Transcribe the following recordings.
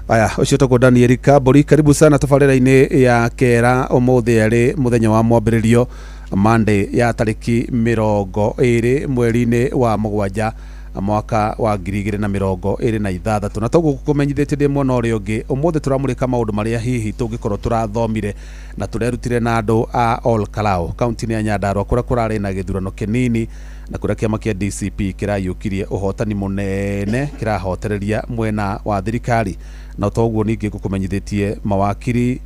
Aya, ucio toko Daniel Kaburi, karibu sana tabarĩra-inĩ ya kera ũmũthĩ arĩ mũthenya wa mwambĩrĩrio Monday ya tarĩki 20 mweri-inĩ wa mũgwanja mwaka wa 2026 na toguo kũmenyithĩtie ndĩ mwena ũrĩa ũngĩ ũmũthĩ tũramũrĩka maũndũ marĩa hihi tũngĩkorwo tũrathomire na tũrerutire na andũ a Ol Kalou kaunti-inĩ ya Nyandarua kũrĩa kũrarĩ na gĩthurano kĩnini na kũrĩa kĩama kĩa DCP kĩrayũkirie ũhotani mũnene kĩrahotereria mwena wa thirikari na toguo ningĩ gũkũmenyithĩtie mawakiri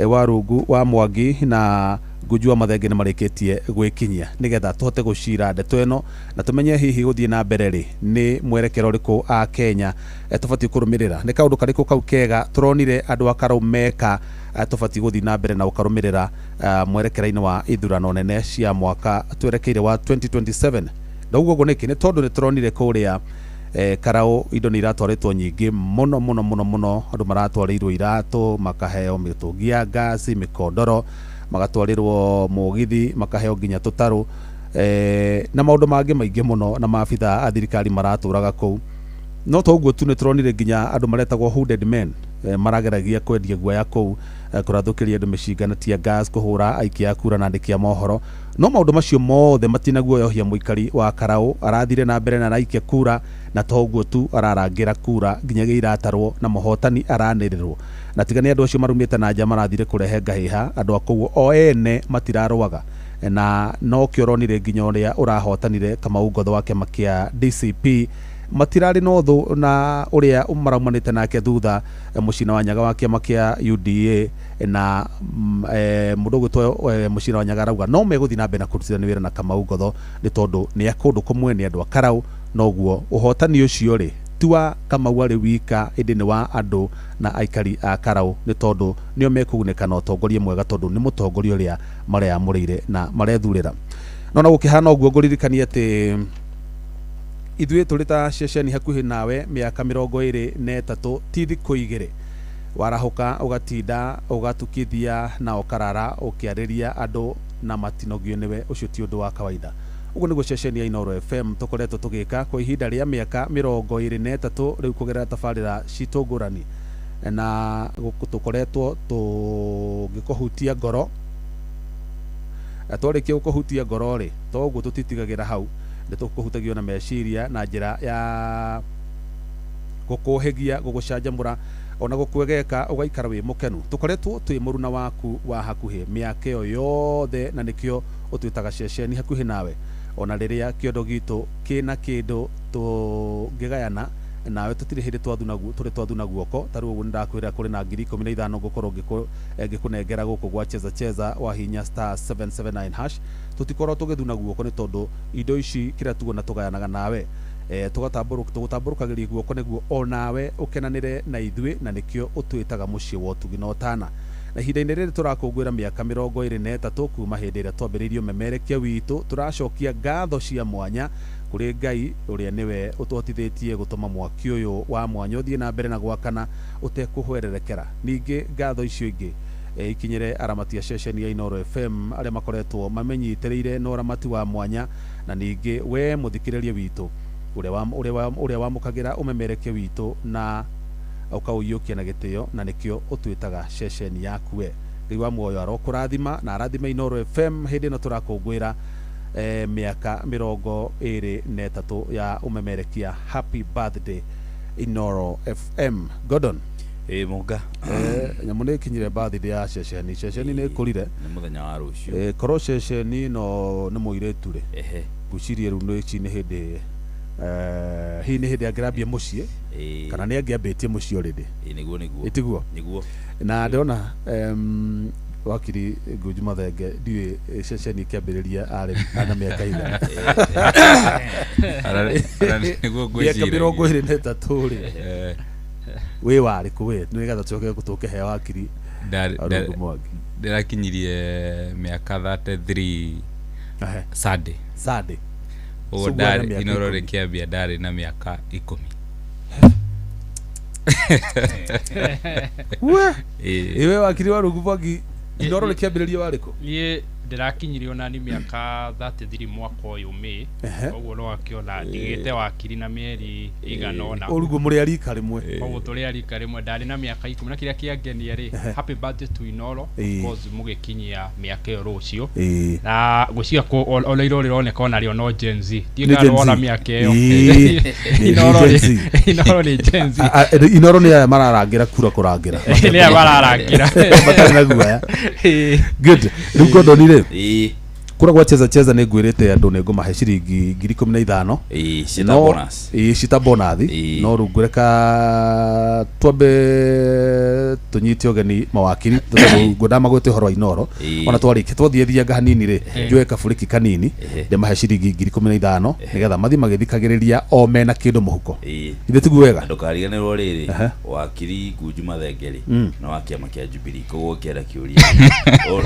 wa rungu wa Mwangi na Gujua Mathenge nĩ marĩkĩtie gwĩkinyia nĩgetha tũhote gũcira ndeto ĩno na tũmenye hihi gũthiĩ na mbere rĩ nĩ mwerekero ũrĩkũ a Kenya tũbatiĩ kũrũmĩrĩra nĩ kaũndũ karĩkũ kau kega tũronire andũ a Kalou meka tũbatiĩ gũthiĩ na mbere na ũkarũmĩrĩra mwerekera-inĩ wa ithurano nene cia mwaka twerekeire wa 2027 ndoguo ũguo nĩkĩ nĩ tondũ nĩ tũronire kũrĩa Kalou indo nĩ iratwarĩtwo nyingĩ mũno andũ maratwarĩirwo iratũ makaheo mĩtũngi ya gasi mĩkondoro magatwarĩrwo mũgithi makaheo nginya tũtarũ na maũndũ mangĩ maingĩ mũno na maabitha a thirikari maratũraga kũu no to ũguo tu nĩ tũronire nginya andũ maretagwo hooded men marageragia kwendia guoya kũu kũrathũkĩria andũ mĩcinga na tia gas kũhũra aikia a kura na andĩki a mohoro no maũndũ macio mothe matinaguoyohia mũikari wa Kalou arathire na mbere na araikia kura na to ũguo tu ararangĩra kura nginyagia iratarwo na mũhotani aranĩrĩrwo na tigani andũ acio marumĩte na nja marathire kũrehe ngahĩha andũ a kũu o ene matirarũaga na no kĩo ũronire nginya ũrĩa ũrahotanire Kamau Ngotho wa kĩama kĩa DCP matirarĩ na ũthũ na ũrĩa maraumanĩte nake thutha Mũcina wa Nyaga wa kĩama kĩa UDA na mũndũ ũgwĩtwo Mũcina wa Nyaga arauga no megũthiĩ na mbere na kũrutithania wĩra na Kamau Ngotho nĩ tondũ nĩ akũndũ kũmwe nĩ andũ a Kalou noguo ũhotani ũcio rĩ ti wa Kamau arĩ wika ĩndĩ nĩ wa andũ na aikari a Kalou nĩ tondũ nĩo mekũgunĩka na ũtongoria mwega tondũ nĩ mũtongoria ũrĩa mareyamũrĩire na marethurĩra no na gũkĩhana ũguo ngũririkanie atĩ ithuĩ tũrĩ ta ceceni hakuhĩ nawe mĩaka 23 ti thikũ igĩrĩ warahũka ũgatinda ũgatukithia na ũkarara ũkĩarĩria andũ na matinogio nĩwe ũcio ti ũndũ wa kawaida ũguo nĩguo ceceni ya Inooro FM tũkoretwo tũgĩka kwa ihinda rĩa mĩaka 23 rĩu kũgerera tabarĩra citũ ngũrani na tũkoretwo tũgĩkũhutia ngoro twarĩkia gũkũhutia ngoro rĩ toguo tũtitigagĩra hau nĩ tũkũhutagio na meciria na njĩra ya gũkũhĩgia gũgũcanjamũra ona gũkwegeka ũgaikara wĩ mũkenu tũkoretwo twĩ mũruna waku wa hakuhĩ mĩaka ĩyo yothe na nĩkĩo ũtwĩtaga ceceni hakuhĩ nawe ona rĩrĩa kĩondo gitũ kĩna kĩndũ tũngĩgayana nawe tũtirĩ hĩndĩ twathuna guoko tarĩu ũguo nĩndakwĩra kũrĩ na 15,000 ngũkorwo ngĩkũnengera gũkũ gwa cheza wa hinya *779# tũtikorwo tũgĩthuna guoko nĩ tondũ indo ici kĩrĩa tuona tũgayanaga nawe tũgũtambũrũkagĩria guoko nĩguo onawe ũkenanĩre na ithuĩ na nĩkĩo ũtwĩtaga mũciĩ wa ũtugi na ũtana na ihinda-inĩ rĩrĩ tũrakũngũĩra mĩaka 23 kuma hĩndĩ ĩrĩa twambĩrĩirio memerekia witũ tũracokia ngatho cia mwanya kũrĩ Ngai ũrĩa nĩwe ũtũhotithĩtie gũtũma mwaki ũyũ wa mwanya ũthiĩ na mbere na gwakana ũtekũhwererekera ningĩ ngatho icio ingĩ ikinyĩre aramati a ceceni ya Inooro FM arĩa makoretwo mamenyitĩrĩire na ũramati wa mwanya na ningĩ we mũthikĩrĩria witũ ũrĩa wamũkagĩra ũmemerekia witũ na ũkaũiyũkia na gĩtĩo na nĩkĩo ũtwĩtaga ceceni yaku we Ngai wa muoyo arokũrathima na arathime Inooro FM hĩndĩ ĩno tũrakũngũĩra mĩaka 23 ya ũmemerekia happy birthday Inooro FM Gordon Munga nyamũ nĩ ikinyire birthday ya ceceni nĩ ĩkũrire nĩ mũthenya wa rũciũ korwo ceceni no nĩ mũirĩtu rĩ ngwĩciria rĩu nĩ hĩndĩ hihi nĩ hĩndĩ angĩrambia mũciĩ kana nĩ angĩambĩtie mũciĩ already nĩguo na ndĩrona wakiri Gujua Mathenge ndiũĩ ceceni kĩambĩrĩria arĩ ana mĩaka igana mĩaka 23 rĩ wĩ warĩ kũ we nĩgetha tũcoke gũtũkĩhea wakiri Mwangi ndĩrakinyirie mĩaka 33 Sunday ũguo ndarĩ Inooro rĩkĩambia ndarĩ na mĩaka 10 iwe wakiri wa rungu Mwangi Inooro rĩkĩambĩrĩria warĩ kũ niĩ ndirakinyirio na ni miaka 33 mwaka uyu Mei koguo no akiona ndigite wakiri na mieri iganona urugo muri arika rimwe koguo turi arika rimwe ndari na miaka 10 na kiria kiangenia ri happy birthday to Inoro because mugikinyia miaka iyo rucio na gucia ko ole iro rironeka ona rio no Gen Z tiga wona miaka iyo Inoro ni Gen Z Inoro ni mararangira kura kurangira ni mararangira batana guaya good rugo donire kura gwacheza nä ngwä rä te andå nä ngå mahe ciringi 15,000 cita bonathi no rä u ngå reka twambe tå nyite å geni mawakiri ngå ndamagwä te å horo wa Inoro ona twarä kä twathiä thianga hanini rä njoe kabå rä ki kanini ndä mahe ciringi 15,000 nä getha mathi magä thikagä rä ria o mena kä ndå må huko ithe tiguo wega andå kariganä rwo rä rä wakiri Ngunju Mathengeri na wa kä ama kä a Jubilee koguo kä era kä å ria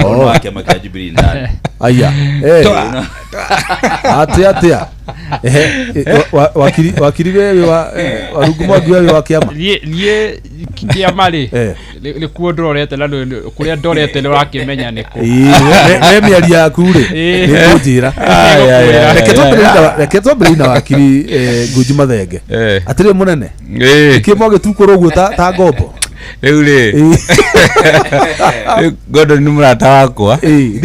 wa kä ama kä a Jubilee ndani aya atia wakiri wewe warungu mwangi wewe wa kiama nie kiama ri ni kuo ndorete na kuria ndorete ni wakimenya niko ne miari yaku ri ni kunjira reke twambire na wakiri Ngunju Mathenge atire munene kimo gitukuru guo ta ngombo riu ri gondo ni murata wakwa ni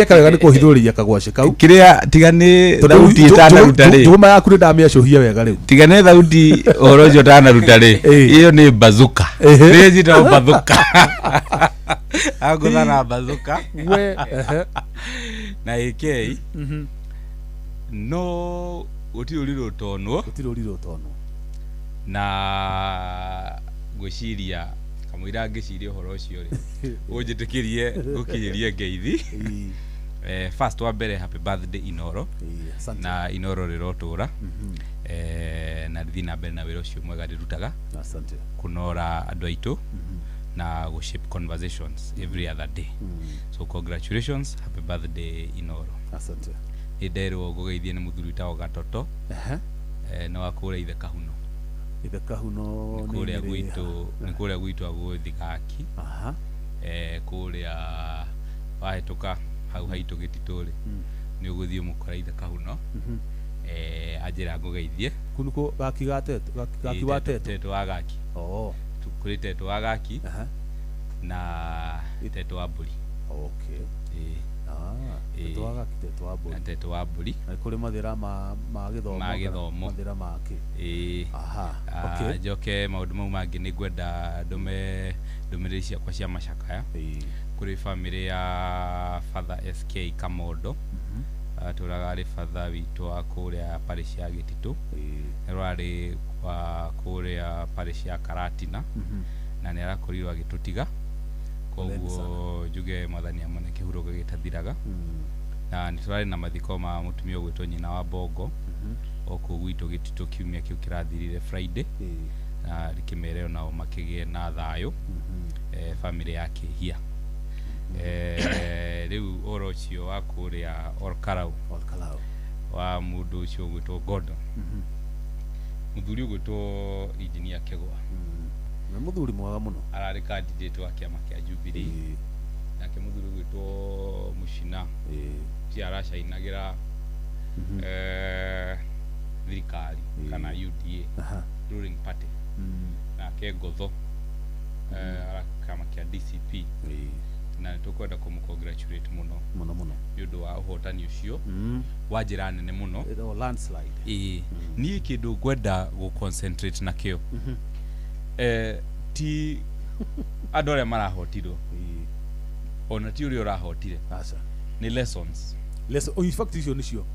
kawega ni kuhithuriria kagwaci kau kiria tigani thauti tana ruta ri nduma yaku ni ndamiacohia wega riu tigani thauti horo cio tana ruta ri iyo ni bazuka ni njito bazuka agudana bazuka we na AK no utiruriro tonwo na gwiciria kamwira ngiciria horo ucio ri unjitikirie gukinyirie ngeithi first wa mbere happy birthday Inoro na Inoro rirotura na thina mbere na wira ucio mwega ndirutaga asante kunora andu aitu na go shape conversations every other day so congratulations happy birthday Inoro asante ndirwo gugeithie ni muthuri tawo Gatoto no akure ithe kahuno kuria gwitu ni kuria gwitu agũthigaki kuria wahituka hau haitu gitituri ni uguthie mukora ithe kahuno ajira ngugeithie kunuko gaki watete wagaki tukurite wagaki na teto wa mburi teto wa mburi kuri mathira ma githomo mathira make okay joke maundu mau mangi ni gwenda ndumiriri ciakwa cia macakaya kuri family ya Father SK Kamondo turaga ri father witu wa kuria parish ya Gititu rwari kwa kuria parish ya Karatina na ni arakorirwo agitutiga koguo juge mwathani amone kihuro gigitathiraga na nitwari na mathiko ma mutumia gwitwo nyina wa Bongo oku gwitu Gititu kiumia kiu kirathirire Friday na rikimereo nao makigie na thayo family yake hia riu orocio wa kuria Olkarau wa mundu ucio gwitwo Gordon muthuri gwitwo engineer Kegwa na muthuri mwega muno arari candidate wa kiama kia Jubilee nake muthuri gwitwo Mushina ti arashainagira thirikari kana UDA ruling party nake Ngotho kama kia DCP na tukwenda kumcongratulate muno yundu wa uhotani ucio wa njira nene muno landslide ni kindu gwenda go concentrate na kio ti adore marahotirwo ona ti uri urahotire ni lessons in fact icio nicio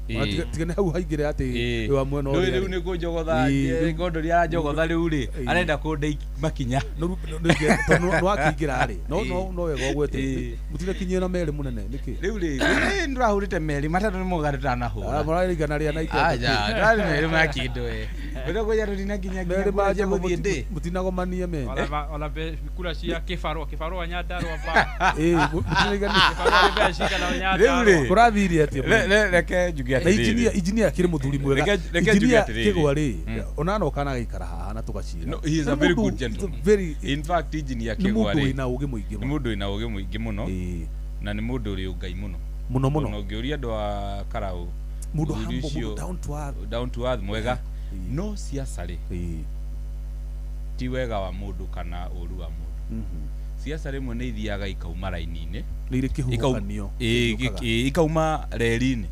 tigane hau haigire ati wa mwena uri riu ni kunjogotha ngondo ria njogotha riu ri arenda kundei makinya no akingira ri no wega gwete mutire kinyira na meri munene niki riu ri ndurahurite meri matatu ni mugarita na hura marari gana ria na ite ndari meri makindu ndo kuja rudina kinya meri maje muthinde mutinagomanie me ona kura cia kifarwa Nyandarua ba mutire gani kifarwa be shika na Nyandarua kurathiri reke jugi ati engineer kiri muthuri mwega engineer Kegwa ri ona no kana gaikara haha na tugacira no he is a very good gentleman in fact engineer Kegwa ri ni mundu ina ugi muingi muno na ni mundu uri ungai muno muno muno no ngiuria ndo a Karau mudo hambo mudo down to earth mwega no siasa ri ti wega wa mundu kana uru wa mundu siasa rimwe ni ithiaga ikauma raini-ini riri kihuhukanio ikauma reri-ini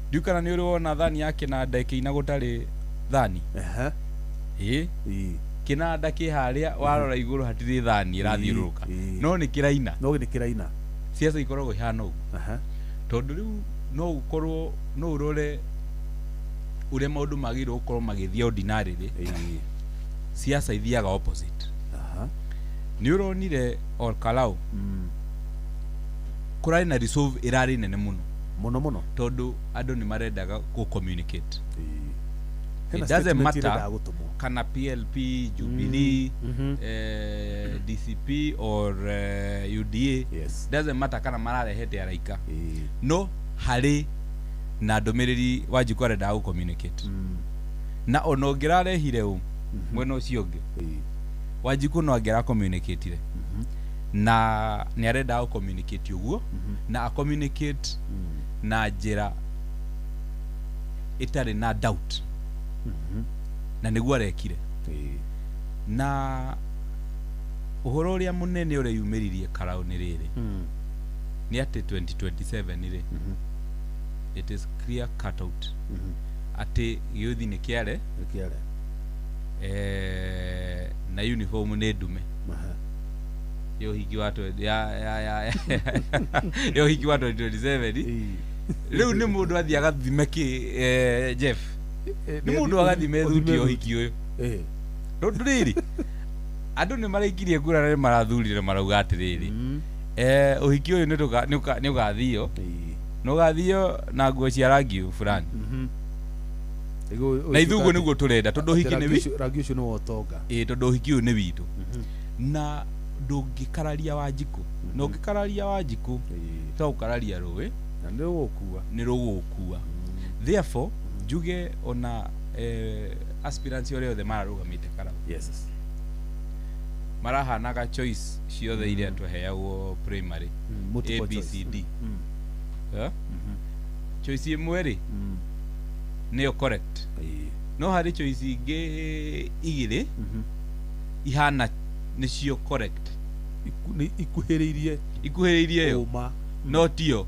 ndiu kana ni uri wona thani yake na ndeke ina gutari thani kinanda ki haria warora iguru hatiri thani irathiuruka no ni kiraina siasa ikoragwo ihana ugu tondu riu no ukorwo no urore ure maundu magirwo ukorwo magithia ordinarily siasa ithiaga opposite ni uronire Olkalau kurari na resolve irari nene muno tondu andu ni marendaga ku communicate it doesn't matter kana PLP Jubilee DCP or UDA doesn't matter kana mararehete araika no hari na ndomereri Wanjiku arenda ku communicate na ono ngirarehire u mwena ucio ungi Wanjiku no angera communicate na ni arenda ku communicate uguo na a communicate na njira itari na doubt na niguo arekire na uhoro uria munene uri yumiririe Karau ni riri ni ati 2027 ni ri it is clear cut out ati yuthi ni kiare na uniform ni ndume yo hiki watu yo hiki watu 27 riu ni mundu athiaga thimeki Jeff ni mundu agathime thuti yo hiki uyu tondu riri andu ni maraikirie ngura ni marathurire marauga atiriri uhiki uyu ni ugathio no gathio na nguo cia rangi fulani na ithuguo niguo turenda tondu hiki ni rangi ucio ni wotonga tondu hiki uyu ni witu na ndungikararia Wanjiku no ngikararia Wanjiku ta ukararia ruwe na ni rugukua therefore juge ona aspirants yore othe mararugamite Karau marahanaga choice ciothe iria tweheagwo primary ABCD choice imwe ri niyo correct no hari choice ingi igiri ihana nicio correct ikuhiririe yo no tio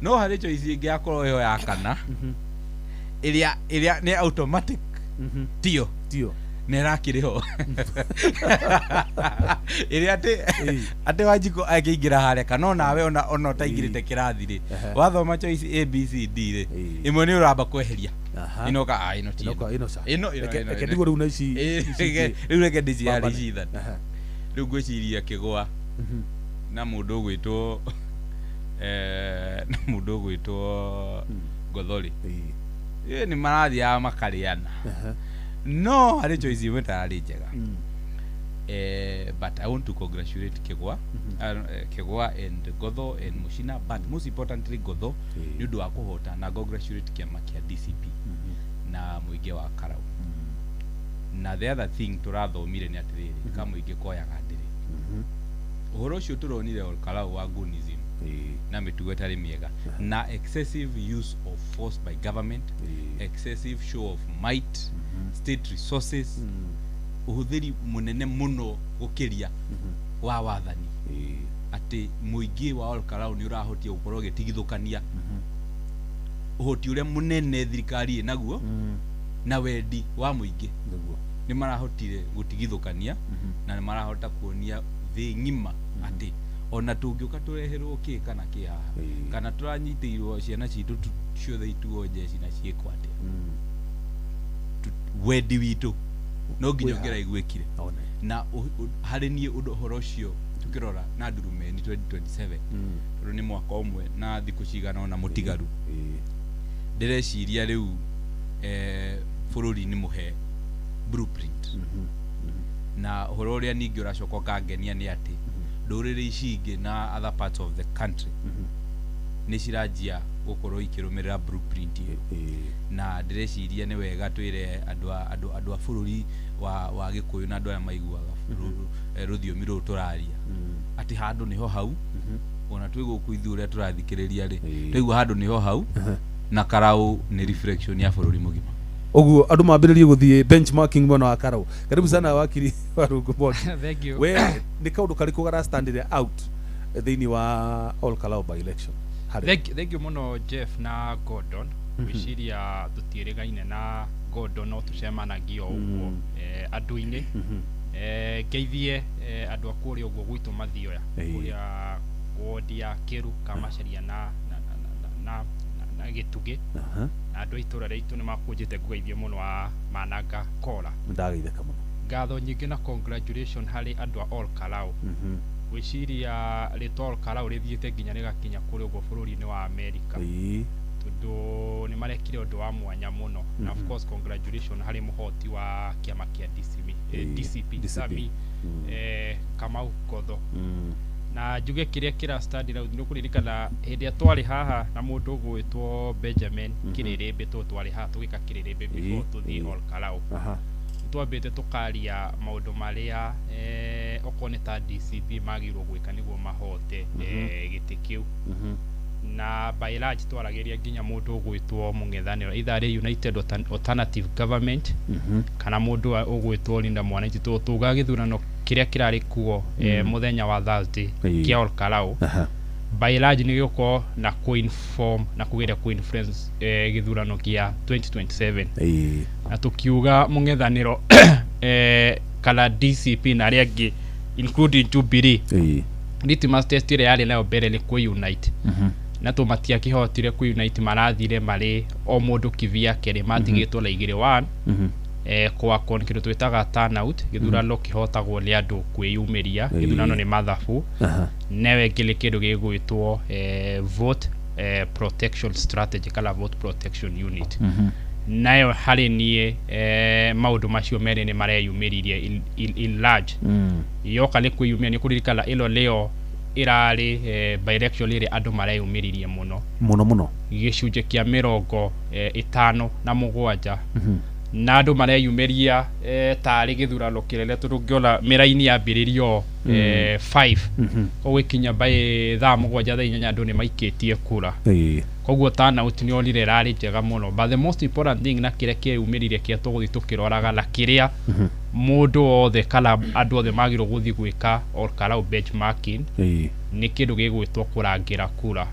no hari choice ingi akorwo yo ya kana iria ni automatic tio nerakiriho iria ate Wanjiku akiingira haria kana nawe ona utaingirite kirathi ri wathoma choice ABCD ri imwe ni uramba kweheria inoka ino tio ino ndigwo riu na ici riu reke ndiciari cithan riu ngwiciria kigwa na mundu gwitwo Gothori ni marathia makariana no hari choice imwe tarari njega but I want to congratulate Kigwa and Gotho and Mushina but most importantly Gotho ni undu wa kuhota na congratulate kiama kia DCP na muingi wa Karau na the other thing turathomire ni atiriri kama muingi koyaga ndiri uhoro ucio turonire Olkalau wa gunism na mitugo tari miega na excessive use of force by government excessive show of might state resources uhuthiri munene muno gukiria wa wathani ati muingi wa Olkalau ni urahotia gukorwo gitigithukania uhoti uria munene thirikari naguo na wendi wa muingi ni marahotire gutigithukania na ni marahota kuonia thi ngima ati ona tungiuka tureherwo ki kana ki haha kana turanyitirwo ciana citu ciothe ituo jeci na ciekwa atia wendi witu no nginya ngera igwikire na hari nie undu horo ucio tukirora na ndurumeni 2027 ru ni mwaka umwe na thiku cigana ona mutigaru ndireciria riu bururi ni muhe blueprint na horo uria ningi uracoka kangenia ni ati nduriri ici ingi na other parts of the country ni ciranjia gukorwo ikirumirira blueprint iyo na ndireciria ni wega twire andu a bururi wa Gikuyu na andu aria maiguaga ruthiomi ru turaria ati handu niho hau ona twigo kuithuria turathikiriria ri riu handu niho hau na Karau ni reflection ya bururi mugima oguo andu mambiririe guthie benchmarking mwana wa Karau. Karibu sana wakiri wa Rungu Board. Thank you. We ni kaundu kariku gara standire out thini wa All Kalau by election. Thank you muno Jeff na Gordon. Wiciria tutieregaine na Gordon no tucemanagio uguo andu-ini ngeithie andu akuri uguo gwitu mathioya kuria kuodia Kiru Kamacharia na Gitugi andu itura ritu ni makunjite kugeithia muno wa Mananga Kora ndageitheka muno ngatho nyingi na congratulation hari andu a All Kalau wiciria ritwa All Kalau rithiite nginya rigakinya kuri uguo bururi-ini wa America tundu ni marekire undu wa mwanya muno na of course congratulation hari muhoti wa kiama kia DCP Sami Kamau Kotho na njuge kiria kira study na ndu kuririkana hindi ya twari haha na mundu gwitwo Benjamin Kirerembe twari haha tugika Kirerembe before tuthi All Kalau twambite tukaria maundu maria okone ta DCP magirwo gwika niguo mahote giti kiu na by large twarageria nginya mundu gwitwo mung'ethaniro either United Alternative Government kana mundu ugwitwo Linda Mwananchi tuga githurano kiria kirari kuo muthenya wa Thursday kia All Kalau by large ni giko na kuinform na kugeria kuinfluence githurano kia 2027 na tukiuga mung'ethaniro kala DCP na riangi including Jubilee litmus test ile yale nayo mbere ni ku unite na to matia kihotire ku unite marathire mari o mundu kivia kere matigitwo la igire 1 kwa konkiru twitaga turnout githurano kihotagwo ni andu kwiyumiria githurano ni mathabu newe kile kindu gigwitwo vote protection strategy kala vote protection unit nayo hari nie maundu macio mere ni mareyumiririe in large yoka ni kwiyumia ni kuririkana ilo leo irari by election ire andu mareyumiririe muno gicunje kia 57 na andu mareyumiria tari githurano kirele turungiona miraini yambiririo 5 ogwikinya by thaa 7 andu ni maikitie kura koguo turnout ni onire rari njega muno but the most important thing na kiria kiumiririe kia tuguthi tukiroraga na kiria mundu othe kala andu othe magiro guthi gwika All Kalau benchmarking ni kindu gigwitwo kurangira kura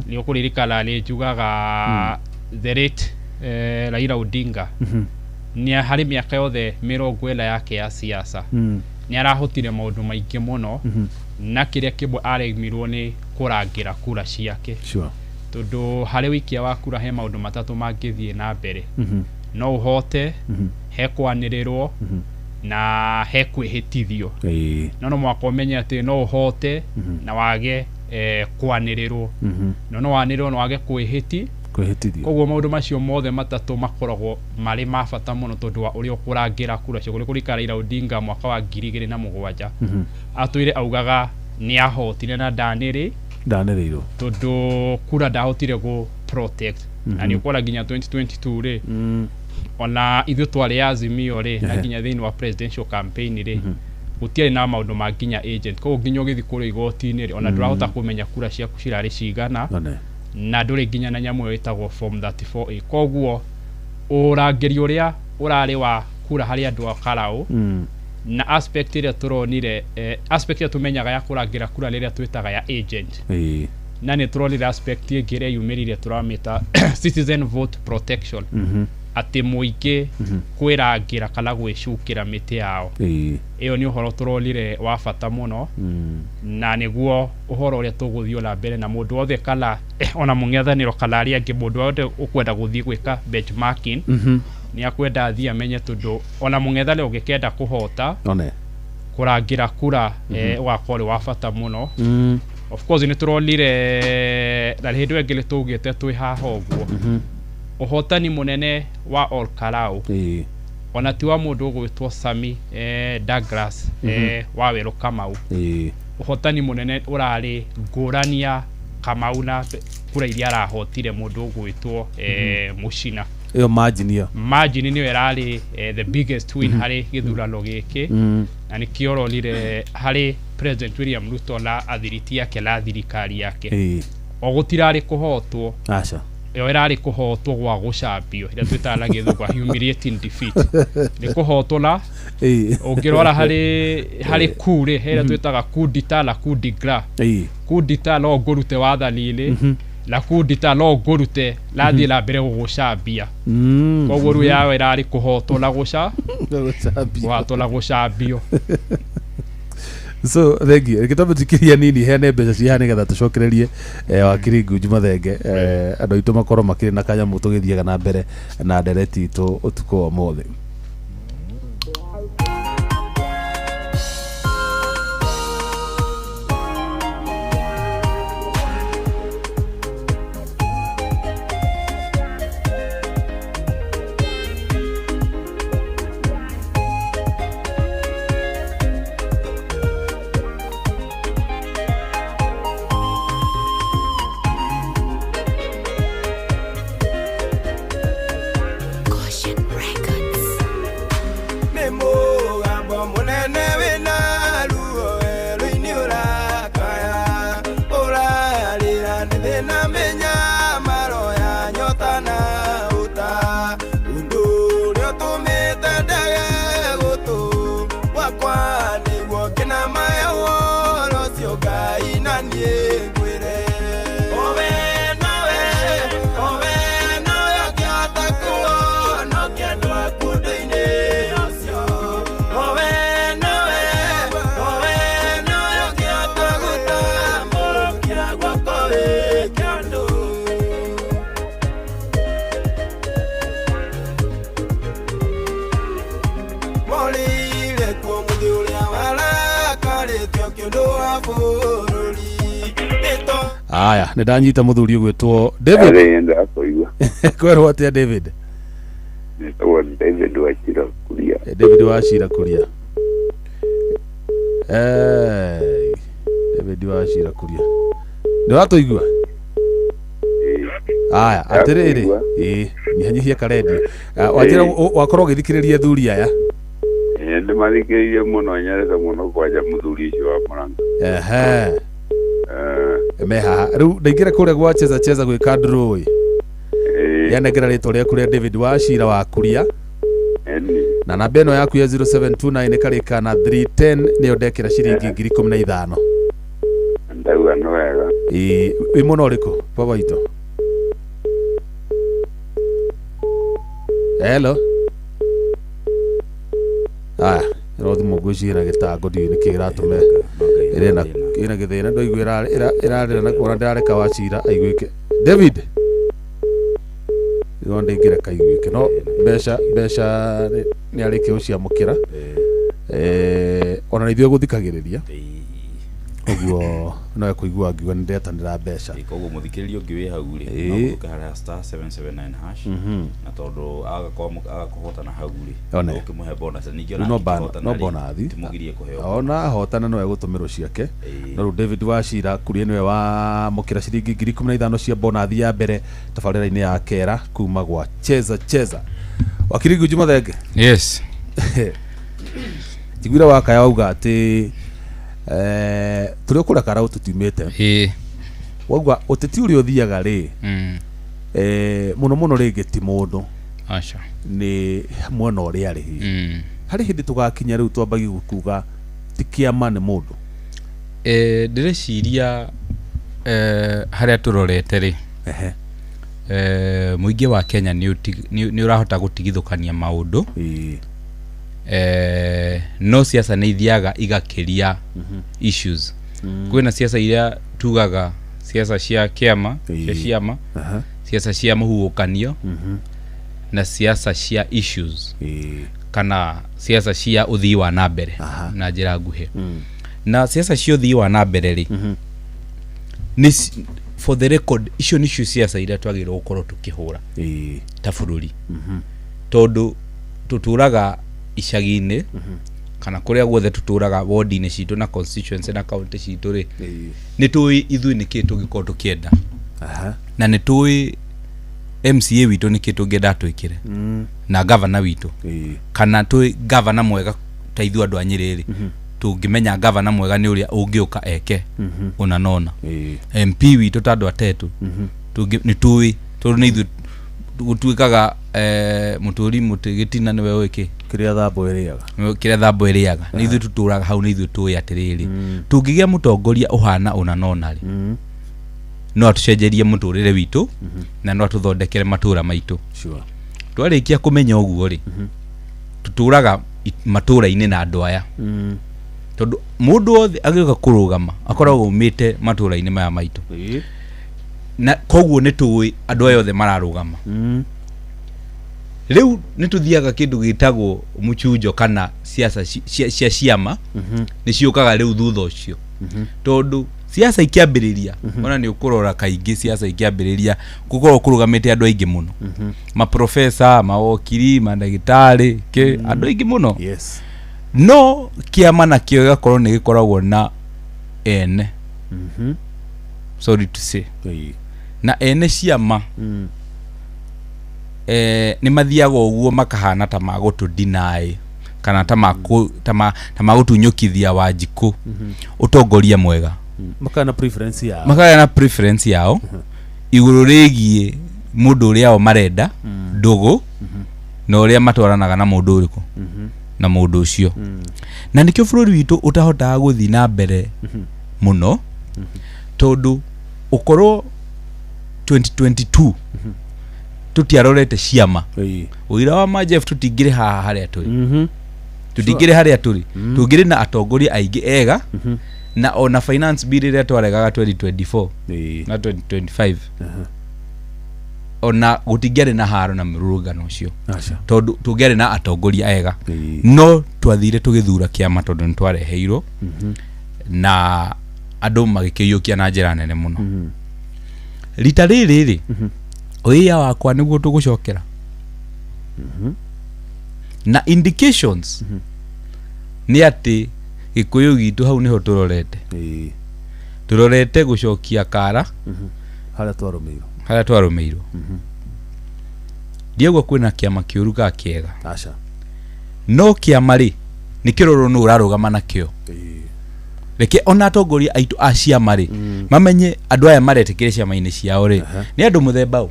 ni ukuririkana ni njugaga the rate Raila Odinga ni hari miaka yothe 40 yake ya siasa ni arahotire maundu maingi muno na kiria kibwe aremirwo ni kurangira kura ciake tondu hari wikia wa kura he maundu matatu mangithie na mbere no uhote he kwanirirwo na he kwihitithio no mwaka umenye ati no uhote na wage kwanirirwo no wanirwo no wage kwihitithio koguo maundu macio mothe matatu makoragwo mari mabata muno tondu wa uri ukurangira kura cio kurikara Raila Odinga mwaka wa 2007 atwire augaga ni ahotire na daniriirwo tondu kura ndahotire go protect na ni ukora ginya 2022 ri ona ithu twari Azimio ri na ginya thini wa presidential campaign ri gutiari na maundu ma ginya agent koguo ginya ugithi kuru igoti-ini ri ona ndurahota kumenya kura ciaku cirari cigana na nduri ginya na nyamu yetagwo form 34A koguo urangeri uria urari wa kura hari andu a Kalau na aspect ire turonire aspect ya tumenyaga ya kurangira kura riria twitaga ya agent na ni turonire aspect ingire yumirire turamita citizen vote protection ati muingi kwirangira kana gwicukira miti yao iyo ni uhoro turonire wa bata muno na niguo uhoro uria tuguthio na mbere na mundu othe kala ona mung'ethaniro kala ria ngi mundu othe ukwenda guthii gwika benchmarking ni akwenda athii amenye tondu ona mung'ethaniro ungikenda kuhota kurangira kura wakore wa bata muno of course ni turonire na hindu engile tugite twi haha uguo uhotani munene wa All Kalau ona tiwa mundu gwitwo Sami Douglas wa Weru Kamau uhotani munene urari ngurania Kamau na kura iria arahotire mundu gwitwo Muchina iyo margin ni irari the biggest win hari githurano giki na ni kiororire hari President William Ruto na athiriti yake na thirikari yake o gutirari kuhotwo acha yo irari kuhotwo gwa gucambio ira twitana githuga humiliating defeat ni kuhotwo na ungirora hari kure hera twitaga kudita na kudigra kudita no ngurute wathani-ini la kudita no ngurute lathi la mbere gucambia koguo ru yawe irari kuhotwo na gucambio so thank you kitambo tikiria nini hene mbeca cia nigetha tucokererie wakiri Ngunju Mathenge andu itu makoro makiri na kanya mutu githiega na mbere na ndereti itu utuko wa mothe aya ne danyita muthuri ugwitwo David kwerwo atia David David Wachira Kuria David Wachira Kuria David Wachira Kuria ni watuigua aya atiriri nyihanyihia karedio wajira wakorwo githikiririe thuri aya ndi mathikiririe muno nyareza muno kwaja muthuri ucio wa Murang'a meha riu ndaingira kuria gwa cheza gwi kadroi yanegera ritwa ria kuria David Wachira wa Kuria na namba ino yaku ya 0729 karika na 310 niyo ndekira ciringi 15,000 ndauga no wega wi muno riko baba ito hello rothi mugucira gitango ndi nikira tume ina githina ndo igwira ira na kora ndareka Wachira aigwike David yonde ngira kaigwike no besha ni arike ucia mukira ona nithio guthikagiriria oguo no kuigua ngiwa ndetanira besha koguo muthikiririo ngiwi hau ri no gukara star 779 hash na tondu agakuhotana hau ri ukimuhe bonus ningio no bonathi timugirie kuheo ona hotana no egutumirwo ciake no ru David Wachira Kuria niwe wa mukira ciringi 15,000 cia bonathi ya mbere tabarira-ini ya kera kuma gwa cheza wakiri Ngunju Mathenge yes tigwira wakaya auga ati turi kura karau tutimete wagwa uteti uri uthiaga ri muno ringi ti mundu acha ni mwana uri ari hari hindi tugakinya riu twambagi gukuga ti kiama ni mundu ndireciria haria turorete ri muingi wa Kenya ni urahota gutigithukania maundu no siasa ni ithiaga igakiria issues kwina siasa iria tugaga siasa cia kiama cia ciama siasa cia muhuukanio na siasa cia issues kana siasa cia uthii wa nambere na njira nguhi na siasa cia uthii wa nambere ri ni for the record icio ni siasa iria twagirwo gukorwo tukihura ta bururi tondu tuturaga icagi-ini kana kuria guothe tuturaga ward-ini citu na constituency na county citu ri ni tui ithui niki tugikorwo tukienda na ni tui MCA witu niki tungienda twikire na governor witu kana tui governor mwega ta ithu andu a Nyeri ri tungimenya governor mwega ni uria ungiuka eke unanona MP witu tandå atetu ni tui tondu ni gutuikaga muturi muti gitina niwe wiki kiria thambo iriaga ni ithu tuturaga hau ni ithu tui atiriri tungigia mutongoria uhana unanona ri no tucenjerie muturire witu na no tuthondekere matura maitu twarikia kumenya uguo ri tuturaga matura-ini na andu aya tondu mundu othe agiuka kurugama akoragwo umite matura-ini maya maitu na koguo ni tuwi andu aya othe mararugama riu ni tuthiaga kindu gitagwo muchujo kana siasa cia ciama ni ciukaga riu thutha ucio tondu siasa ikiambiriria ona ni ukurora kaingi siasa ikiambiriria gukorwo kurugamite andu aingi muno ma professor mawokiri mandagitari ke andu aingi muno no kiama na kio gakorwo ni gikoragwo na ene sorry to say na ene ciama ni mathiaga uguo makahana ta magutu deny kana ta magutunyukithia Wanjiku utongoria mwega makana preference yao iguru rigie mundu uria o marenda ndugu na uria matwaranaga na mundu uriku na mundu ucio na nikio bururi witu utahotaga guthi na mbere muno tondu ukorwo 2022 tutiarorete ciama uira wa Majef tutingire haha haria turi tutingire haria turi tungire na atongoria aingi ega na ona finance bill iria twaregaga 2024 na 2025 ona gutingire na haro na mirurungano ucio tondu tungire na atongoria ega no twathire tugithura kiama tondu ntwareheirwo na andu magikiyukia na njira nene muno rita riri oya wakwa niguo tugucokera na indications ni ati Gikuyu gitu hau niho turorete gucokia kara haria twarumeirwo Diego kwina kiama kiuru ga kiega no kiama ri ni kiroro no urarugama nakio reke ona atongoria aitu a ciama ri mamenye andu aya maretikire ciama-ini ciao ri ni andu muthemba u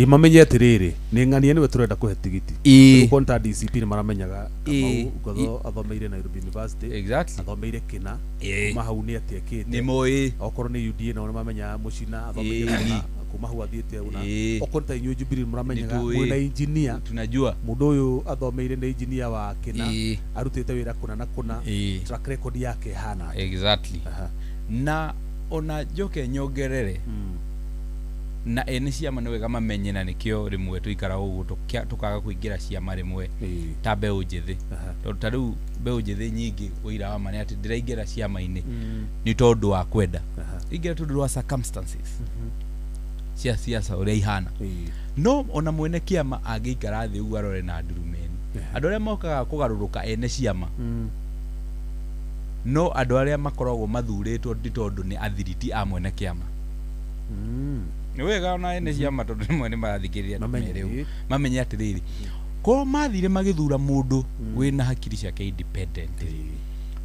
mamenye atiriri ni ng'ania niwe turenda kuhe tigiti konta DCP ni maramenyaga Kamau athomeire Nairobi University athomeire kina mahau ni atiekite ni moi okorwo ni UDA na mamenya mucina athomeire kuma hau athiete una okonta inyu Jubilee maramenyaga mwina engineer tunajua mundu uyu athomeire ni engineer wa kina arutite wira kuna na kuna track record yake hana na ona joke nyongerere na ene ciama ni wega mamenye na nikio rimwe tuikara ugu tukaga kuingira ciama rimwe ta mbeu njithi tondu ta riu mbeu njithi nyingi uira wa mane ati ndiraingira ciama-ini ni tondu wa kwenda ingira tondu wa circumstances cia siasa uria ihana no ona mwene kiama angiikara thi ugu arore na ndurumeni andu aria mokaga kugaruruka ene ciama no andu aria makoragwo mathuritwo ndi tondu ni athiriti a mwene kiama ni wega ona ene ciama tondu nimwe ni marathikiriria tumereu mamenye atiriri ko mathire magithura mundu wina hakiri ciake independent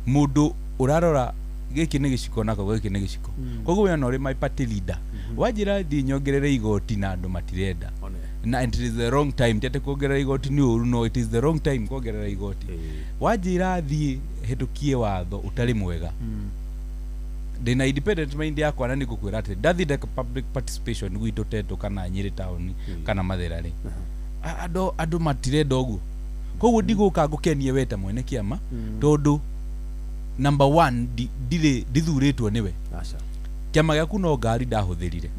mundu urarora giki ni giciko nako giki ni giciko koguo wena uri my party leader wajira thi nyongerere igoti na andu matirenda na it is the wrong time tete kuongerera igoti ni uru no it is the wrong time kuongerera igoti wajira thi hetukie watho utari mwega dena independent mind yakwa na nigukwira ati ndathinde public participation gwitu teto kana Nyeri town kana Mathira ri andu matirenda uguo koguo ndiguka ngukenie weta mwene kiama tondu number 1 dithuritwo niwe kiama gyaku no ngari ndahuthirire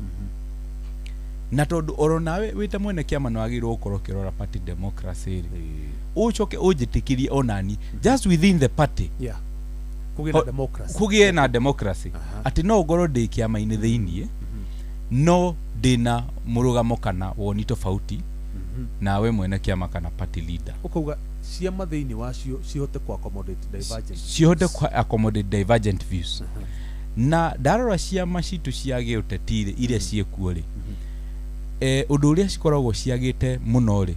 na tondu oro nawe wita mwene kiama no agirwo ukorwo kirora party democracy ri ucoke ujitikirie onani just within the party kugie na democracy ati no ngoro ndi kiama-ini thiini no ndina murugamo kana woni tofauti na we mwene kiama kana party leader ukauga ciama thiini wacio cihote ku accommodate divergent views na darora ciama citu ciage utetire iria ciekuo ri undu uria cikoragwo ciagite muno ri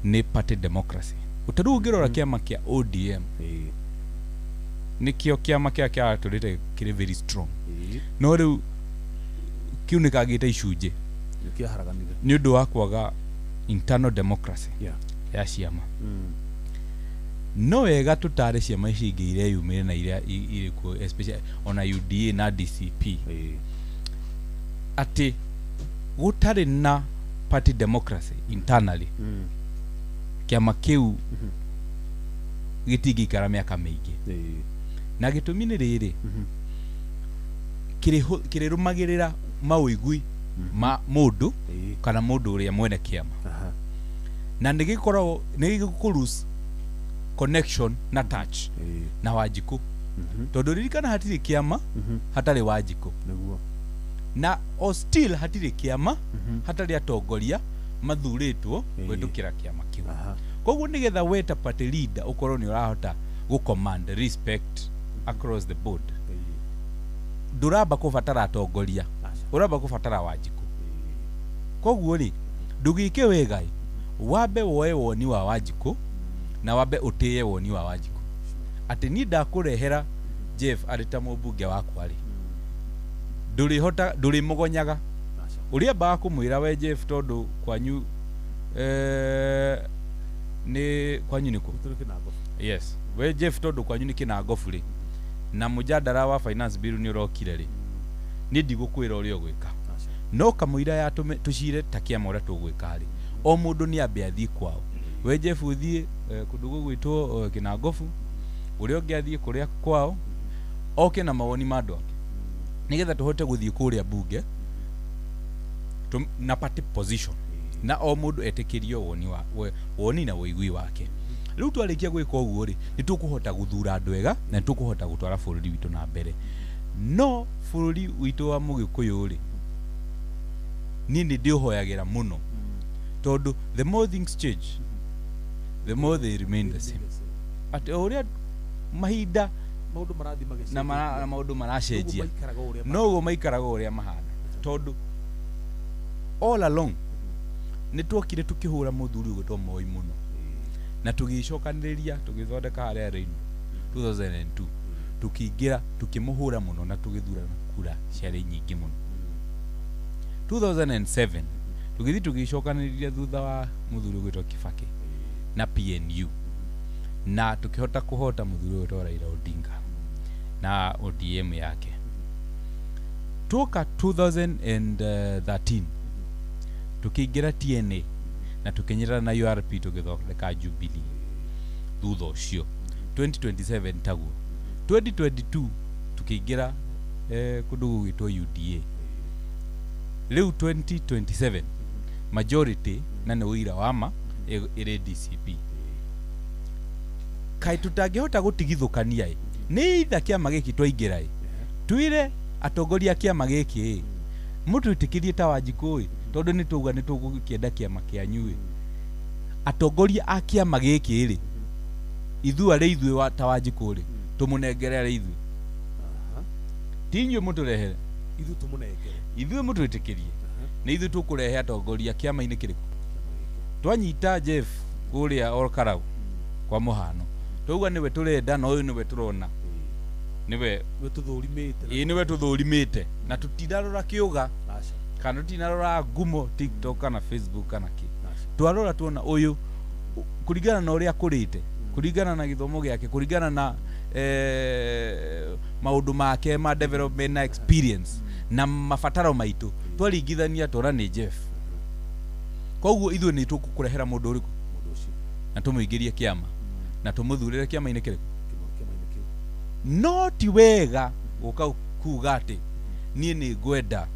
ni party democracy utaru ngirora kiama kia ODM nikio kiama kia turite kiri very strong no riu kiunikagite icunje kia haraganire ni undu wa kwaga internal democracy ya ciama no wega tutare ciama ici ingĩ iria yumire na iria irikuo especially ona UDA na DCP ati gutari na party democracy internally kiama kiu gitigikara miaka mingi na gitumi ni riri kirirumagirira mauigui ma mundu kana mundu uria mwene kiama na nigikuru connection na touch na Wanjiku tondu ririkana hatiri kiama hatari Wanjiku na o still hatiri kiama hatari atongoria mathuritwo gwĩtũkĩra kiama kiu koguo nigetha weta party leader ukorwo ni urahota go command respect across the board nduramba kubatara atongoria uramba kubatara Wanjiku koguo ri ndugike wega wabe woe woni wa Wanjiku na wabe utiye woni wa Wanjiku ati ni ndakurehera Jeff arita mubunge wakwa ri nduri mugonyaga uria ba kumwira we Jeff tondu kwanyu ni kwanyu niko yes we Jeff tondu kwanyu ni Kinangofu ri na mujadara wa finance bill ni urokire ri ni ndigukwira uria gwika no kamwira ya tucire takia mora tugwika ri o mundu ni ambe athie kwao we Jeff uthie kundugu gwitwo Kinangofu uria ungi athie kuria kwao oke na mawoni madu ake nigetha tuhote guthie kuria bunge na party position na o mundu etekirio woni na woigui wake riu twarikia gwika uguo ri nitukuhota guthura andu ega na nitukuhota gutwara bururi witu na mbere no bururi witu wa Mugikuyu ri nini ndihoyagira muno tondu the more things change the more they remain the same at uria mahinda maundu marathi na maundu maracenjia no go maikaraga uria mahana tondu all along nitwokire tukihura muthuri ugitwo Moi muno na tugicokaniriria tugithondeka haria Rain 2002 tukiingira tukimuhura muno na tugithurana kura ciari nyingi muno 2007 tugithi tugicokaniriria thutha wa muthuri ugitwo Kibaki na PNU na tukihota kuhota muthuri ugitwo Raila Odinga na ODM yake tuka 2013 tukiingira TNA na tukinyira na URP tugithondeka Jubilee thutha ucio 2027 taguo 2022 tukiingira kundugu gwitwo UDA riu 2027 majority na ni uira wama iri DCP kai tutangihota gutigithukania ni itha kiama giki twaingira twire atongoria kiama giki mutu itikirie ta Wanjiku tondu ni tuga ni tugukienda kiama kianyu atongoria a kiama giki ri ithu ari ithu ta Wanjiku ri tumunengerere ithu tinyo mutu rehere ithu tumunengere ithu mutu itikirie ni ithu tukurehe atongoria kiama ini kiriku twanyita Jeff uria Olkarau kwa muhano tuga niwe turenda na uyu niwe turona niwe tuthurimite niwe tuthurimite na tutindarora kiuga kana tutinarora ngumo TikTok kana Facebook kana ki twarora tuona uyu kuringana na uria kurite kuringana na githomo giake kuringana na maundu make ma development na experience na mafataro maitu twaringithania tora ni Jeff koguo ithu ni tukukurehera mundu uriku na tumuingirie kiama na tumuthurire kiama ini kiriku not wega uka kuga ati nie ni ngwenda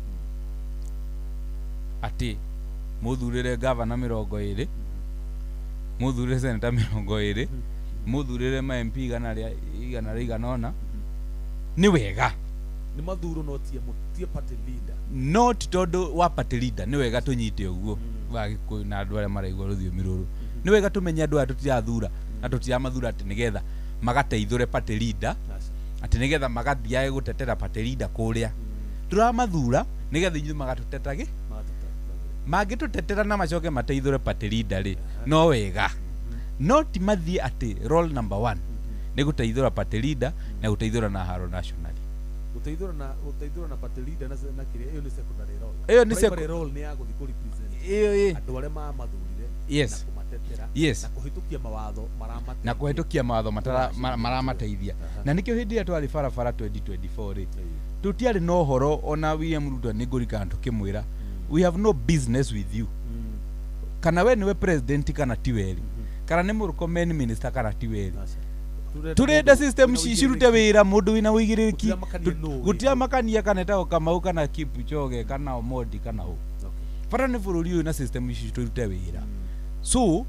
ati muthurire governor 20 muthurire senator 20 muthurire ma MP igana ni wega ni mathuro no tie party leader not tondu wa party leader ni wega tunyite uguo wa Gikuyu na andu aria maraigwa ruthiomi ruru ni wega tumenye andu aya tutirathura na tutirathura ati nigetha magateithure party leader ati nigetha magathiae gutetera party leader kuria turamathura nigetha ithu magatutetagi magitutetera na macoke mateithure party leader ri no wega not mathie ati role number 1 nĩ gũteithũra party leader na gũteithũra na haro nationally. Gũteithũra na party leader na kĩrĩa ĩyo nĩ secondary role. Ĩyo nĩ secondary role nĩ ya gũthiĩ kũ represent andũ arĩa mathurire na kũmatetera na kũhĩtũkia mawatho maramateithia. Na kũhĩtũkia mawatho maramateithia. Na nĩkĩo hĩndĩ ĩrĩa twarĩ barabara 2024 rĩ, tũtiarĩ na ũhoro ona William Ruto nĩ ngũrikana tũkĩmwĩra we have no business with you. Kana we nĩwe president kana ti weri. Kana nĩ mũrũkomeni minister kana ti weri. Turenda system cirute wĩra mũndũ wĩna ũigĩrĩrĩki. Gũtiamakania kana etagwo Kamau kana Kipchoge kana Omondi kana ũ. Bara nĩ bũrũri ũyũ na system ici turute wĩra. So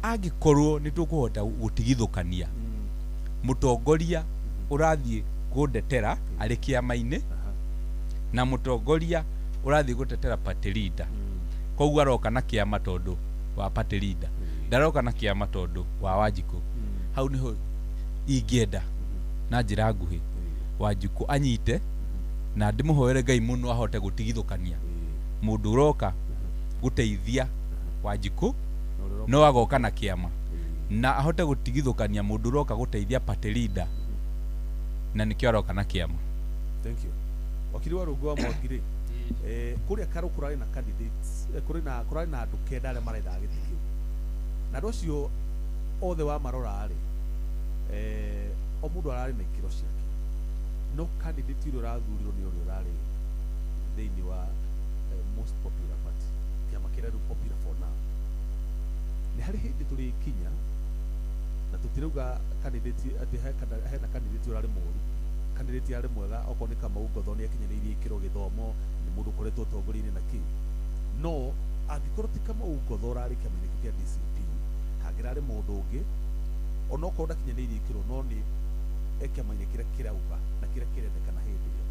angĩkorwo nĩ tũkũhota gũtigithũkania mũtongoria ũrathiĩ gũndetera arĩ kĩama-inĩ na mũtongoria ũrathiĩ gũtetera party leader, koguo aroka na kĩama tondũ wa party leader, ndaroka na kĩama tondũ wa Wanjikũ. Hau niho ingĩenda na njĩra nguhĩ Wanjikũ anyite na ndĩmũhoere Ngai mũno ahote gũtigithũkania mũndũ ũroka gũteithia Wanjikũ no agoka na kĩama na ahote gũtigithũkania mũndũ ũroka gũteithia party leader na nĩkĩo aroka na kĩama. Thank you. Wakiri wa Rungu wa Mwangire, kũrĩa Karũ kũrarĩ na candidates, kũrarĩ na andũ kenda arĩa marethaga gĩtĩ kĩu, na andũ acio othe wa marora rĩ, o mũndũ ararĩ na ikĩro ciake, no candidate ũrĩa ũrathurirwo nĩ ũrĩa ũrarĩ thĩinĩ wa most popular party, kĩama kĩrĩa rĩu popular for now. Nĩ harĩ hĩndĩ tũrĩkinya na tũtirauga candidate atĩ hena candidate ũrarĩ mũru, candidate yarĩ mwega okorwo nĩ Kamau Ngotho nĩ akinyanĩirie ikĩro gĩthomo, nĩ mũndũ ũkoretwo ũtongoria-inĩ na kĩ, no angĩkorwo ti Kamau Ngotho ũrarĩ kĩama-inĩ kĩa DCP, hangĩrarĩ mũndũ ũngĩ onokorwo ndakinyanĩirie ikĩro no nĩ kĩama-inĩ kĩrĩa kĩrauga na kĩrĩa kĩrendekana hĩndĩ ĩyo.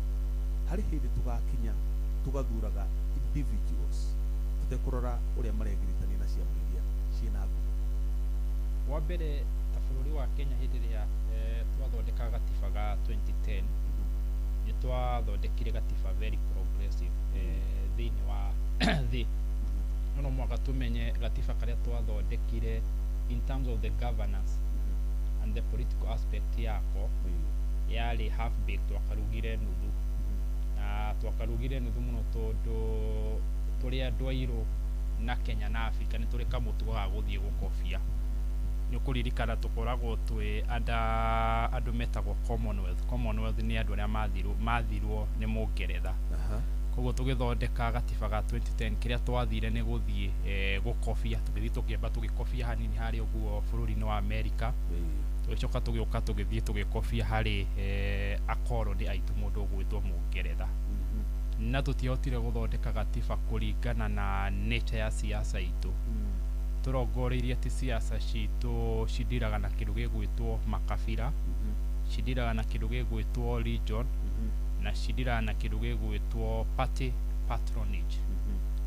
Harĩ hĩndĩ tũgakinya tũgathuraga individuals tũtekũrora ũrĩa maregĩrĩtania na ciama iria ciĩna ngumo. Wa mbere ta bũrũri wa Kenya hĩndĩ ĩrĩa twathondeka gatiba ga 2010 nĩ twathondekire gatiba very progressive thĩinĩ wa thĩ. No mũhaka tũmenye gatiba karĩa twathondekire in terms of the governance and the political aspect yako yarĩ half baked, twakarugire nuthu na twakarugire nuthu mũno tondũ tũrĩ andũ airũ na Kenya na Africa nĩ tũrĩ kamũtugo ga gũthiĩ gũkobia. Nĩ ũkũririkana tũkoragwo twĩ andũ metagwo Commonwealth. Commonwealth nĩ andũ arĩa mathirwo nĩ Mũngeretha. Koguo tũgĩthondeka gatiba ga 2010 kĩrĩa twathire nĩ gũthiĩ gũkobia, tũgĩthiĩ tũkĩamba tũgĩkobia hanini harĩ ũguo bũrũri-inĩ wa America, tũgĩcoka tũgĩũka tũgĩthiĩ tũgĩkobia harĩ akoroni aitũ mũndũ ũgwĩtwo Mũngeretha. Na tũtiahotire gũthondeka gatiba kũringana na nature ya siasa itũ. Tũrongoreirie atĩ siasa citũ cindiraga na kĩndũ gĩgwĩtwo makabira, cindiraga na kĩndũ gĩgwĩtwo region, na cindiraga na kĩndũ gĩgwĩtwo party patronage.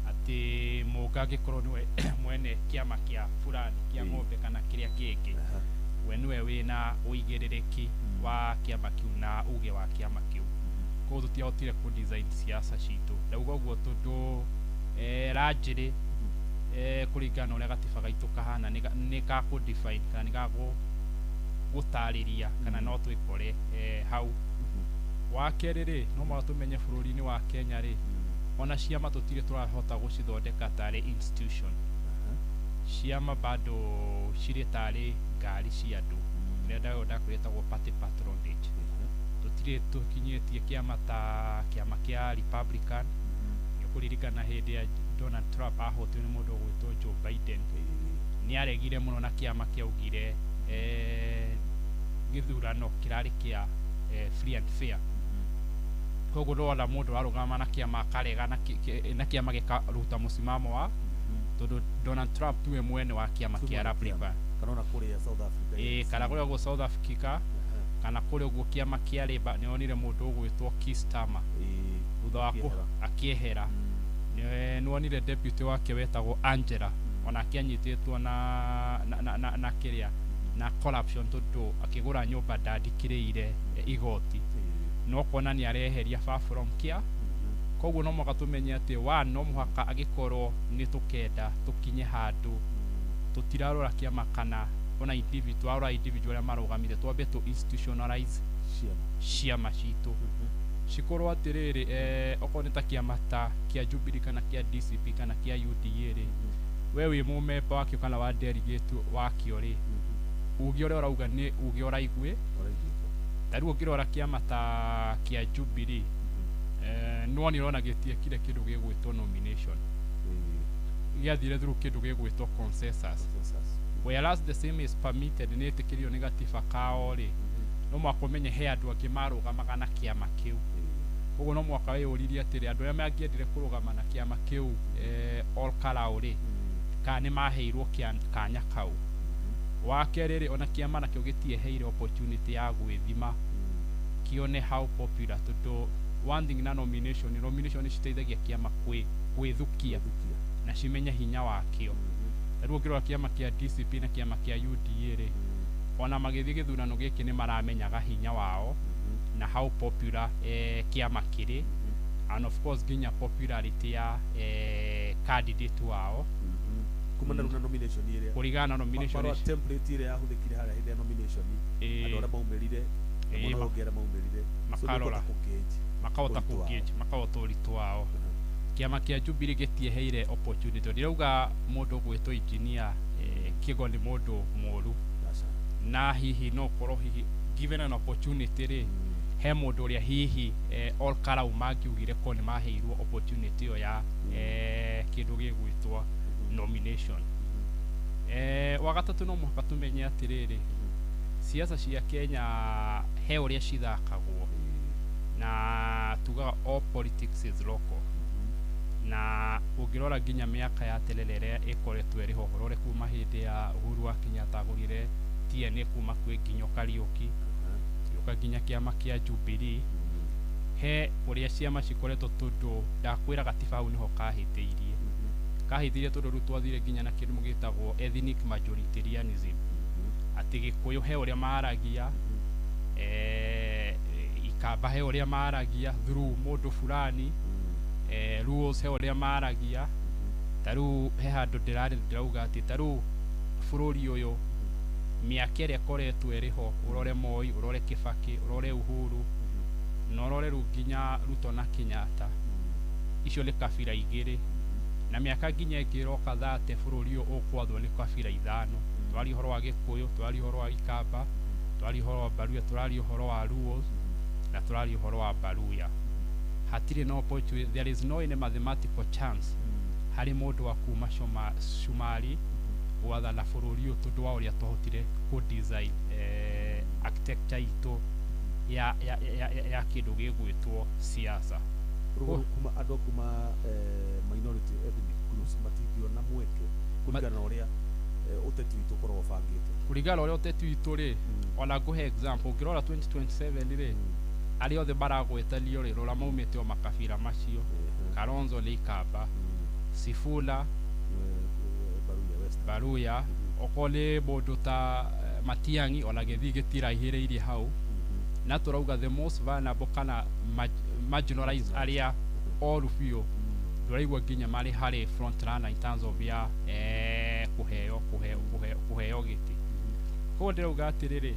Atĩ mũnga angĩkorwo nĩwe mwene kĩama kĩa fulani kĩa ng'ombe kana kĩrĩa kĩngĩ, we nĩwe wĩna ũigĩrĩrĩki wa kĩama kĩu na uge wa kĩama kĩu. Koguo tũtiahotire ku design siasa citũ. Ndauga ũguo tondũ ranjĩrĩ kũringana ũrĩa gatiba gaitũ kahana nĩ gakũ define kana nĩ gagũtarĩria kana no twĩkore hau. Wa kerĩ rĩ, no mũhaka tũmenye bũrũri-inĩ wa Kenya rĩ, ona ciama tũtirĩ tũrahota gũcithondeka tarĩ institution. Ciama bado cirĩ tarĩ ngari cia andũ iria ndakwĩtagwo party patronage. Tũtirĩ tũkinyĩtie kĩama ta kĩama kĩa Republican. Kũririkana hĩndĩ ya Donald Trump ahotwo nĩ mũndũ ũgwĩtwo Joe Biden, nĩ aregire mũno na kĩama kĩaugire gĩthurano kĩrarĩ kĩa free and fair. Koguo ndona mũndũ warũgama na kĩama akarega na kĩama gĩkaruta mũsimamo wa tondũ Donald Trump tiwe mwene wa kĩama kĩa Republican. Kana kũrĩa South Africa. Kana kũrĩa gũ South Africa kana kũrĩa gũ kĩama kĩa Labour nĩ onire mũndũ ũgwĩtwo Keir Starmer thutha wa akĩehera. Nĩ wonire deputy wake wetagwo Angela ona akĩanyitĩtwo na kĩrĩa na corruption tondũ akĩgũra nyũmba ndandikĩrĩire igoti, no kuona nĩ areheria far from care. Koguo no mũhaka tũmenye atĩ no mũhaka agĩkorwo nĩ tũkenda tũkinye handũ tũtirarora kĩama kana ona individual marugamire twambe to institutionalize ciama citu cikorwo atiriri okorwo ta kiama ta kia Jubilee kana kia DCP kana kia UDA ri we wi mumemba wakio kana wa delegate wakio ri ugi ore urauga ni ugi oraigwe tari ukirora kiama ta kia Jubilee no ni rona getie kile kindu gigwitwo nomination giathire through kindu gigwitwo consensus whereas the same is permitted ni itikirio negative kao ri no mwakomenye he andu angi marugamaga na kiama kiu ugo no mwaka we uriria atiri andu aria mangiendire kurugama na kiama kiu all karauri ka ni maheirwo kanya kau wa kerere ona kiama na kio gitie heire opportunity ya gwithima kione how popular to one thing na nomination citeithagia kiama gwithukia na cimenya hinya wakio taruo kirwa kiama kia DCP na kiama kia UDA ri ona magithii githurano giki ni maramenyaga hinya wao na how popular kiama kiri and of course ginya popularity ya candidate wao kumana na nomination ile kurigana nomination ile template ile yahuthikire haria ile nomination andu aria maumirire muno ngera maumirire makarora makahota kugauge makahota uritu wao kiama kia Jubilee getie heire opportunity ndirauga mundu gwitwo engineer kigo ni mundu moru na hihi no korwo hihi given an opportunity ri he mundu uria hihi all kara umangiugire ko ni maheirwo opportunity yo ya kindu gigwitwo nomination wagatatu no muhaka tumenye atiriri siasa cia Kenya he uria cithakagwo na tuga all politics is local na ugirora ginya miaka ya telelere ikoretwo eri hohorore kuma hindi ya Uhuru wa Kenyatta agurire TNA kuma kwi Ginyo Kariuki ginya kiama kia Jubilee he uria ciama cikoretwo tundu ndakwira gatiba u niho kahitiirie kahithirie tundu ru twathire ginya na kindu gitagwo ethnic majoritarianism ati Gikuyu he uria maragia Ikamba he uria maragia through mundu fulani rules he uria maragia taru he handu ndirauga ati taru bururi uyu miaka iria koretwo eriho urore Moi urore Kibaki urore Uhuru no urore ginya Ruto na Kenyatta icio ni kabira igiri na miaka ginya igiroka thate bururi uyu ukwathwo ni kabira ithano twari horo wa Gikuyu twari horo wa Ikamba twari horo wa Baluya twari horo wa rules na twari horo wa Baluya hatire no opportunity there is no any mathematical chance hari mundu wa kuma Shumari watha na bururi uyu tundu wa uria tuhotire ku design architecture itu ya kindu gigwitwo siasa kuma andu kuma minority ethnic groups matigio na mweke kulingana na uria uteti witu korwo bangite kulingana uria uteti witu ri ona nguhe example ngirora 2027 ri ari othe baragwetanio ri rora maumite o makabira macio Kalonzo ni Ikamba Sifuna Baluya okole mundu ta Matiang'i ona githi gitira ihiriirie hau na turauga the most vulnerable kana marginalized area all of you turaigwa ginya mari hari front runner in terms of ya kuheo giti ko ndirauga atiriri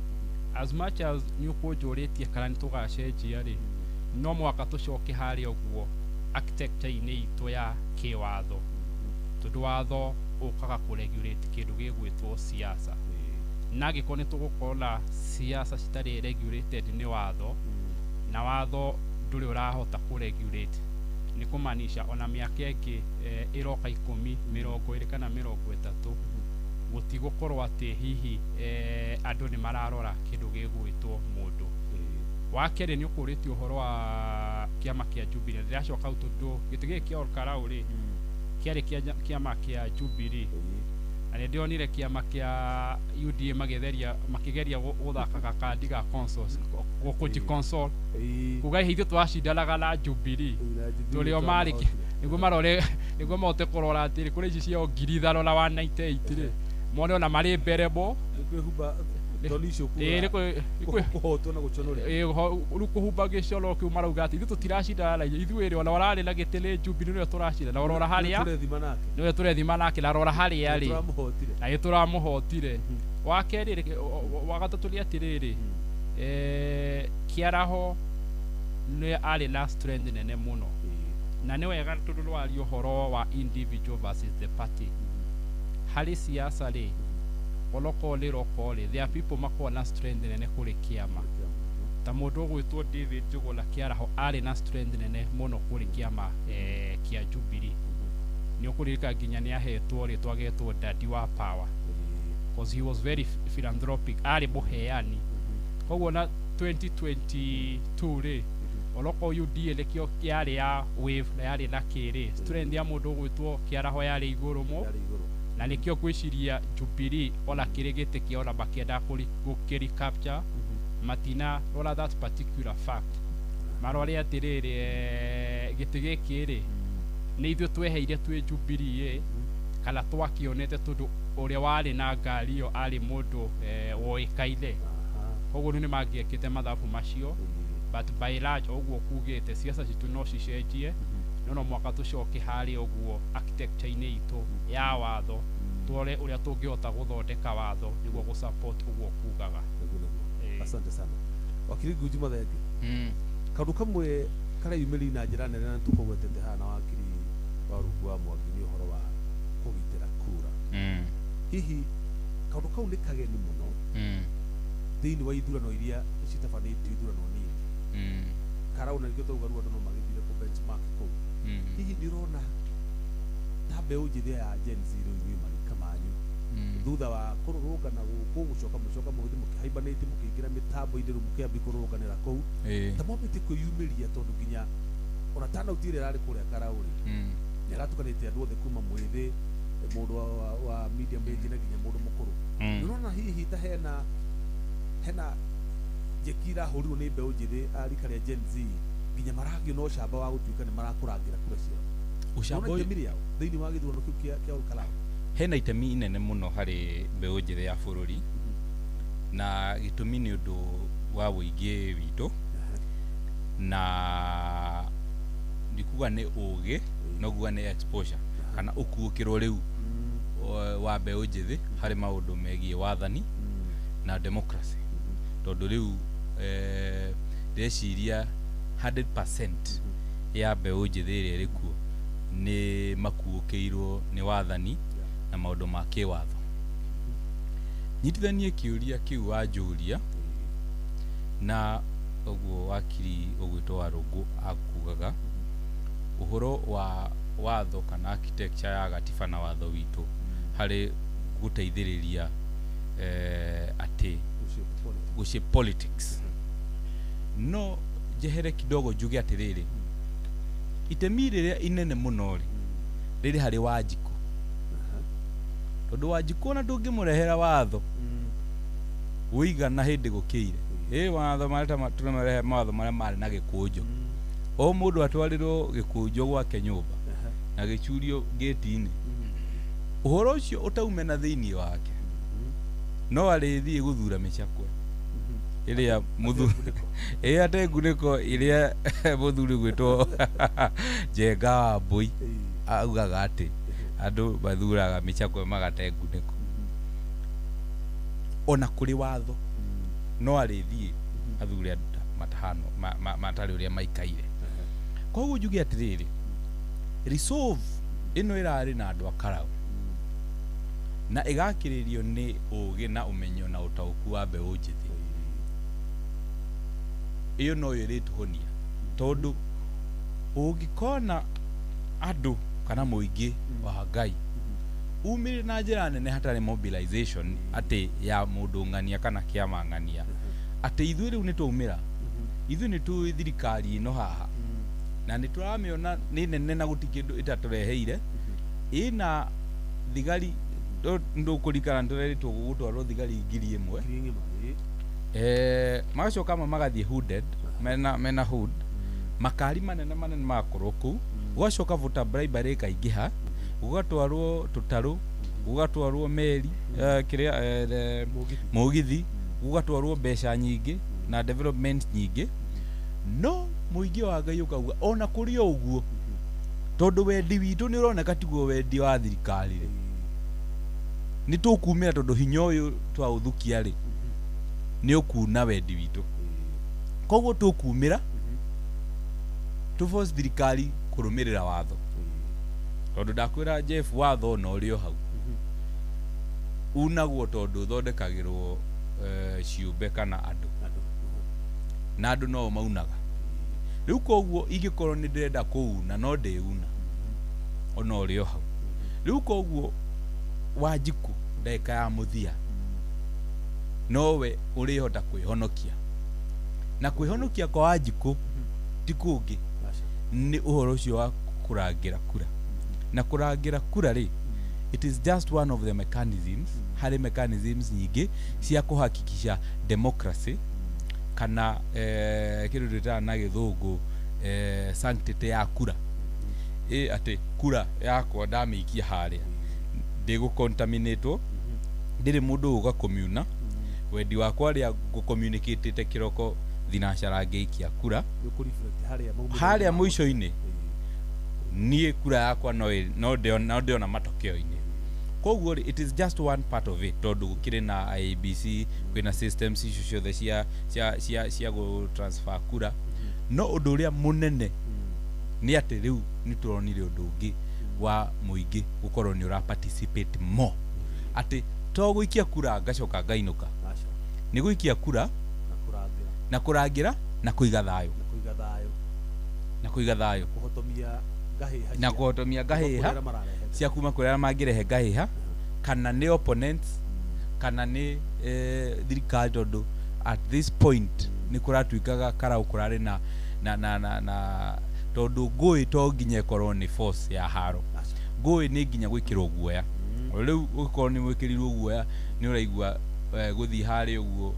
as much as nyuko njuritie kana nitugacenjia ri no mwaka tucoke hari oguo architecture ini itu ya kiwatho tundu watho ukaga kuregulate kindu gigwitwo siasa na gikone tugukona siasa citari regulated ni watho na watho nduri urahota kuregulate ni kumanisha ona miaka ingi iroka 10 20 kana 30 gutigukorwo ati hihi andu ni mararora kindu gigwitwo mundu wakere ni ukuriti uhoro wa kiama kia Jubilee ndiracoka utundu gitige kia Olkarauri kiari kiama kia Jubilee ani ndionire kiama kia UDA makigeria guthakaga kandi ga consoles gukuji console kuga hitho twacindanaga na Jubilee turio mariki niguo marore niguo mote kurora atiri kuri ici cia ngiri tharo na 198 ri mone ona mari mberebo kwihumba dolisho kuhotwo na guconore rukuhumba gicoro kiu marauga ati ithu tiracindana ithuiri ona warari na gitele Jubilee niyo turacindana na urora haria niyo turethima nake na rora haria ri na ituramuhotire wakeri wagatatulia tiriri kiaraho ne ali last trend nene muno na ne wega tundu wali horo wa individual versus the party hali siasa le oloko le rokole there are people mako last trend nene kule kiama ta mundu gwitwo David Jugola kiaraho ali last trend nene muno kule kiama kia Jubilee ni okurika ginya ni ahetwo ri twagetwo daddy wa power because he was very philanthropic ali boheani koguo na 2022 ri oloko UDL kio kiari ya wave na yari na kiri trend ya mundu gwitwo kiaraho yari iguru mo na nikio gwiciria Jubilee ola kiregete kiora bakienda gukiri capture matina rola that particular fact marore atiriri gitige kiri ni ithu tweheire twi Jubilee kala twakionete tundu uria wari na ngari yo ari mundu woikaile koguo ni magiekite mathabu macio but by large ogwo kugite siasa citu no cicenjie no mwaka tucoke hari ogwo architecture ine itu ya watho twore uria tungihota guthondeka watho niguo gu support ogwo kugaga. Asante sana wakiri Gujuma thenge kaundu kamwe kare yumiri na njira nene na tukugwetete hana wakiri wa rungu wa Mwangi ni uhoro wa kugitira kura hihi kaundu kau ni kageni muno thiini wa ithurano iria citabanĩtio ithurano nini karauna nikio tugaru andu no magithire ku benchmark ku hihi ndirona ta mbeũ njĩthĩ ya Gen Z rĩu ni marika manyu thutha wa kururugana gucoka mugithi mukihaibanĩte mukiingira mitambo-inĩ rĩu mukiambi kururũganĩra kuu ta mwambĩtie kwĩyumĩria tondu nginya ona turnout ĩrĩa ĩrarĩ kũrĩa Karaũrĩ nĩ ĩratukanĩte andũ othe kuma mwĩthĩ mũndũ wa medium age na nginya mũndũ mũkũrũ nĩũrona hihi ta hena jekira horirwo nĩ mbeũ njĩthĩ arika rĩa Gen Z nginya maragio no camba wa gũtuĩka nĩ marakũrangĩra kura ciao ucamba ũyũ yao thĩinĩ wa gĩthurano kĩu kĩa Karaũ hena itemi inene muno harĩ mbeũ njĩthĩ ya bũrũri na gĩtũmi nĩ ũndũ wa wũingĩ witũ na ndikuga nĩ ũgĩ no kuga nĩ exposure kana ũkuũkĩrwo rĩu wa mbeũ njĩthĩ harĩ maũndũ megiĩ wathani na democracy tondu riu ndeciria 100% ya mbeũ njĩthĩ ĩrĩa ĩrĩ kuo nĩ makuũkĩirwo nĩ wathani na maũndũ ma kĩwatho nyitithanie kĩũria kĩu wanjũria na ũguo wakiri ũgwĩtwo Warũngũ akugaga ũhoro wa watho kana architecture ya gatiba na watho witũ harĩ gũteithĩrĩria ati gushe politics no jehere kidogo njuge atiriri itemi rĩrĩa inene muno rĩrĩ harĩ Wanjikũ tondu Wanjikũ na ndũngĩmũrehera watho ũigana hĩndĩ gũkĩire watho mareta tũremerehe mawatho marĩa marĩ na gĩkũnjo o mũndũ atwarirwo gĩkũnjo gwake nyũmba na gĩcurio gate-inĩ ũhoro ũcio ũtaume na thĩinĩ wake no arĩthiĩ gũthura mĩcakwe ĩrĩa mũthuri atengunĩko ĩrĩa mũthuri gwĩtwo Njenga wa Mbũi augaga atĩ andũ mathuraga mĩcakwe magatengunĩko ona kũrĩ watho no arĩthiĩ athure andũ matahano matarĩ ũrĩa maikaire koguo njuge atĩrĩrĩ resolve ĩno ĩrarĩ na andũ a Karaũ na ĩgakĩrĩrio nĩ ũgĩ na ũmenyo na ũtaũku wa mbeũ njĩthĩ iyo no ĩrĩtũhonia tondu ũngĩkona andũ kana mũingĩ wa Ngai umire na njĩra nene hatarĩ mobilization atĩ ya mũndũ ng'ania kana kĩama ng'ania atĩ ithuĩ rĩu nĩtwaumĩra ithuĩ nĩtũĩ thirikari ĩno haha na nĩtũramĩona nĩ nene na gũtirĩ kĩndũ ĩtatũreheire ĩna thigari ndũkũrikana ndĩretwo gũgũtwarwo thigari 1,000 magacoka magathiĩ hooded mena hood makari manene magakorwo kũu ũgacoka voter bribery ĩkaingĩha ũgatwarwo tũtarũ ũgatwarwo meri kĩrĩa mũgithi ũgatwarwo mbeca nyingĩ na development nyingĩ no mũingĩ wa Ngai ũkauga ona kũrĩ ũguo tondu wendi witũ nĩ ũroneka tiguo wendi wa thirikari-rĩ, ni tukumira tondu hinya uyu twa uthukia ri ni ukuna wendi witu koguo tukumira tu force thirikari kurumirira watho tondu ndakwira Jeff watho no rio hau unagwo tondu thondekagirwo ciumbe kana andu na andu no maunaga riu koguo ingikorwo ni ndirenda kuuna no ndiuna ono rio hau riu koguo Wanjiku ndeka ya muthia nowe urihota kwihonokia na kwihonokia kwa Wanjiku ti kungi ni uhoro ucio wa kurangira kura na kurangira kura ri it is just one of the mechanisms hari mechanisms nyingi cia kuhakikisha democracy kana kindu rita na githungu sanctity ya kura ati kura yakwa ndamikia haria ndigu contaminate ndiri mundu uga communa wendi wakwa ria gu communicate te kiroko thinashara ngeikia kura haria muico-ini nie kura yakwa no ndiona matokeo-ini koguo it is just one part of it tondu gukire na IEBC kwina systems icio ciothe cia go transfer kura no undu uria munene ni ati riu ni turonire undu ungi wa muingi gukorwo ni ura participate more ati to guikia kura ngacoka ngainuka ni guikia kura na kurangira na kuiga thayo na kuhotomia ngahiha cia kuma kuria mangirehe ngahiha kana ni opponents kana ni thirikari tondu at this point ni kuratuikaga karau kurari na tondu ngui to nginya ikorwo ni force ya haro ngui ni nginya gwikirwo guoya riu ukorwo ni mwikirirwo guoya ni uraigua guthi hari uguo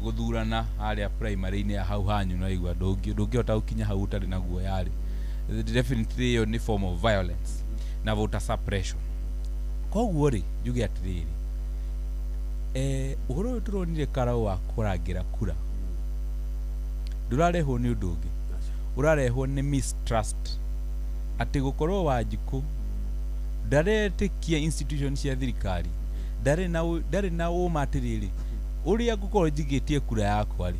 guthurana haria primary-ini ya hau hanyu no igua ndungihota gukinya hau utari na guoya ri definitely yo ni form of violence na voter suppression koguo ri njuge atiriri uhoro uyu turonire karau wa kurangira kura ndurarehwo ni undu ungi urarehwo ni mistrust ati gukorwo Wanjiku ndaretikia institution cia thirikari ndari na umatiriri uria gukorwo njigitie kura yakwa ri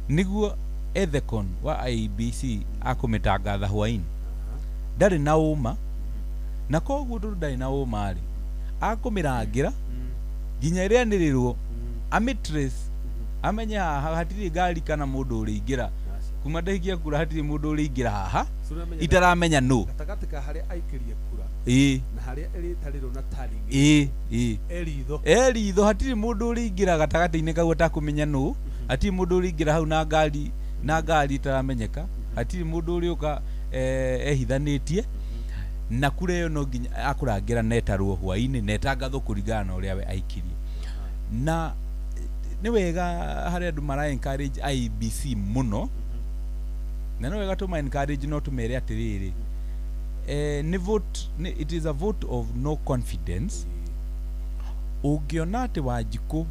niguo ethecon wa IEBC akumitangatha hwaini ndari na uma na koguo ndari na uma ri akumirangira nginya iria nirirwo amitrace amenya hatiri ngari kana mundu uriingira kuma ndahikia kura hatiri mundu uriingira haha itaramenya no gatagatika haria aikirie kura na haria eritarirwo na taringi eritho hatiri mundu uriingira gatagati-ini kau atakumenya no hatiri mundu uriingira hau na ngari itaramenyeka hatiri mundu uriuka ehithanitie na kura iyo no nginya akurangira netarwo hwaini netangatho kuringana na uria we aikirie na ni wega haria andu mara encourage IEBC muno na no wega tuma encourage no tumere atiriri ni vote it is a vote of no confidence ungiona ati Wanjiku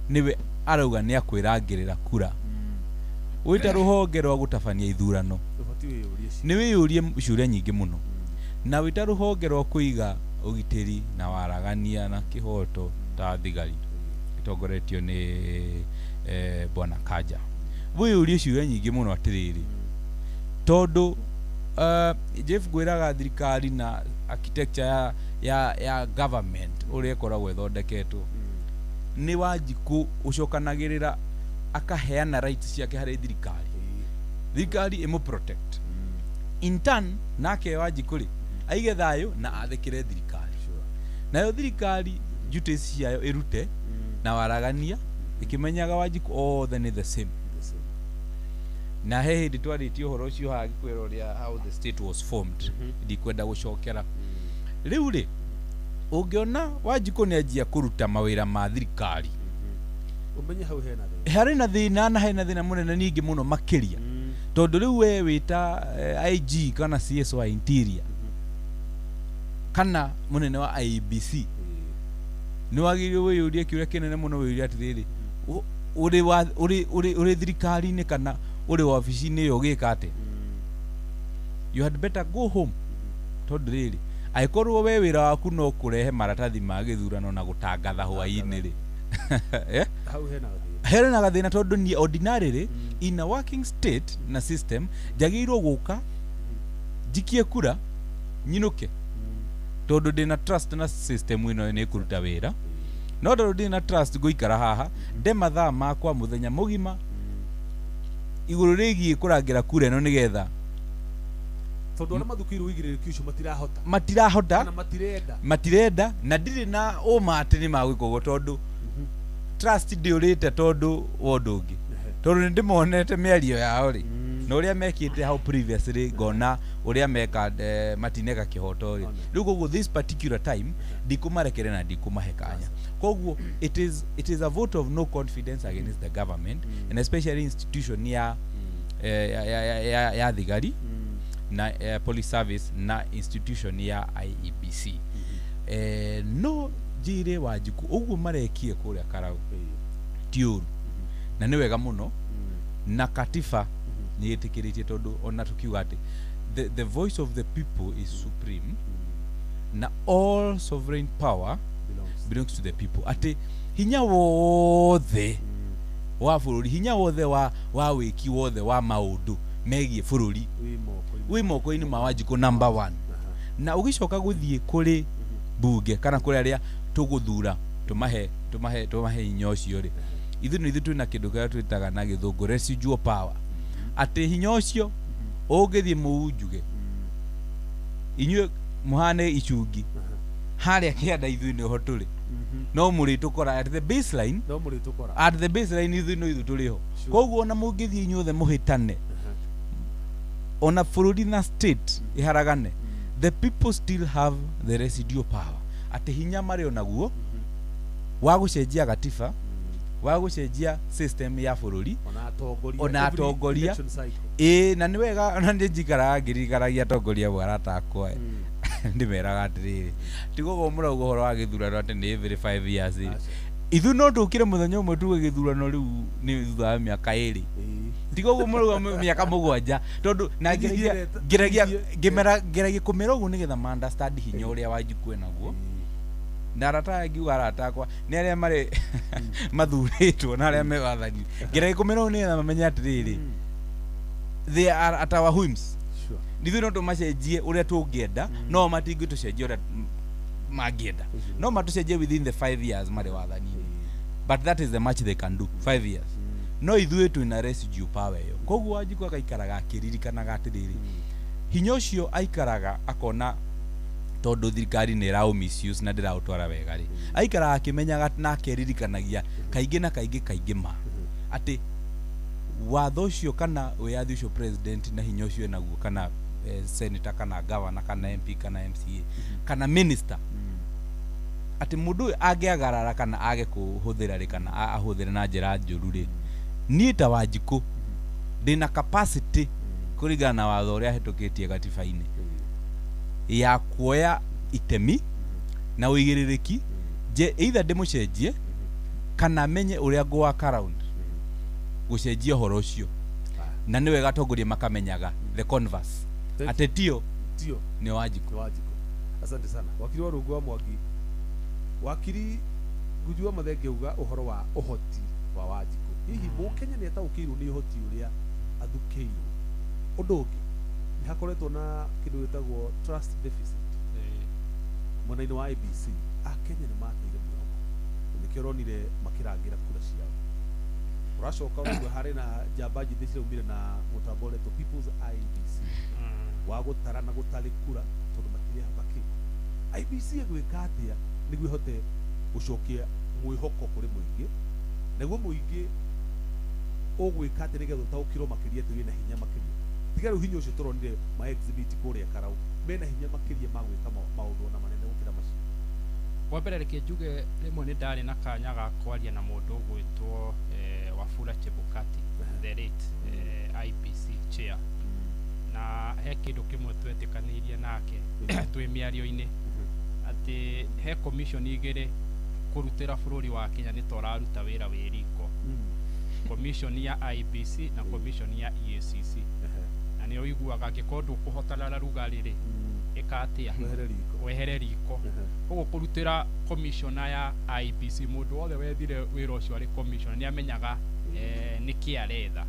niwe arauga ni akwirangirira kura wita ruhonge rwa gutabania ithurano ni wiyurie ciuria nyingi muno na wita ruhonge rwa kuiga ugitiri na waragania na kihoto ta thigari itongoretio ni bwana Kaja wiyurie ciuria nyingi muno atiriri tondu Jeff gwiraga thirikari na architecture ya government uria koragwo ithondeketwo ni Wanjiku ucokanagirira akaheana rights ciake hari thirikari imu protect in turn nake Wanjiku ri aige thayo na athekire thirikari nayo thirikari duties ciayo irute na waragania ikimenyaga Wanjiku othe ni the same na hehe nditwarĩtio horo ucio ha gikwira uria how the state was formed ndikwenda gucokera riu ri ungiona Wanjiku ni anjia kuruta mawira ma thirikari umenye hau hena thina munene ningi muno makiria tondu riu we wita IG kana CS wa interior kana munene wa IEBC ni wagirio wiyurie kiuria kinene muno wiyurie atiriri uri thirikari-ini kana uri wabici-ini yo gikate you had better go home tondu riri aikorwo we wira waku no kurehe maratathi ma githurano na gutangatha hwaini ri hena gathina tondu ni ordinarily in a working state na system jagirwo guka jikie kura nyinuke tondu ndina trust na system ino ni kuruta wira no tondu ndina trust guikara haha nde mathaa makwa muthenya mugima iguru rigie kurangira kura ino nigetha tondu ona mathukirwo igiririkia icio matirahota na matirenda na ndiri na uma ati ni magwikogo tondu trust ndiurite tondu wondungi tondu ndimonete miario yao ri no uria mekite how previously gona uria meka matineka kihoto ri riu koguo this particular time ndikumarekere na ndikumahekanya koguo it is a vote of no confidence against the government and especially institution ya thigari na police service na institution ya IEBC no jire Wanjiku uguo marekie kuria Karau tiuru na ni wega muno na katiba ni itikiritie tondu ona tukiuga ati the voice of the people is supreme na all sovereign power belongs to the people ati hinya wothe wa bururi hinya wothe wa wiki wothe wa maundu megie bururi wi moko-ini ma Wanjiku number 1 na ugicoka guthie kuri bunge kana kuri aria tuguthura tumahe hinya ucio ri ithu twina kindu kia twitaga na githungu residual power ati hinya ucio ungithie muunjuge inyue muhane icungi haria kianda ithu ni hoturi no muri tukora at the baseline ithu turiho koguo ona mungithie inyuothe muhitane ona bururi na state iharagane the people still have the residual power ati hinya mari onaguo wa gucenjia gatiba wa gucenjia system ya bururi ona atongoria na ni wega ona njikara ngirikaragia atongoria bwarata akwa ndimeraga atiriri tigogo muraugo horo wa githurano ati ni every 5 years ithu no ndukire muthenya umwe tuge githurano riu ni thutha wa miaka 2 tigogo muraugo miaka 7 tondu na ngeragia kumera uguo nigetha ma understand hinya uria Wanjiku enaguo na arata ngiuga arata akwa ni aria mari mathuritwo na aria mewathani ngeragia kumera uguo nigetha mamenye atiriri they are at our whims ndithu no tumacenjie uria tungienda no matingi tucenjie uria mangienda no matucenjie within the 5 years mari wathani but that is the much they can do 5 years no ithuĩ twina residual power yo koguo Wanjiku akaikaraga akiririkanaga atiriri hinya ucio aikaraga akona tondu thirikari ni rao misuse na ndirautwara wega ri aikaraga akimenyaga na akeririkanagia kaingi na kaingi ma ati watho ucio kana wiathi ucio president na hinya ucio naguo kana senator kana governor kana MP kana MCA kana minister ati mundu angiagarara kana age kuhuthira ri kana ahuthire na njira njuru ri ni ta Wanjiku ndina capacity kuringana na watho uria hitukitie gatiba-ini ya kuoya itemi na uigiririki je either ndimucenjie kana menye uria ngwaka round gucenjia horo ucio na ni wega tongoria makamenyaga the converse ate tio ni Wanjiku. Asante sana wakiri wa rungu wa Mwangi wakiri gujua mathenge uga uhoro wa uhoti wa Wanjiku hihi Mukenya ni ataukirwo ni uhoti uria athukiirwo undu ungi ni hakoretwo na kindu gitagwo trust deficit mwena-ini wa IEBC Akenya ni mateire muno nikio ronire makirangira kura ciao uracoka uguo hari na njamba njithĩ ciraumire na mutambo uretwo People's IEBC wa gutara na gutari kura tondu makiri baki IEBC gwika atia niguo ihote gucokia mwihoko kuri muingi niguo muingi ugwika atia nigetha utaukirwo makiria ati wina hinya makiria tigaru hinya ucio turonire ma exhibit kuria Karau mena hinya makiria magwika maundu na manene gukira macio wa mbere reke njuge rimwe ni ndari na kanya ga kwaria na mundu gwitwo Wafula Chebukati the late IEBC chair na he kindu kimwe twetikanirie nake twi miario-ini ati he commission igire kurutira bururi wa Kenya ni toraruta wira wiriko commission ya IEBC na commission ya EACC na ni oiguaga gikondu kuhotana ruga riri ikatia wehere riko koguo kurutira commissioner ya IBC mundu wothe wethire wira ucio ari commissioner ni amenyaga niki aretha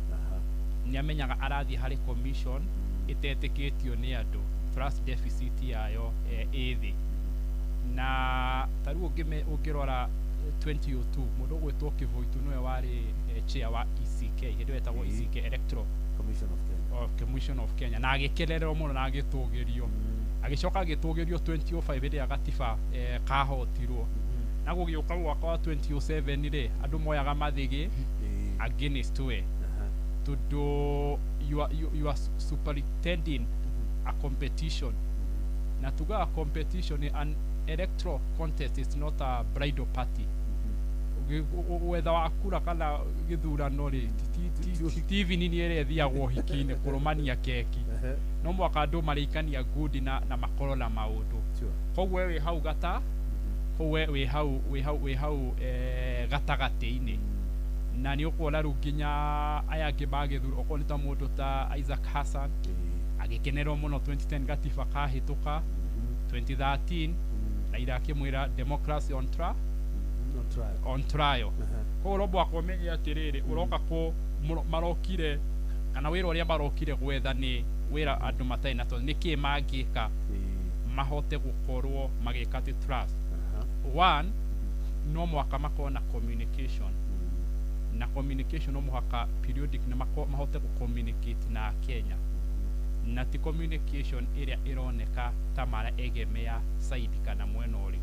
ni amenyaga arathie hari commission itetikitio ni andu trust deficit yayo ithi na taru ungirora 2002 mundu gwitwo Kivoitu niwe wari chair wa ECK hindi wetagwo ECK Electoral Commission of Kenya na agikererwo muno na agitugirio agicoka agitugirio 2005 hindi agatiba kahotirwo na gugiuka mwaka wa 2007 ri andu moyaga mathigi against we to do you are superintending a competition na tuga a competition an electoral contest is not a bridal party whether wakura kana githurano ri TV nini ere thiagwo hikine kurumania keki no mwaka andu marikania good na makoro na maundu koguo we hau gata koguo we hau gatagati-ini na ni ukwona ru nginya aya angi magithura okorwo ni ta mundu ta Isaac Hassan agikenerwo muno 2010 gatiba kahituka 2013 Raila akimwira democracy on trial koguo robo akomenye atiriri uroka ko marokire kana wira uria barokire gwetha ni wira andu matai na to niki magika mahote gukorwo magika ti trust one no mwaka makona communication na communication no mwaka periodic na mahote ku communicate na Kenya na ti communication area ironeka tamara egemea side kana mwena uriku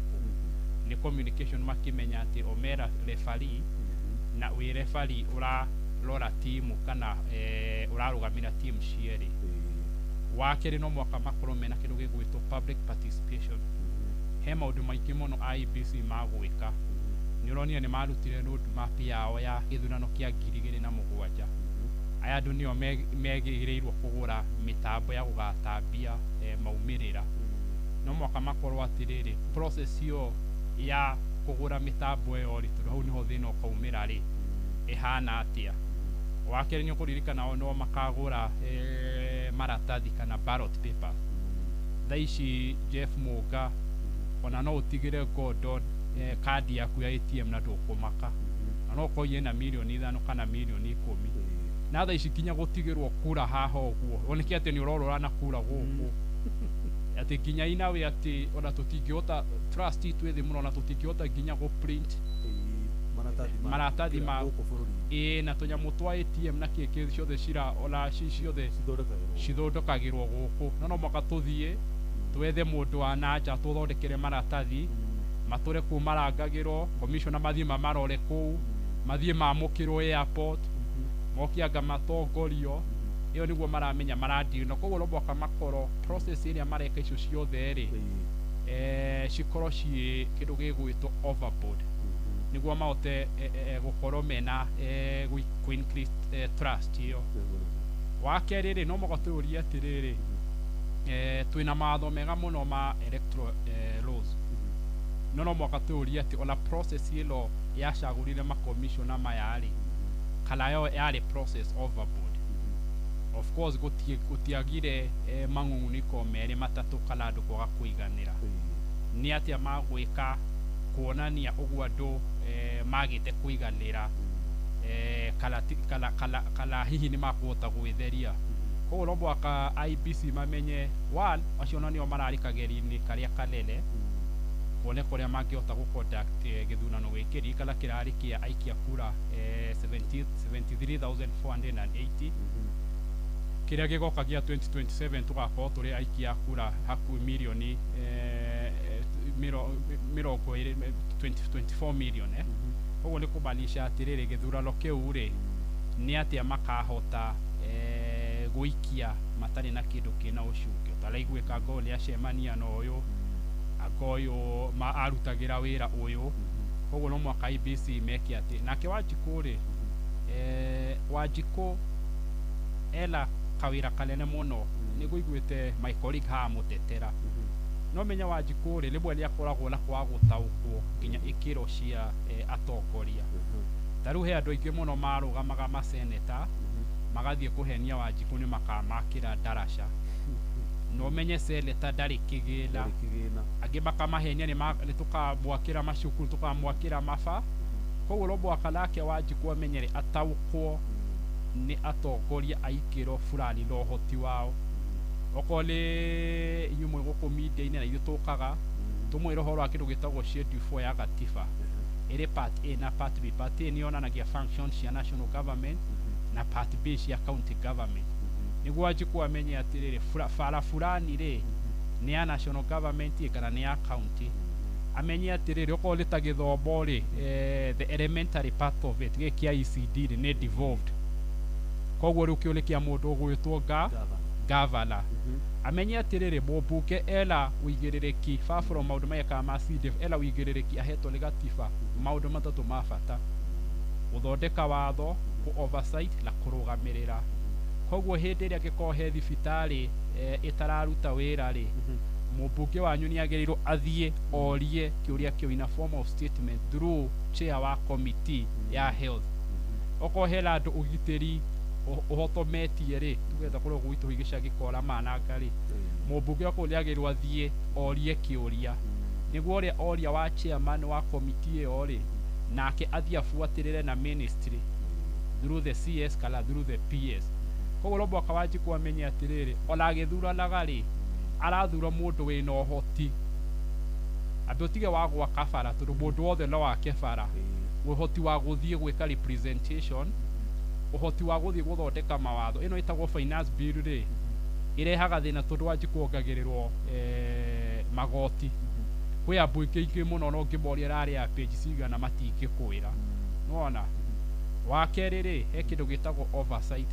ni communication makimenya ati omera referee na we referee ura lora timu kana urarugamira timu cieri wakeri no mwaka makoro mena kindu gigwitwo public participation he maundu maingi muno IBC magwika ni uronia ni marutire road map yao ya githurano kia 2007 aya andu nio megigirirwo kugura mitambo ya gugatambia maumirira no mwaka makorwo atiriri process yo ya kugura mitambo yo ri tu hau niho thina ukaumira ri ihana atia wakeri ni kuririkana no makagura maratathi kana ballot paper thaici Jeff Muga ona no utigire Gordon kadi yaku ya ATM na ndukumaka no koye na milioni 5 kana milioni 10 na thaici kinya gutigirwo kura haha uguo oneki ati ni urorora na kura guku ati kinya inawe ati ona tutingiota trust itwethi muno na tutingiota kinya go print maratathi ma na tunyamu twa ATM na kiki ciothe cira ona ciothe cithondekagirwo guku no mwaka tuthie twethe mundu wa nanja tuthondekere maratathi mature ku marangagirwo commissioner mathima marore ku mathie mamukirwo airport mokianga matongorio iyo niguo maramenya maradi no koguo roboka makoro process iria mareka icio ciothe ri cikoro ci kindu gigwitwo overboard niguo maote gukorwo mena ku increase trust iyo wakeri ri no mogoturia atiriri twina matho mega muno ma electoral laws no mwakaturia ati ona process ilo yacagurire ma commissioner mayari kana yo yari process overboard of course gutiagire mangunguniko meri matatu kana andu kwaga kuiganira ni atia magwika kuonania uguo andu magite kuiganira kala hihi ni makuota gwitheria koguo no mwaka IBC mamenye one acio nio mararikagerini karia kanene kuone kuria mangihota guconduct githurano gikiri kala kirari kia aikia kura 73,480 kiria gigoka gia 2027 tugakorwo turi aikia kura haku milioni 24 million koguo ni kumanisha atiriri githurano kiu ri ni atia makahota guikia matari na kindu kina ucukio taraigwika ngoli acemania no uyu agoyo ma arutagira wira uyu koguo no mwaka IBC meki ati nake Wanjiku Wanjiku ela kawira kanene muno niguo igwite my colleague ha mutetera no menya Wanjiku rimwe ni akoragwo na kwa gutaukwo nginya ikiro cia atongoria taru he andu aingi muno marugamaga ma senator magathie kuhenia Wanjiku ni makamakira darasha no menye seneta ndari kigina angi makamahenia ni tukamwakira macukuru tukamwakira mafa koguo no mwaka nake Wanjiku amenyere ataukwo ni atongoria aikiro fulani no hoti wao okole inyumwe guku media-inĩ na ithuĩ tũkaga tũmwĩre ũhoro wa kĩndũ gĩtagwo schedule 4 ya gatiba ĩrĩ part A na part B. Part A nĩyonanagia functions cia national government na part B cia county government nĩguo Wanjiku amenye atĩrĩrĩ bara fulani rĩ nĩ ya national government kana nĩ ya county amenye atĩrĩrĩ okorwo nĩ ta gĩthomo rĩ the elementary part of it gĩkĩa ECD rĩ nĩ devolved koguo rĩu kĩo nĩ kĩa mũndũ ũgwĩtwo governor amenye atĩrĩrĩ mũmbunge ela ũigĩrĩrĩki far from maũndũ maya kana ma CDF ela ũigĩrĩrĩki ahetwo nĩ gatiba maũndũ matatũ ma bata gũthondeka watho ku oversight na kũrũgamĩrĩra koguo hĩndĩ ĩrĩa angĩkorwo he thibitarĩ ĩtararuta wĩra rĩ mũmbunge wanyu nĩ agĩrĩirwo athiĩ orie kĩũria kĩu in a form of statement through chair wa committee ya health okorwo hena andũ ũgitĩri ũhotometie rĩ tugetha kũrĩ gwitũ gĩcagi kora mananga rĩ mũmbunge wako nĩ agĩrĩirwo athiĩ orie kĩũria nĩguo ũrĩa oria wa chairman wa committee ĩyo rĩ nake athiĩ abuatĩrĩre na ministry through the CS kana through the PS koguo no mwaka Wanjiku amenye atĩrĩrĩ ona agĩthuranaga rĩ arathura mũndũ wĩna ũhoti andũ tige wa gwaka bara tondũ mũndũ wothe no wake bara ũhoti wa gũthiĩ gwĩka representation ũhoti wa gũthiĩ gũthondeka mawatho ĩno ĩtagwo finance bill rĩ ĩrehaga thĩna tondũ Wanjiku ongagĩrĩrwo magoti kwĩ ambunge ingĩ mũno no ngĩmoria rarĩ ya page cigana matingĩkwĩra nĩwona wa kerĩ rĩ he kĩndũ gĩtagwo oversight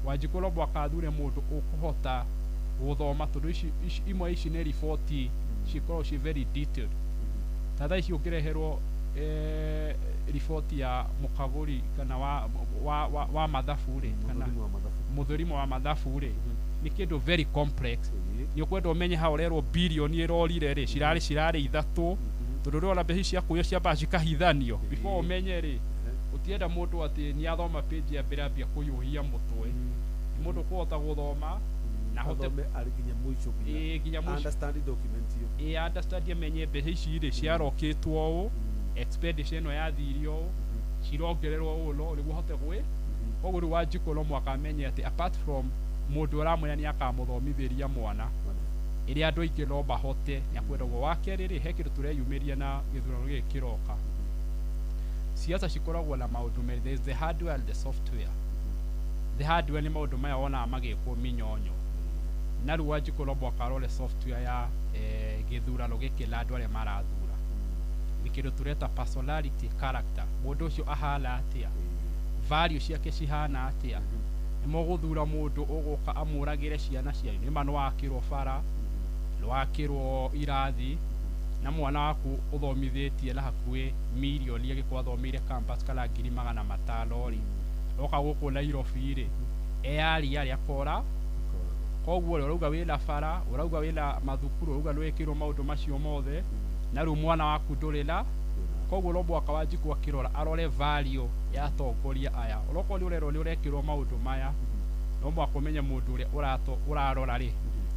Wanjiku no mwaka athure mũndũ ũkũhota gũthoma tondũ imwe ici nĩ riboti cikoragwo ci very detailed tatha ici ũngĩreherwo riboti ya mũkagũri kana wa mathabu rĩ kana mũthũrimo wa mathabu rĩ nĩ kĩndũ very complex nĩ ũkwenda ũmenye ha ũrerwo birioni ĩrorire rĩ cirarĩ ithatũ tondũ rĩu ona mbeca cia kũiyo ciambaga cikahithanio before ũmenye rĩ ũtienda mũndũ atĩ nĩ athoma page ya mbere ambia kũiyũhia mũtwe mũndũ kũhota gũthoma na hote nginya mũico nginya understand document iyo understand amenye mbeca ici rĩ ciarokĩtwo ũũ expenditure ĩno yathirio ũũ cirongererwo ũũ no nĩguo hote gwĩ koguo rĩu Wanjiku no mwaka amenye atĩ apart from mũndũ ũramwĩra nĩ akamũthomithĩria mwana ĩrĩa andũ aingĩ no mahote nĩ akwendagwo wa kerĩ rĩ he kĩndũ tũreyumĩria na gĩthurano gĩkĩ kĩroka siasa cikoragwo na maũndũ merĩ there is the hardware and the software the hardware nĩ maũndũ maya wonaga magĩkwo mĩnyonyo na rĩu Wanjiku no mwaka arore software ya gĩthurano gĩkĩ na andũ arĩa marathura nĩ kĩndũ tũreta personality character mũndũ ũcio ahana atĩa value ciake cihana atĩa nĩ mũgũthura mũndũ ũgũka amũragĩre ciana cianyu nĩma nĩ wakĩrwo bara nĩ wakĩrwo irathi na mwana waku ũthomithĩtie na hakuhĩ mirioni agĩkorwo athomeire campus kana 500 rĩ oka gũkũ Nairobi rĩ eyaria rĩ akora koguo rĩ ũrauga wĩna bara ũrauga wĩna mathukuru ũrauga nĩ wĩkĩrwo maũndũ macio mothe na rĩu mwana waku ndũrĩ na koguo no mwaka Wanjiku akĩrora arore value ya atongoria aya ũrokorwo nĩ ũrerwo nĩ ũrekĩrwo maũndũ maya no mwaka ũmenye mũndũ ũrĩa ũrarora rĩ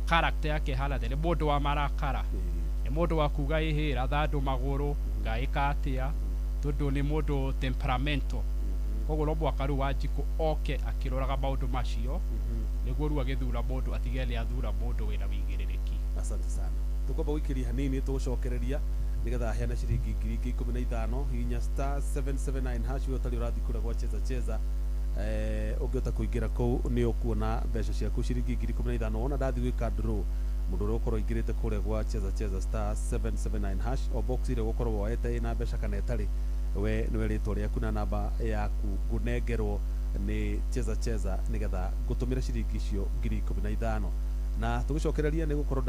character yake hana nĩ mũndũ wa marakara nĩ mũndũ wa kuga ihĩra thandũ magũrũ ngaĩka atĩa tondũ nĩ mũndũ temperamental koguo no mwaka rĩu Wanjiku oke akĩroraga maũndũ macio nĩguo rĩu agĩthura mũndũ atige nĩ athura mũndũ wĩna wĩigĩrĩrĩki. Asante sana tũkwamba gũikĩria hanini tũgũcokereria nĩgetha heana ciringi 15,000 hinya *779# ũtarĩ ũrathi kũrĩa gwa cheza ũngĩhota kũingĩra kũu nĩ ũkuona mbeca ciaku ciringi 15,000 wona ndathi gwĩka draw mũndũ ũrĩa ũkorwo aingĩrĩte kũrĩa gwa cheza *779# o box ĩrĩa ũgũkorwo woete ĩna mbeca kana ĩtarĩ we nĩwe rĩtwa rĩaku na namba yaku ngũnengerwo nĩ cheza nĩgetha ngũtũmĩra ciringi icio 15,000 na tũgĩcokereria nĩ gũkorwo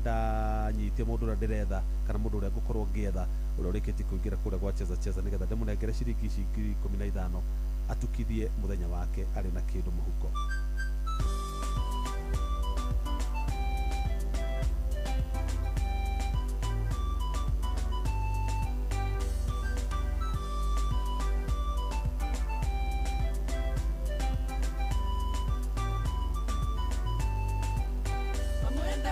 ndanyitie mũndũ ũrĩa ndĩretha kana mũndũ ũrĩa ngũkorwo ngĩetha ũrĩa ũrĩkĩtie kũingĩra kũrĩa gwa cheza nĩgetha ndĩmũnengere ciringi ici 15,000 atukithie mũthenya wake arĩ na kĩndũ mũhuko. Mwenda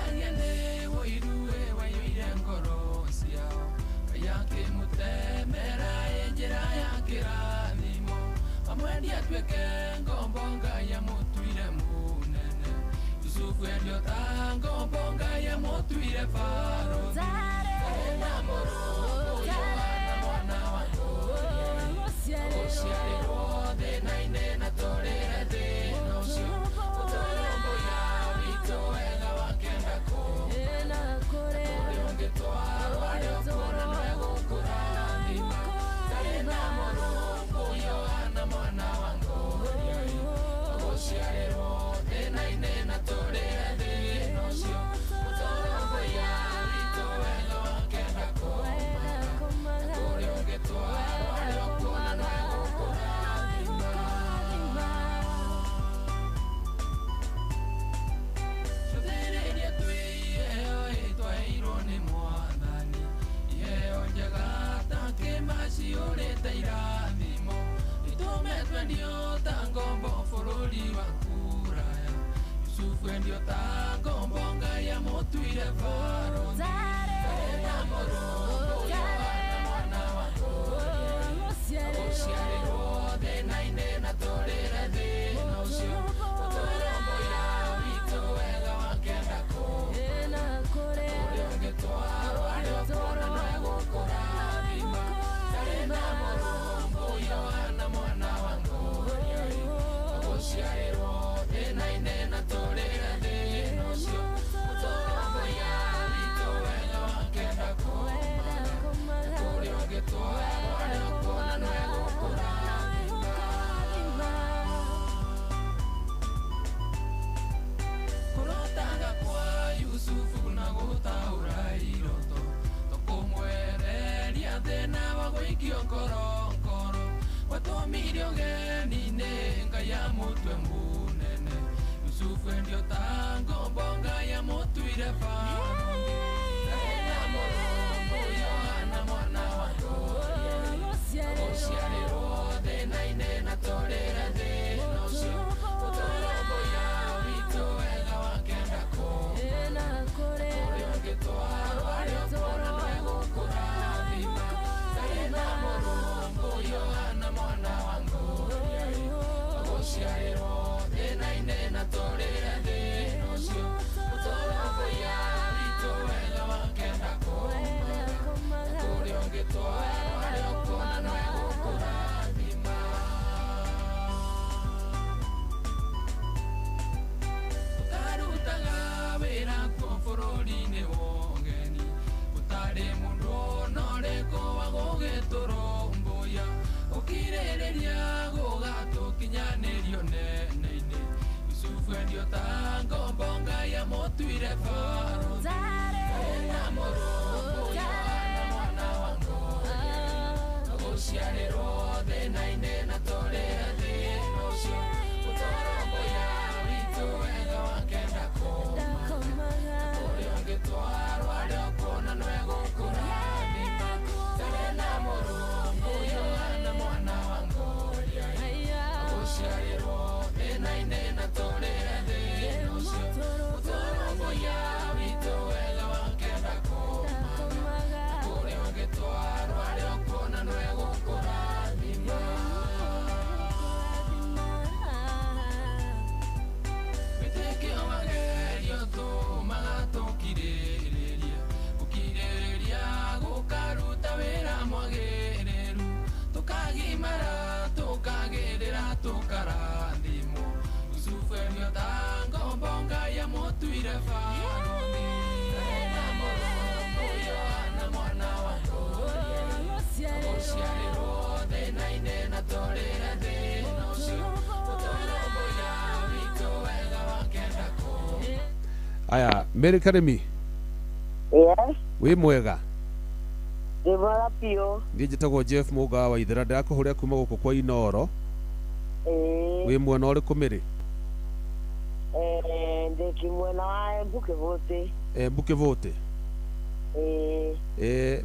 Aya, Mary Karemi. Yes. Wi mwega. Ndimwega pio. Nĩ njĩtagwo Jeff Mũga wa Ithera, ndĩrakũhũrĩra kuma gũkũ kwa Inoro. Wi mwena ũrĩkũ Mary? Ndĩ mwena wa Embu Kĩvũtĩ. Embu Kĩvũtĩ.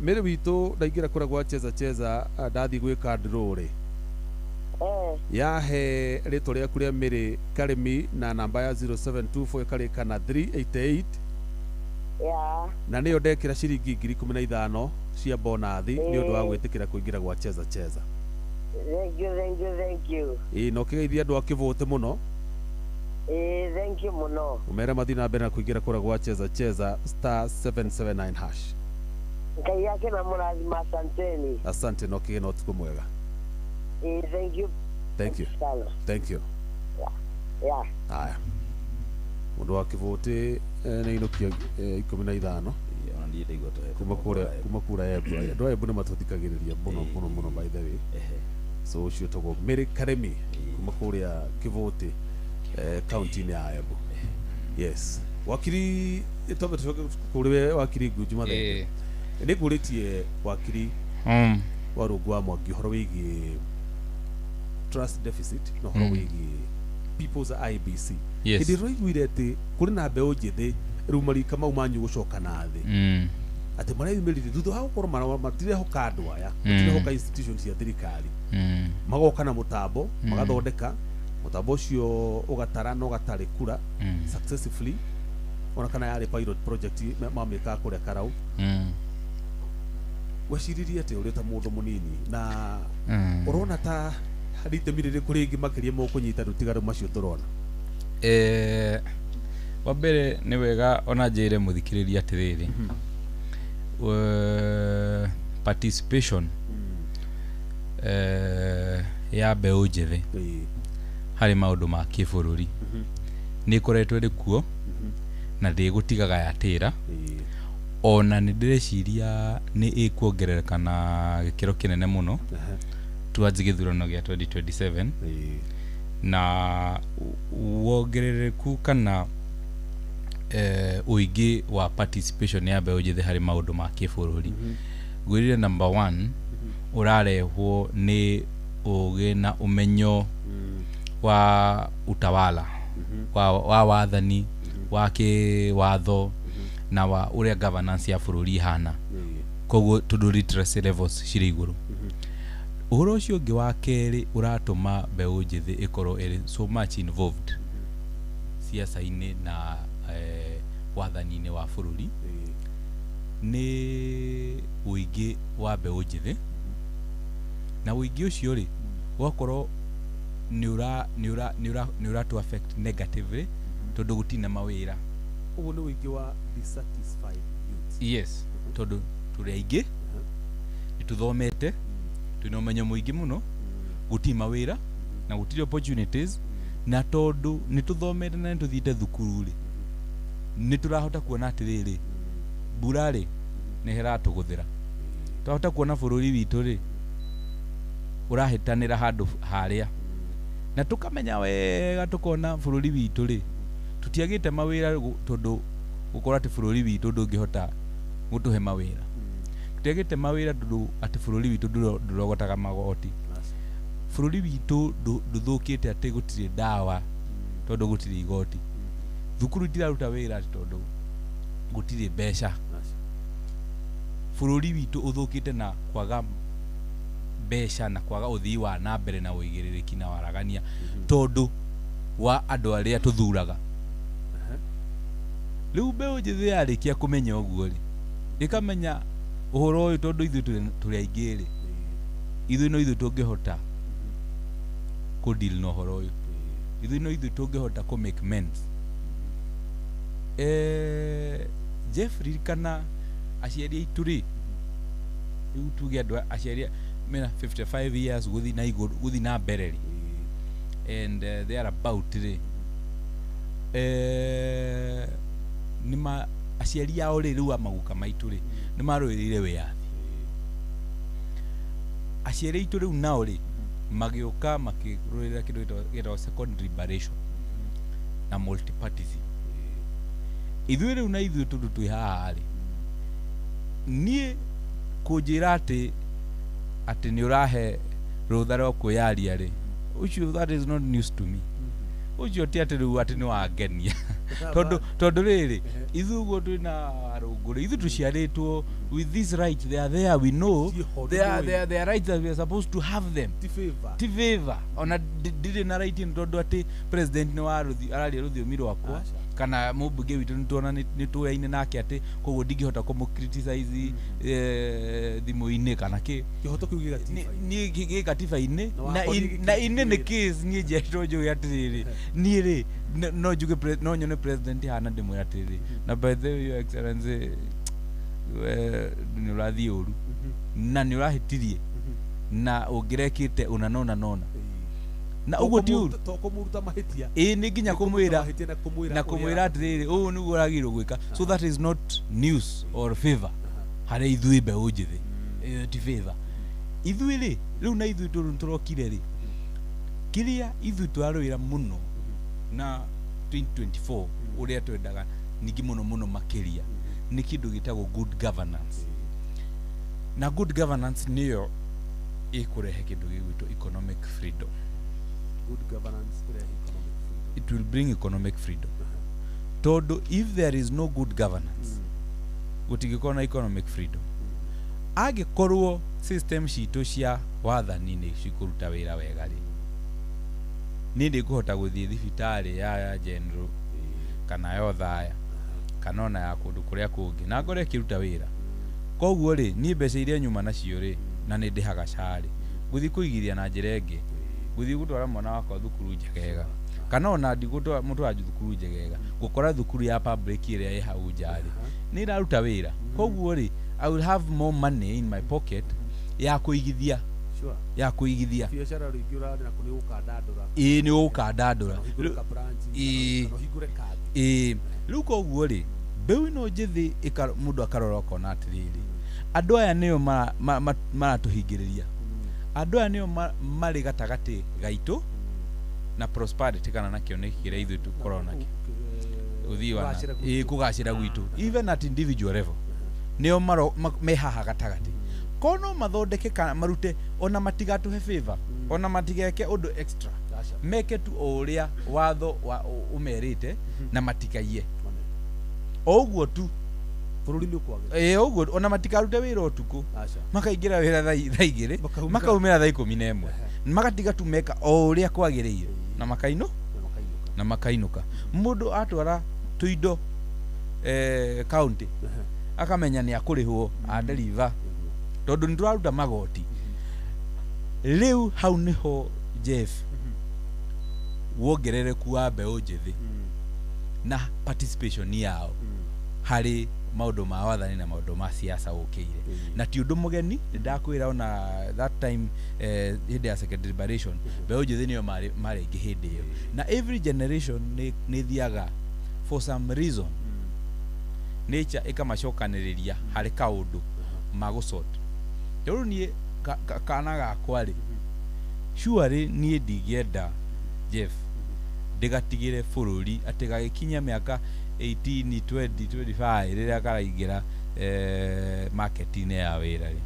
Mary witũ ndaingĩra kũrĩa gwa cheza ndathiĩ gwĩka ndũrĩ. Yahe rĩtwa rĩaku rĩa Mary Karemi na namba ya 0724 ĩkarĩka na 388. Yeah. Na nä o ndekä ra ciringi 15,000 cia bonathi nä å ndå wa gwä tä kä ra kå ingä ra gwa cheza cheza. Thank you. No kä geithia andå a kä vå tä må no. Thank you muno. Å mere mathi na mbere na kå ingä ra kå ra gwa cheza cheza star 779 hash. Ngai yake na mũrathima, asanteni. Asante, no kä gä na å tukå mwega. Thank you. Thank you. Thank you. Yeah. Haya, må ndå wa kä vå tä nä inå kia 15 kuma kura Embu. Andå a Embu nä matå thikagä rä ria mũno by the way. So å cio tagwo Mary Karemi kuma kå rä a kä vå tä kaunti-inä ya Embu. Yes, wakiri tombe tucoke kå rä we wakiri Ngunju Mathenge. Nä ngå rä tie wakiri wa Rungu wa Mwangi å horo wä giä trust deficit na å horo wä giä people's IBC. Hĩndĩ ĩrĩa ũiguire atĩ kũrĩ na mbeũ njĩthĩ rĩu marika mau manyu gũcoka na thĩ atĩ mareyumĩririe thutha wa gũkorwo matirehoka andũ aya, matirehoka institution cia thirikari, magoka na mũtambo magathondeka mũtambo ũcio ũgatara na ũgatarĩ kura successfully, ona kana yarĩ pilot project mamĩkaga kũrĩa Karau. Weciririe atĩ ũrĩ ta mũndũ mũnini na ũrona ta harĩ itemi rĩrĩkũ rĩngĩ makĩria mũkũnyita rũtigarũ macio tũrona? Wa mbere nĩ wega ona njĩre mũthikĩrĩria atĩrĩrĩ, participation ya mbeũ njĩthĩ harĩ maũndũ ma kĩbũrũri nĩ ĩkoretwo ĩrĩ kuo na ndĩgũtigaga yatĩra, ona nĩ ndĩreciria nĩ ĩkuongerereka na gĩkĩro kĩnene mũno twanji gĩthurano gĩa 2027 na wongerereku kana ũingĩ wa participation ya mbeũ njĩthĩ harĩ maũndũ ma kĩbũrũri. Ngwĩrire number 1 ũrarehwo nĩ ũgĩ na ũmenyo wa utawala wa wathani wa kĩwatho na wa ũrĩa governance ya bũrũri ihana, koguo tondũ literacy levels cirĩ igũrũ. Ũhoro ũcio ũngĩ wa kerĩ ũratũma mbeũ njĩthĩ ĩkorwo ĩrĩ so much involved siasa-inĩ na wathani-inĩ wa bũrũri nĩ ũingĩ wa mbeũ njĩthĩ, na ũingĩ ũcio rĩ ũgakorwo nĩ ũratũ affect negatively tondũ gũtirĩ na mawĩra. Ũguo nĩ ũingĩ wa dissatisfied youth. Yes, tondũ tũrĩ aingĩ nĩtũthomete, twĩna ũmenyo mũingĩ mũno, gũtirĩ mawĩra na gũtirĩ opportunities, na tondũ nĩtũthomete na nĩtũthiĩte thukuru rĩ nĩtũrahota kuona atĩrĩrĩ mbura rĩ nĩ ĩratũgũthĩra, twahota kuona bũrũri witũ rĩ ũrahĩtanĩra handũ harĩa, na tũkamenya wega tũkona bũrũri witũ rĩ tũtiagĩte mawĩra tondũ gũkorwo atĩ bũrũri witũ ndũngĩhota gũtũhe mawĩra, tũtiagĩte mawĩra tondũ atĩ bũrũri witũ ndũrogotaga magoti, bũrũri witũ ndũthũkĩte atĩ gũtirĩ ndawa tondũ gũtirĩ igoti, thukuru itiraruta wĩra tondũ gũtirĩ mbeca, bũrũri witũ ũthũkĩte na kwaga mbeca na kwaga ũthii wa na mbere na ũigĩrĩrĩki na waragania tondũ wa andũ arĩa tũthuraga. Rĩu mbeũ njĩthĩ yarĩkia kũmenya ũguo rĩ ĩkamenya ũhoro ũyũ tondũ ithuĩ tũrĩ aingĩ rĩ ithuĩ no ithuĩ tũngĩhota kũdeal na ũhoro ũyũ, ithuĩ no ithuĩ tũngĩhota kũ make amends. Jeffrey kana aciari aitũ rĩ rĩu tuge andũ aciari mena 55 years gũthi na mbere rĩ and they are about rĩ nĩma aciari ao rĩ rĩu amaguka maitũ rĩ nĩmarũĩrĩire wĩyathi. Aciari aitũ rĩu nao rĩ magĩũka makĩrũĩrĩra kĩndũ gĩtagwo secondary liberation na multipartyism. Ithuĩ rĩu na ithuĩ tondũ twĩ haha rĩ niĩ kũnjĩra atĩ nĩ ũrahe rũtha rwa kwĩyaria rĩ ũcio that is not news to me. Ũcio ti atĩ rĩu atĩ nĩ wangenia tondũ rĩrĩ ithuĩ ũguo twĩna rũngũ rĩ ithuĩ tũciarĩtwo with this right, they are there, we know they are rights that we are supposed to have them. Ti favor ona ndĩrĩ na right tondũ atĩ president nĩ araria rũthiomi rwakwa kana mubunge witu nituona nituyaine nake ati koguo ndingihota kumu criticize thimu-ini kana ki kihoto kiu ni gikatiba-ini na ine ni case ni jetro njuge atiriri ni ri no njuge no nyone president hana ndimwe atiriri na by the way your excellency ni urathi uru na ni urahitirie na ungirekite unanona na uguo ti uru to kumuruta mahitia ni nginya kumwira na kumwira atiriri uu niguo uragirwo gwika so that is not news or favor hari ithui mbeũ njithi ti favor ithui ri riu na ithui turokire ri kiria ithui twarwira muno na 2024 uria twendaga ningi muno makiria ni kindu gitagwo good governance na good governance niyo ikurehe kindu gigwitwo economic freedom. Good governance economic freedom. It will bring economic freedom. Todo if there is no good governance gutigikona economic freedom agikorwo system citu cia wathani ni cikuruta wira wega ri ni ndikuhota guthie thibitari ya general kana yo thaya kana ona ya kundu kuria kungi na ngore kiruta wira koguo ri ni mbeca iria nyuma nacio ri na ni ndihaga cari guthi kuigiria na njira ingi guthi gutwara mwana wakwa thukuru njegega kana ona ndigutwa mutwara thukuru njegega gukora thukuru ya public iria ĩ hau njari ni raruta wira koguo ri I will have more money in my pocket ya kuigithia ya kuigithia biashara ringi urari na kuni ukandandura ni ukandandura riu koguo ri mbeu ino njithi mundu akarora ukona atiriri andu aya niyo maratuhingiriria andu aya niyo mari gatagati gaitu na prosperity kana na kioneki kiria ithu tukorona ki uthiwa kugacira gwitu even at individual level niyo mehaha gatagati kono mathondeke kana marute ona matigatuhe favor ona matigeke undu extra meke tu uria watho wa umerite na matikaie oguo tu bururi ni kwage oguo ona matikarute wira utuku makaingira wira thaa igiri makaumira thaa 11 magatiga tu meka uria kwagiriire na makainuka mundu atwara tuindo county akamenya ni akurihwo adeliver tondu ni twaruta magoti riu hau niho Jeff wongerereku wa mbeũ njithi na participation yao hari maundu ma wathani na maundu ma siasa ukire na ti undu mugeni ndakwira ona that time hindi ya second liberation mbeũ njithi niyo mari ingi hindi iyo na every generation ni thiaga for some reason nature ikamacokaniriria hari kaundu magusort riu nie kana gakwa ri surely nie ndigienda Jeff ndigatigire bururi ati gagikinya miaka 18 20 25 riria karaingira market-ini ya wira ri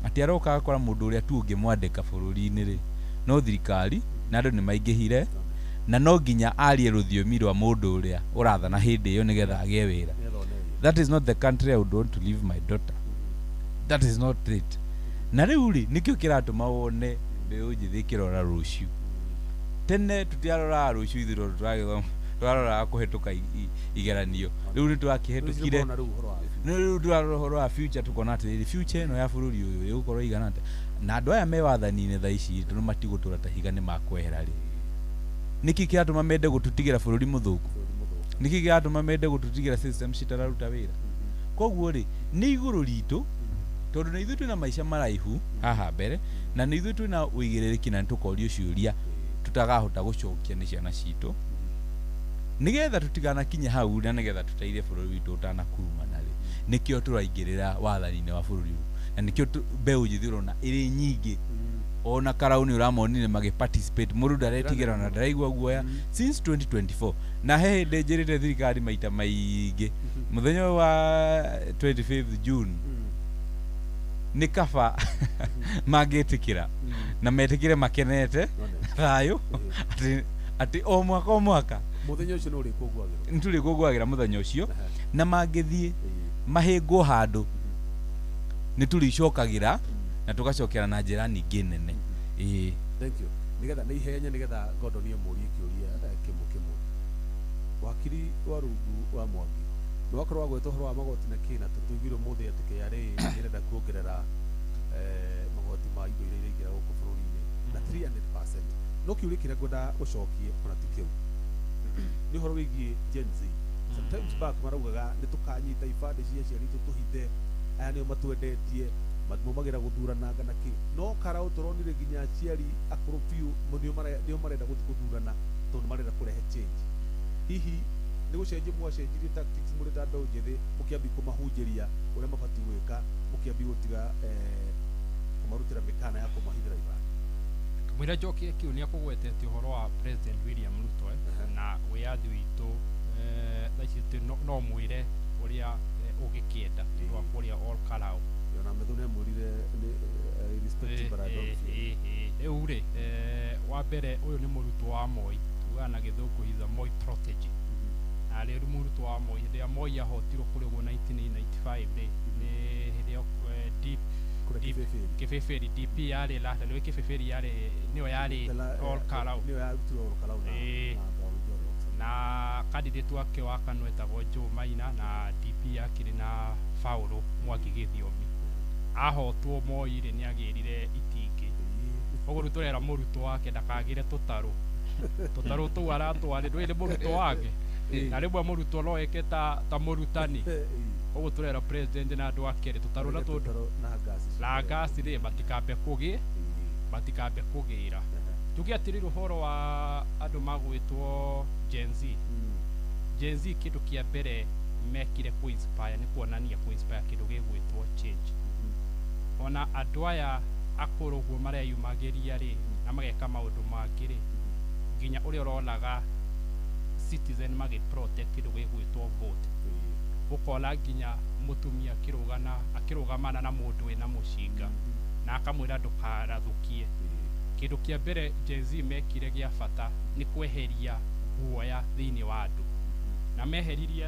ati aroka akora mundu uria tu ungimwandika bururi-ini ri no thirikari na andu ni maingihire na no nginya arie ruthiomi rwa mundu uria urathana hindi iyo nigetha agie wira. That is not the country I would want to leave my daughter. That is not it. Na riu ri nikio kiratuma wone mbeũ njithi kirora ruciu tene tutiarora ruciu ithiro twarora kuhetuka igeranio riu ni twakihetukire riu twarora horo wa future tukona ati future no ya bururi uyu igukorwo iganate na andu aya me wathani-ini thaa ici tunu matigutura ta higa ni makwehera ri niki kiatuma mende gututigira bururi muthuku niki kiatuma mende gututigira system citararuta wira koguo ri ni iguru ritu tondu na ithu twina maisha maraihu haha mbere na ni ithu twina uigiririki na tukorio ciuria tutagahota gucokia ni ciana citu nigetha tutigana kinya hau na nigetha tutaithie bururi witu utanakurumana ri nikio turaingirira wathani-ini wa bururi na nikio mbeũ njithi urona iri nyingi ona karauni uramonire magi participate muru ndaretigera na ndaraigwa guoya since 2024 na he ndenjirite thirikari maita maingi muthenya wa 25th June ni kaba magitikira na metikire makenete thayo ati o mwaka muthenya ucio no rikugwagira nturi kugwagira muthenya ucio na mangithie mahingwo handu ni turicokagira na tugacokera na njira ningi nene. Thank you. Nigetha ni ihenya nigetha Gordon ye muri kiuria kimu wakiri wa rungu wa Mwangi no akorwo gwetwo horo wa magoti na kina tutugiro muthe ati KRA irenda kuongerera magoti ma indo iria iringira guku bururi-ini na 300%. No kiurikira ngwenda ucokie ona tikiu ni horo wigie Gen Z. Sometimes back maraugaga ni tukanyita ibande cia ciari tuhithe aya nio matwendetie magira guthurana ngana ki no karau turonire ginya ciari akuru piu nio marenda guthurana tondu marenda kurehe change. Hihi ni gucenjia mwacenjirie tactics muri ta ndau njithi mukiambi kumahunjiria uria mabati gwika mukiambi gutiga kumarutira mikana ya kumahithira ibande mwira joki kiu ni akugwetete uhoro wa President William Ruto na wiathi witu thaici no mwire uria ugikienda wa kuria all karau yona methune murire ni respect baradolfi ure wa mbere uyu ni muruto wa Moi tugana githungu hitha Moi protege na riu muruto wa Moi ndia Moi ahotirwo kurigwo 1995 ni hirio deep kifeferi DP yari la ndio kifeferi yari niyo yari all karau niyo yari all karau na candidate wake wa KANU etagwo Joe Maina na DP yakiri na Paulo Mwangi Githiomi ahotwo Moi ri ni agirire itingi koguo rutorera muruto wake ndakagire tutaru tu aratwari ndwire muruto wake na rimwe muruto no eke ta murutani koguo turera president na andu akere tutaru na tundu na gasi ri batikambe kugira tugi atiri ruhoro wa andu magwitwo Gen Z kindu kia mbere mekire ku inspire ni kuonania ku inspire kindu gigwitwo change ona andu aya akuruguo maria yumagiria ri na mageka maundu mangiri ginya uria uronaga citizen magi protect kindu gigwitwo vote ukona ginya mutumia akirugamana na mundu wina mushinga na akamwira ndukarathukie kindu kia mbere Gen Z mekire gia bata ni kweheria guoya thiini wa andu na meheririe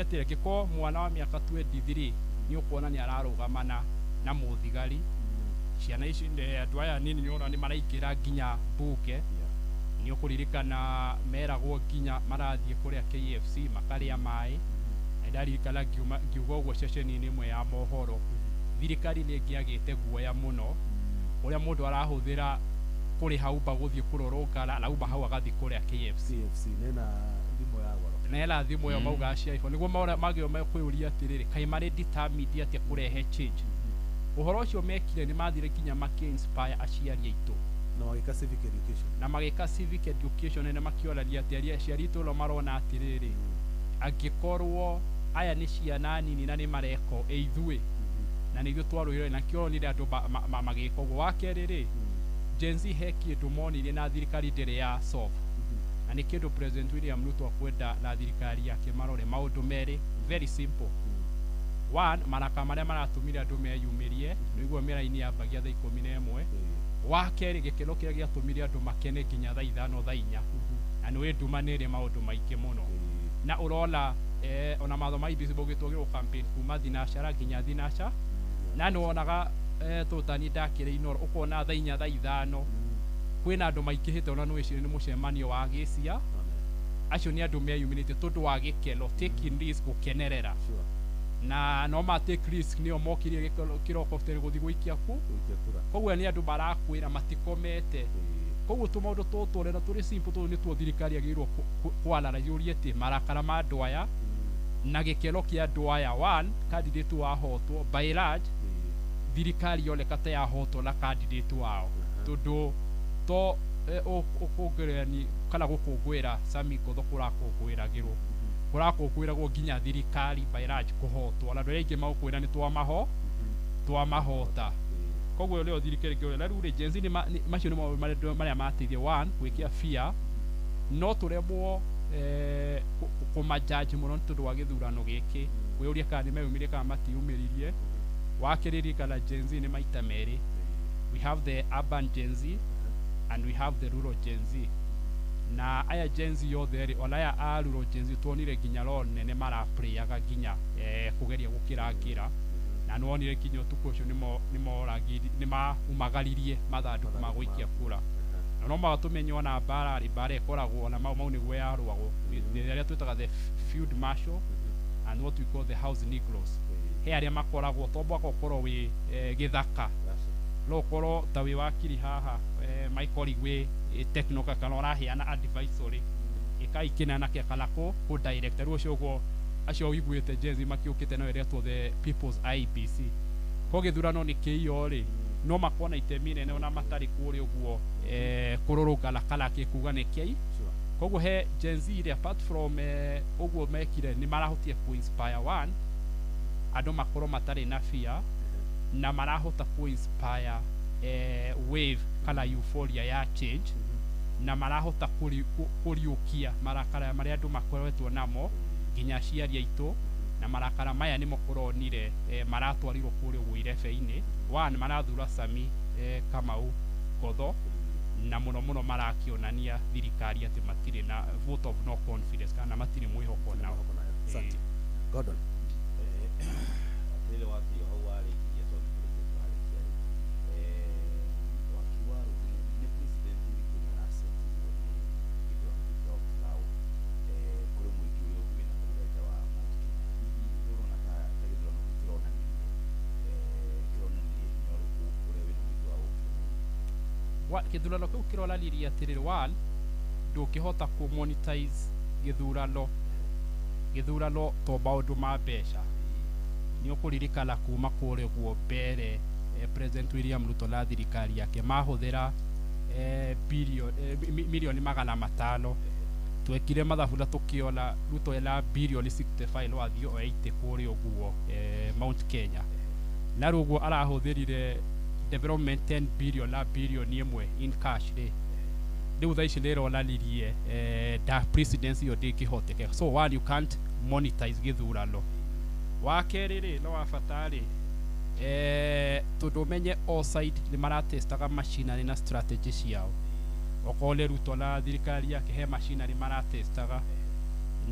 atia giko mwana wa miaka 23 ni ukuona ni ararugamana na muthigari ciana ici andu aya nini niona ni maraikira ginya mbuke ni ukuririkana meragwo ginya marathie kuria KFC makaria mai ndaririkana ngiuga uguo ceceni-ini imwe ya mohoro thirikari ni ngiagite guoya muno uria mundu arahuthira kuri hauba guthie kurorongana na uba hau agathi kuria KFC nena thimo ya goro nela thimo yo mauga cia iPhone niguo maura magio mekuyuria atiriri kai mari determined atia kurehe change uhoro ucio mekire ni mathire kinya make inspire aciari aitu na magika civic education na makioraria atia aciari aitu lo marona atiriri angikorwo aya ni ciana nini na ni mareko eithui na nithio twarwire na kionire andu magiko wakeriri Gen Z heki ndumonire na thirikari ndere ya solve na ni kindu President William Ruto akwenda na thirikari yake marore maundu meri very simple one maraka maria maratumire andu meyumirie niguo mera-ini yambagia thaa 11 wakeri gikeno kiria giatumire andu makene nginya thaa 5 thaa 4 na ni ndumanire maundu maingi muno na urona ona matho ma IBC bogitwagirwo campaign kuma thinacara nginya thinaca na nuonaga tutani ndakire inoro ukona thaa 4 thaa 5 kwina andu maikihite ona nwicire ni mucemanio wa gisia acio ni andu meyumirite tondu wa gikeno taking risk gukenerera na no ma take risk ni omokirie kiroko tere guthi gwikia koguo ni andu barakwira matikomete koguo tumaundu tuturera turi simple tu ni tu thirikari agirwo kwala yurie ti marakara ma andu aya na gikeno kia andu aya one candidate wa hotwo by large thirikari yoneka ta yahotwo na candidate wao tondu to ukugerani kana gukungwira sami kotho kurakungwiragirwo kurakungwiragwo nginya thirikari by large kuhotwo na ndu aingi magukwira ni twamahota koguo leo thirikari ngio na rure Gen Z ni macio ni maria matithie one gwikia fear no turemwo kumajaji muno tondu wa githurano giki kwiuria kana ni meyumire kana matiumiririe wakiriri kana Gen Z ni maita meri we have the urban Gen Z and we have the rural Gen Z na aya Gen Z yothe ona aya rural Gen Z tuonire ginya ro nene mara playaga ginya kugeria gukirangira na nuonire kinyo tuko cio ni moragiri ni maumagaririe mathanduku ma gwikia kura no magatumenye ona bara ikoragwo na mau ni gwe yarwagwo rĩrĩa twĩtaga the field marshal and what we call the house negroes he aria makoragwo tombo akorwo wi githaka no korwo ta wi wakiri haha Michael Igwe technical kana orahiana advisory ikaikina na kana ko director ucio go acio wiguite jezi makiukite na area to the people's IBC ko githurano ni kiyo ri no makona itemi nene ona matari kuri uguo kururunga kala kikuga ni kiai koguo he Gen Z ile apart from uguo mekire ni marahotie ku inspire one andu makorwo matari na fear na marahota ku inspire wave kana euphoria ya change na marahota kuriukia marakara maria andu makoretwo namo nginya ciaria itu na marakara maya ni mukoronire maratwarirwo kuri guirebe-ini one marathura Sami Kamau Gotho na muno marakionania thirikari ati matire na vote of no confidence kana matire mwihoko nao. Asante Gordon. Ile watu hao wale ya sio wakiwaru ni president ni kuna asset kidogo kidogo lao kule mwiki ule kwenda kuleta wa mtu na tagiro na kirona ni nyoro kule wena mwiki wao wa githurano kiu kirona liria tiriri one ndukihota ku monetize githurano to maundu ma mbeca ni ukuririkana kuma kure guo mbere President William Ruto na thirikari yake mahuthira milioni 500 twekire mathabu na tukiona Ruto ena bilioni 65 wathio 80 kuri uguo Mount Kenya na ruguo arahuthirire development 10 billion na billion imwe in cash riu thaici nironanirie da presidency yo ndingihoteke so one you can't monetize githurano wa keriri no wafatari tumenye all side ni maratestaga machinery na strategy ciao okole Ruto na thirikari yake he machinery maratestaga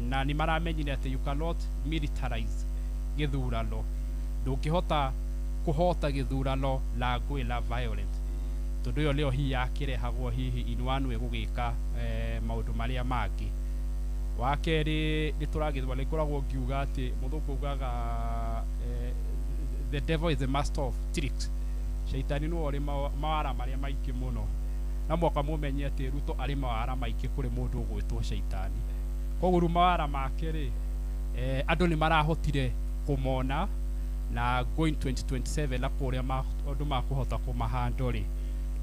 na ni maramenyire ati you cannot militarize githurano ndungihota kuhota githurano la ngui la violent tondu yo leo hi yakirehagwo hihi in one way gugika maundu maria mangi wa keri nituragithwa nikoragwo ngiuga ati muthungu ugaga the devil is the master of tricks shaitani no ori mawara maria maiki muno na mwoka mumenye ati Ruto ari mawara maiki kuri mundu gwitwo shaitani koguo mawara makeri andu ni marahotire kumona na going 2027 la kuria maundu makuhota kumahandori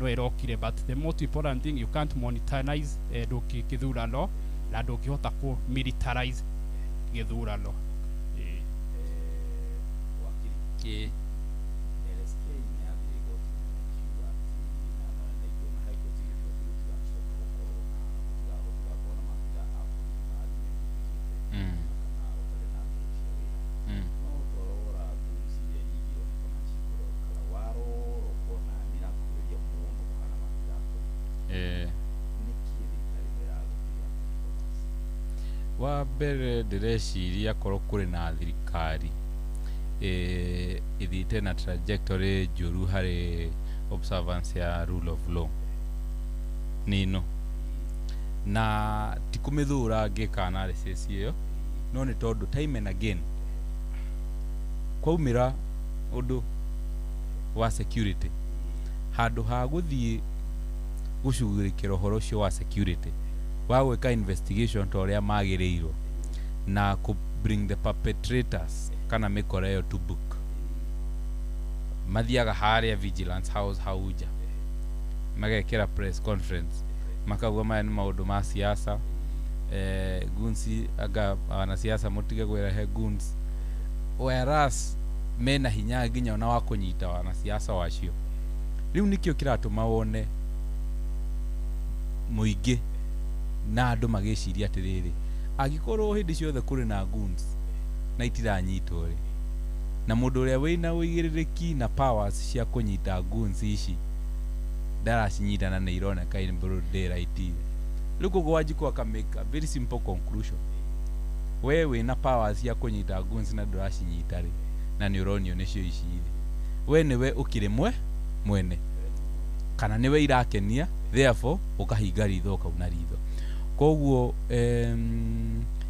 no irokire but the most important thing you can't monetize githurano na ndukihota ku militarize githurano wakiri LSK ni abiri go kiwa na ndio na haiko tiyo kwa mafuta hapo na wa mbere ndireciria korwo kuri na thirikari ithite na trajectory njuru hari observance ya rule of law nino na tikumithura ngika analysis iyo no ni tondu time and again kwaumira undu wa security handu ha guthie gucugurikira uhoro ucio wa security wa gwika investigation toria magireiro na ku bring the perpetrators kana mikoreyo to book mathiaga haria vigilance house hauja magekira press conference makagwa maya ni maundu ma siasa gunsi aga wanasiasa mutige gwira he guns whereas mena hinya nginya ona wa kunyita wanasiasa wacio riu nikio kiratuma wone muingi na andu magiciria atiriri agikorwo hindi ciothe kuri na guns na itiranyitwo ri na mundu uria wina uigiririki na powers cia kunyita guns ici ndaracinyitana na ironeka in broad daylight riu kugwajikwa akameka very simple conclusion wewe na powers cia kunyita guns na nduracinyita ri na ni uronio nicio ici we niwe ukire mwene kana niwe irakenia therefore ukahinga ritho ukauna ritho koguo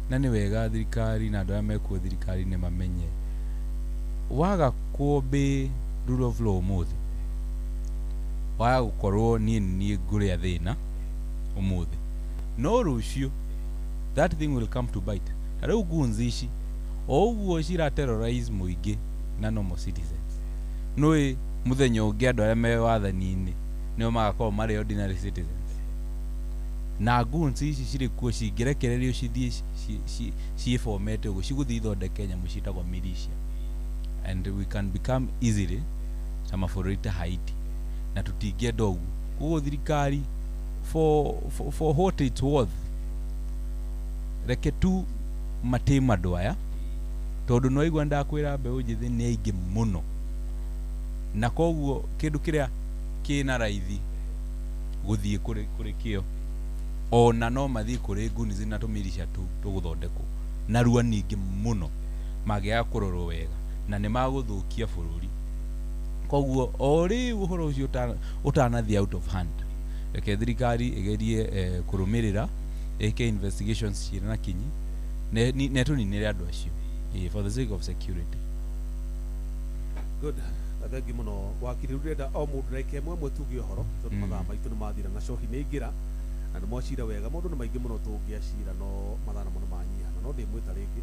na nĩ wega thirikari na andũ arĩa mekuo thirikari nĩ mamenye waga kũũmbĩ rule of law ũmũthĩ waga gũkorwo niĩ ngũrĩa thĩna ũmũthĩ no rũciũ that thing will come to bite na rĩu goons ici o ũguo cira terrorize mũingĩ na normal citizens nũĩ mũthenya ũngĩ andũ arĩa me wathani-inĩ nĩo magakorwo marĩ ordinary citizens na goons ici cirĩ kuo cingĩrekererio cithiĩ ciĩfomete ũguo cigũthiĩ ithondeke nyamũ ciĩtagwo militia and we can become easily ta mabũrũri ta Haiti na tũtingĩenda ũguo koguo thirikari for what it's worth reke tu matĩma andũ aya tondũ no igua ndakwĩra mbeũ njĩthĩ nĩ aingĩ mũno na koguo kĩndũ kĩrĩa kĩna raithi gũthiĩ kũrĩ kĩo ona no mathiĩ kũrĩ goons na tũmiricia tũgũthondekwo na rua ningĩ mũno mangĩaga kũrorwo wega na nĩ magũthũkia bũrũri koguo o rĩu ũhoro ũcio ũtanathiĩ out of hand reke thirikari ĩgerie kũrũmĩrĩra ĩke investigations ciĩna na kinyi netũninĩre andũ acio for the sake of security. Good. Thengi muno wakiri urenda o mundu reke mwemwe tuge uhoro tondu mathaa maitu ni mathira na cohi ni ngira na ni mwacira wega mundu ni maingi muno tungiacira no mathana muno manyiha no ndi mwita ringi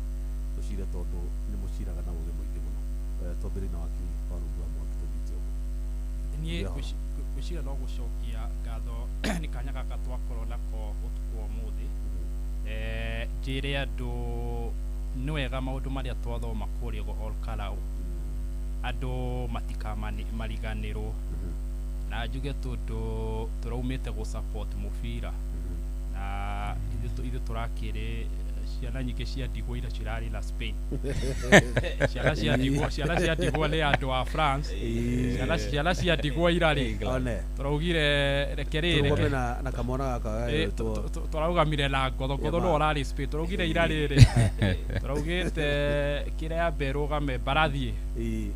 tucire tondu ni muciraga na uge mwingi muno tombiri na wakiri kwa rugwa mwaki tugitio nie gucira no gucokia ngatho ni kanya gaka twakorwo nako utuku umuthi njire andu ni wega maundu maria twathoma kuria go all kalau andu mariganirwo na njuge tundu turaumite gu support mubira na ithu turakire ciana nyingĩ cia ndigwa ira cirari la Spain ciana cia ndigwa nĩ andũ a France ciana cia ndigwa ira rĩ turaugire rekerere na kamona gaka turaugamire na ngotho no rari Spain turaugire ira rĩrĩ turaugite kĩrĩa berũgame barathi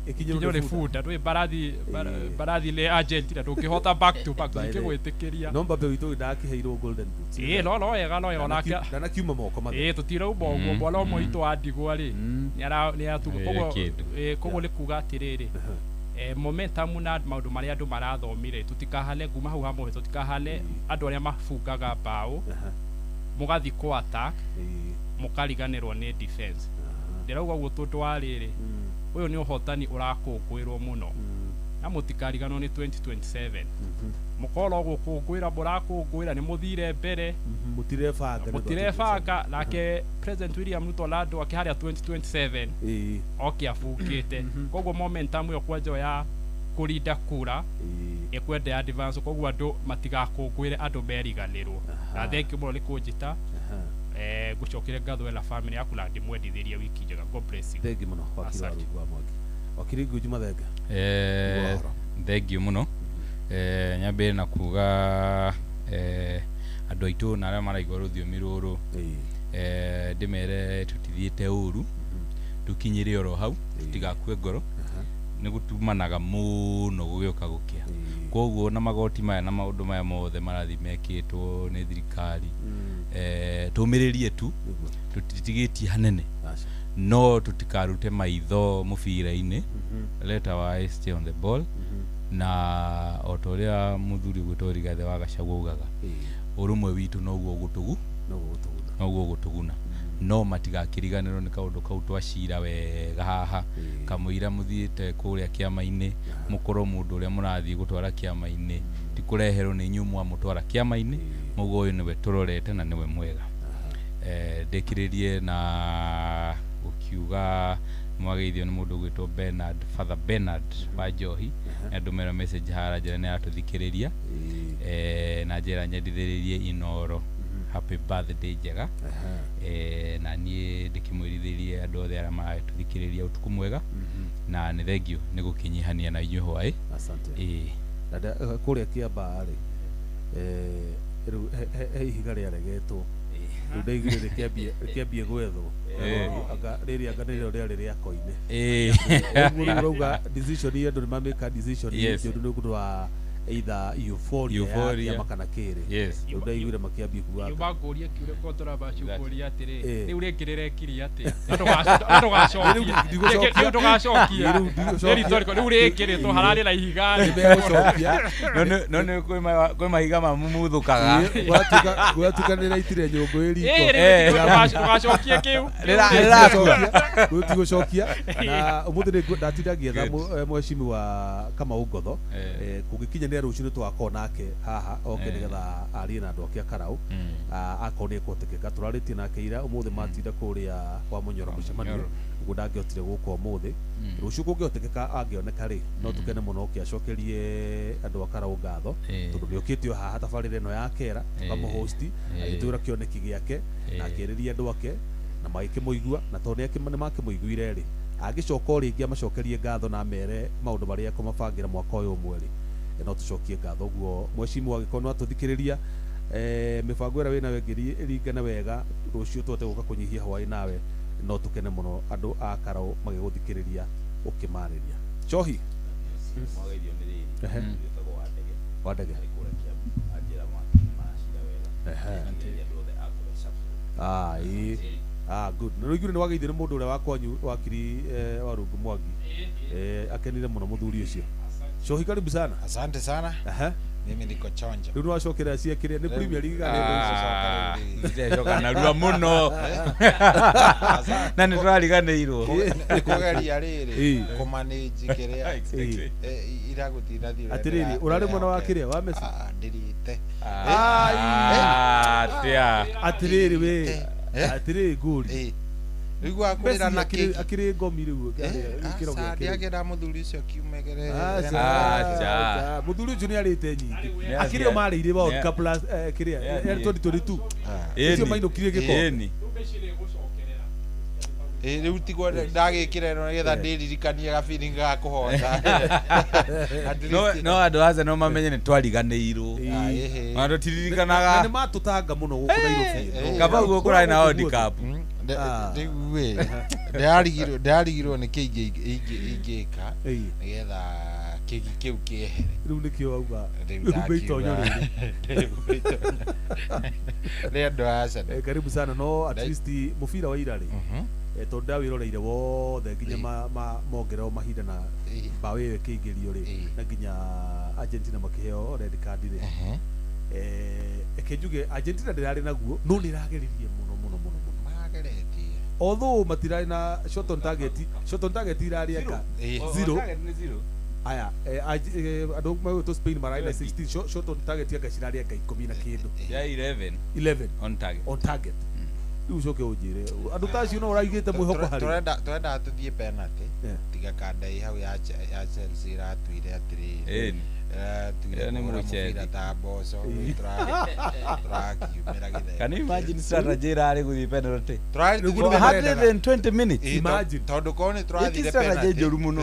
ikinyo nĩ funda ndũĩ barathi nĩ Argentina ndũngĩhota back to back ndũngĩgwĩtĩkĩria no Mbappe witũ ndakiheirwo golden boots no wega nake na kiuma moko mathe tutirauga ũguo mwana ũmwe witũ wa ndigwa rĩ nĩ atuga koguo nĩ kuga atĩrĩrĩ momentum na maũndũ marĩa andũ marathomire tutikahale nguma hau hamwe tutikahale andũ arĩa mabungaga mbaũ mũgathi ku attack mũkariganĩrwo nĩ defense ndirauga ũguo tondũ wa rĩrĩ ũyũ nĩ ũhotani ũrakũngũĩrwo mũno na mũtikariganwo nĩ 2027 mukolo gũkũngũĩra mũrakũngũĩra nĩ mũthire mbere mũtirebanga nake President William Ruto lado akiharia 2027 okiafukite koguo momentum yo kwanja ya kurinda kura ekwende advance koguo andu matigakũngũĩre andu meriganĩrwo na thank you mũno nĩ kũnjita gucokire ngatho la family yaku na ndimwendithirie wiki njega. God bless you. Thank you muno wakiri Guju Mathenga. Thank you muno nyambe na kuga andu aitu na arĩa maraigua rũthiomi rũrũ ndimere tutithiĩte ũru tukinyire oro hau tutigakue ngoro nĩ gutumanaga mũno gũgĩũka gũkĩa koguo na magoti maya na maũndũ maya mothe marathi mekĩtwo nĩ thirikari tũmĩrĩrie tu tutitigĩtie hanene no tutikarute maitho mũbira-inĩ let our eyes stay on the ball na otoria muthuri gwĩtwo Rigathĩ wa Gachagua ugaga ũrũmwe witũ noguo gũtuguna no matigakĩriganĩrwo nĩ kaũndũ kau twacira wega haha kamũira mũthiĩte kũrĩa kĩama-inĩ mũkorwo mũndũ ũrĩa mũrathiĩ gũtwara kĩama-inĩ ti kũreherwo nĩ inyuĩ mũtwara kĩama-inĩ mũguo ũyũ nĩwe tũrorete na nĩwe mwega ndĩkĩrĩrie na gũkiuga mwageithio nĩ mũndũ gwĩtwo Father Bernard wa Njohi andũ mero message hara njĩra nĩ atũthikĩrĩria na njĩra nyendithĩrĩrie Inoro happy birthday njega na niĩ ndĩkĩmwĩrithĩrie andũ othe arĩa maratũthikĩrĩria ũtukũ mwega na nĩ thengio nĩ gũkinyihania na inyuĩ hwaĩ dada kũrĩa Kĩambaa rĩ rĩu he ihiga rĩaregetwo rĩu ndaigire rĩkĩambie gwethwo rĩrĩ anga nĩrĩo rĩarĩ rĩa koine ũguo rauga decision ya andũ nĩ mamĩka decision njũru nĩ ũndũ wa either euphoria ya makana kere Yes. ndaiguire makiambia kuga yubaguria kiure ko turabacukuria atiri riu rikirire kiri ati ndogacokia riu rikiri to harari na ihiga no kwe mahiga mamumuthukaga gwatukanira itire nyongo iriko ndogacokie kiu gutigocokia na umuthi ni ndatinda gietha mweshimi wa kama ugotho kugikinya ni rucini twako nake haha oke nigetha arie na andu akia karau akone kotekeka turaritie nake ira umuthi matinda kuria kwa munyoro mucemanio ugu ndangihotire guka umuthi rucio kungiotekeka angioneka ri no tukene muno ukiacokerie andu akarau ngatho tondu niukitio haha tabarire ino ya kera tukamuhosti agitwira kioneki giake na akiriria andu ake na magikimuigua na tondu ni makimuiguire ri agicoka ringi amacokerie ngatho na mere maundu maria kumabangira mwaka uyu mweri no tucokie ngatho guo mwecimu agikono atuthikiriria mibango ira wina wengiri ringana wega rucio twote guka kunyihia hwai nawe no tukene muno andu a karau magiguthikiriria ukimariria chohi mwagairio nĩ rĩrĩ rĩtagwo wa ndege wa ndege kũrekia anjĩra macira wega andũ othe akũre subscribe good no igure ni wageithio ni mundu uria wakwanyu wakiri wa rungu mwangi akenire muno muthuri ucio chohi karibu sana asante sana mimi niko chonjo riu nwacokera ciakiria ni premier league gane ndecoka narua muno na nĩ tũrariganĩirwo nikugeria rĩrĩ kumanage kiria iragutinda thire atiriri urari mwana wa kiria wa Messi ndirite atiriri we atiriri goli rigu akurira na kiki akiri ngomi rigu kiro gya agira muthuri ucio kiumegere muthuri ucio ni arite nyingi akiri o marire World Cup plus kiria 2022 icio mainukire giko riu tigwo ndagikire no getha ndiririkanie ga feeling ga kuhota no andu aca no mamenye ni twariganĩirwo andu tiririkanaga ni matutanga muno guku Nairobi kaba guo kurari na World Cup riu ndarigirwo ni kä ingĩka nigetha kĩgi kĩu kĩehere riu nikio auga itonyo rĩ andũ a Arsenal karibu sana no at least mubira wa ira ri tondu ndawiroreire wothe nginya mongerero mahinda na mbaũ ĩyo ĩkĩingĩrio rĩ na nginya Argentina makĩheo red card rĩ ekenjuge Argentina ndĩrarĩ naguo no nĩrageririe mũno marageretie although matirarĩ na shot on target irarĩ eka 0 aya andu magwĩtwo Spain maraina 16 shot on target eka cirarĩ eka 10 na kĩndũ ya 11 on target riu coke unjire andu tacio no uraigite mwihoko hari turenda tuthie penalty tiga kandai hau ya Chelsea iratuire atiri tuire ni mucheza ta boso turakiumira githe can you imagine strategy irari guthie penalty 120 minutes imagine tondu kone turathire penalty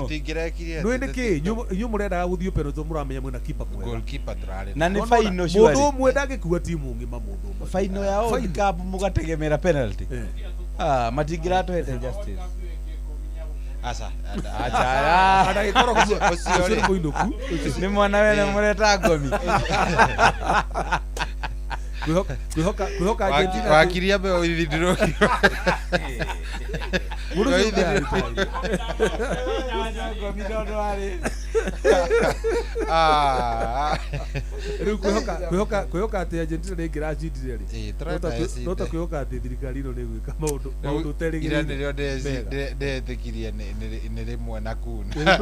tutingirekirie no niki nyu murendaga guthio penalty muramenya mwina keeper mwega goalkeeper turari na ni final sure mundu umwe ndagikua timu ngima mundu final ya World Cup mugategemera penalty matingiratuhete justice asa adagikoro ucio muinuku ni mwana wene mureta ngomi kwihoka Argentina wakiria be oithindiro mundu ngomi ndondo ari riu kwihoka ati Argentina ni ngiracindire ri nota kwihoka ati thirikari ino ni gwika maundu terigire nirio ndetikirie ni rimwe na kuna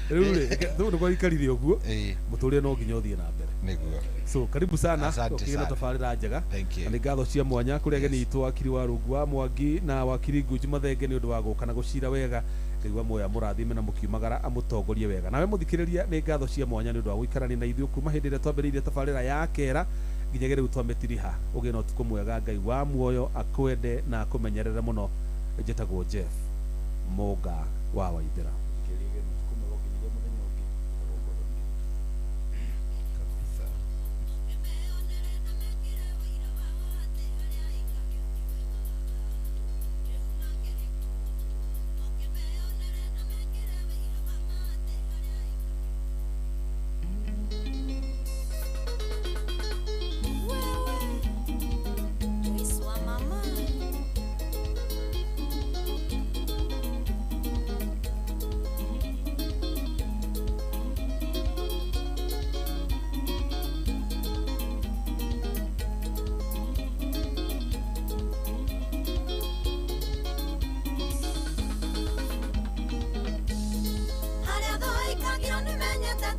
riu ri thu ni gwaikarire uguo muturire no nginya uthie na mbere niguo so karibu sana ukigena tabarira njega na ni ngatho cia mwanya kuri ageni itu wakiri wa rungu wa Mwangi na wakiri Nguju Mathenge ni undu wa guka na gucira wega ngaigua moya murathime na mukiumagara amutongorie wega nawe muthikiriria ni ngatho cia mwanya ni undu wa guikarania na ithuĩ kuma hindi ĩrĩa twambĩrĩirie tabarĩra ya kera nginya rĩu twametiriha ũgĩe na ũtukũ mwega Ngai wa muoyo akwende na akũmenyerere mũno njĩtagwo Jeff Mũnga wa Waithĩra.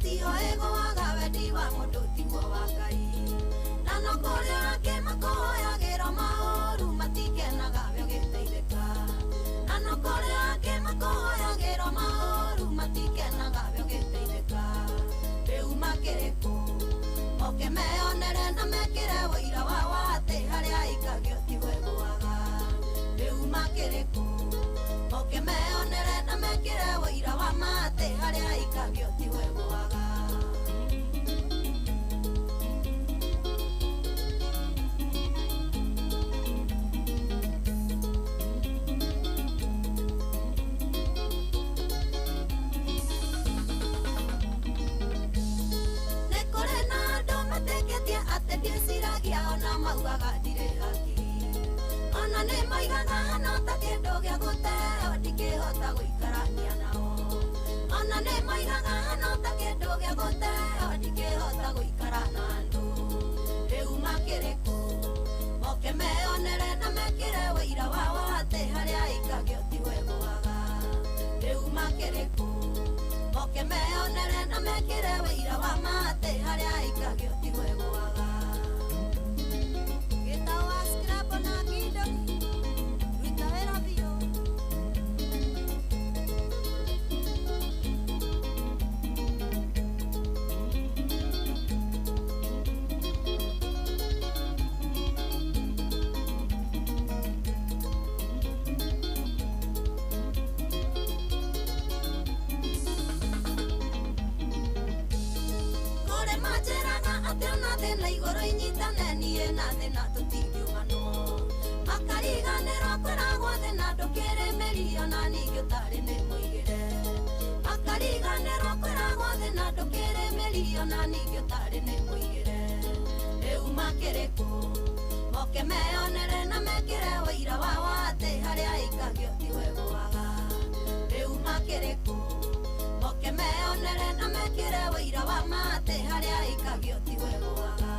tio ego agawendi wa mundu tiguo wa Ngai na no kuria ake makoyagĩra maũru matikenaga we ũgĩteithĩka na no kuria ake makoyagĩra maũru matikenaga we ũgĩteithĩka rĩu makĩrĩkũ moke meonere na mekĩre ũira wa atĩ harĩa aikagio tigwe gwaga rĩu makĩrĩkũ moke meonere na mekĩre ũira wa atĩ harĩa aikagio tigwe gwaga ona maugaga ndirĩ haki ona nĩ maigaga no ta kĩndũ gĩa gũteo ndingĩhota gũikarania nao ona nĩ maigaga no ta kĩndũ gĩa gũteo ndingĩhota gũikara na andũ rĩu makĩrĩkũ moke meonere na mekĩre ũira wao atĩ harĩa aikagio tigwe gwaga rĩu makĩrĩkũ moke meonere na mekĩre ũira wa atĩ harĩa aikagio tigwe gwaga ona ningĩ ũtarĩ nĩ mũigĩre rĩu makĩrĩkũ moke meonere na mekĩre ũira wao atĩ harĩa aikagio tigwe gwaga rĩu makĩrĩkũ moke meonere na mekĩre ũira wa atĩ harĩa aikagio tigwe gwaga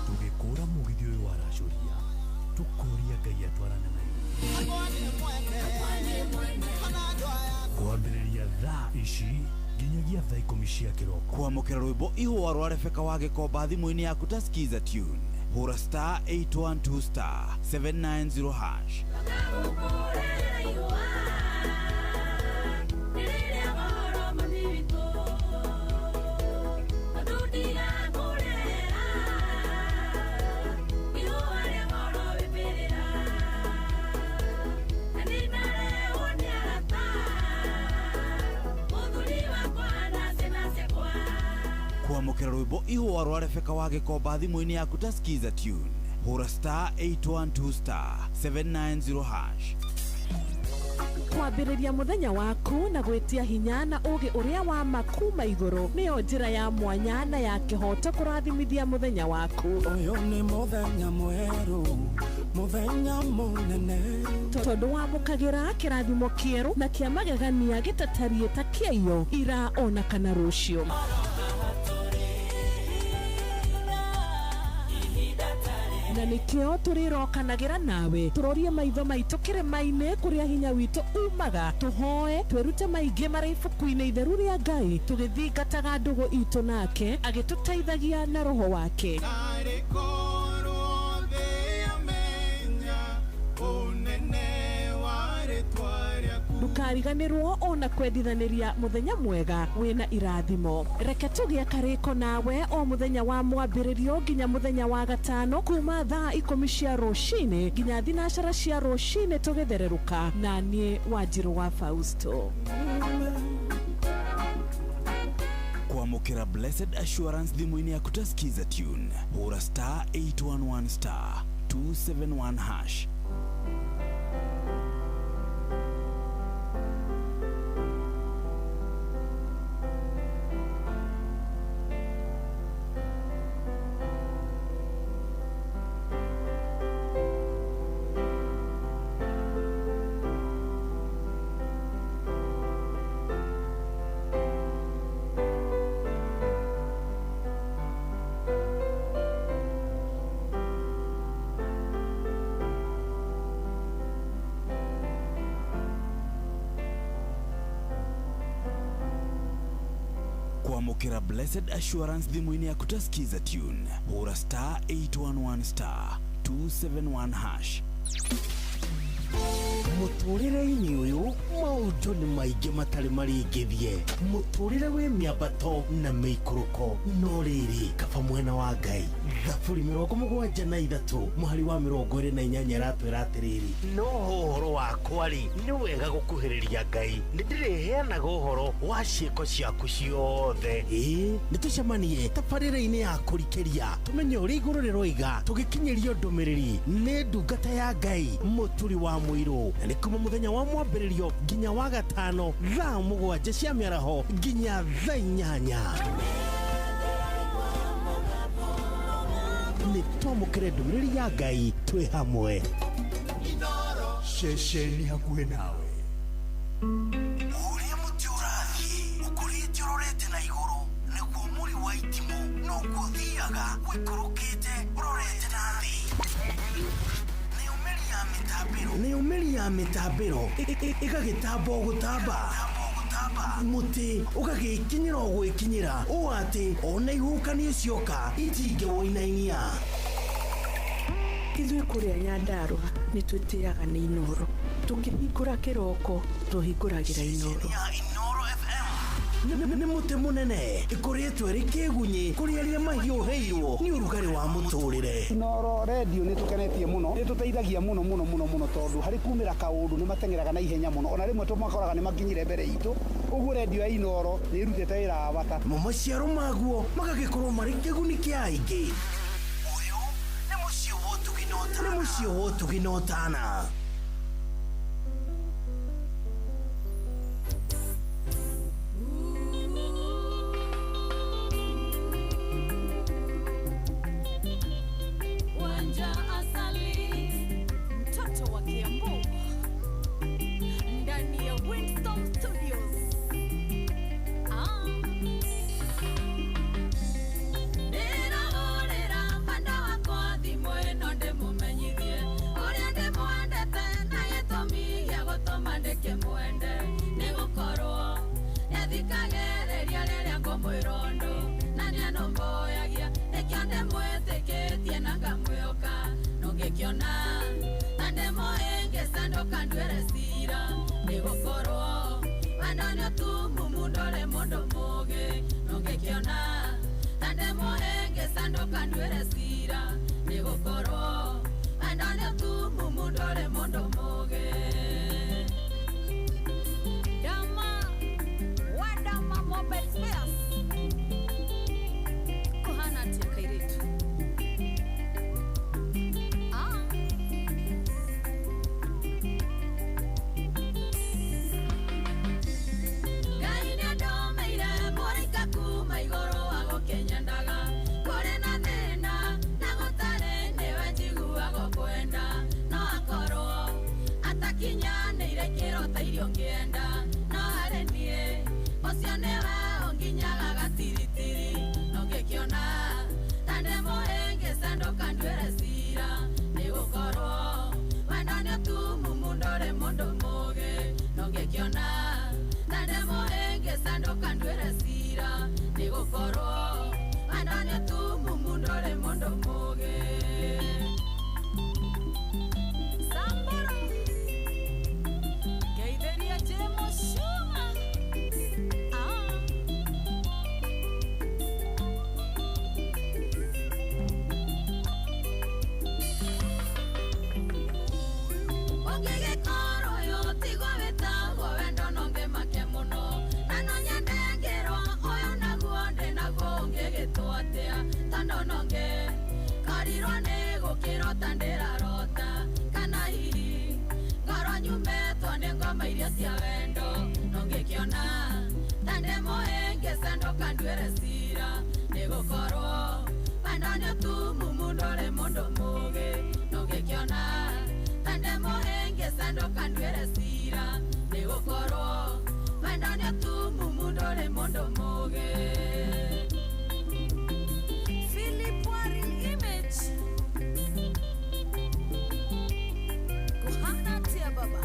Tugikura mugithio uyu wa racuria tukuria Ngai atwarane na thaa ici nginyagia thaa 10 cia kĩroko. Kwamũkĩra rwĩmbo ihũa rwa Rebeka wa Gĩkomba thimũ-inĩ yaku ta skiza tune. Hũra star 812 star 790 hash. Kwamũkĩra rwĩmbo ihũa rwa Rebeka wa Gĩkomba thimũ-inĩ yaku ta skiza tune. Hũra star 812 star 790 hash. Kwambĩrĩria mũthenya waku na gwĩtia hinya na ũgĩ ũrĩa wa makuma igũrũ nĩyo njĩra ya mwanya na ya kĩhoto kũrathimithia mũthenya waku. Ũyũ nĩ mũthenya mwerũ, mũthenya mũnene, tondũ wamũkagĩra kĩrathimo kĩerũ na kĩa magegania gĩtatariĩ ta kĩayo ira ona kana rũciũ. Na nĩkĩo tũrĩrokanagĩra nawe tũrorie maitho maitũ kĩrĩma-inĩ kũrĩa hinya witũ umaga, tũhoe twĩrute maingĩ marĩ ibuku-inĩ itheru rĩa Ngai tũgĩthingataga ndũgũ itũ nake agĩtũteithagia na roho wake. Ndukariganĩrwo ona kwendithanĩria mũthenya mwega wĩna irathimo. Reke tũgĩe karĩko nawe o mũthenya wa mwambĩrĩrio nginya mũthenya wa gatano kuma thaa 10 cia rũcinĩ nginya thinacara cia rũcinĩ tũgĩthererũka na niĩ Wanjirũ wa Fausto. Kwamũkĩra Blessed Assurance thimũ-inĩ yaku ta skiza tune. Hũra star 811 star 271 hash. Kwamũkĩra Blessed Assurance thimũ-inĩ yaku ta skiza tune. Hũra star 811 star 271 hash. Mũtũrĩre-inĩ ũyũ maũndũ nĩ maingĩ matarĩ maringithie. Mũtũrĩre wĩ mĩambato na mĩikũrũko, no rĩrĩ kaba mwena wa Ngai. Thaburi 73 mũhari wa 28 aratwĩra atĩrĩrĩ, no ũhoro wakwa-rĩ nĩ wega gũkuhĩrĩria Ngai, nĩ ndĩrĩheanaga ũhoro wa ciĩko ciaku ciothe. Nĩ tũcemanie tabarĩra-inĩ ya kũrikĩria tũmenye ũrĩa igũrũ rĩroiga tũgĩkinyĩrio ndũmĩrĩri nĩ ndungata ya Ngai mũturi wa mũirũ. Na nĩ kuma mũthenya wa mwambĩrĩrio nginya wa gatano thaa 7 cia mĩaraho nginya thaa 8. Nĩ twamũkĩre ndũmĩrĩri ya Ngai twĩ hamwe. Ceceni hakuhĩ nawe. Ũrĩa mũtĩ ũrathiĩ ũkũrĩte ũrorete na igũrũ, nĩguo mũri wa itimũ noguo ũthiaga wĩkũrũkĩte ũrorete na thĩ. Nĩ ũmeri ya mĩtambĩro ĩgagĩtamba o gũtamba, mũtĩ ũgagĩkinyĩra o gwĩkinyĩra, ũũ atĩ ona ihuhũkanio cioka itingĩwoinainia. Ithuĩ kũrĩa Nyandarũa nĩ twĩtĩaga nĩ Inooro, tũkĩhingũra kĩroko tũhingũragĩra Inooro. Nĩ mũtĩ mũnene ĩkoretwo ĩrĩ kĩgunyi kũrĩ arĩa mahiũhĩirwo nĩ ũrugarĩ wa mũtũrĩre. Inooro radio nĩ tũkenetie mũno, nĩ tũteithagia mũno tondũ harĩ kumĩra kaũndũ nĩ mateng'eraga na ihenya mũno, ona rĩmwe tũmakoraga nĩ makinyire mbere itũ. Ũguo radio ya Inooro nĩ ĩrutĩte wĩra wa bata. Maciaro maguo magagĩkorwo marĩ kĩguni kĩa aingĩ. Ũyũ nĩ mũciĩ wa ũtugi na ũtana. Ndĩragũrĩra banda wakwa thimũ ĩno ndĩmũmenyithie ũrĩa ndĩmwendete sando kandwere sira nigukoro wendonio tu mumundore mondo moge nongekiona tande mohenge sando kandwere sira nigukoro wendonio tu mumundore mondo moge dama wadama mobile spares kohana tikairetu Ngienda no arenie osionewe onginyaga gatiritiri nongekiona tande mohenge sando kandwere sira nigukoro wendonio tu mumundore mondo moge nongekiona tande mohenge sando kandwere sira nigukoro wendonio tu mumundore mondo moge tandera rota kana hiri ngoro nyumetwa ni ngoma iria cia wendo nongekiona tande mohenge sando kandwere sira nigukorwo wendonio tu mumundore mondo muge nongekiona tande mohenge sando kandwere sira nigukorwo wendonio tu mumundore mondo muge Philip Warren image baba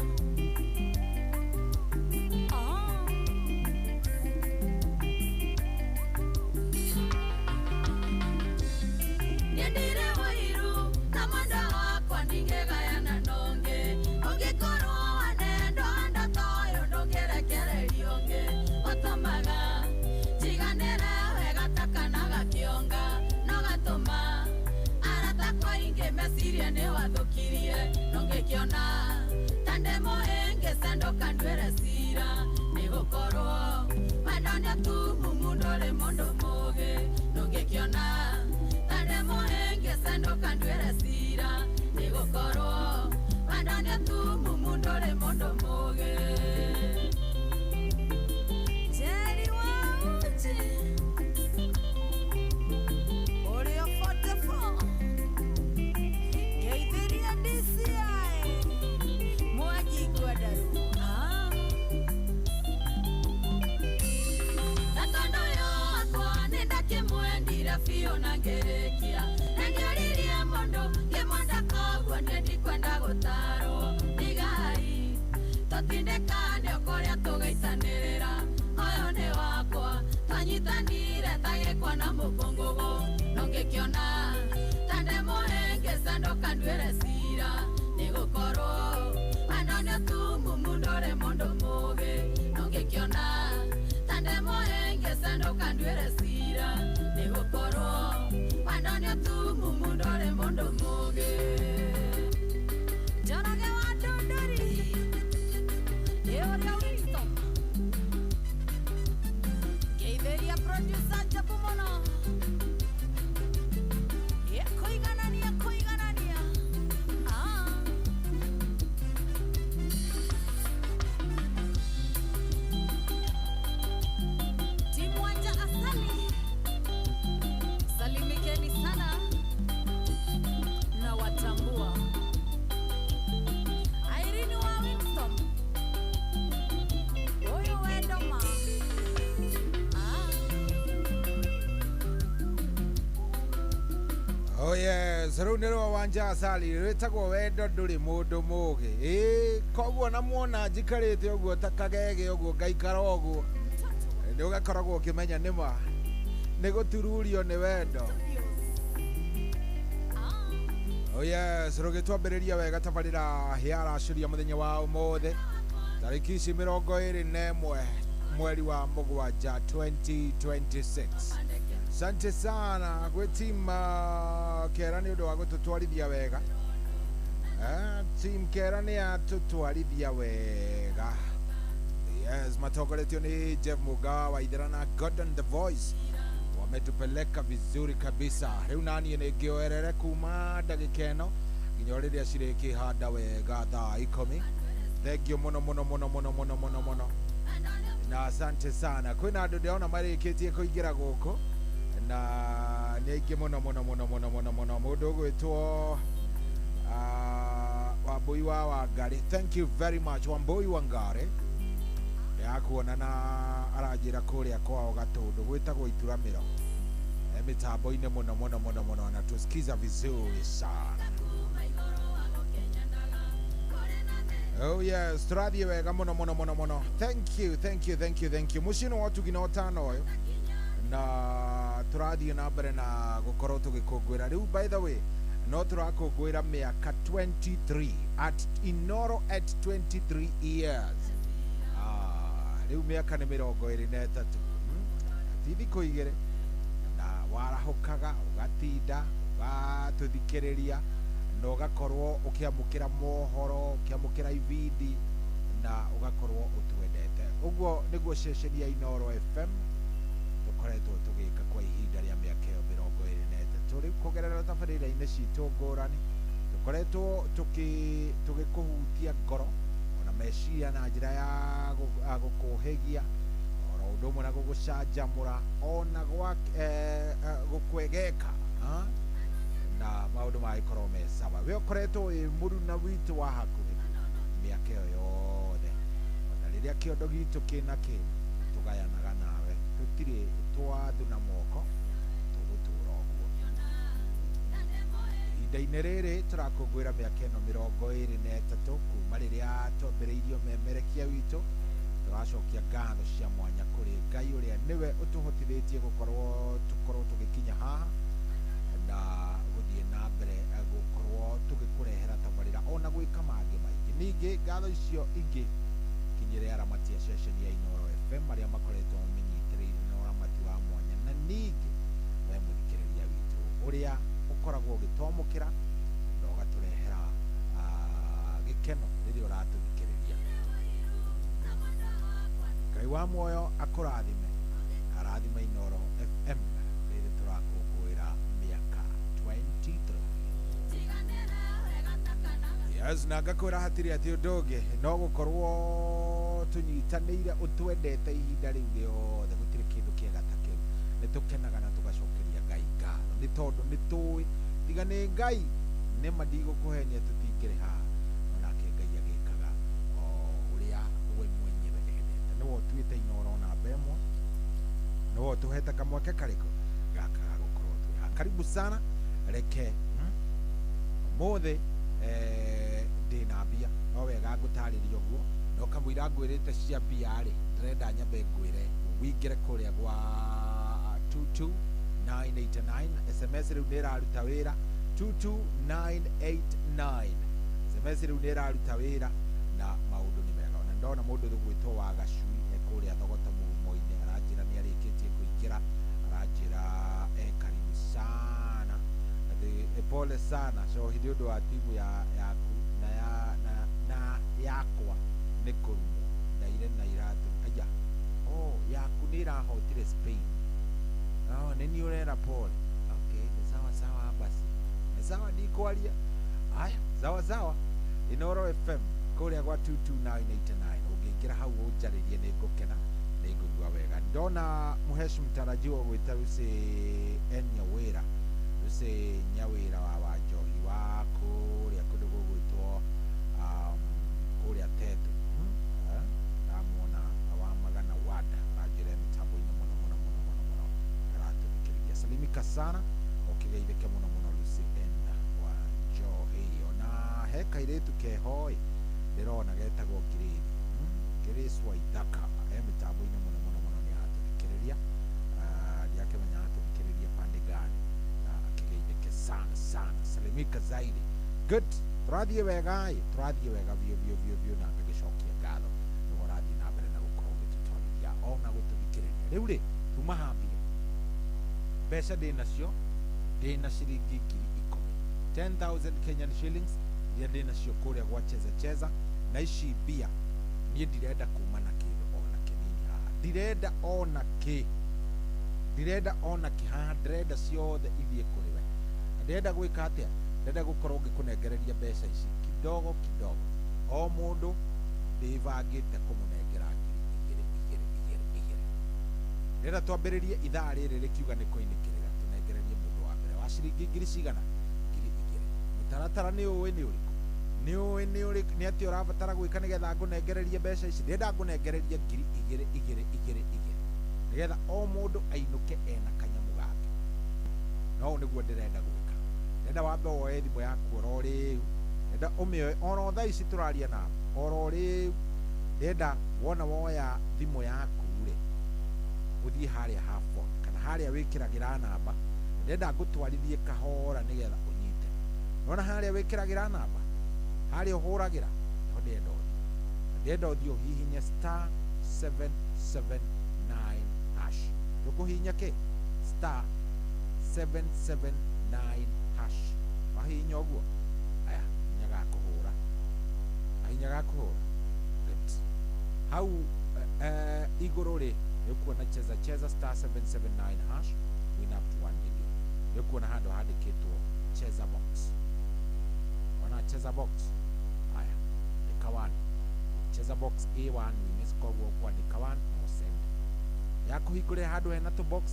Niendire wairu na mwendo wakwa ningegayana nonge ongekorwo wanendo anda toyo ndongerekererionge otomaga tiganere wega takanaga kionga no gatuma arata kwa inge mesirie ni wathukirie nongekiona tande mohenge sando kandwere sira nigukoro wendonio tu mumundore mondo moge nongekiona tande mohenge sando kandwere sira nigukoro wendonio tu mumundore mondo moge Jerry Wauchi Oreo 44 Geithiria DCI Mwaji Gwadaru Natondo yo akwa nenda kimwendira fio na gerekia Nendioririe mondo Kimwanda kogwa nendi kwenda gutaro Nigai Totindekane okoria tugaitanirira Oyo ni wakwa Twanyitanire tagekwa na mukongogo Nongekiona Tande mohenge sando kandwere sira nigukoro wendonio tu mumundore mondo muge nongekiona tande mohenge sando kandwere sira nigukoro wendonio tu mumundore mondo muge Jorage wa Dondori Eoria Wisdom Geitheria producer Jabumono Koiganania Timu wanja asali Salimikeni sana na watambua Irene wa Winston Oyo wendoma Oh yes, rĩu nĩ rwa wanja asali rwĩtagwo wendo ndũrĩ mũndũ mũũgĩ koguo na muona njikarĩte ũguo ta kagege ũguo ngaikara ũguo nĩ ũgakoragwo ũkĩmenya nĩma nĩ gũtururio nĩ wendo Oh yes, rugitwambiriria wega tabarira hiara ciria muthenya wa umothe tariki ici 21 mweri wa mugwanja 2026. Asante sana gwe team Kera ni undu wa gututwarithia wega. Team Kera ni atutwarithia wega. Yes, matongoretio ni Jeff Mugawa wa Ithera na Gordon the Voice. Wametupeleka vizuri kabisa. Riu nani ningioerere kuma ndagika ino nginya riria cirikihanda wega thaa 10. Thank you muno na asante sana. Kwina andu ndiona marikitie kuingira guku na ni aingi muno mundu gwitwo Wambui wa Wangari. Thank you very much Wambui Wangari. Yakuona na arajira kuria kwao Gatundu gwitagwo Ituramiro. Mitambo-ini muno na tusikiza vizuri sana. Oh yes, turathie wega muno. Thank you. Mushino watu ginotano oyo. Na turathie na mbere na gukorwo tugikungwira. Riu by the way, no turakungwira miaka 23 at Inoro at 23 years. Riu miaka ni 23. Tithi kuigire na warahukaga ugatinda ugatuthikiriria na ugakorwo ukiamukira mohoro ukiamukira ibindi na ugakorwo utwendete. Uguo niguo station ya Inoro FM tukoretwo tugika kwa ihinda ria miaka 23. Riu kugerera tabarira-ini citu ngurani tukoretwo tugikuhutia ngoro ona meciria na njira ya gukuhegia ora undu umwe na gugucanjamura ona gukwegeka na maundu magikorwo me sawa. We ukoretwo wi muruna witu wa hakuhi miaka iyo yothe ona riria kiondo gitu kina tugayanaga nawe tutiri twathuna moko tugutura uguo. Ihinda-ini riri turakungwira miaka ino 23 kuma riria twambiriirio memerekia witu. Turacokia ngatho cia mwanya kuri Ngai uria niwe utuhotithitie tukorwo tugikinya haha na guthie na mbere gukorwo tugikurehera tabarira ona gwika mangi maingi. Ningi ngatho icio ingi kinyire aramati ya session ya Inoro FM aria makoretwo menyitirire na aramati wa mwanya na ningi we muthikiriria witu uria ukoragwo ugitomukira na ugaturehera gikeno riria uratuthikiriria. Ngai wa muoyo akurathime arathime Inoro FM riria turakungwira miaka 23. Yes, na ngakwira hatiri ati undu ungi no gukorwo tunyitaniire utwendete ihinda riu riothe gutiri kindu kiega ta kiu. Nitukenaga na tugacokeria Ngai ngatho ni tondu nitui tiga ni Ngai ni mandigũkũhenia tutingĩrĩ haha onake Ngai agĩkaga ũrĩa we mwenyewe endete. Nĩwe ũtuĩte Inoro namba ĩmwe, nĩwe ũtũhete kamweke karĩkũ gaka ga gũkorwo twĩ haha. Karibu sana. Reke ũmũthĩ ndĩna mbia no wega ngũtarĩria ũguo no kamũira ngwĩrĩte cia mbia-rĩ ndĩrenda nyambe ngwĩre wĩingĩre kũrĩa gwa 22989. SMS riu nĩ ĩraruta wĩra 22989. SMS riu nĩ ĩraruta wĩra na maũndũ nĩ mega. Ona ndona mũndũ gwĩtwo wa Gacui kũrĩa Thogota Mũgumo-inĩ aranjĩra nĩ arĩkĩtie kũingĩra, aranjĩra karibu sana pole sana. So hĩndĩ ũndũ wa timu yaku na yakwa nĩ kũrumwo ndaire na iratũ aya yaku nĩ ĩrahotire Spain. Nĩ niĩ ũrera pole. Okay, ni sawa basi. Ni sawa ndikwaria. Haya, sawa. Inoro FM kuria gwa 22989. Ũngĩingĩra hau ũnjarĩrie nĩ ngũkena, nĩ ngũigua wega. Ndona muheshi mtarajiwa gwĩta Lucy Nyawĩra wa Wanjohi wa kuria kũndũ gũgwĩtwo kuria Tetu. Ndamwona wa Magana Wada aranjĩra mitambo-inĩ muno aratuthikĩrĩria. Salimika sana ũkĩgeithĩke muno Lucy Wanjohi. Ona he kairĩtu keho ndĩrona getagwo Grace Waithaka mitambo-inĩ muno nĩ aratuthikĩrĩria. Ndiakĩmenya aratuthikĩrĩria pande gani. Akĩgeithĩke sana. kuelimika zaidi. Good. Turathie wega vio na ngagicokia ngatho nĩ mũrathiĩ na mbere na gũkorwo ũgĩtũtwarithia ona gũtũthikĩrĩria. Rĩu rĩ tuma hambia mbeca ndĩ nacio, ndĩ na ciringi 10,000 10,000 Kenyan shillings iria ndĩ nacio kũrĩa gwa cheza na ici mbia niĩ ndirenda kuma na kĩndũ ona kĩnini haha, ndirenda ona kĩ haha, ndĩrenda ciothe ithiĩ kũrĩ we. Ndĩrenda gwĩka atĩa? Ndĩrenda gũkorwo ngĩkũnengereria mbeca ici kidogo o mũndũ ndĩbangĩte kũmũnengera 2,000. Ndĩrenda twambĩrĩrie ithaa rĩrĩ rĩkiuga nĩ kũinĩkĩrĩra tũnengererie mũndũ wa mbere wa ciringi 2,000 cigana 2,000. Mũtaratara nĩ ũĩ nĩ ũrĩkũ? Nĩ atĩ ũrabatara gwĩka nĩgetha ngũnengererie mbeca ici? Ndĩrenda ngũnengererie 2,000 nĩgetha o mũndũ ainũke ena kanyamũ gake. No nĩguo ndĩrenda gwĩka. Ndĩrenda wambe woe thimũ yaku oro rĩu, ndĩrenda ũmĩoe oro thaa ici tũraria nawe oro rĩu. Ndĩrenda wona woya thimũ yaku rĩ ũthiĩ harĩa ha phone kana harĩa wĩkĩragĩra namba. Ndĩrenda ngũtwarithie kahora nĩgetha ũnyite. Wona harĩa wĩkĩragĩra namba, harĩa ũhũragĩra niho ndĩrenda ũthiĩ ũhihinye *779#. Ndũkũhihinya kĩ? *779#. Wahihinya ũguo, aya hinya ga kũhũra. Hau igũrũ rĩ nĩũkuona cheza *779# win up to 1 million. Nĩũkuona handũ handĩkĩtwo cheza box. Ona cheza box, aya ĩka 1. Cheza box A1 win koguo kwandĩka 1 no send. Yakũhingũrĩra handũ hena tũbox,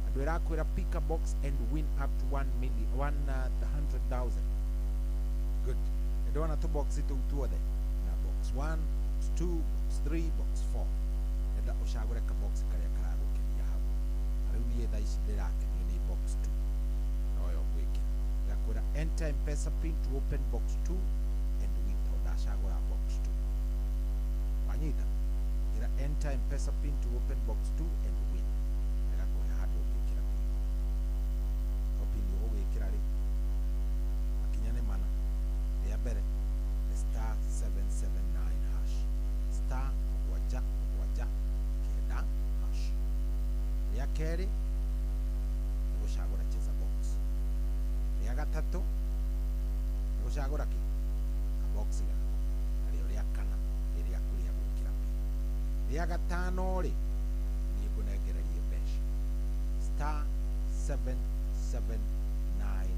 andũ ĩrakwĩra pick a box and win up to 100,000. Good. Ndona tũbox tũu tuothe na box 1, box 2, box 3, box 4. Enda ũcagũre ka box karĩa karagũkenia hau. Rĩu niĩ thaa ici ndĩrakenio nĩ box 2. Noyo gwĩkĩra. Yakwĩra enter M-Pesa pin to open box 2 and win. Tondũ ndacagũra box 2. Wanyita. Ira enter M-Pesa pin to open box 2 and win. Ĩgakũhe handũ ũgĩkĩra pin. Pin ũgũgĩkĩra rĩ makinya nĩ mana. Rĩa mbere nĩ *779#. *779#. Rĩa kerĩ nĩ gũcagũra cheza box. Rĩa gatatũ nĩ gũcagũra kĩ? Ka box gaku. Narĩo rĩa kana nĩ rĩaku rĩa gwĩkĩra pin. Rĩa gatano rĩ niĩ ngũnengererie mbeca. *779#.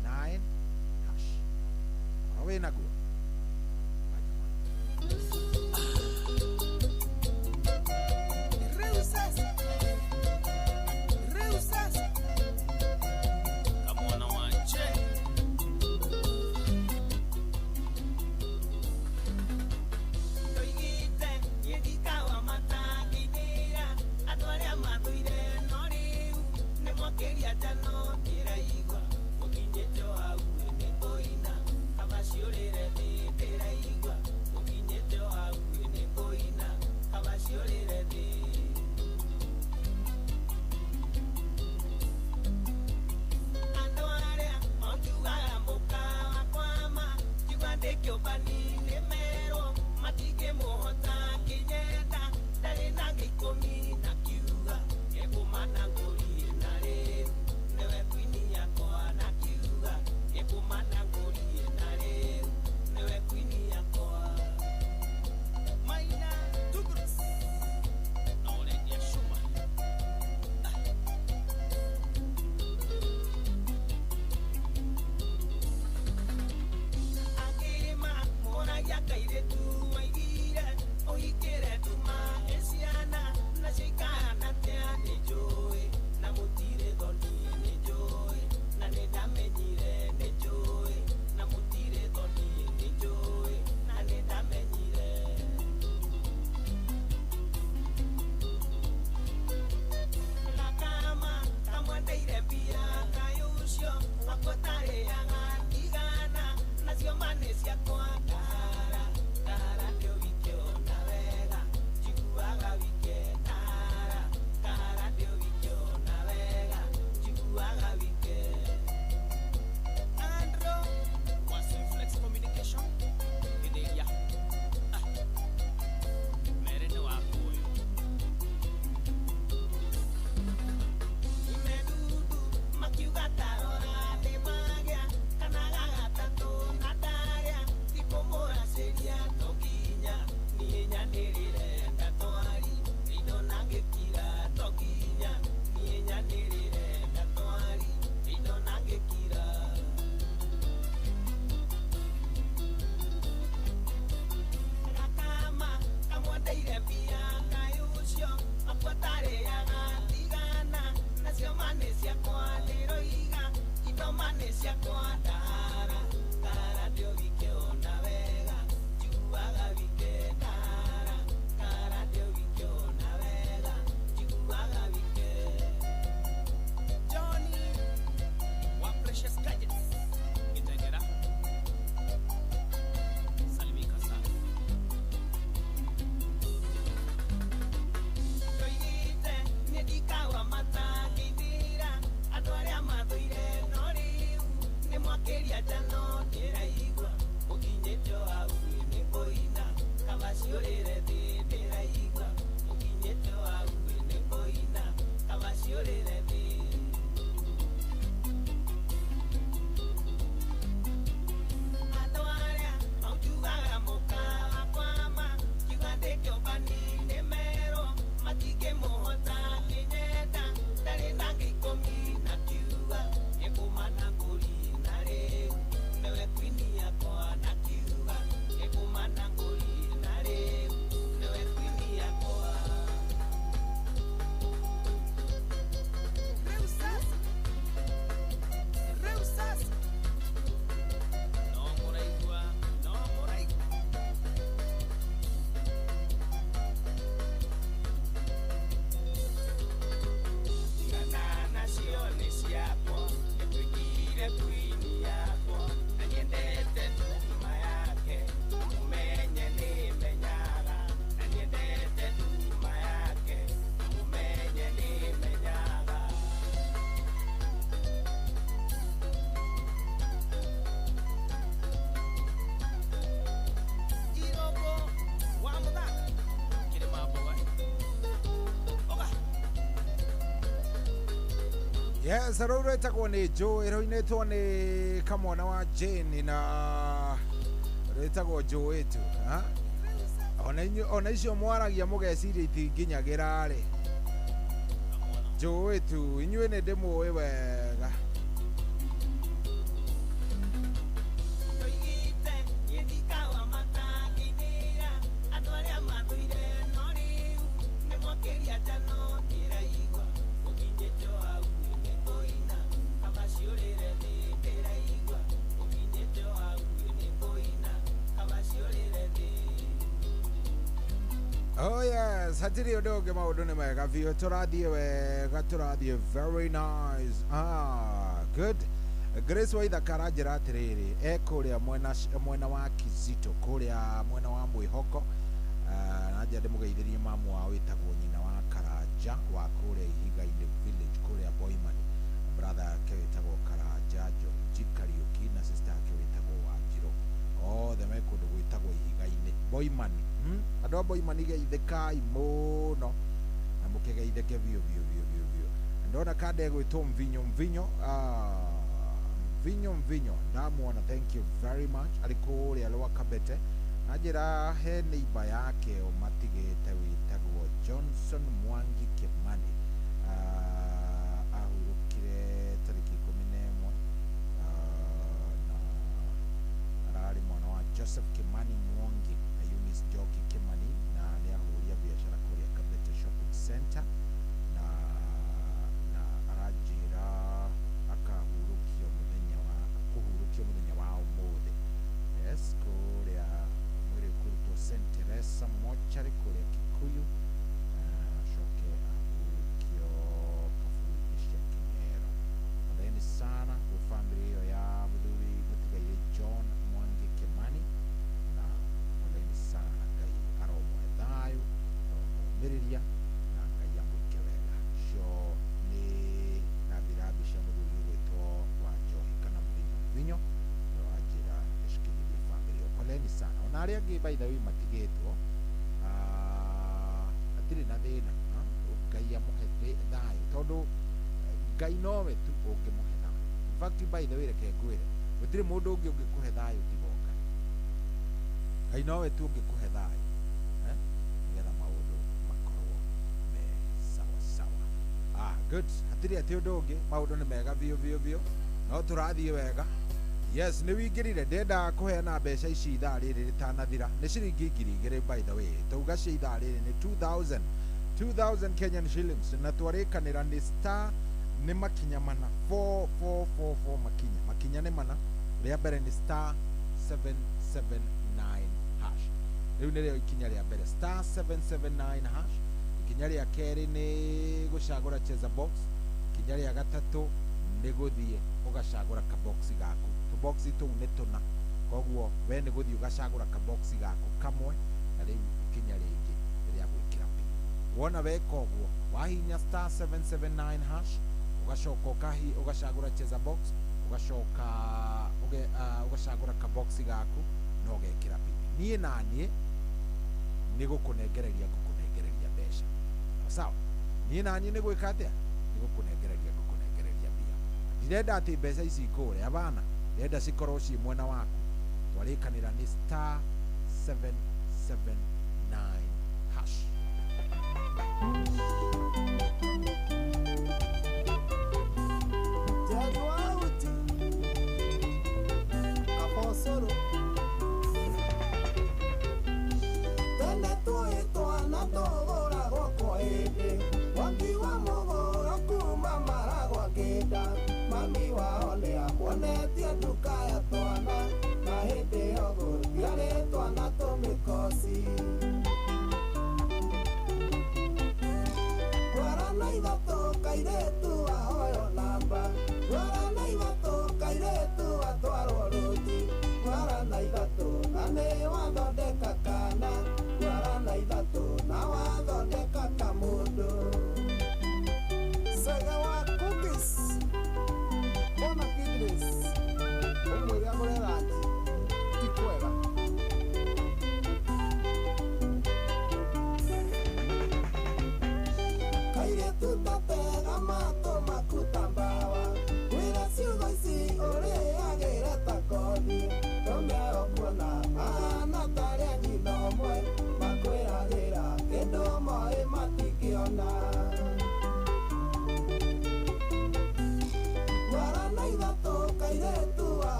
*779#. Oro wĩnaguo. Kahara ndio wikio Yes, rũrũ rwĩtagwo nĩ Joe, rũinĩtwo nĩ kamwana wa Jane na rwĩtagwo Joe tu. Ona icio mwaragia mũgeciria itingĩnyagĩra rĩ. Joe tu, inyuĩ nĩ ndĩmũĩ wega. Oh yes, hatiri odoge maundu ni mega biũ tũrathiĩ wega tũrathiĩ very nice. Good. Grace Waithaka aranjĩra atĩrĩrĩ kũrĩa mwena wa Kizito kũrĩa mwena wa Mwĩhoko na nja ndĩmũgeithĩrie mamu wao wĩtagwo nyina wa Karanja wa kũrĩa Ihiga-inĩ village kũrĩa Boiman, brother yake wĩtagwo Karanja George Kariuki na sister yake wĩtagwo Wanjiro, othe me kũndũ gwĩtagwo Ihiga-inĩ Boiman. Andũ a Boiman geithĩkai mũno na mũkĩgeithĩke biũ. Ndona kanda ĩgwĩtwo Mvinyo ndamuona, thank you very much. Arĩ kũrĩa Lower Kabete na njĩra he neighbor yake ũmatigĩte wĩtagwo Johnson Mwangi Kimani, ahurũkire tarĩki 11 na ararĩ mwana wa Joseph Kimani Mwangi na Eunice Joki Kimani, na nĩ ahũria biacara kũrĩa Kabete Shopping Center na aranjĩra akahurũkio mũthenya wa ũmũthĩ. Yes, kũrĩa mwĩrĩ kũrutwo St. Teresa Mochari kũrĩa Kikuyu, acoke ahurũkio kaburi-inĩ cia King'ero. Poleni sana kwĩ family ĩyo ya mũthuri mũtigaire John Mwangi Kimani, na poleni sana, Ngai aromwe thayũ, aromũmĩrĩria na Ngai amũike wega. Icio nĩ rambirambi cia mũthuri ũgwĩtwo Wanjohi kana Mvinyo wanjĩra gĩcukĩrĩrie family ĩyo. Poleni sana. Ona arĩa angĩ by the way matigĩtwo, hatirĩ na thĩna, Ngai amũhe thayũ, tondũ Ngai nowe tu ũngĩmũhe thayũ. In fact by the way reke ngwĩre, gũtirĩ mũndũ ũngĩ ũngĩkũhe thayũ tiga Ngai. Ngai nowe tu ũngĩkũhe thayũ nĩgetha maũndũ makorwo me sawa. Good. Hatirĩ atĩ ũndũ ũngĩ, maũndũ nĩ mega biũ, no tũrathiĩ wega. Yes, nĩ wingĩrire ndenda kũheana mbeca ici ithaa rĩrĩ rĩtanathira. Nĩ ciringi 2,000 by the way. Tauga cia ithaa rĩrĩ nĩ 2,000 Kenyan shillings, na twarĩkanĩra nĩ star nĩ makinya mana 4444 makinya nĩ mana. Rĩa mbere nĩ star 779 hash. Rĩu nĩrĩo ikinya rĩa mbere star 779 hash. Ikinya rĩa kerĩ nĩ gũcagũra cheza box. Ikinya rĩa gatatũ nĩ gũthiĩ ũgacagũra kaboxi gaku. Tuboxi tũu nĩ tũna, koguo we nĩ gũthiĩ ũgacagũra kaboxi gaku kamwe, na rĩu ikinya rĩngĩ rĩa gwĩkĩra pin. Wona weka ũguo wahihinya star 779 hash, ugacoka ugacagũra cheza box, ugacoka ugacagũra kaboxi gaku na ũgekĩra pin. Niĩ naniĩ nĩ gũkũnengereria mbeca. Sawa, niĩ naniĩ nĩ gwĩka atĩa? Nĩ gũkũnengereria mbia. Ndirenda atĩ mbeca ici ikũre, bana, ndĩrenda cikorwo ciĩ mwena waku. Twarĩkanĩra nĩ star 779 hash.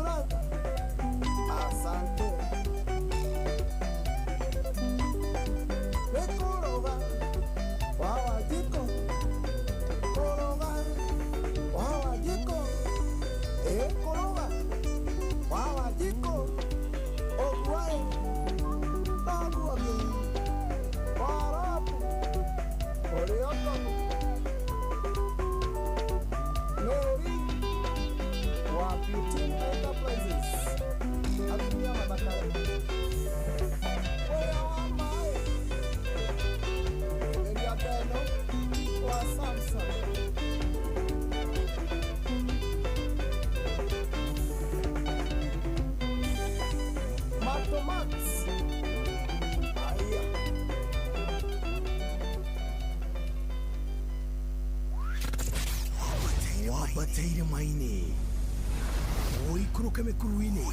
Muranga. Asante. Ekoroga wawa jiko. Koroga wawa jiko. Ekoroga wawa jiko. Ogwae Baguagi Barapu Orioko Mary wa Beauty Enterprises Atuya Mabakara Oya wa Mae Elia Beno wa Samsung Matomax Aya Wabateire maine oikuruke mekuruine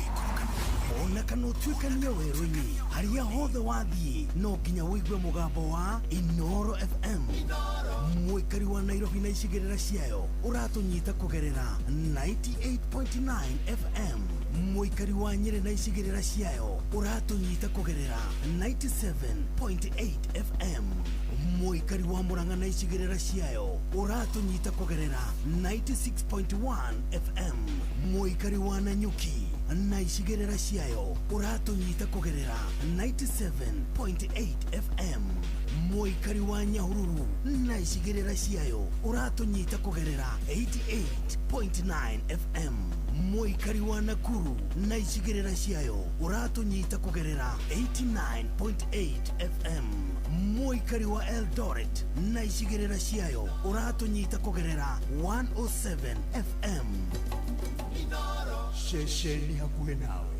ona kana utuikania werũ-inĩ harĩa hothe wathiĩ no nginya wĩigue mũgambo wa Inoro FM mũikari wa Nairobi na icigĩrĩra ciayo ũratũnyita kũgerera 98.9 FM mũikari wa Nyĩrĩ na icigĩrĩra ciayo ũratũnyita kũgerera 97.8 FM mũikari wa Murang'a na icigĩrĩra ciayo ũratũnyita kũgerera 96.1 FM mũikari wa Nanyuki na icigĩrĩra ciayo ũratũnyita kũgerera 97.8 FM mũikari wa Nyahururu na icigĩrĩra ciayo ũratũnyita kũgerera 88.9 FM mũikari wa Nakuru na icigĩrĩra ciayo ũratũnyita kũgerera 89.8 FM mũikari wa Eldoret na icigĩrĩra ciayo ũratũnyita kũgerera 107 FM Shesheni hakuhĩ nawe.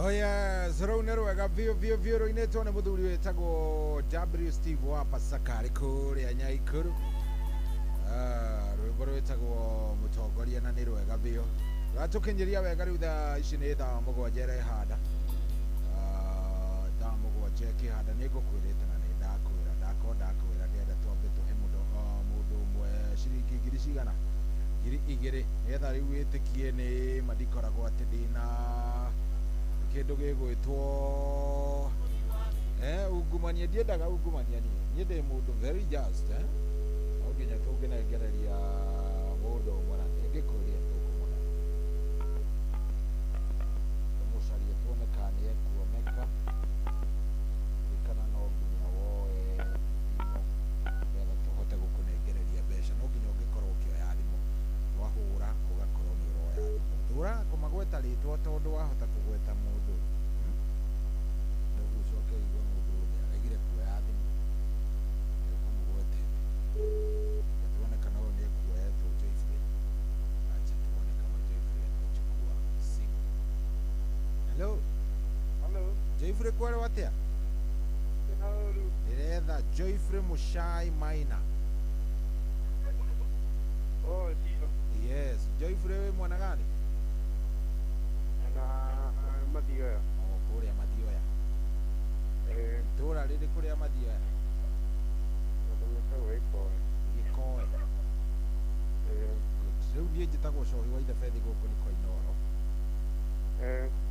Oh yes, rau nä rwega biå rå inä two nä må thuri wä tagwo W Steve wa Pasaka rä kå rä a Nyaikå rwä mbo rwä tagwo må tongoria na nä rwega biå ratå kä nyä ria wega rä u thaa ici nä thaa må gwanjä handa thaa må gwanjä kä handa nä ngå kwä rä te na nä ndakwä ra ndenda twambe tå he må ndå å mwe ciringi ngiri cigana ngiri igä rä nä getha rä u wä tä kie nä mandikoragwo atä ndä na kindu gigwitwo ungumania ndiendaga ungumania nie ndi mundu very just no nginya tunginegereria mundu umwe na ngikuria tukumuna tumucarie tuone kana ni ekuoneka kana no nginya woe getha tuhote gukunegereria mbeca no nginya ungikorwo ukioya thimu wahura ugakorwo ni uroya thimu thura kumagweta ritwa tondu wahota kugweta mundu Joyfrey kware watia ndiretha Joyfrey Muchai Maina yes Joyfrey we mwana gani na Mathioya kuria Mathioya tura riri kuria Mathioya Gikoe riu nie njitagwo cohi wa ithe bethi guku ni Koinoro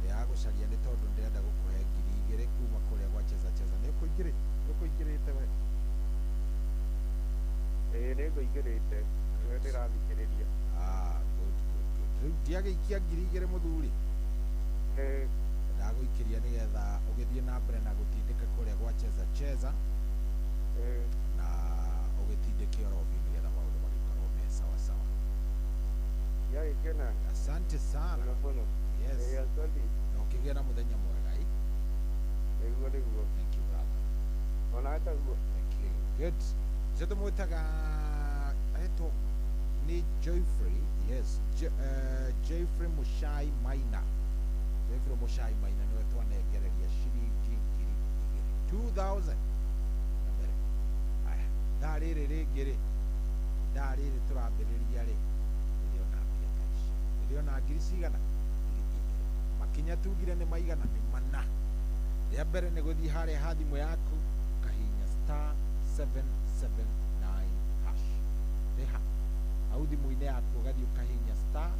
ya gucaria ni tondu ndirenda gukuhe ngiri igiri kuma kuria gwa cheza ni ukuingirite we ni nguingirite we ndirathikiriria good riu ndiageikia ngiri igiri muthuri ndaguikiria ni getha ugithie na mbere na gutindika kuria gwa cheza na ugitindike orobi ni getha maundu magikorwo me sawa sawa asante sana yes no kigia na muthenya mwega thank you brother thank you good zetu mwitaga eto ni Joyfrey yes Joyfrey Muchai Maina niwe twanegereria ciringi ngiri igiri 2000 na mbere aya thaa rĩrĩ rĩngĩ rĩ thaa rĩrĩ tũrambĩrĩria rĩ ĩrĩona mbia ta ici ĩrĩona ngiri cigana ngiri igĩrĩ makinya tugire nĩ maigana nĩ mana rĩa mbere nĩ gũthiĩ harĩa ha thimũ yaku kahinya star 779 hash rĩha hau thimũ-inĩ yaku ũgathiĩ ũkahinya star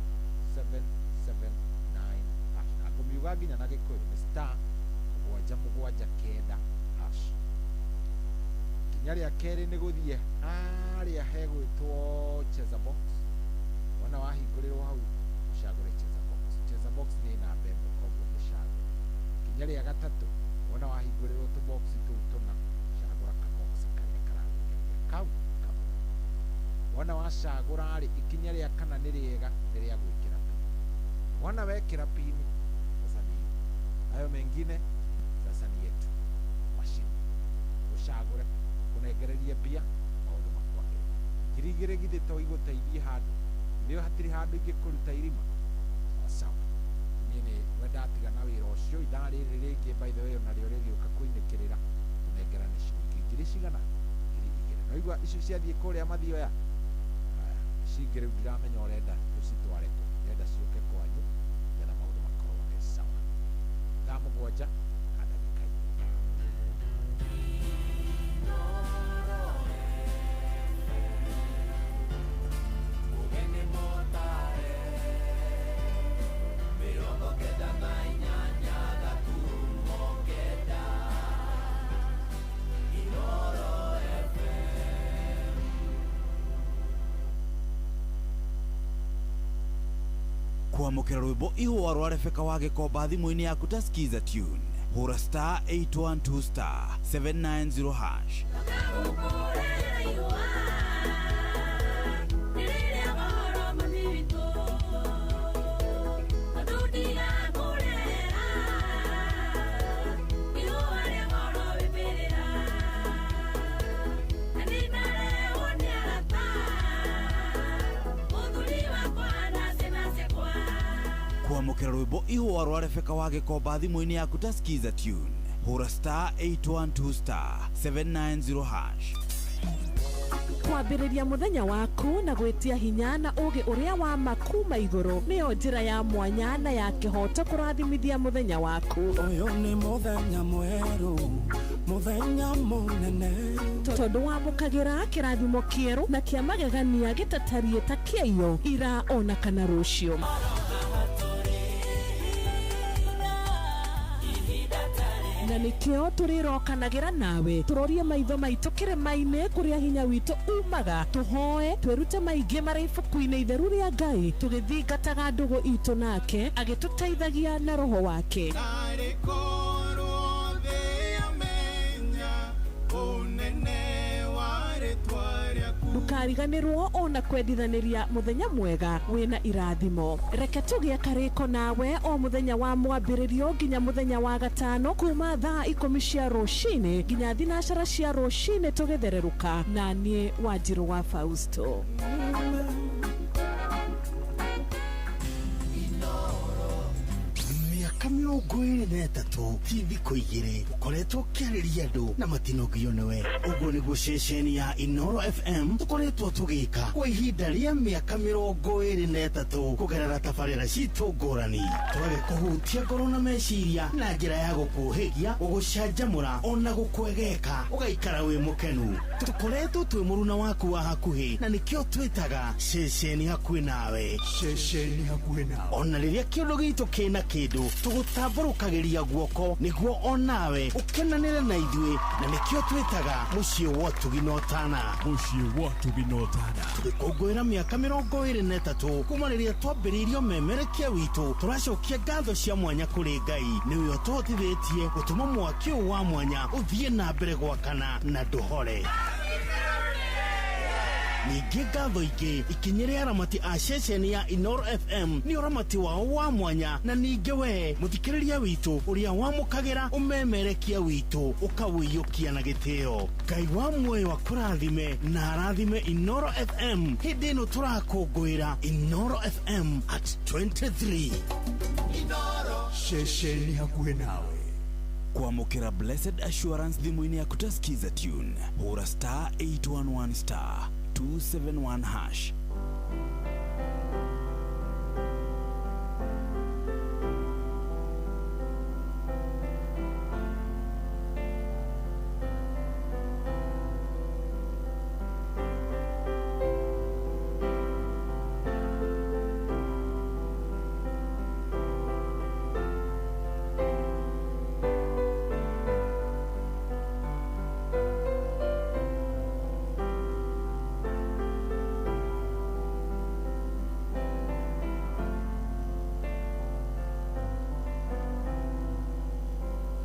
779 hash na ngũmiuga nginya na gĩkũyũ nĩ star 779 hash kinya rĩa kerĩ nĩ gũthiĩ harĩa hegwĩtwo cheza box wona wahingũrĩrwo hau ũcagũre cheza box nĩ namba ĩmwe koguo gĩcagũre kinya rĩa gatatũ wona wahingũrĩrwo tũboxi tũu tũna cagũra kaboxi karĩa karagũkenia kau kamwe wona wacagũra rĩ ikinya rĩa kana nĩ rĩega nĩ rĩa gwĩkĩra pini wona wekĩra pini sasa ni hayo mengine sasa ni yetu mashini ũcagũre kũnengereria mbia maũndũ makwagĩrĩra ngiri igĩrĩ githĩ to igũteithie handũ nĩyo hatirĩ handũ ingĩkũruta irima sawa niĩ nĩ we ndatiga na wĩra ũcio ithaa rĩrĩ rĩngĩ by the way narĩo rĩgĩũka kũinĩkĩrĩra kũnengerana ciringi ngiri cigana ngiri igĩrĩ no igua icio ciathiĩ kũrĩa Mathioya cingĩ rĩu ndiramenya ũrenda tũcitware kũ ndĩrenda ciũke kwanyu getha maũndũ makorwo me sawa thaa mũgwanja na ndagĩka kwamũkĩra rwĩmbo ihũa rwa Rebeka wa Gĩkomba thimũ-inĩ yaku ta skiza tune hũra star 812 star 790 hash kwamukira rwimbo ihwa rwa Rebecca wa Gikomba thimũ-inĩ yaku ta skiza tune hura star 812 star 790 hash. Kwambĩrĩria mũthenya waku na gwĩtia hinya na ũgĩ ũrĩa wa makuma igũrũ nĩyo njĩra ya mwanya na ya kĩhoto kũrathimithia mũthenya waku. Ũyũ nĩ mũthenya mwerũ, mũthenya mũnene, tondũ wamũkagĩra kĩrathimo kĩerũ na kĩa magegania gĩtatariĩ ta kĩaiyũ ira ona kana rũciũ. Na nĩkĩo tũrĩrokanagĩra nawe tũrorie maitho maitũ kĩrĩma-inĩ kũrĩa hinya witũ umaga, tũhoe twĩrute maingĩ marĩ ibuku-inĩ itheru rĩa Ngai tũgĩthingataga ndũgũ itũ nake agĩtũteithagia na roho wake. Ndukariganĩrwo ona kwendithanĩria mũthenya mwega wĩna irathimo. Reke tũgĩe karĩko nawe o mũthenya wa mwambĩrĩrio nginya mũthenya wa gatano kuma thaa 10 cia rũcinĩ nginya thinacara cia rũcinĩ tũgĩthererũka na niĩ Wanjirũ wa Fausto. Kamĩrongo 23 TV koigire ukoretwo kĩarĩria andũ na matinogio nĩwe. Ũguo nĩguo ceceni ya Inoro FM tũkoretwo tũgĩka kwa ihinda rĩa mĩaka 23 kũgerera tabarĩra citũ ngũrani. Twage kũhutia ngoro na meciria na njĩra ya gũkũhĩgia, gũgũcanjamũra ona gũkwegeka ũgaikara wĩ mũkenu. Tũkoretwo twĩ mũruna waku wa hakuhĩ na nĩkĩo twĩtaga ceceni hakuhĩ nawe. Ceceni hakuhĩ nawe. Ona rĩrĩa kĩũndũ gitũ kĩna kĩndũ tũgũtambarũkagĩria guoko nĩguo onawe ũkenanĩre na ithuĩ, na nĩkĩo twĩtaga mũciĩ wa ũtugi na ũtana. Mũciĩ wa ũtugi na ũtana. Tũgĩkũngũĩra mĩaka 23 kuma rĩrĩa twambĩrĩirio memerekia witũ. Tũracokia ngatho cia mwanya kũrĩ Ngai nĩwe ũtũhotithĩtie gũtũma mwaki ũyũ wa mwanya ũthiĩ na mbere gwakana na ndũhore. Ningĩ ngatho ingĩ ikinyĩre aramati a ceceni ya Inoro FM nĩ ũramati wao wa mwanya, na ningĩ we mũthikĩrĩria witũ ũrĩa wamũkagĩra ũmemerekia witũ ũkawĩiyũkia na gĩtĩo. Ngai wa muoyo akũrathime na arathime Inoro FM hĩndĩ ĩno tũrakũngũĩra Inoro FM at 23. Inoro ceceni hakuhĩ nawe. Kwamũkĩra Blessed Assurance thimũ-inĩ yaku ta skiza tune hura star 811 star 271 hash.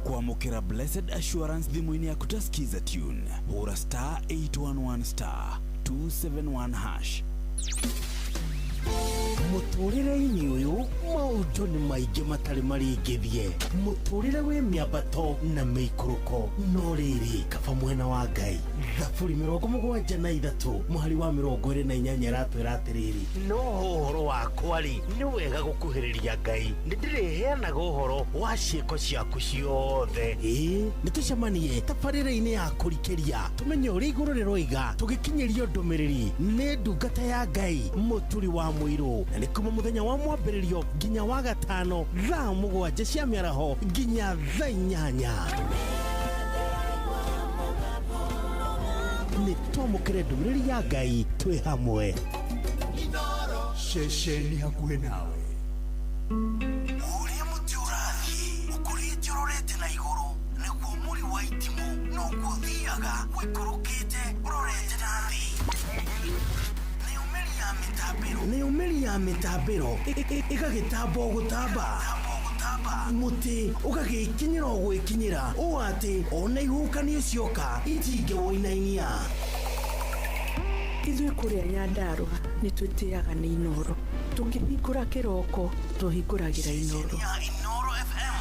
Kwamũkĩra Blessed Assurance thimũ-inĩ yaku ta skiza tune hura star 811 star 271 hash. Mũtũrĩre-inĩ ũyũ maũndũ nĩ maingĩ matarĩ maringithie. Mũtũrĩre wĩ mĩambato na mĩikũrũko, no rĩrĩ kaba mwena wa Ngai. Thaburi 73 mũhari wa 28 ratwĩra atĩrĩrĩ, no ũhoro wakwa-rĩ nĩ wega gũkuhĩrĩria Ngai, nĩndĩrĩheanaga ũhoro wa ciĩko ciaku ciothe. Nĩ tũcemanie tabarĩra-inĩ ya kũrikĩria tũmenye ũrĩa igũrũ rĩroiga tũgĩkinyĩrio ndũmĩrĩri nĩ ndungata ya Ngai mũturi wa mũirũ. Na nĩ kuma mũthenya wa mwambĩrĩrio nginya wa gatano thaa 7 cia mĩaraho nginya thaa 8. Nĩ twamũkĩre ndũmĩrĩri ya Ngai twĩ hamwe. Ceceni hakuhĩ nawe. Ũrĩa mũtĩ ũrathiĩ ũkũrĩte ũrorete na igũrũ, nĩguo mũri wa itimũ noguo ũthiaga wĩkũrũkĩte ũrorete na thĩ. Nĩ umeri ya mĩtambĩro ĩgagĩtamba o gũtamba, mũtĩ ũgagĩkinyĩra o gwĩkinyĩra, ũũ atĩ ona ihuhũkanio cioka itingĩwũinainia. Ithuĩ kũrĩa Nyandarũa nĩ twĩtĩaga nĩ Inoro. Tũngĩhingũra kĩroko tũhingũragĩra Inoro. Inoro FM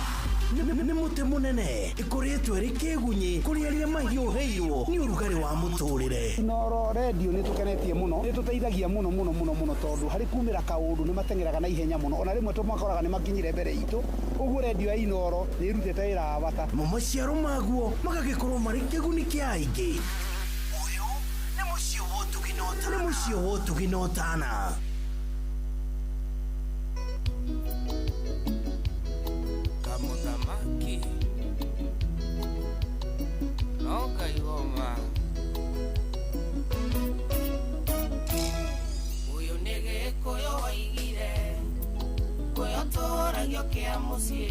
nĩ mũtĩ mũnene ĩkoretwo ĩrĩ kĩgunyi kũrĩ arĩa mahiũhĩirwo nĩ ũrugarĩ wa mũtũrĩre. Inooro radio nĩ tũkenetie mũno, nĩ tũteithagia mũno tondũ harĩ kumĩra kaũndũ nĩ matengeraga na ihenya mũno, ona rĩmwe tũmakoraga nĩ makinyire mbere itũ. Ũguo radio ya Inooro nĩ ĩrutĩte wĩra wa bata. Maciaro maguo magagĩkorwo marĩ kĩguni kĩa aingĩ. Ũyũ nĩ mũciĩ wa Ũtugi na Ũtana. Kamũthamaki no kaigoma ũyũ nĩ Gĩkũyũ waigire Gĩkũyũ tũragio kĩa mũciĩ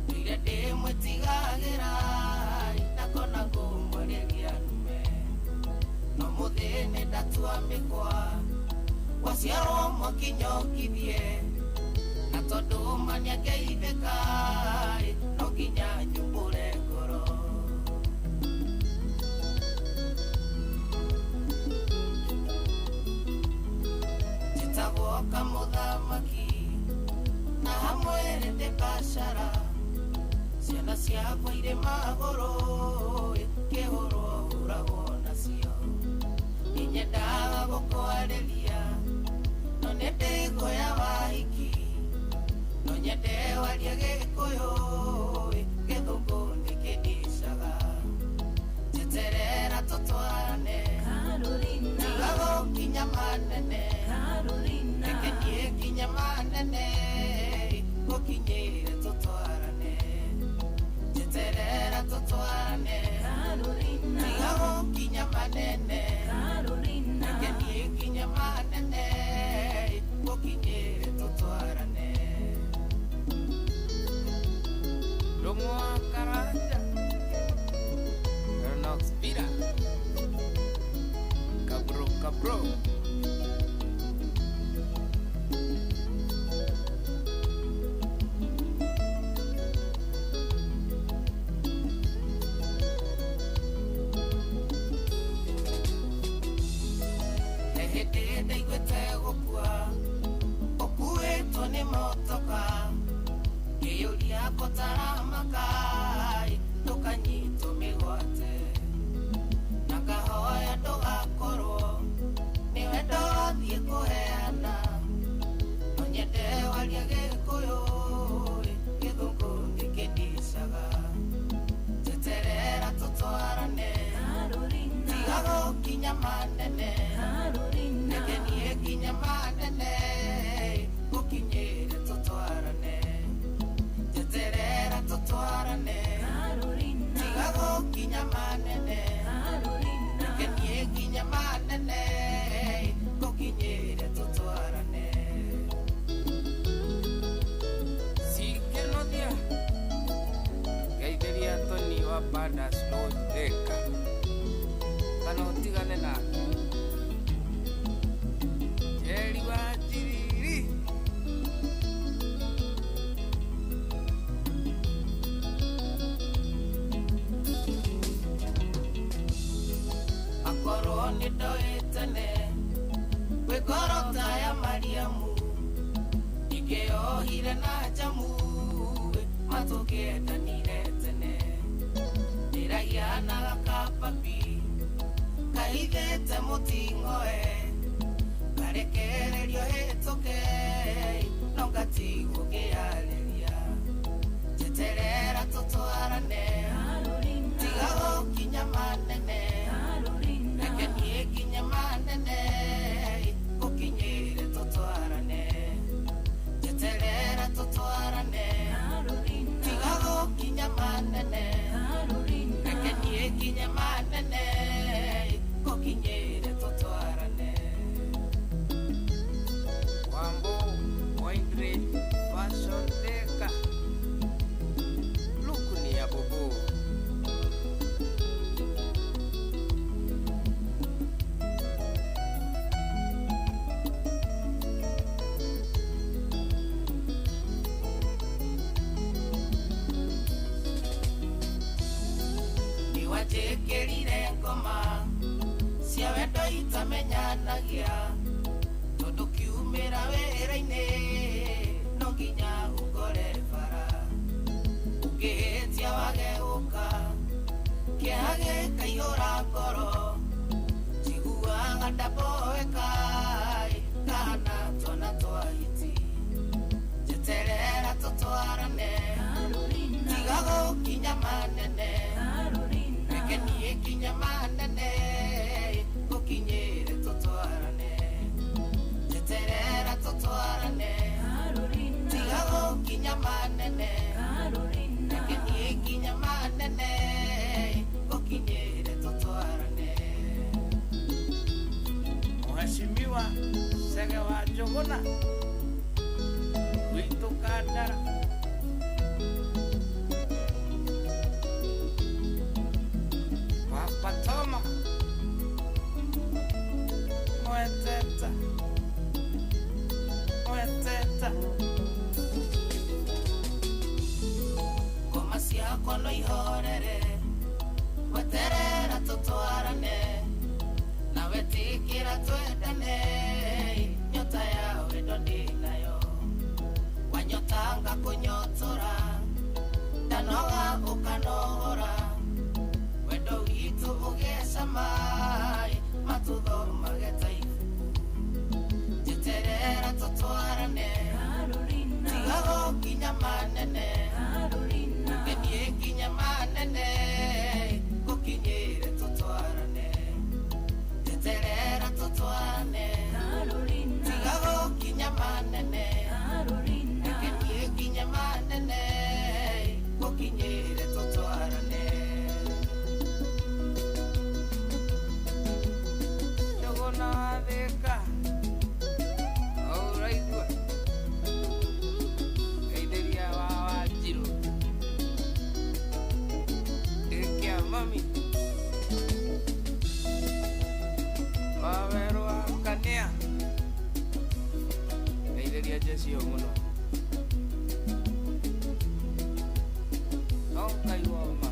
ndũire ndĩmwĩtigagĩra ndakona ngũmũrĩria ndume no mũthĩ ndatua mĩkwa waciarwo mwakinyokithie na tondũ mania ngeithĩka no nginya nyumbũre ngoro njĩtagwo Kamũthamaki na hamwe rĩndĩ mbacara ciana ciakwa irĩ magũrũ kĩhũrwo hũragwo nacio nĩnyendaga gũkwarĩria no nĩ ndĩguoya wahiki no nyende warie Gĩkũyũ Gĩthũngũ ndĩkĩndicaga njeterera tũtwarane tiga gũkinya manene reke niĩ nginya manene gũkinyĩre tũtwarane njeterera tũtwarane tiga gũkinya manene reke niĩ nginya manene gũkinyĩre tũtwarane Romo Karanja Nox Pira Cabro Nehete ndaigwete gũkua ũkuĩtwo nĩ motoka kĩyũria kũtaramaka ndũkanyitwo mĩgwate na ngahoya ndũgakorwo nĩwe ndathiĩ kũheana no nyende warie Gĩkũyũ Gĩthũngũ ndĩkĩndicaga njeterera tũtwarane tiga gũkinya manene reke niĩ nginya manene gũkinyĩre tũtwarane njeterera tũtwarane tiga gũkinya manene reke niĩ nginya manene gũkinyĩre tũtwarane sikenothia geithĩria Tony wa Banda Slow Theka kana ũtigane nake Jerry wa Njiriri akorwo nĩ ndoĩtene gwĩ ngoro ta ya Mariamu ingĩyohire na njamu matũkĩendanire tene ndĩragia na gakababi kahithĩte mũting'oe ngarekererio hĩtũke no ngatigwo ngĩarĩria njeterera tũtwarane tiga gũkinya manene reke niĩ nginya manene gũkinyĩre tũtwarane njeterera tũtwarane tiga gũkinya manene reke niĩ nginya manene gũkinyĩre tũtwarane Wambo Waindre Fashion Theka Lukuni ya bobo niwajekerire ngoma cia wendo itamenyanagia tondũ kiumĩra wĩra-inĩ no nginya ũkore bara manene reke niĩ kinya manene gũkinyĩre tũtwarane njeterera tũtwarane tiga gũkinya manene reke niĩ kinya manene gũkinyĩre tũtwarane Mheshimiwa Sege wa Njũgũna witũ Kandara Papa Toma Mweteta ngoma ciakwa no ihorere weterera tũtwarane na wetĩkĩra twendane nyota ya wendo ndĩnayo wanyotanga kũnyotora ndanoga ũkanohora wendo witũ ũgĩcama matũthomage ta ibuku njeterera tũtwarane tiga gũkinya manene reke niĩ nginya manene gũkinyĩre tũtwarane njeterera tũtwarane tiga gũkinya manene reke niĩ nginya manene gũkinyĩre tũtwarane Njũgũna wa Thĩka auraigua geithĩria wa Wanjirũ ĩkĩa mami Wawerũ wa Kanĩa geithĩria Jecio mũno Ngai woma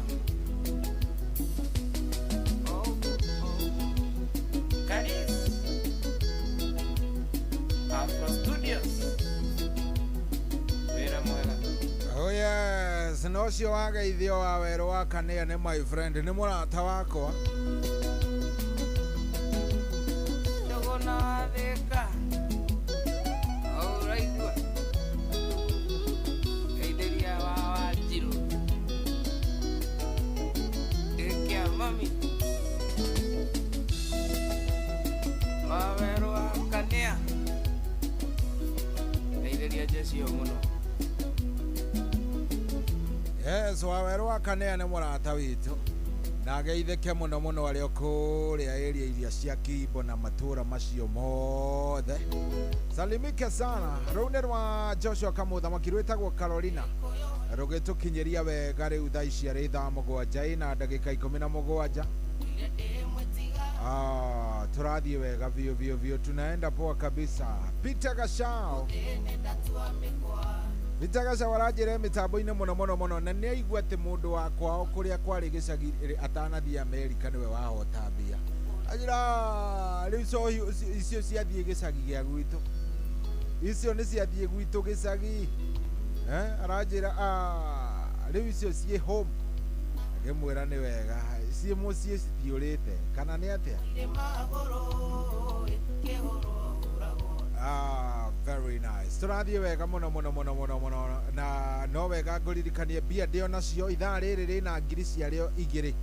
Karis Afro Studios wĩra mwega Oh yes, no cio wageithio wa Werũ wa Kanĩa nĩ my friend, nĩ mũrata wakwa. Njũgũna wa Thĩka auraigua geithĩria wa Wanjirũ ĩkĩa mami Wawerũ wa Kanĩa geithĩria Jecio mũno Yes, wa Werũ wa Kanĩa nĩ mũrata witũ. Na geithĩke mũno mũno arĩ o kũrĩa area iria cia Kimbo na matũra macio mothe. Salimike sana. Rũu nĩ rwa Joshua Kamũthamaki rwĩtagwo Carolina. Rũgĩtũkinyĩria wega rĩu thaa ici arĩ thaa mũgwanja na ndagĩka 17. Turadhi wega vio tunaenda poa kabisa. Peter Gashao Vitagasa warajire mitambo-inĩ mũno na nĩ aigua atĩ mũndũ wa kwao kũrĩa kwarĩ gĩcagi atanathia Amerika nĩwe wahota mbia. Ajira rĩu icio ciathiĩ gĩcagi gĩa gwitũ. Icio nĩ ciathiĩ gwitũ gĩcagi. Arajira rĩu icio ciĩ home. Akĩmwĩra nĩ wega ciĩ mũciĩ citiũrĩte kana nĩ atĩa? Very nice. Turathiĩ wega mũno na no wega ngũririkanie mbia ndĩo nacio ithaa rĩrĩ rĩna ngiri ciarĩo 2.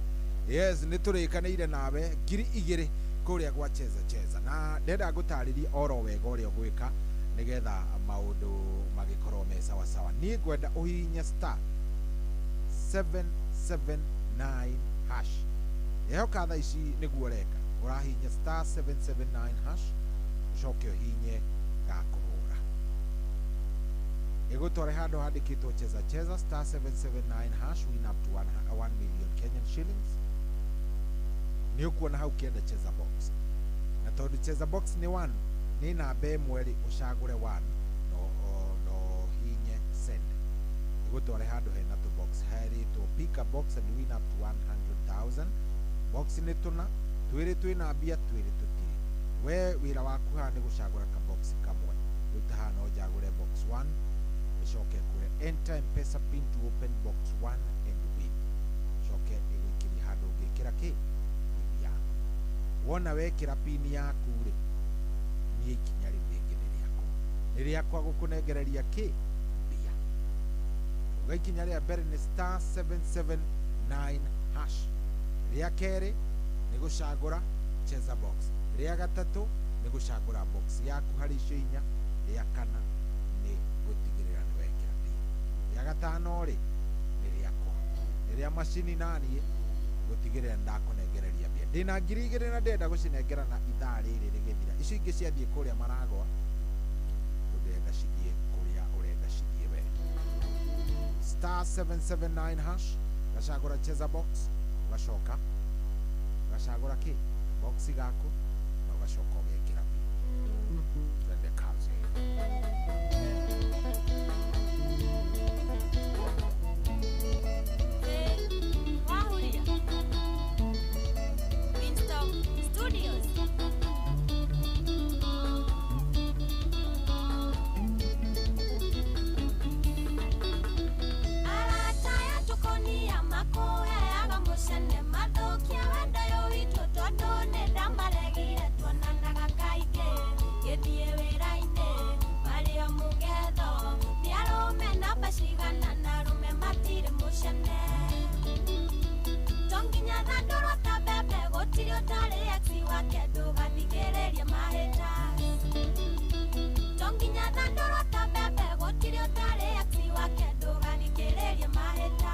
Yes, nĩ tũrĩkanĩire nawe ngiri 2 kũrĩa gwa cheza na ndenda ngũtarĩria oro wega ũrĩa ũgwĩka nĩgetha maũndũ magĩkorwo me sawa. Niĩ ngwenda ũhihinye star 779 hash. Yehoka thaa ici nĩguo reka ũrahihinya star 779 hash ucoke ũhihinye gakũhũra. Ĩgũtware handũ handĩkĩtwo cheza star 779 hash win up to 1 million Kenyan shillings. Nĩ ũkuona hau kĩenda cheza box. Na tondũ cheza box nĩ 1 nĩ namba ĩmwe rĩ ũcagũre 1 no hinye send. Ĩgũtware handũ hena tu box harĩtwo pick a box and win up to 100,000. Box nĩ tũna twĩrĩ twĩna mbia twĩrĩ tũtirĩ. We wĩra waku haha nĩ gũcagũra ka box kamwe. Rĩu ta haha no njagũre box 1 ĩcoke kũrĩa enter M-Pesa pin to open box 1 and win. Coke ĩgũikĩria handũ ũngĩkĩra kĩ pin yaku. Wona wekĩra pin yaku rĩ niĩ ikinya rĩu rĩngĩ nĩ rĩakwa gũkũnengereria kĩ mbia. gaikinya ria mbere ni star 779 hash. Ria keri ni gucagura cheza box. Ria gatatu ni gucagura box yaku hari icio inya. Ria kana ni gutigirira ni wekira ndi. Ria gatano ri ni riakwa. Ni ria macini nani gutigirira ndakunengereria mbia. Ndina ngiri igiri na ndenda gucinengera na ithaa riri rigithira. Icio ingi ciathie kuria maragwa. Ndenda cithie kuria urenda cithie we. Star 779 hash. Gacagura cheza box. Gacoka. Gacagura ki box gaku. Na gacoka ugekira mbia. Twende kazi. Wahuria Winstop Studios. Arataya tukonia makoheaga mucene mathukia wendayo witũ tondũ nĩ ndamaregire tuonanaga kaingĩ gĩthiĩ wĩra-inĩ marĩo mũgetho nĩ arũme namba cigana na arũme matirĩ mũcene to nginya thandũrwo ta mbembe gũtirĩ ũtarĩ ex wake ndũgathikĩrĩrie mahĩta to nginya thandũrwo ta mbembe gũtirĩ ũtarĩ ex wake ndũgathikĩrĩrie mahĩta.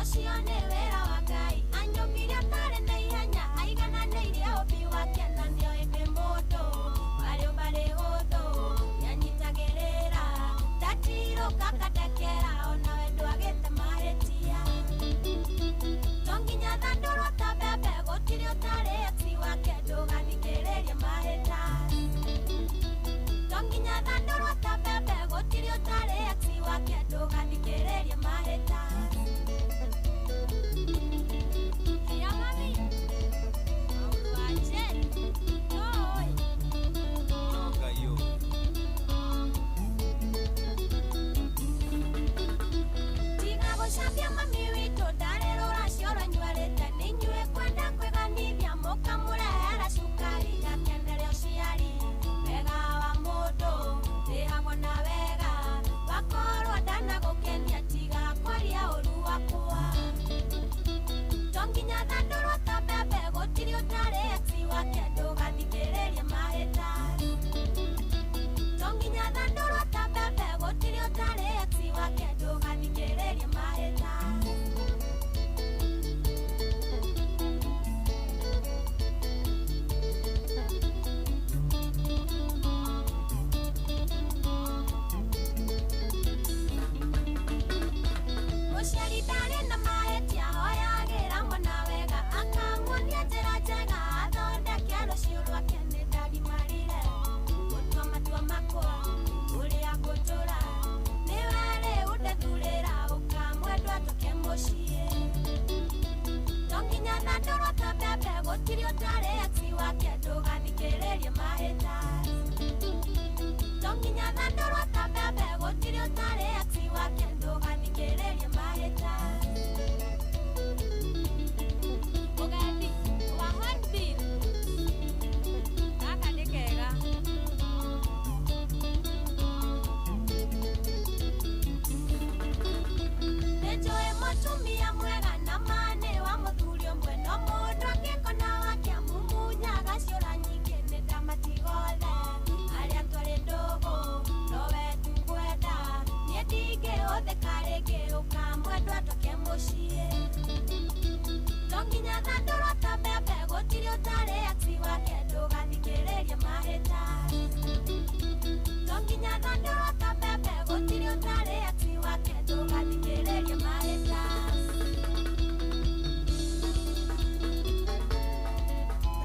Ũcio nĩ wĩra wa Ngai anyũmire atarĩ na ihenya aigananĩirie ũmbi wake na nĩoĩ ndĩ mũndũ arĩ barĩ hũthũ nĩanyitagĩrĩra ndatirũka ngandekera ona we ndwagĩte mahĩtia to nginya thandũrwo ta mbembe gũtirĩ ũtarĩ ex wake ndũgathikĩrĩrie mahĩta to nginya thandũrwo ta mbembe gũtirĩ ũtarĩ ex wake ndũgathikĩrĩrie mahĩta. Shambia mami witũ ndarĩrũra cioro nyuarĩte nĩ inyuĩ kwenda kwĩganithia mũkamũrehera cukari gakenere ũciari wega wa mũndũ ndĩhagwo na wega wakorwo ndanagũkenia tiga kwaria ũru wakwa to nginya thandũrwo ta mbembe gũtirĩ ũtarĩ ex wake ndũgathikĩrĩrie mahĩta to nginya thandũrwo ta mbembe gũtirĩ ũtarĩ ex wake ndũgathikĩrĩrie mahĩta. Mũciari ndarĩ na mahĩtia hoyagĩra mwana wega akamuonia njĩra njega athondeke rũciũ rwake nĩ ndarimarire gũtua matua makwa ũrĩa ngũtũra nĩ were ũndethurĩra ũkamwendwa tũke mũciĩ to nginya thandũrwo ta mbembe gũtirĩ ũtarĩ ex wake ndũgathikĩrĩrie mahĩta to nginya thandũrwo ta mbembe gũtirĩ ũtarĩ ex wake ndũgathikĩrĩrie mahĩta. Ũgendi wa Hornbill gaka nĩ kega. Nĩnjũĩ mũtumia mwega na manĩ wa mũthuri ũmwe no mũndũ angĩkona wake amumunyaga ciũra nyingĩ nĩ ndamatiga othe arĩa twarĩ ndũgũ nowe tũkwenda niĩ ndingĩhũthĩka rĩngĩ ũkamwendwa tũke mũciĩ to nginya thandũrwo ta mbembe gũtirĩ ũtarĩ ex wake ndũgathikĩrĩrie mahĩta to nginya thandũrwo ta mbembe gũtirĩ ũtarĩ ex wake ndũgathikĩrĩrie mahĩta.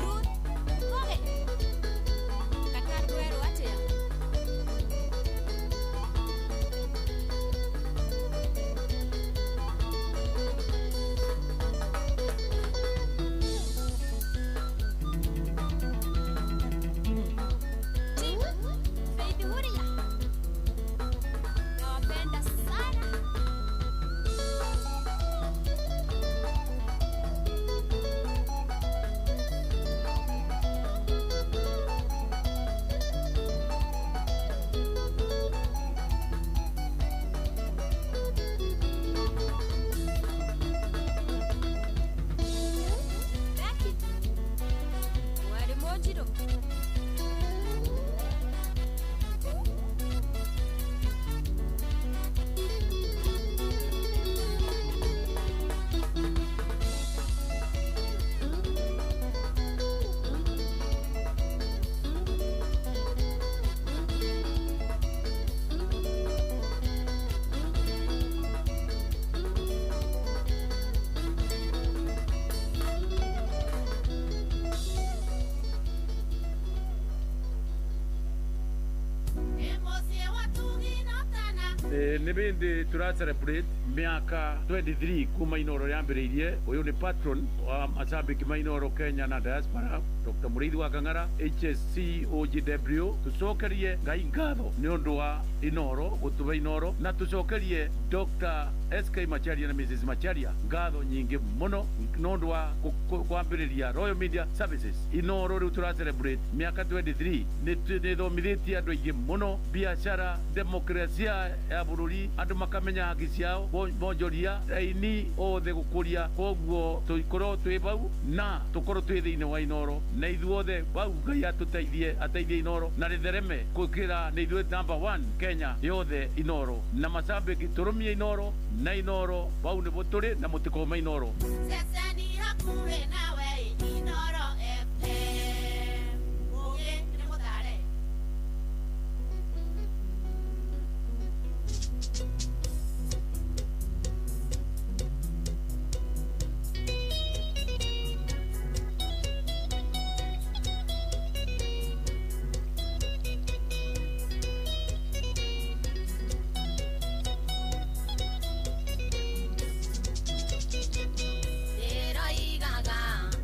Ruth Koge Kakarũero atĩa Faith Huria nä bä ndä tå celebrate miaka 23 kuma Inoro yambä uyu ni patron wa mashabiki ma Inoro Kenya na diaspora Dr. Muriithi wa Kang'ara HSC OGW tucokerie ngai ngatho nä å ndå wa Inoro gå tå Inoro na tucokerie Dr. SK Macharia na Mrs. Macharia ngatho nyingä muno nä å ndå wa kwambä rä ria Royal Media Services. Inoro rä u tå celebrate miaka 23 nä thomithä tie andå aingä muno biacara demokrasia ya bururi andu makamenya haki ciao bonjoria aini othe gukuria koguo tuikorwo twi bau na tukorwo twi thiini wa Inoro na ithuothe bau ngai atuteithie ateithie Inoro na rithereme kwikira ni ithuĩ number 1 Kenya yothe Inoro na mashabiki turumie Inoro na Inoro bau ni buturi na mutikoma Inoro Seseni hakuhe nawe Inoro FM Muge ni mutare Gaga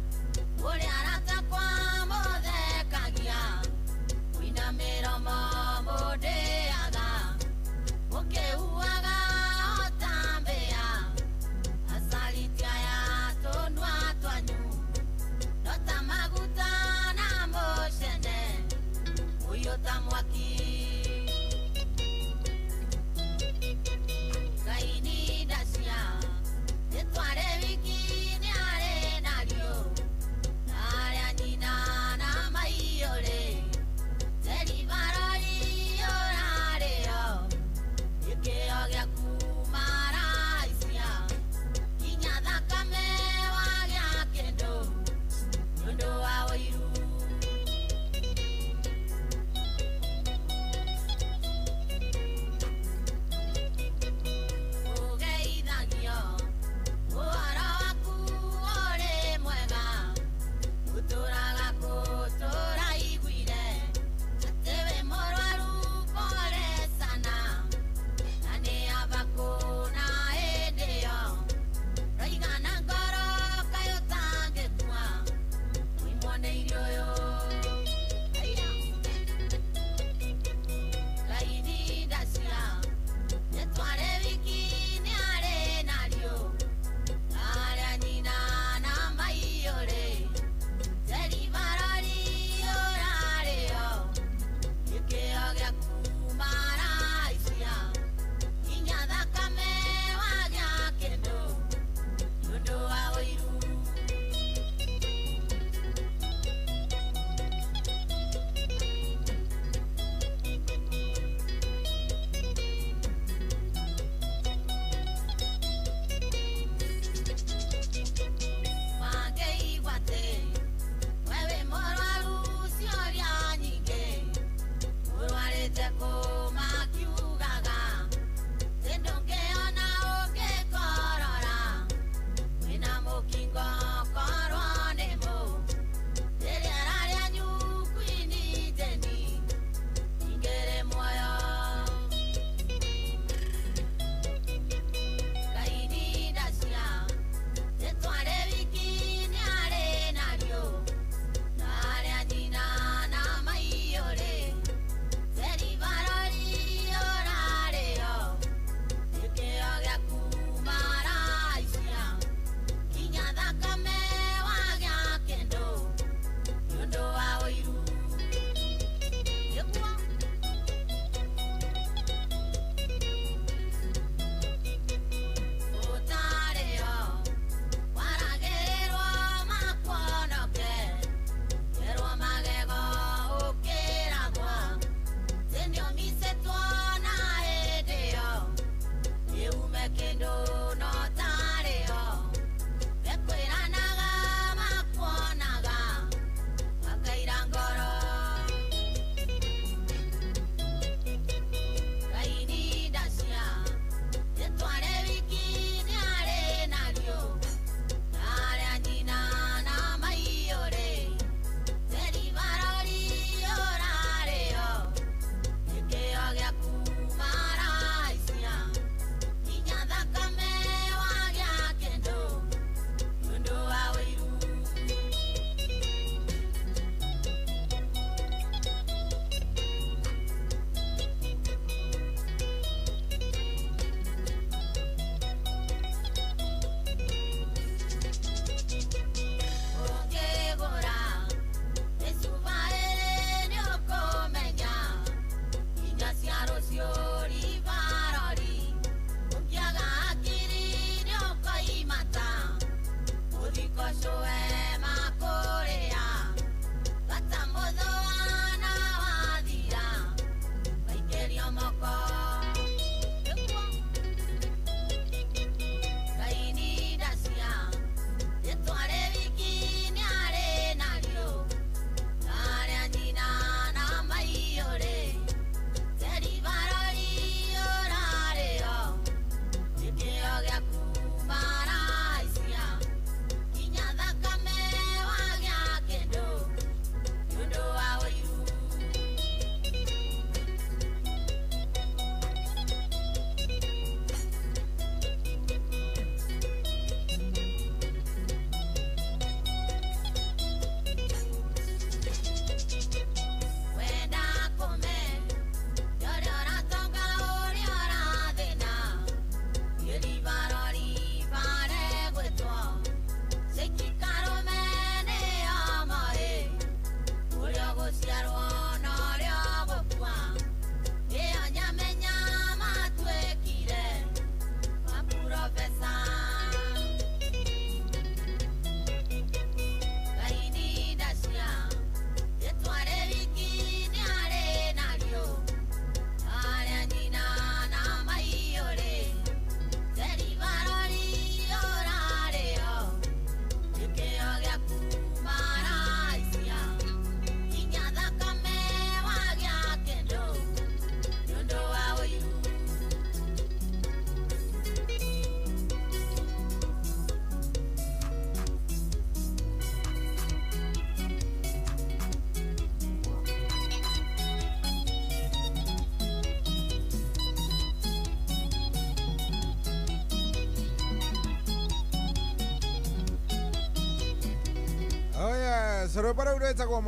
Yes, rwimbo rũu rwĩtagwo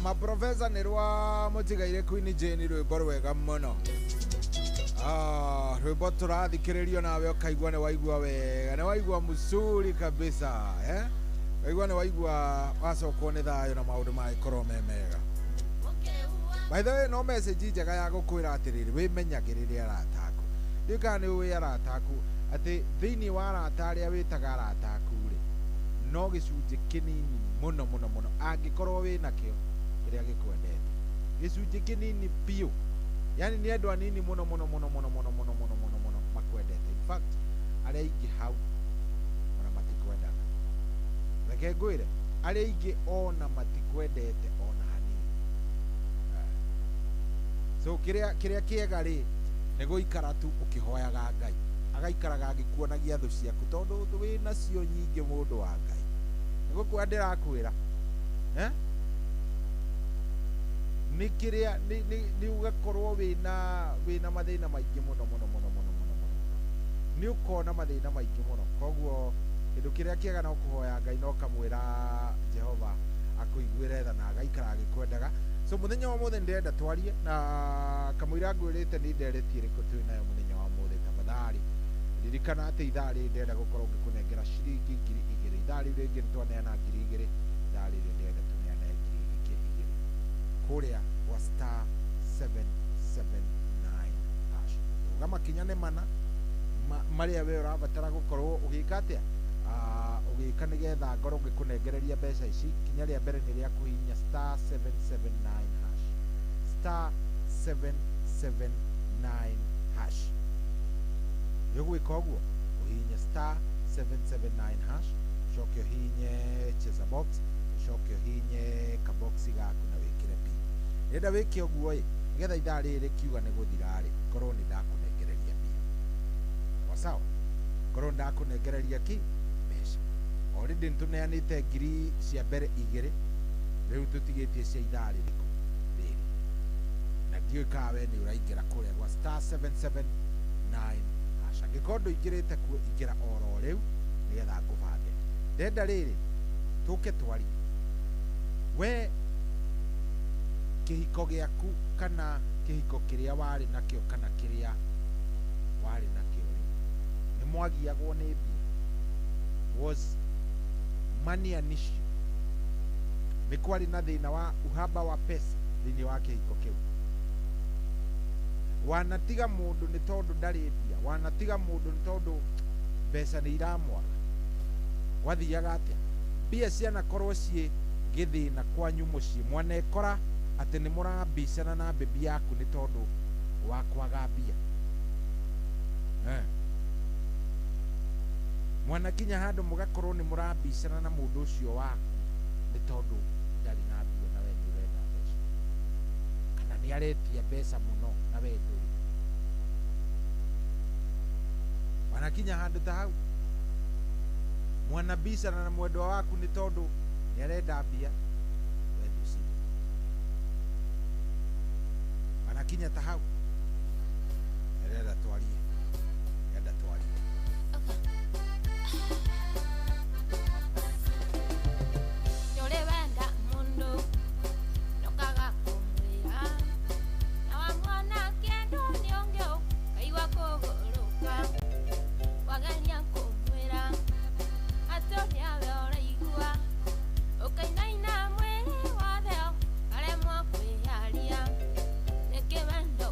maprofesa nĩ rwa mũtigaire Queen Jane, rwimbo rwega mũno. Rwimbo tũrathikĩrĩrio nawe ũkaigua nĩ waigua wega, nĩ waigua mũcuri kabisa, waigua nĩ waigua wacokwo nĩ thayũ na maũndũ magĩkorwo me mega. By the way, no message njega ya gũkwĩra atĩrĩrĩ, wĩmenyagĩrĩre arata aku. Ndiũ kana nĩ ũĩ arata aku atĩ thĩinĩ wa arata arĩa wĩtaga arata aku rĩ, no gĩcunjĩ kĩnini mũno mũno mũno angĩkorwo wĩna kĩo kĩrĩa gĩkwendete, gĩcunjĩ kĩnini biũ, yani nĩ andũ anini mũno mũno mũno mũno mũno mũno mũno mũno mũno makwendete. In fact, arĩa aingĩ hau ona matikwendaga. Reke ngwĩre, arĩa aingĩ ona matikwendete ona hanini. So kĩrĩa kĩega rĩ nĩ gũikara tu ũkĩhoyaga Ngai, agaikaraga agĩkuonagia thũ ciaku, tondũ thũ wĩna cio nyingĩ mũndũ wa Ngai. Nĩgũkua ndĩrakwĩra nĩ kĩrĩa nĩ ũgakorwo wĩna mathĩna maingĩ mũno mũno mũno mũno mũno mũno, nĩ ũkona mathĩna maingĩ mũno. Koguo kĩndũ kĩrĩa kĩega no kũhoya Ngai, no kamwĩra Jehova akũiguĩre tha na agaikara agĩkwendaga. So mũthenya wa mũthenya ndĩrenda twarie na kamwĩra ngwĩrĩte nĩ nderetie rĩkũ twĩ nayo mũthenya wa mũthenya. Tafadhali ririkana atĩ ithaa rĩrĩ ndĩrenda gũkorwo ngĩkũnengera ciringi 2,000. Ithaa rĩu rĩngĩ nĩtwaneana 2,000, ithaa rĩrĩ ndĩrenda tũneane 2,000 kũrĩa kwa star 779 hash. Tuga makinya nĩ mana marĩa we ũrabatara gũkorwo ũgĩka atĩa, ũgĩka nĩgetha ngorwo ngĩkũnengereria mbeca ici. Kinya rĩa mbere nĩ rĩa kũhihinya star 779 hash, star 779 hash. Ũgwĩka ũguo ũhihinye star 779 hash, ucoke ũhihinye cheza box, ucoke ũhihinye kaboxi gaku na wĩkĩre pin. Nĩenda wĩke ũguo ĩ, nĩgetha ithaa rĩrĩ rĩkiuga nĩ gũthira rĩ, korwo nĩ ndakũnengereria mbia. Sawa, korwo ndakũnengereria ki mbeca. Already nĩtũneanĩte 2,000 cia mbere 2, rĩu tũtigĩtie cia ithaa rĩrĩkũ rĩrĩ. Na ndiũĩ kana we nĩ ũraingĩra kũrĩa gwa star 779 hash. Angĩkorwo ndũingĩrĩte kuo, ingĩra oro rĩu nĩgetha ngũbange. Ndenda rĩrĩ tũke twarie, we kĩhiko gĩaku kana kĩhiko kĩrĩa warĩ nakĩo kana kĩrĩa warĩ nakĩo rĩ, nĩ mwagiagwo nĩ mbia? Was money an issue? Nĩ kwarĩ na thĩna wa uhaba wa pesa thĩinĩ wa kĩhiko kĩu? Wanatiga mũndũ nĩ tondũ ndarĩ mbia? Wanatiga mũndũ nĩ tondũ mbeca nĩ iramwaga? Wathiaga atĩa? Mbia cianakorwo ciĩ gĩthĩna kwanyu mũciĩ, mwanekora atĩ nĩ mũrambicana na bebi yaku nĩ tondũ wa kwaga mbia? Mwanakinya handũ mũgakorwo nĩ mũrambicana na mũndũ ũcio waku nĩ tondũ ndarĩ na mbia na we nĩ ũrenda mbeca, kana nĩ aretia mbeca mũno na we ndũrĩ? Mwanakinya handũ ta hau, mwanabicana na mwendwa waku nĩ tondũ nĩ arenda mbia, we ndũcirĩ? Mwanakinya ta hau, nĩrenda twarie, nĩrenda twarie. Ukainaina mwĩrĩ wothe ũkaremwo kwĩyaria, nĩkĩ wendo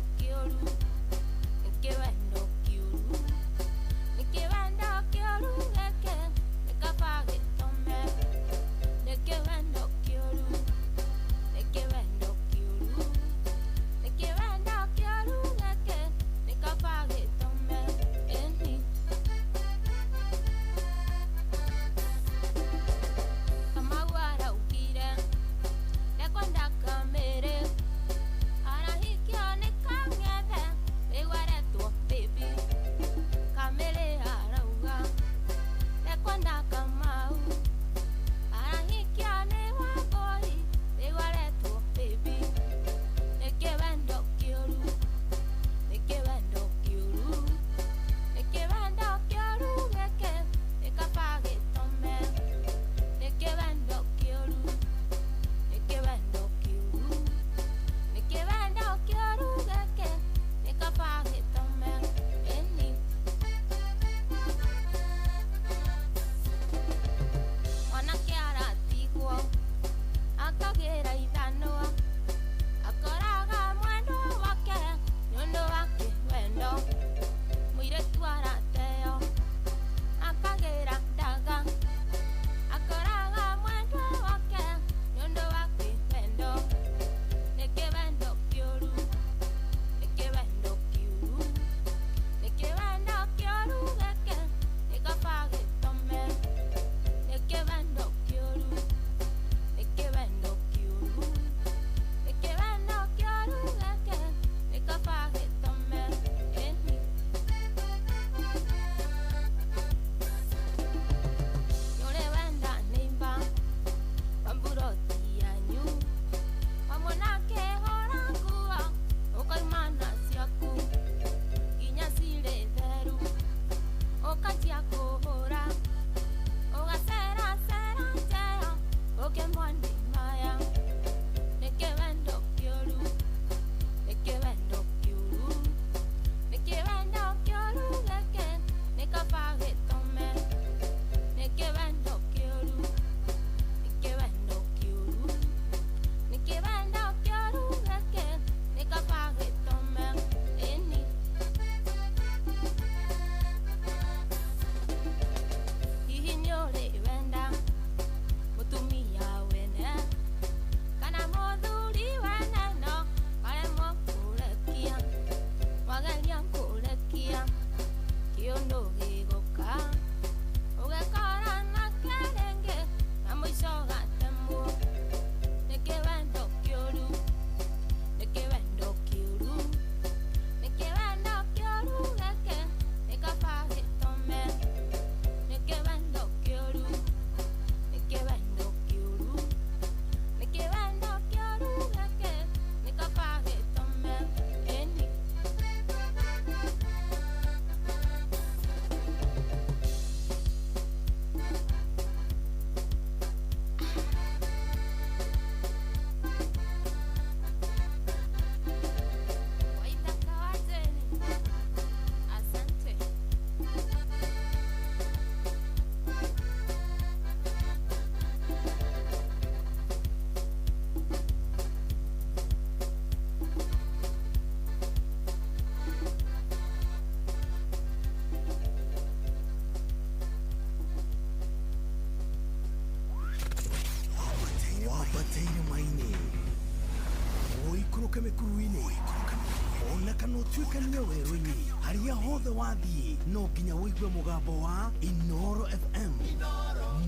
werũ-inĩ harĩa hothe wathiĩ no nginya wĩigue mũgambo wa Inooro FM.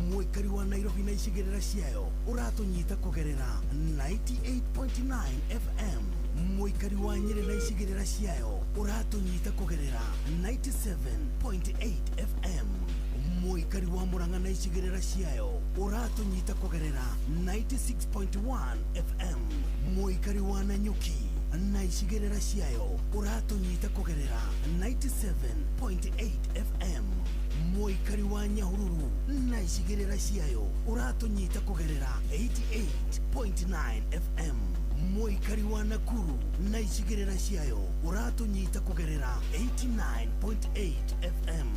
Mũikari wa Nairobi na icigĩrĩra ciayo ũratũnyita kũgerera 98.9 FM. Mũikari wa Nyĩrĩ na icigĩrĩra ciayo ũratũnyita kũgerera 97.8 FM. Mũikari wa Murang'a na icigĩrĩra ciayo ũratũnyita kũgerera 96.1 FM. Mũikari wa Nanyuki na icigĩrĩra ciayo ũratũnyita kũgerera 97.8 FM. Mũikari wa Nyahururu na icigĩrĩra ciayo ũratũnyita kũgerera 88.9 FM. Mũikari wa Nakuru na icigĩrĩra ciayo ũratũnyita kũgerera 89.8 FM.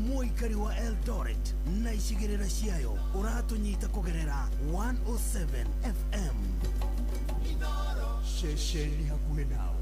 Mũikari wa Eldoret na icigĩrĩra ciayo ũratũnyita kũgerera 107 FM. Shesheni hakuhĩ nawe.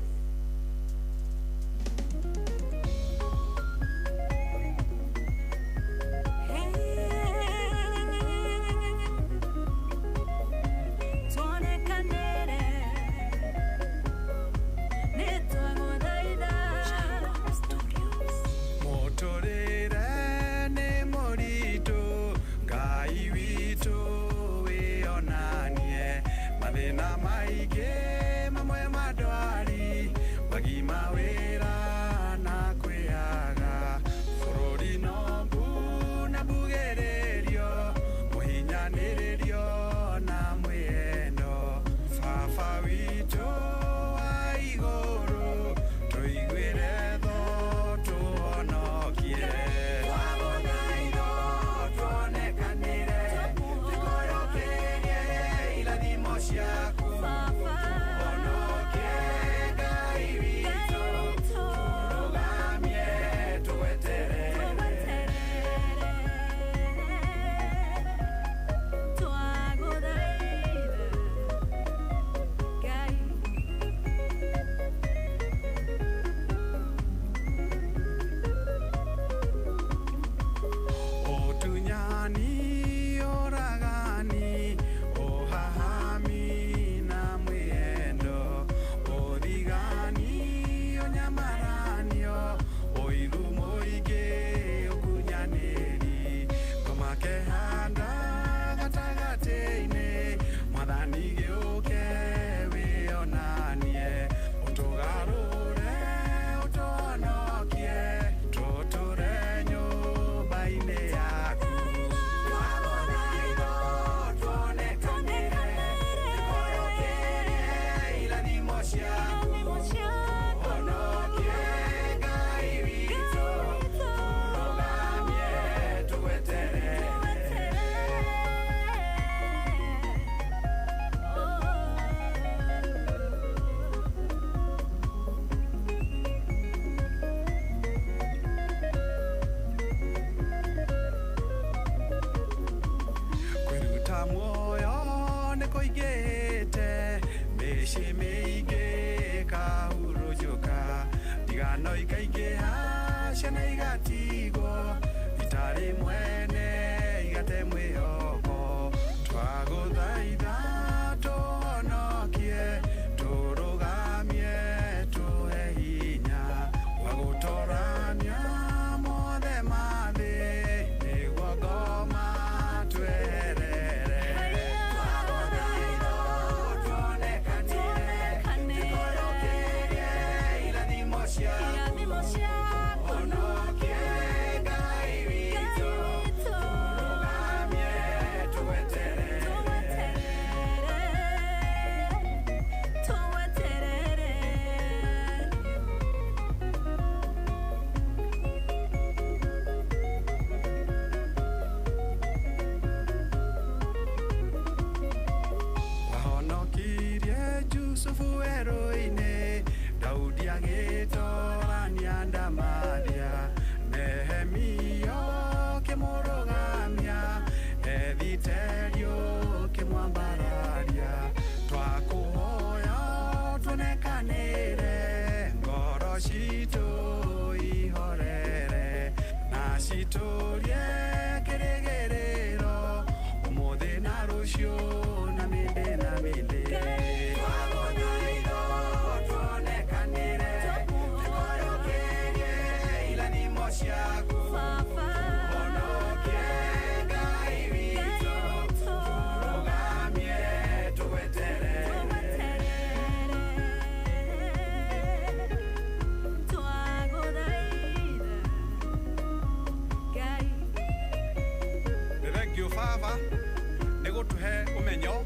umenyo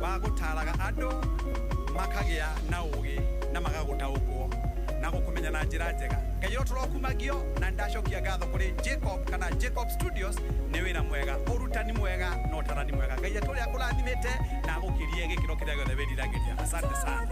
wa gutaraga andu makagia na ugi na magagutaukwo na gukumenya na njira njega ngai turokumagio na ndacokia ngatho kuri Jacob kana Jacob Studios ni wina mwega urutani mwega no tarani mwega ngai tuli akurathimite na gukirie gikiro kiria giothe wiriragiria asante sana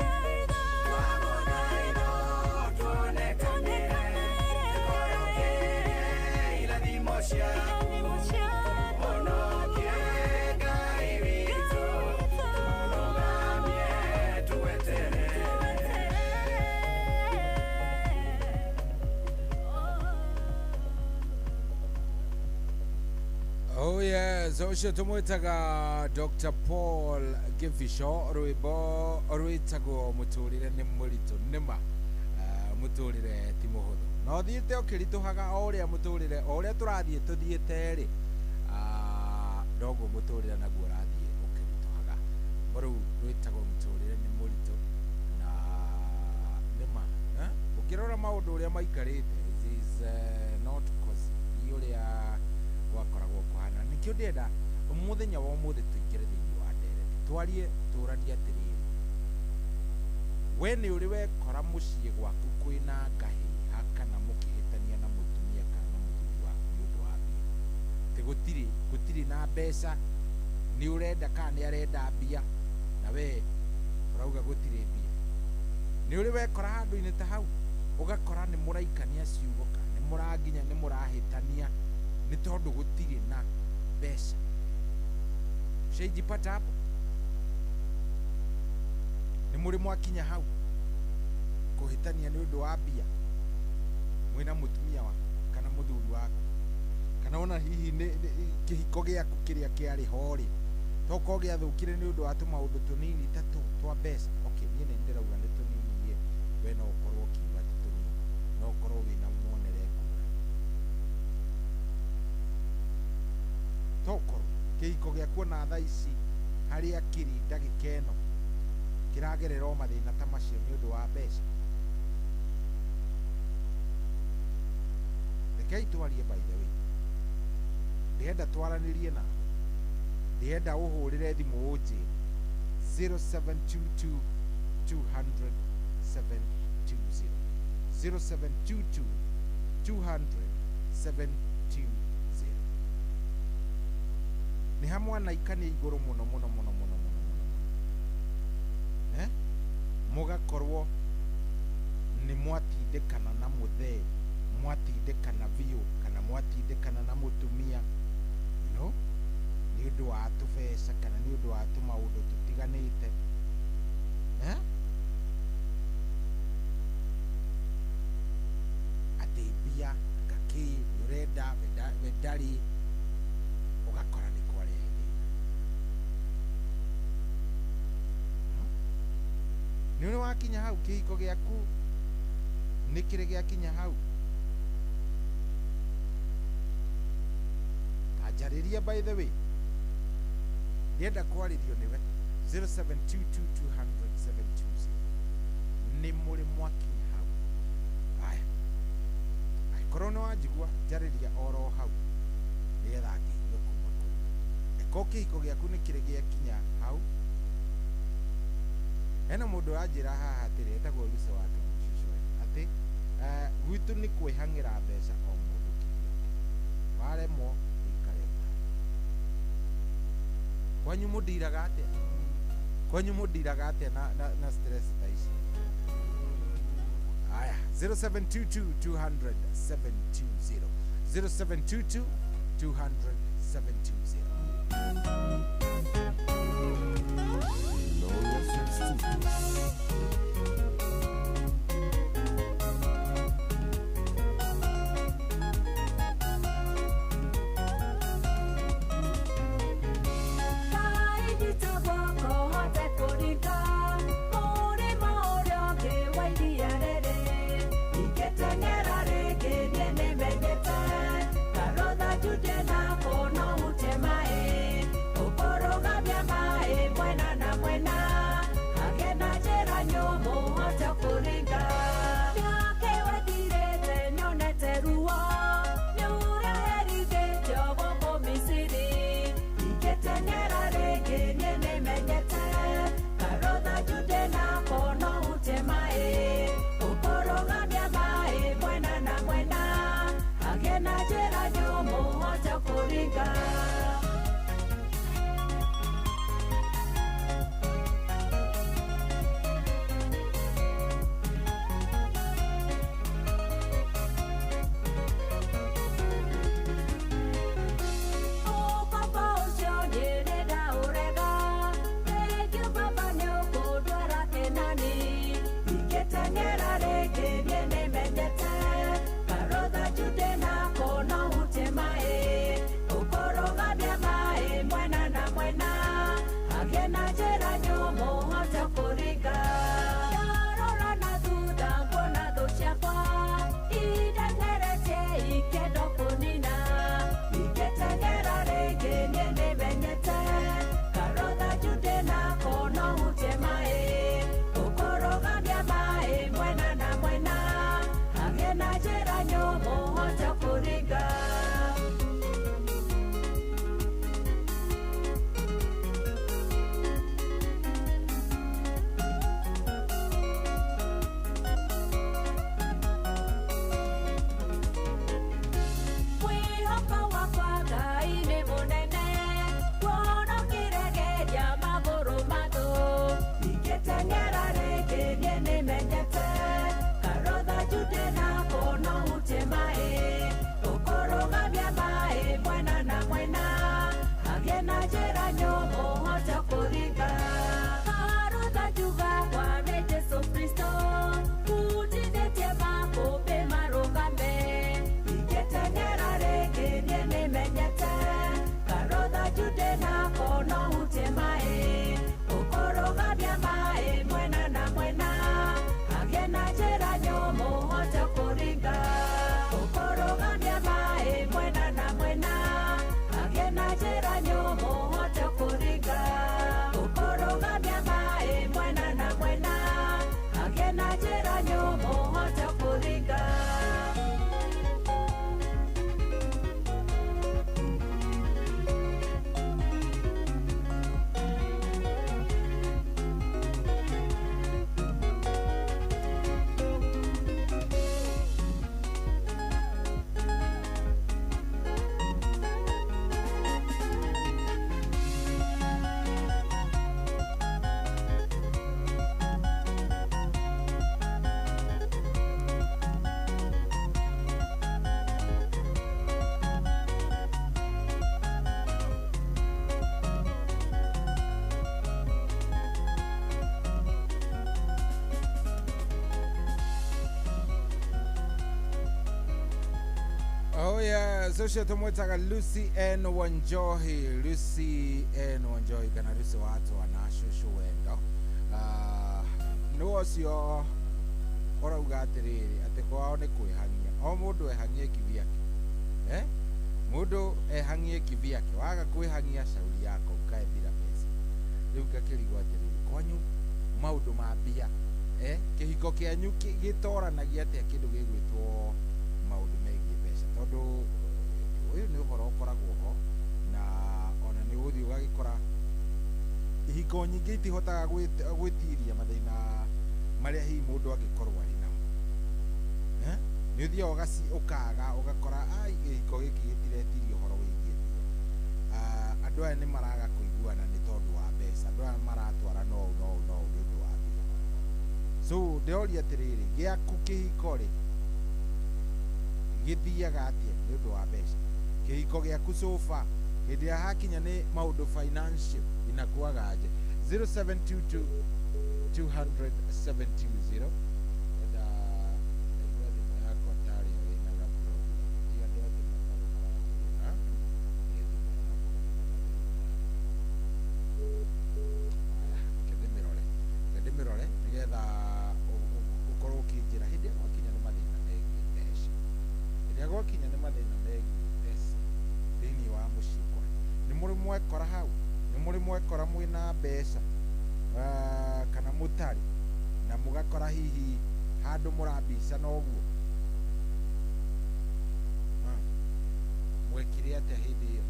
Oh yes, ucio tumwitaga Dr. Paul Givisho rwimbo rwitagwo muturire ni muritu nima muturire ti muhuthu no thiite ukirituhaga uria muturire uria turathie tuthiite ri ndogo muturire naguo rathie ukirituhaga muru rwitagwo muturire ni muritu na nima ukirora maundu uria maikarite is not cause uria wakoragwo kuhana nikio ndenda muthenya wa muthe tuingire thiini wa ndere twarie turania atiriri we ni uri wekora mucii gwaku kwina ngahiha kana mukihitania na mutumia kana muthuri waku ni undu wa mbia ti gutiri na mbeca ni urenda kana ni arenda mbia na we urauga gutiri mbia ni uri wekora handu-ini ta hau ugakora ni muraikania ciugo kana ni muranginya ni murahitania ni tondu gutiri na mbeca shaijipata hapo ni muri mwakinya hau kuhitania ni undu wa mbia mwina mutumia wa kana muthuri waku kana ona hihi ni kihiko giaku kiria kiari hori toko giathukire ni undu wa tumaundu tunini tatu twa mbeca okay nie ni ndirauga ni tunini we no ukorwo kiuga ti tunini no ukorwo wina muonere tokorwo kihiko giaku na thaa ici haria kiri ndagika ino kiragerera mathina ta macio ni undu wa mbeca rekei twarie by the way ndienda twaranirie na ndienda uhurire thimu unji 0722 200 720 0722 200 720 ni hamwe na ikani iguru muno mugakorwo ni mwatindikana na muthee mwatindikana biu kana mwatindikana na mutumia ni undu wa tubeca kana ni undu wa tumaundu tutiganite ati bia ngaki urenda wedari ugakora ni kware ni uri wakinya hau kihiko giaku ni kire giakinya hau tajariria by the way ndienda kwaririo niwe 0722 200 720 ni muri mwakinya hau aya korona wajigua jariria oro hau nigetha ngigwe kuma kuu kihiko giaku ni kire giakinya hau ena mundu ajira haha atiri etagwo Lucy wake mushusho ati gwitu ni kwihangira mbeca o mundu kivyake waremwo ikare kwanyu mudiraga atia na stress ta ici aya 0722 200 720 0722 200 720 Mwena na mwena, agena jera nyomo yeah, social tumwetaga Lucy N Wanjohi, Lucy N Wanjohi kana Lucy watu wanashushu wendo. Nuocio orauga atiriri ati kwao ni kwihangia. O mundu ehangie kivyake. Mundu ehangie kivyake. Waga kwihangia shauri yako ukae bila pesa. Riu gakirigwa atiriri kwanyu maundu ma mbia. Kihiko kianyu gitoranagia atia kindu gigwitwo maundu megie mbeca tondu uyu ni uhoro ukoragwo ho na ona ni uthi ugagikora ihiko nyingi itihotaga gwitiria mathina maria hi mundu agikorwo ari namo ni uthi ukaga ugakora ihiko giki gitiretirio uhoro wigie andu aya ni maraga kuiguana ni tondu wa mbeca andu aya maratwara no ni undu wa mbia so ndeoria atiriri giaku kihiko ri githiaga atia ni undu wa mbeca kihiko giaku sofa hindi ya hakinya ni maundu financial inakuaga aje 0722 200 720 mwekora mwina mbeca kana mutari na mugakora hihi handu murambisa noguo mwekire atia hindi iyo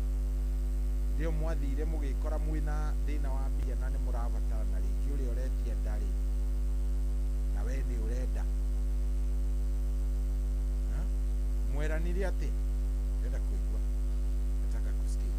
ndio mwathire mugikora mwina thina wa mbia na ni murabatara na ringi uri uretia ndari na we ni urenda mweranire ati enda kuigua nataka kusikia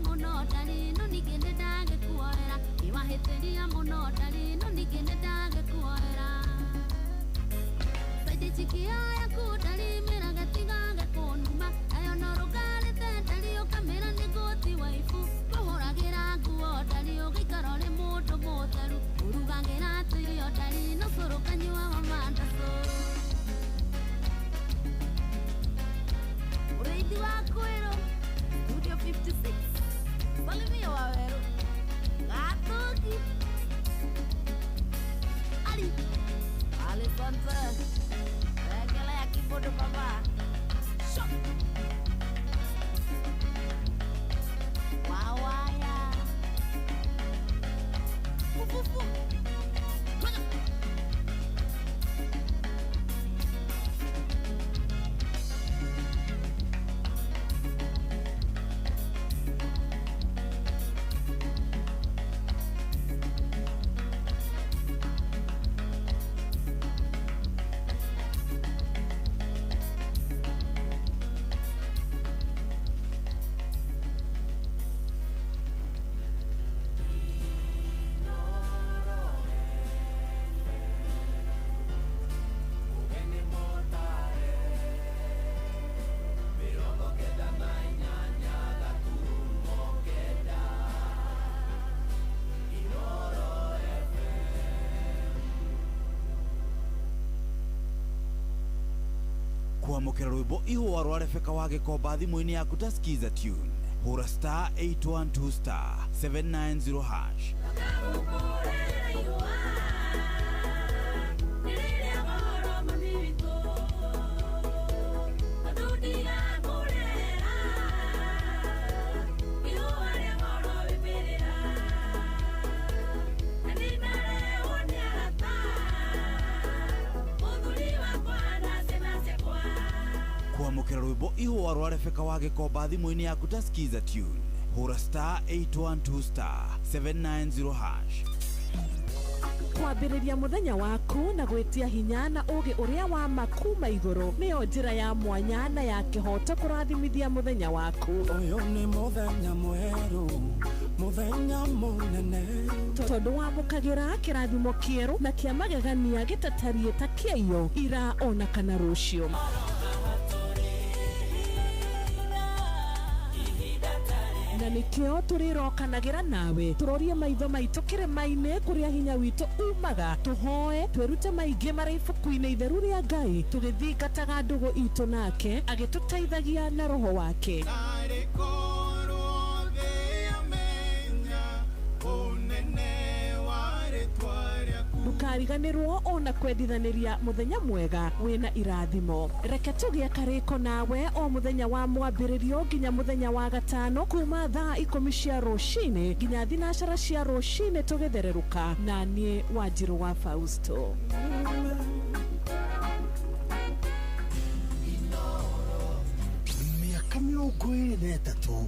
Muno kwamukira rwimbo ihua rwa Rebecca wa Gikomba thimũ-inĩ yaku ta skiza tune hura star 812 star 790 hash. Kwamukira rwimbo ihua rwa Rebecca wa Gikomba thimũ-inĩ yaku ta skiza tune hura star 812 star 790 hash. Kwambĩrĩria mũthenya waku na gwĩtia hinya na ũgĩ ũrĩa wa makuma igũrũ nĩyo njĩra ya mwanya na ya kĩhoto kũrathimithia mũthenya waku. Ũyũ nĩ mũthenya mwerũ, mũthenya mũnene, tondũ wamũkagĩra kĩrathimo kĩerũ na kĩa magegania gĩtatariĩ ta kĩaiyũ ira ona kana rũciũ. Na nikio turirokanagĩra nawe turorie maitho maitũ kĩrĩma-inĩ kũrĩa hinya witũ umaga tuhoe twĩrute maingĩ marĩ ibuku-inĩ itheru rĩa Ngai tũgĩthingataga ndũgũ itũ nake agĩtũteithagia na roho wake. Ndukariganĩrwo ona kwendithanĩria mũthenya mwega wĩna irathimo. Reke tũgĩe karĩko nawe o mũthenya wa mwambĩrĩrio nginya mũthenya wa gatano kuma thaa 10 cia rũcinĩ nginya thinacara cia rũcinĩ tũgĩthererũka na niĩ Wanjirũ wa Fausto. Mĩaka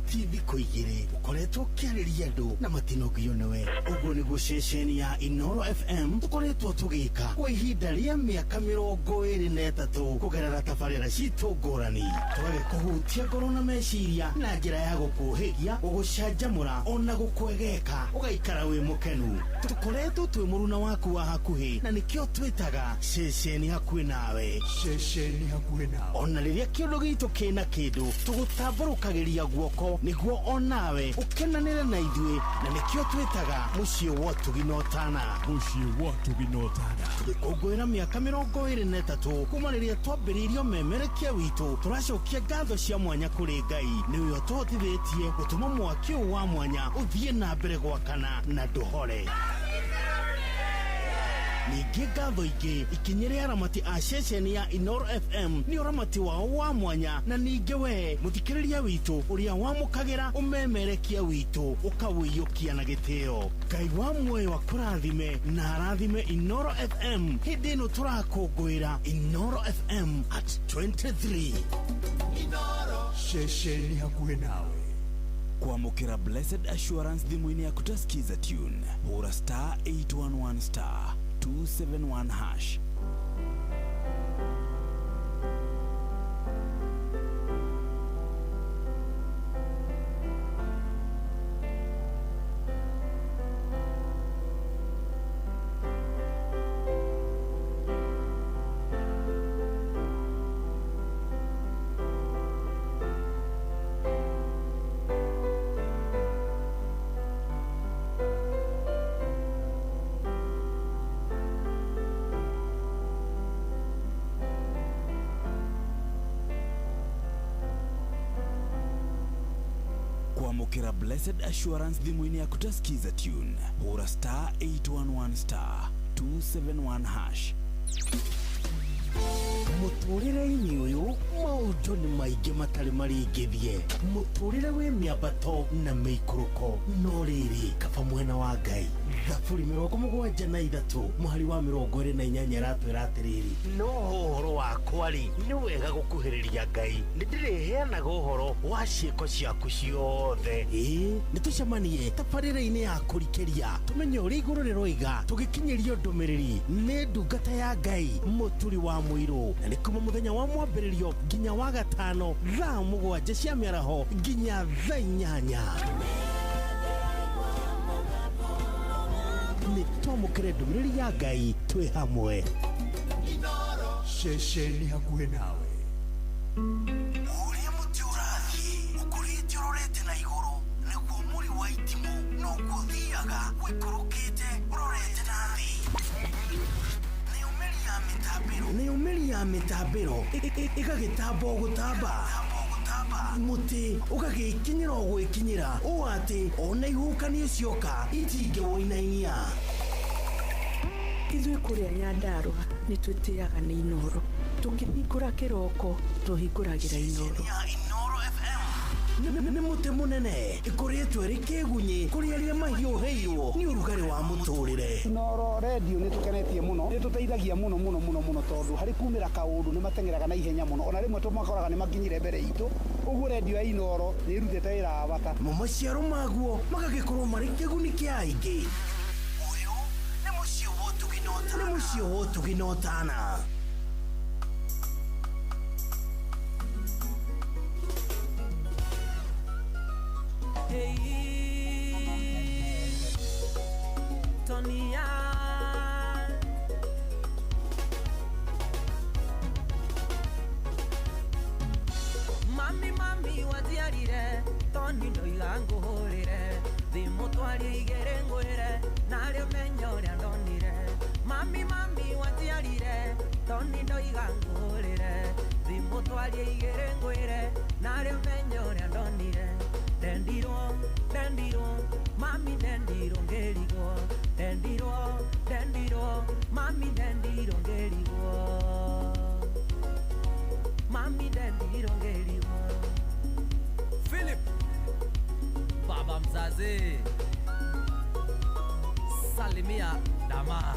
TV kũigĩrĩ ũkoretwo ũkĩarĩria andũ na matinogio nĩwe. Ũguo nĩguo ceceni ya Inoro FM tũkoretwo tũgĩka kwa ihinda rĩa mĩaka 23 kũgerera tabarĩra citũ ngũrani. Tũgagĩkũhutia ngoro na meciria na njĩra ya gũkũhĩgia, gũgũcanjamũra ona gũkwegeka ũgaikara wĩ mũkenu. Tũkoretwo twĩ mũruna waku wa hakuhĩ na nĩkĩo twĩtaga ceceni hakuhĩ nawe. Ceceni hakuhĩ nawe. Ona rĩrĩa kĩũndũ gitũ kĩna kĩndũ tũgũtambarũkagĩria guoko nĩguo onawe ũkenanĩre na ithuĩ, na nĩkĩo twĩtaga mũciĩ wa Tuginotana. Mũciĩ wa Tuginotana. Tũgĩkũngũĩra mĩaka 23 kuma rĩrĩa twambĩrĩirio memerekia witũ. Tũracokia ngatho cia mwanya kũrĩ Ngai nĩwe ũtũhotithĩtie gũtũma mwaki ũyũ wa mwanya ũthiĩ na mbere gwakana na ndũhore. Ningĩ ngatho ingĩ ikinyĩre aramati a ceceni ya Inoro FM nĩ ũramati wao wa mwanya, na ningĩ we mũthikĩrĩria witũ ũrĩa wamũkagĩra ũmemerekia witũ ũkawĩiyũkia na gĩtĩo. Ngai wa muoyo akũrathime na arathime Inoro FM hĩndĩ ĩno tũrakũngũĩra Inoro FM at 23. Inoro ceceni hakuhĩ nawe. Kwamũkĩra Blessed Assurance thimũ-inĩ yaku ta skiza tune hura star 811 star 271 hash. kwamukira Blessed Assurance thimu-ini yaku tasikiza tune hura star 811 star 271 hash. Muturire-ini uyu maundu ni maingĩ matarĩ maringithie, muturire wĩ mĩambato na mĩikũrũko, no rĩrĩ kaba mwena wa Ngai thaburi 73 mũhari wa 28 ratwĩra atĩrĩrĩ, no ũhoro wakwa-rĩ nĩ wega gũkuhĩrĩria Ngai, nĩndĩrĩheanaga ũhoro wa ciĩko ciaku ciothe. Nĩtũcemanie tabarĩra-inĩ ya kũrikĩria tũmenye ũrĩa igũrũ rĩroiga tũgĩkinyĩrio ndũmĩrĩri nĩ ndungata ya Ngai mũturi wa mũirũ, na nĩ kuma mũthenya wa mwambĩrĩrio nginya wa gatano thaa 7 cia mĩaraho nginya thaa 8. Nĩtwamũkĩre ndũmĩrĩri ya Ngai twĩ hamwe. Ceceni hakuhĩ nawe. Ũrĩa mũtĩ ũrathiĩ ũkũrĩte ũrorete na igũrũ, nĩguo mũri wa itimũ noguo ũthiaga ũikũrũkĩte ũrorete na thĩ. Nĩ ũmeri ya mĩtambĩro ĩgagĩtamba o gũtamba, mũtĩ ũgagĩkinyĩra o gwĩkinyĩra, ũũ atĩ ona ihuhũkanio cioka itingĩwoinainia. Ithuĩ kũrĩa Nyandarua nĩ twĩtĩaga nĩ Inooro, tũkĩhingũra kĩroko tũhingũragĩra Inooro. Nĩ mũtĩ mũnene ĩkoretwo ĩrĩ kĩgunyi kũrĩ arĩa mahiũhĩirwo nĩ ũrugarĩ wa mũtũrĩre. Inooro radio nĩ tũkenetie mũno, nĩ tũteithagia mũno tondũ harĩ kumĩra kaũndũ nĩ matengeraga na ihenya mũno, ona rĩmwe tũmakoraga nĩ makinyire mbere itũ. Ũguo radio ya Inooro nĩ ĩrutĩte wĩra wa bata. Maciaro maguo magagĩkorwo marĩ kĩguni kĩa aingĩ. Ũyũ nĩ mũciĩ wa ũtugi na ũtana. Tonia Mami watiarire Toni ndoiga ngũhũrĩre thimũ twarie igere ngwĩre narĩ ũmenye ũrĩa ndonire. Mami watiarire Toni ndoiga ngũhũrĩre thimũ twarie igere ngwĩre narĩ ũmenye ũrĩa ndonire. Dendirwo mami dendirwo ngĩrigwo, dendirwo mami dendirwo ngĩrigwo, mami dendirwo ngĩrigwo. Philip baba mzazi salimia dama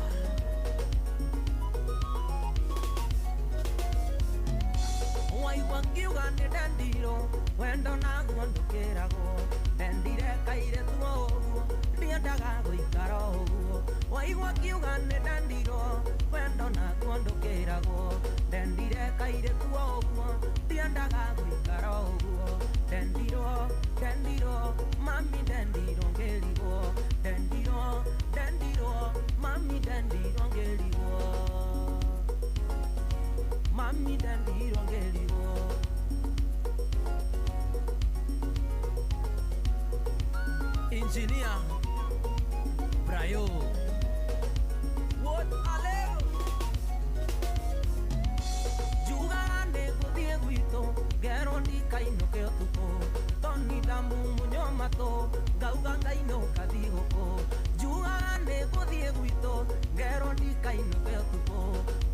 waigua ngiuga nĩ dendirwo wendo naguo ndũkĩragwo, ndendire kairĩtu o ũguo ndiendaga gũikara ũguo. Waigua ngiuga nĩ dendirwo wendo naguo ndũkĩragwo, ndendire kairĩtu o ũguo ndiendaga gũikara ũguo. Dendirwo mami dendirwo ngĩrigwo, dendirwo mami dendirwo ngĩrigwo, mami dendirwo ngĩrigwo. Engineer Brayo What alero Juga ne gudie guito Gero ni kaino ke otuko Toni damu munyo mato Gauga kaino kadihoko Juga ne gudie guito Gero ni kaino ke otuko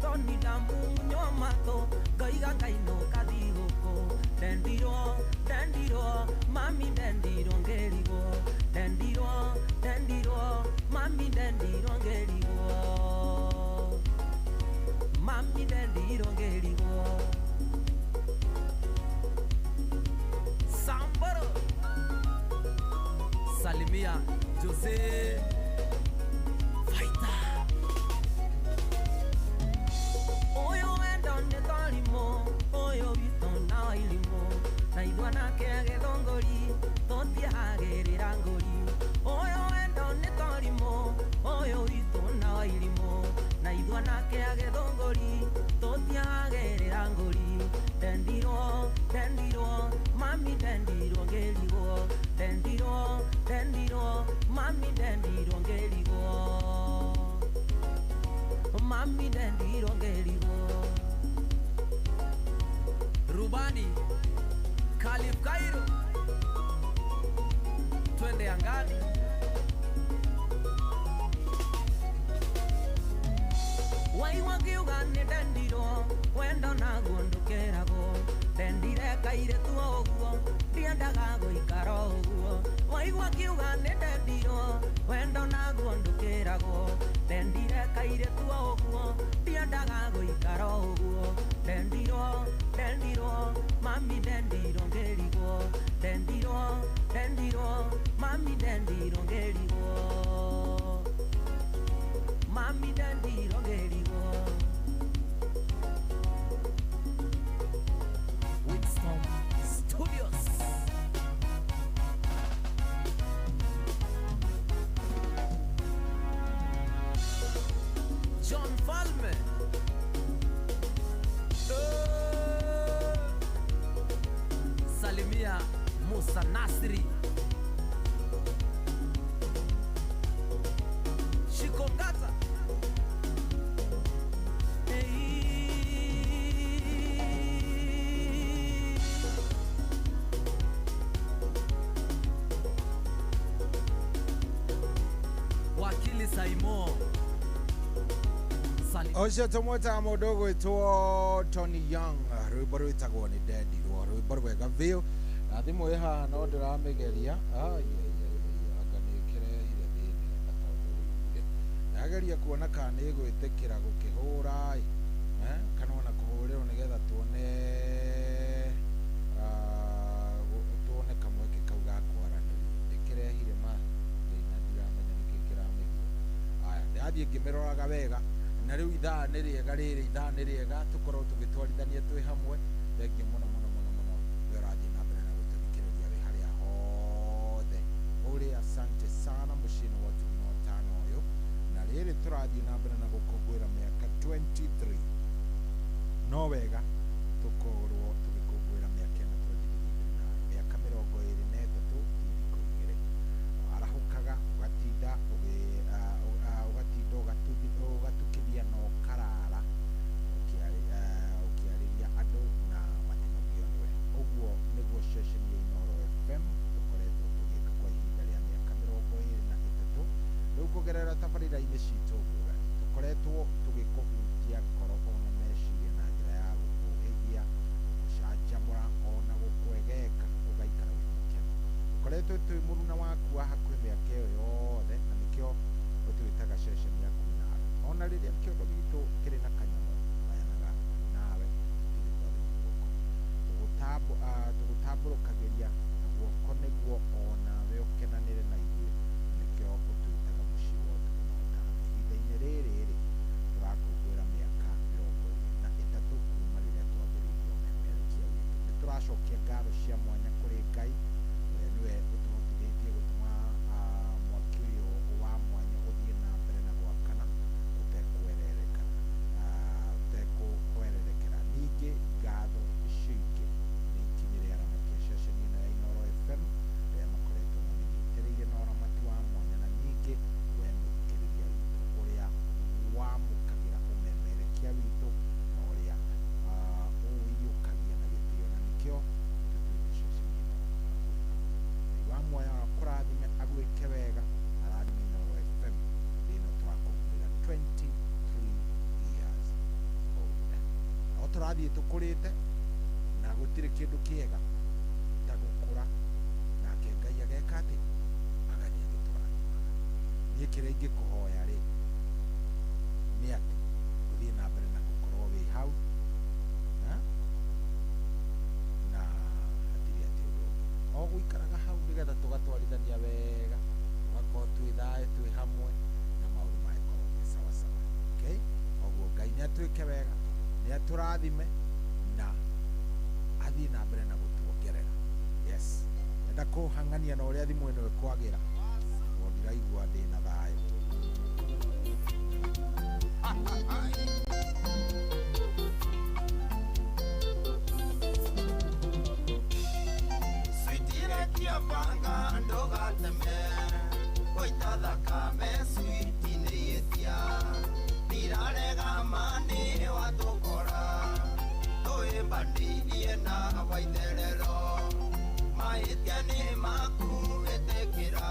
Toni damu munyo mato Gauga kaino kadihoko. Dendiro mami dendiro ngerigo, dendiro mami dendiro ngerigo, mami dendiro ngerigo. Sambaro salimia Jose Faita oyo endo ne talimo oyo vito na ilimo na igua nake agethongori totiahagĩrĩra ngori. Oyo endo nĩ torimo oyo witũ na wairimo na igua nake agethongori totiahagĩrĩra ngori. Dendirwo mami dendirwo ngĩrigwo, dendirwo mami dendirwo ngĩrigwo, mami dendirwo ngĩrigwo. Rubani Khalif Cairo kiangali waigua kiuga nĩ ndendirwo wendo naguo ndũkĩragwo ndendire kairĩtu ũguo ndiendaga gũikara ũguo waigua kiuga nĩ ndendirwo wendo naguo ndũkĩragwo ndendire kairĩtu ũguo ndiendaga gũikara ũguo ndendirwo mami ndendirwo ngĩrigwo ndendirwo mami ndendirwo ngĩrigwo mami ndendirwo ngĩrigwo Winston Studios John Falme Salimia Musa Nasri Shikongata Wakili Saimo Ocio tumweta mundu gwitwo Tony Young rwimbo rwitagwo ni ndendirwo rwimbo rwega biu na thimu iha no ndiramegeria anga nikireire thini nageria kuona kana ni gwitikira gukihura kana ona kuhurira nigetha tuone tuone kamweke kau ga kwaranĩria ndikirehire ma na ndiramenya nikikiramegia aya ndathie ngimiroraga wega na riu ithaa nĩ rĩega rĩrĩ ithaa nĩ rĩega tũkorwo tũgĩtwarithania twĩ hamwe thengiũ mũno we ũrathiĩ na mbere na gũtũthikĩrĩria wĩ harĩa hothe ũrĩ asante sana mũciĩ-inĩ wa Tumi na Ũtano ũyũ na rĩrĩ tũrathiĩ na mbere na gũkũngũĩra mĩaka 23 no wega tũkorwo tũgĩkũngũĩra mĩaka ĩno tũrathiĩ na mĩaka 23 igĩrĩ warahũkaga ũgatinda ũgatukithia na ũkarara ũkĩarĩria andũ na matinogio nĩwe ũguo nĩguo ceceni ya Inooro FM tũkoretwo tũgĩka kwa ihinda rĩa mĩaka 23 rĩu kũgerera tabarĩra-inĩ citũ ngũrani tũkoretwo tũgĩkũhutia ngoro ona meciria na njĩra ya gũkũhĩgia gũcanjamũra ona gũkwegeka ũgaikara wĩ mũkenu tũkoretwo twĩ mũruna waku wa hakuhĩ mĩaka ĩyo yothe na nĩkĩo twĩtaga ceceni ya Kuinara ona rĩrĩa kĩondo gitũ kĩrĩ na kanyamũ gayanaga nawe tũgũtambũrũkagĩria na guoko nĩguo onawe ũkenanĩre na ithuĩ nĩkĩo ũtwĩtaga mũciĩ wa Tumi na Ũtano ihinda-inĩ rĩrĩ tũrakũngũĩra mĩaka 23 kuma rĩrĩa twambĩrĩirie ũmemerekia witũ nĩtũracokia ngatho cia mwanya kũrĩ Ngai we nĩwe ũtũhotithĩtie gũtũma mwaki ũyũ wa mwanya ũthiĩ na mbere na gwakana ũtekũhwererekera ningĩ ngatho icio ingĩ nĩ ikinyĩre aramati a ceceni ĩno ya Inooro FM rĩrĩa makoretwo mamĩnyitĩrĩire na ũramati wa mwanya na ningĩ we mũthikĩrĩria witũ ũrĩa wamũkagĩra ũmemerekia witũ na ũrĩa ũiyũkagia na gĩtĩo na nĩkĩo tũtuĩte ceceni ĩno wa mwanya wa kũrathime agwĩke wega arathime Inooro FM ĩno twakũngũĩra 23 years old no tũrathiĩ tũkũrĩte na gũtirĩ kĩndũ kĩega ta gũkũra nake Ngai ageka atĩ agathiĩ agĩtũrathimaga niĩ kĩrĩa ingĩkũhoya rĩ nĩ atĩ ũthiĩ na mbere na gũkorwo wĩ hau na hatirĩ atĩ ũndũ ũngĩ o gũikaraga hau nĩgetha tũgatwarithania wega tũgakorwo twĩ thayũ twĩ hamwe na maũndũ magĩkorwo me sawasawa ũguo Ngai nĩatwĩke wega nĩatũrathime na athiĩ na mbere na gũtuongerera yes enda kũhang'ania na ũrĩa thimũ ĩno ĩkwagĩra tondũ ndiraigua ndĩ na thayũ Switire panga ndogateme Goita thakame switi-inĩ yĩtia Ndirarega mani watũkora Twĩmbandithie na waitherero Mahĩtia nĩ maku ĩtĩkĩra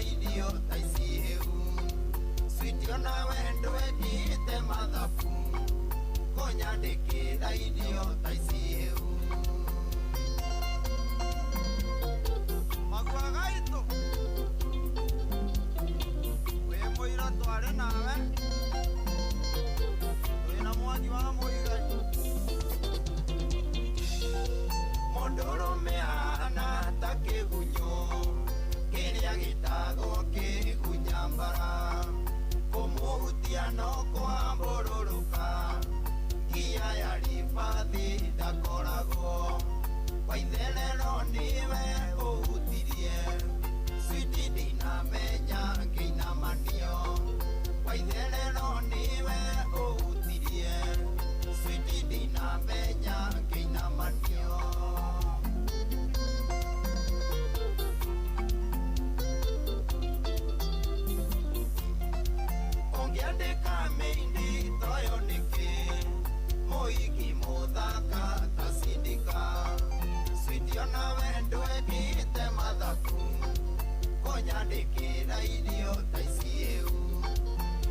irio taiciu Sweetie ona wendo ekite mathabu Konyandikira irio taiciu Magwagaito We moira tware nawe Wena mwagi wa moigai Mondorume ana takigunyo Kiria gitago kigunyambara Kumuhutia no kwa mbururuka Ngia ya ribathi ndakoragwo Waitherero niwe uhutirie Sweetie ndinamenya ngĩinamanio Waitherero niwe uhutirie Sweetie ndinamenya ngĩinamanio Ũngĩandĩka mĩindi toyo nĩkĩ Mũhiki mũthaka ta Sindika Sweetie ona wendo ekĩte mathabu Konyandĩkĩra irio ta iciu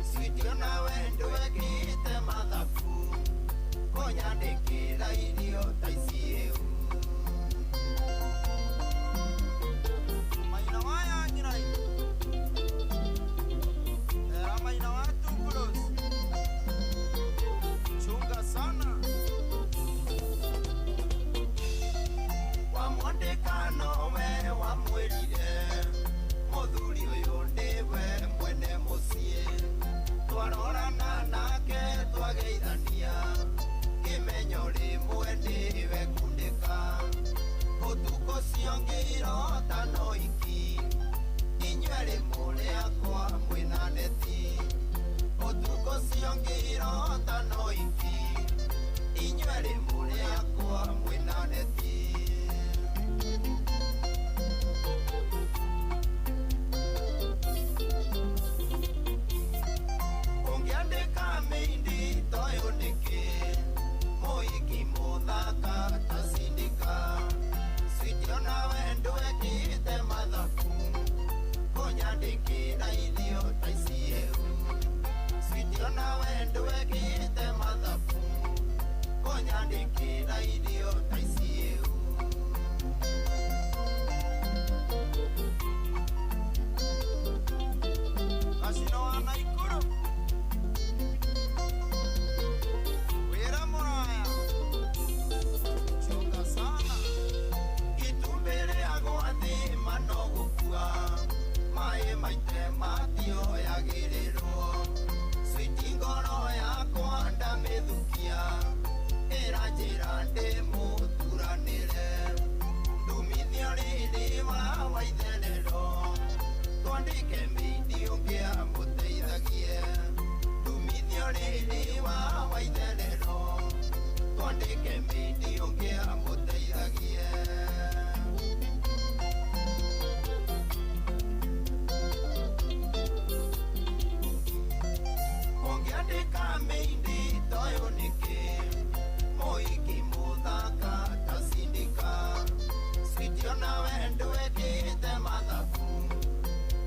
Sweetie ona wendo ekĩte mathabu Konyandĩkĩra irio ta iciu Maina waya ngirai Era maina wa Tukulos Chunga sana Wamwandĩkano we wamwĩrire Mũthuri ũyũ ndiwe mwene mũciĩ Twarorana nake twageithania Kĩmenyo rĩmwe ndiwe kundĩka Ũtukũ cio ngĩirota noiki Inyuĩ rĩmwe rĩakwa mwĩna neti Ũtukũ cio ngĩirota noiki Inyuĩ rĩmwe rĩakwa mwĩna neti Ũngĩandĩka mĩindi toyo nĩkĩ Mũhiki mũthaka ta Sindika Sweetie ona wendo ekĩte mathabu Konyandĩkĩra irio ta iciu Sweetie ona wendo ekĩte mathabu Konyandĩkĩra irio ta iciu Gacino wa Naikuru Wĩra mũraya Chunga sana Itumbĩ rĩagwa thĩ manogũkua Maĩ maite matioyagĩrĩrwo Sweetie ngoro yakwa ndamĩthukia Ĩranjĩra ndĩmũturanĩre Ndumithio rĩrĩ wa waitherero Twandĩke mĩindi ũngĩamũteithagie Ndumithio rĩrĩ wa waitherero Twandĩke mĩindi ũngĩamũteithagie Ũngĩandĩka mĩindi toyo nĩkĩ Mũhiki mũthaka ta Sindika Sweetie ona wendo ekĩte mathabu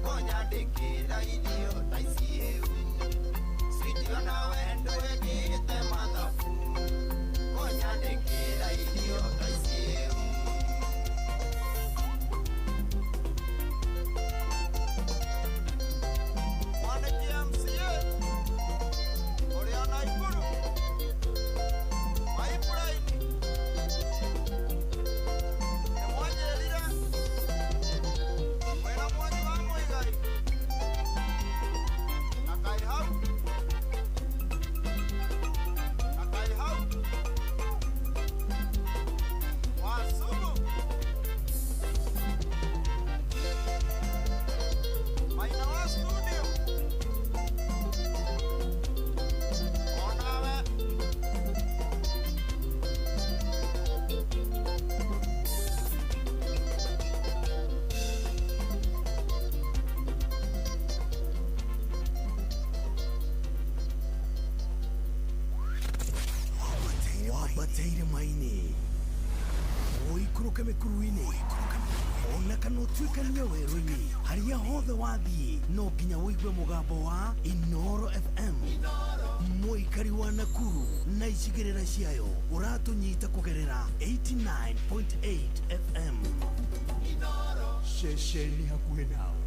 Konyandĩkĩra irio ta iciu Sweetie ona wendo ekĩte mathabu Konyandĩkĩra irio ta iciu Mwandĩki MCA ũrĩa Naikuru Maiburaini Nĩmwanjĩrire Wĩna mwanyi wa Mũigai Na Kai hau Na Kai hau tuikanie werũ-inĩ harĩa hothe wathiĩ no nginya wĩigue mũgambo wa Inooro FM mũikari wa Nakuru na icigĩrĩra ciayo ũratũnyita kũgerera 89.8 FM ceceni hakuhĩ nawe.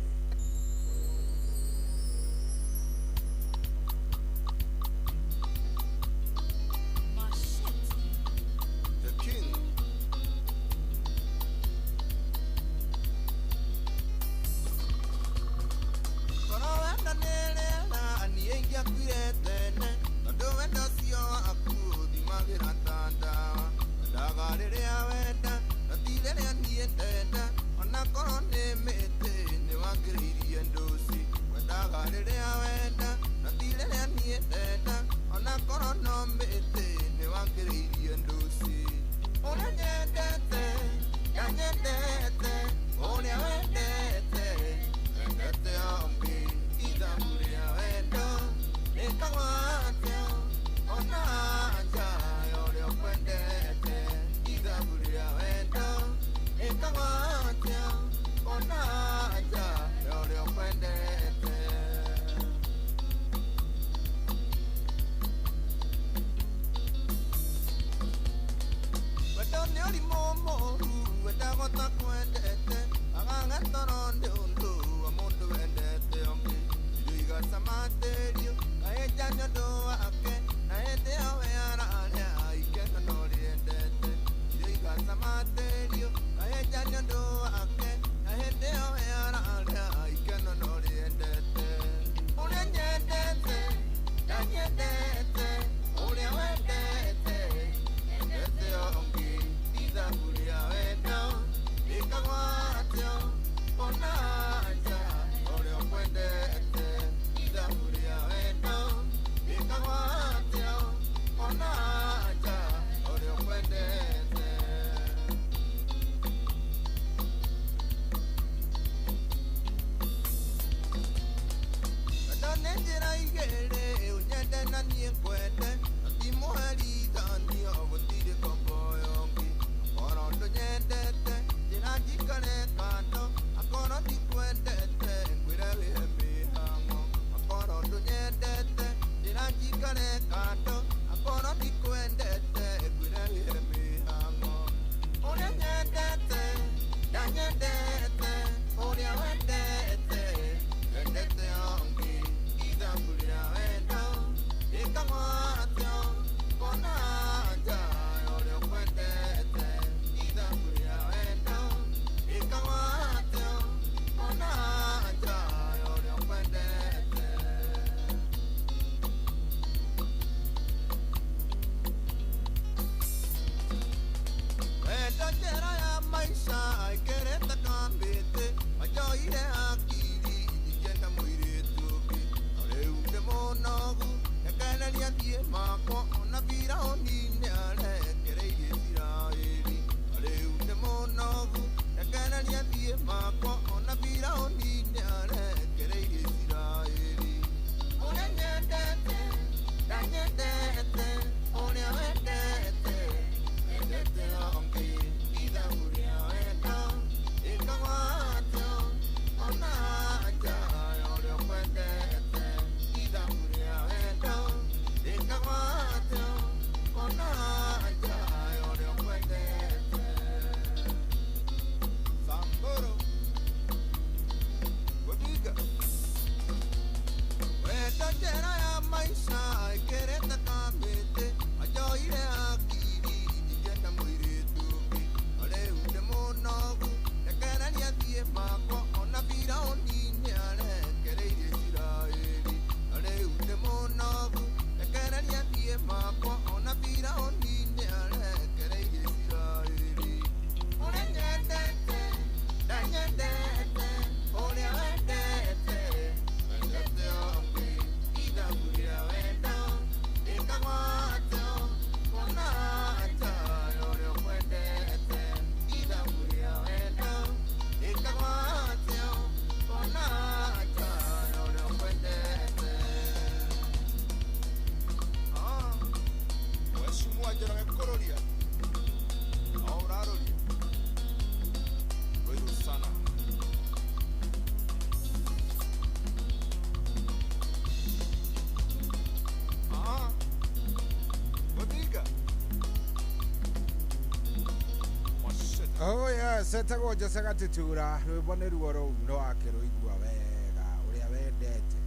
Yes, etagwo Jose Gatitura rwimbo nĩ ruo rũu no akĩrũigua wega ũrĩa wendete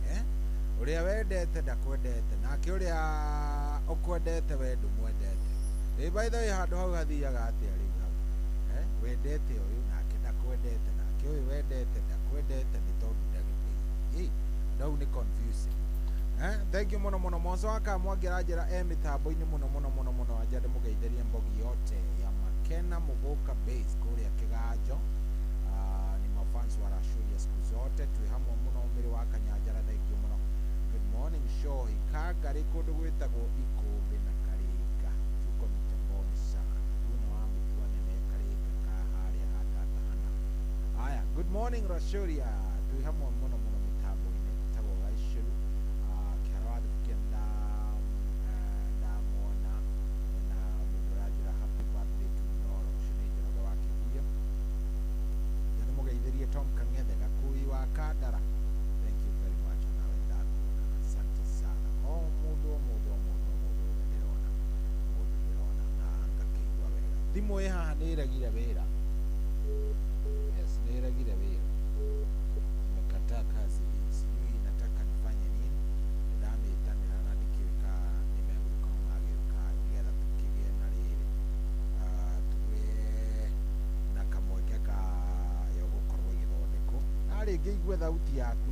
ũrĩa wendete ndakwendete nake ũrĩa ũkwendete we ndũmwendete by the way handũ hau hathiaga atĩa rĩu hau wendete ũyũ nake ndakwendete nake ũyũ wendete ndakwendete nĩ tondũ ndagĩteithia ndau nĩ confusing thank you mũno mũno Mwanzo akamwangira njĩra mĩtambo-inĩ mũno anja ndĩmũgeithĩrie mbogi yote ya Makena Muguka base kũrĩa Kĩganjo ni mafans wa Rashuria siku zote twĩ hamwe mũno mbere wa Kanyanjara thank you mũno good morning show ikaga rĩ kũndũ gwĩtagwo Ikũmbĩ na Karĩnga tuko mitamboni sana uno wa mtua nene Karĩnga ka harĩa hatatahana haya good morning Rashuria twĩ hamwe mũno mitambo-inĩ tagwo Gaicũru kĩharo kĩenda ndamwona na mũndũ ũranjĩra happy birthday to Noro Chinĩnjĩraga wa Kĩguia na nĩmũgeithĩrie Tom Kang'ethe Gakui wa Kandara thank you very much nawe ndakuona asante sana mũndũ ndĩrona na ngakĩigua wega thimũ ĩ haha nĩĩregire wĩra yes nĩĩregire wĩra nimekataa kazi hii sijui nataka nifanye nini ndamĩtanĩra na ndikĩũka nimegũka magĩũka nĩgetha tũkĩgĩe na rĩrĩ tũgĩe na kamweke kayo gũkorwo igĩthondekwo narĩ ngĩigue thauti yaku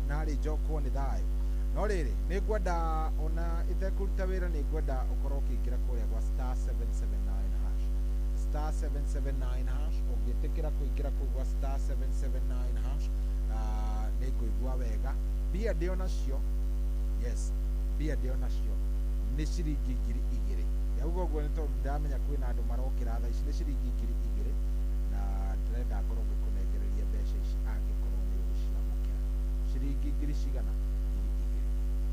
narĩ njokwo nĩ thayũ no rĩrĩ nĩngwenda ona ĩtekũruta wĩra nĩngwenda ũkorwo ũkĩingĩra kũrĩa gwa star 779 hash star 779 hash ũngĩtĩkĩra kũingĩra kũu gwa star 779 hash nĩngũigua wega mbia ndĩo nacio yes mbia ndĩo nacio nĩ ciringi 2,000 yauga ũguo nĩ tondũ ndamenya kwĩna andũ marokĩra thaa ici nĩ ciringi 2,000 na ndĩrenda ngorwo ngĩkũnengereria mbeca ici angĩkorwo nĩ ũgũciamũkĩra ciringi 2,000 cigana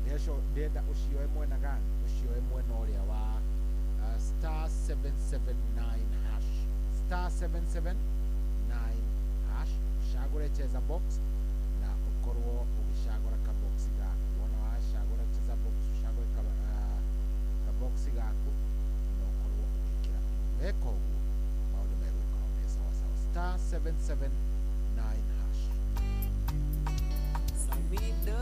2,000 ndĩrenda ũcioe mwena gani ũcioe mwena ũrĩa wa star 779 hash star 779 hash ucagũre cheza box na ukorwo ũgĩcagũra ka box gaku wona wacagũra cheza box ucagũre ka box gaku na ukorwo ũgĩkĩra weka ũguo maũndũ megũkorwo me sawa sawa star 779 hash Samida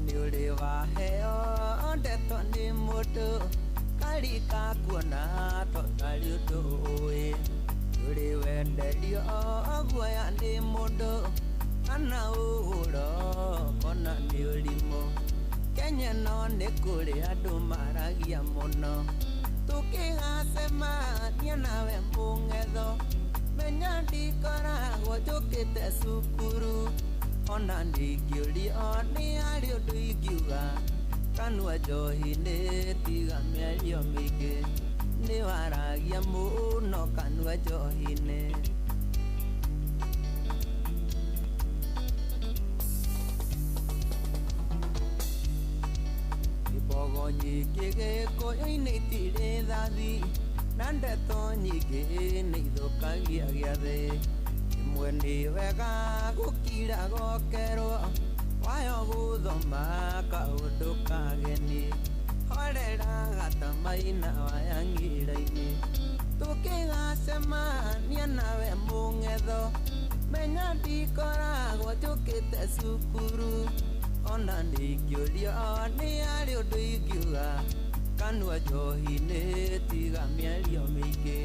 nĩ ũrĩ waheo ndeto nĩ mũndũ karika kuona totari ũndũ ũĩ ũrĩ wenderio guoya nĩ mũndũ kana ũhũro kona nĩ ũrimũ Kenya no nĩ kũrĩ andũ maragia mũno tũkĩgacemania nawe mũng'etho menya ndikoragwo njũkĩte cukuru ona ndingĩũrio nĩ harĩ ũndũ ingiuga kanua njohi-inĩ tiga mĩario mĩingĩ nĩ waragia mũno kanua njohi-inĩ ibogo nyingĩ gĩkũyũ-inĩ itirĩ thathi na ndeto nyingĩ nĩ ithũkagia gĩathĩ imwe nĩ wega gũkira gokerwo wayo gũthoma kaũndũ kageni horera gatamaina waya ng'ira-inĩ tũkĩgacemania nawe mũng'etho menya ndikoragwo njũkĩte cukuru ona ndingĩũrio nĩ harĩ ũndũ ingiuga kanua njohi-inĩ tiga mĩario mĩingĩ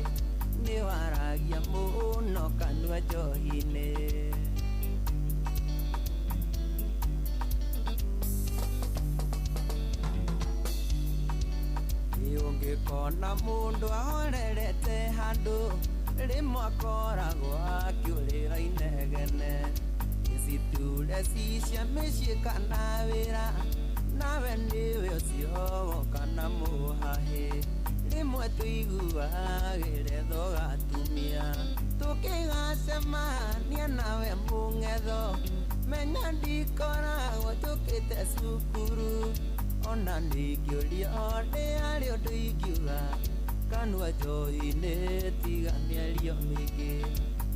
nĩ waragia mũno kanua njohi-inĩ ũngĩkona mũndũ ahorerete handũ rĩmwe akoragwo akĩũrĩra inegene citure cicia mĩciĩ kana wĩra nawe nĩwe ũcio kana mũhahĩ rĩmwe tũiguagĩre thogatumia tũkĩgacemania nawe mũng'etho menya ndikoragwo njũkĩte cukuru ona ndingĩũrio nĩ harĩ ũndũ ingiuga kanua njohi-inĩ tiga mĩario mĩingĩ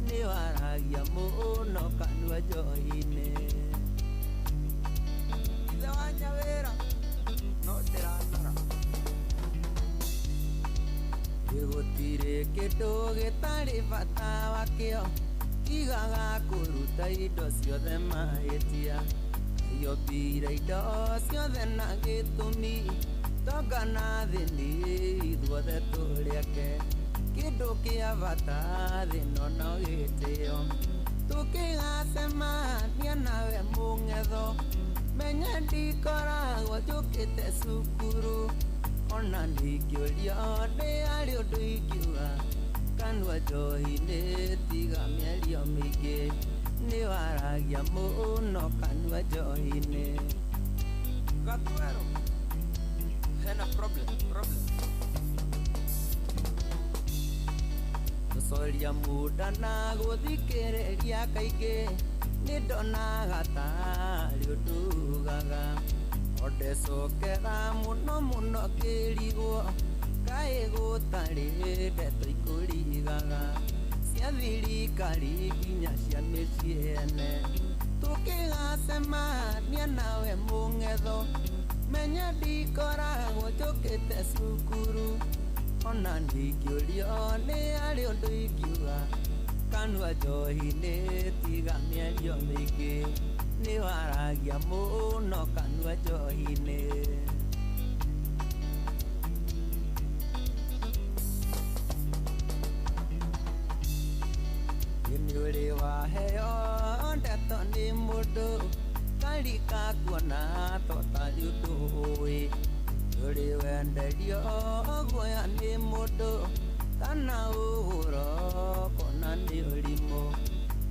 nĩ waragia mũno kanua njohi-inĩ nyawĩra no ndĩranora gũtirĩ kĩndũ gĩtarĩ bata wakĩo tigaga kũruta indo ciothe mahĩtia iyobire indo ciothe na gĩtũmi tongana thĩ nĩ ithuothe tũrĩake kĩndũ kĩa bata thĩ no no gĩtĩo tũkĩgacemania nawe mũng'etho menya ndikoragwo njũkĩte cukuru ona ndingĩũrio nĩ arĩ ũndũ ingiuga kanua njohi-inĩ tiga mĩario mĩingĩ nĩ waragia mũno kanua njohi-inĩ Gatwero hena problem gũcoria muda na gũthikĩrĩria kaingĩ nĩ ndonaga tarĩ ũndũ ugaga ondecokera mũno mũno ngĩrigwo kaĩ gũtarĩ ndeto ikũrigaga cia thirikari nginya cia mĩciĩ ene tũkĩgacemania nawe mũng'etho menya ndikoragwo njũkĩte cukuru ona ndingĩũrio nĩ arĩ ũndũ ingiuga kanua njohi-inĩ tiga mĩario mĩingĩ nĩ waragia mũno kanua njohi-inĩ nĩ ũrĩ waheo ndeto nĩ mũndũ karika kuona totarĩ ũndũ ũĩ ũrĩ wenderio guoya nĩ mũndũ kana ũhũro kona nĩ ũrimũ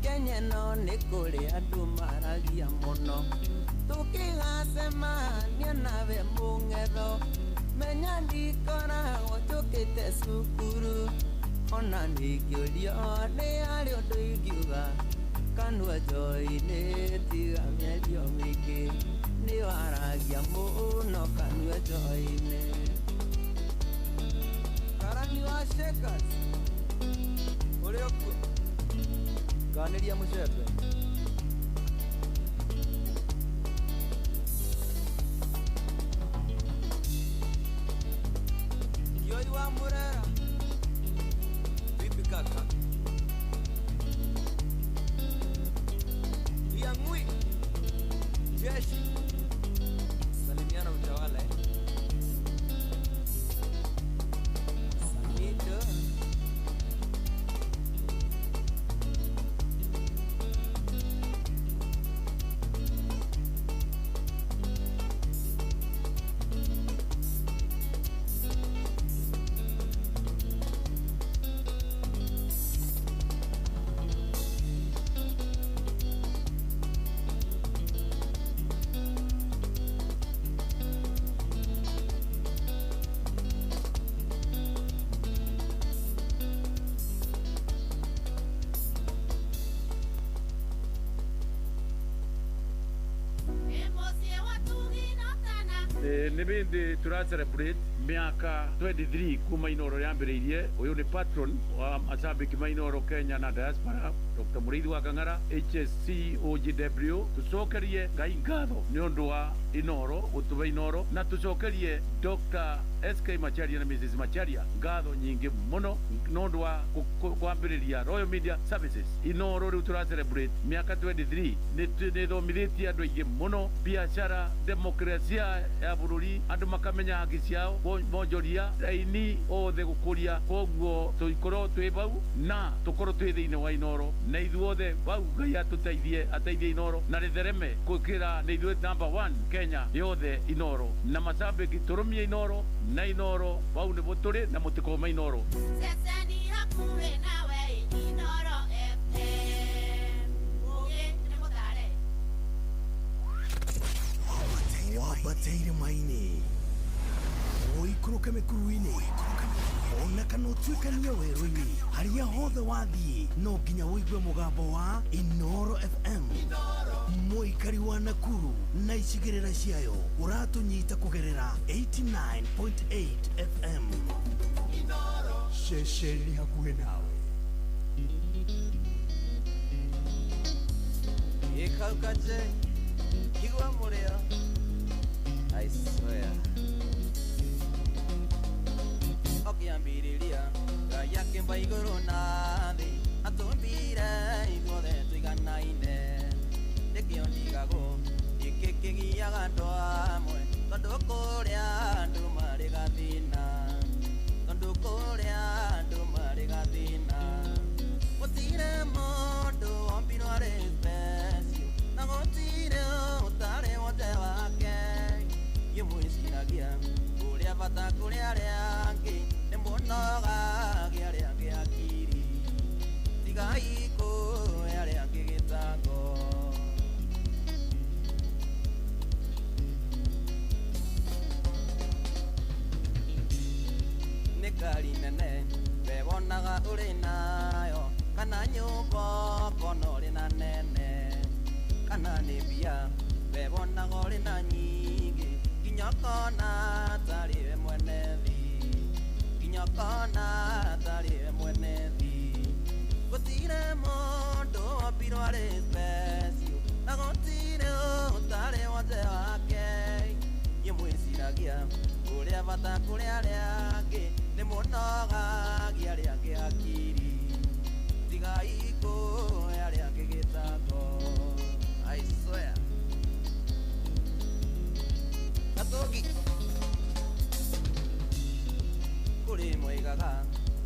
Kenya no nĩ kũrĩ andũ maragia mũno tũkĩgacemania nawe mũng'etho menya ndikoragwo njũkĩte cukuru ona ndingĩũrio nĩ arĩ ũndũ ingiuga kanua njohi-inĩ tiga mĩario mĩingĩ nĩ waragia mũno kanua njohi-inĩ karani wa Shakers ũrĩ ũkuo ganĩria mũcembe Kioi wa Murera vipi kaka Yangui jeshi salimiana utawala Samito nĩ bĩndĩ tura celebrate mĩaka 23 kuma Inooro yambĩrĩirie ũyũ nĩ patron wa macambĩki ma Inooro Kenya na diaspora Dr. Mũrĩithi wa Kang'ara HSC OGW tũcokerie Ngai ngatho nĩ ũndũ wa Inooro gũtũhe Inooro na tũcokerie Dr. SK Macharia na Mrs. Macharia ngatho nyingĩ mũno nĩ ũndũ wa kwambĩrĩria Royal Media Services Inooro rĩu tura celebrate mĩaka 23 nĩ thomithĩtie andũ aingĩ mũno biacara demokrasia ya bũrũri andũ makamenya haki ciao monjoria aini othe gũkũria koguo tũikorwo twĩ bau na tũkorwo twĩ thĩinĩ wa Inooro na ithuothe bau Ngai atũteithie ateithie Inooro na rĩthereme gũkĩra nĩ ithuĩ number 1 Kenya yothe Inooro na macambĩki tũrũmie Inooro na Inooro bau nĩbo tũrĩ na mũtikoma Inooro Ceceni hakuhĩ nawe Inooro FM Mũgĩ nĩ mũtare wabateire maini ũikũrũke mĩkuru-inĩ ona kana ũtuĩkanie werũ-inĩ harĩa hothe wathiĩ no nginya wĩigue mũgambo wa Inooro FM mũikari wa Nakuru na icigĩrĩra ciayo ũratũnyita kũgerera 89.8 FM Inooro ceceni hakuhĩ nawe ĩkauka nje igua mũrĩo I swear. Okiambiriria yake mbaiguru nathi atumbire ithuothe tuiganaine nikiondigago ikikigiaga andu amwe tondu kuria andu mari gathina tondu kuria andu mari gathina gutire mundu ombirwo ari special na gutire utari wothe wake yimwiciragia uria bata kuria aria angi ni munogagia aria angi akiri tigai kuoya aria angi gitango ni ngari nene wewonaga uri nayo kana nyumba kona uri na nene kana ni mbia wewonaga uri na nyingi nginya kona tariwe mwene thi nginya kona tariwe mwene thi gutire mundu ombirwo ari special na gutire utari wothe wake yimwiciragia uria bata kuria aria angi ni munogagia aria angi akiri tigai kuoya aria angi gitango I swear Katogi kuri mwigaga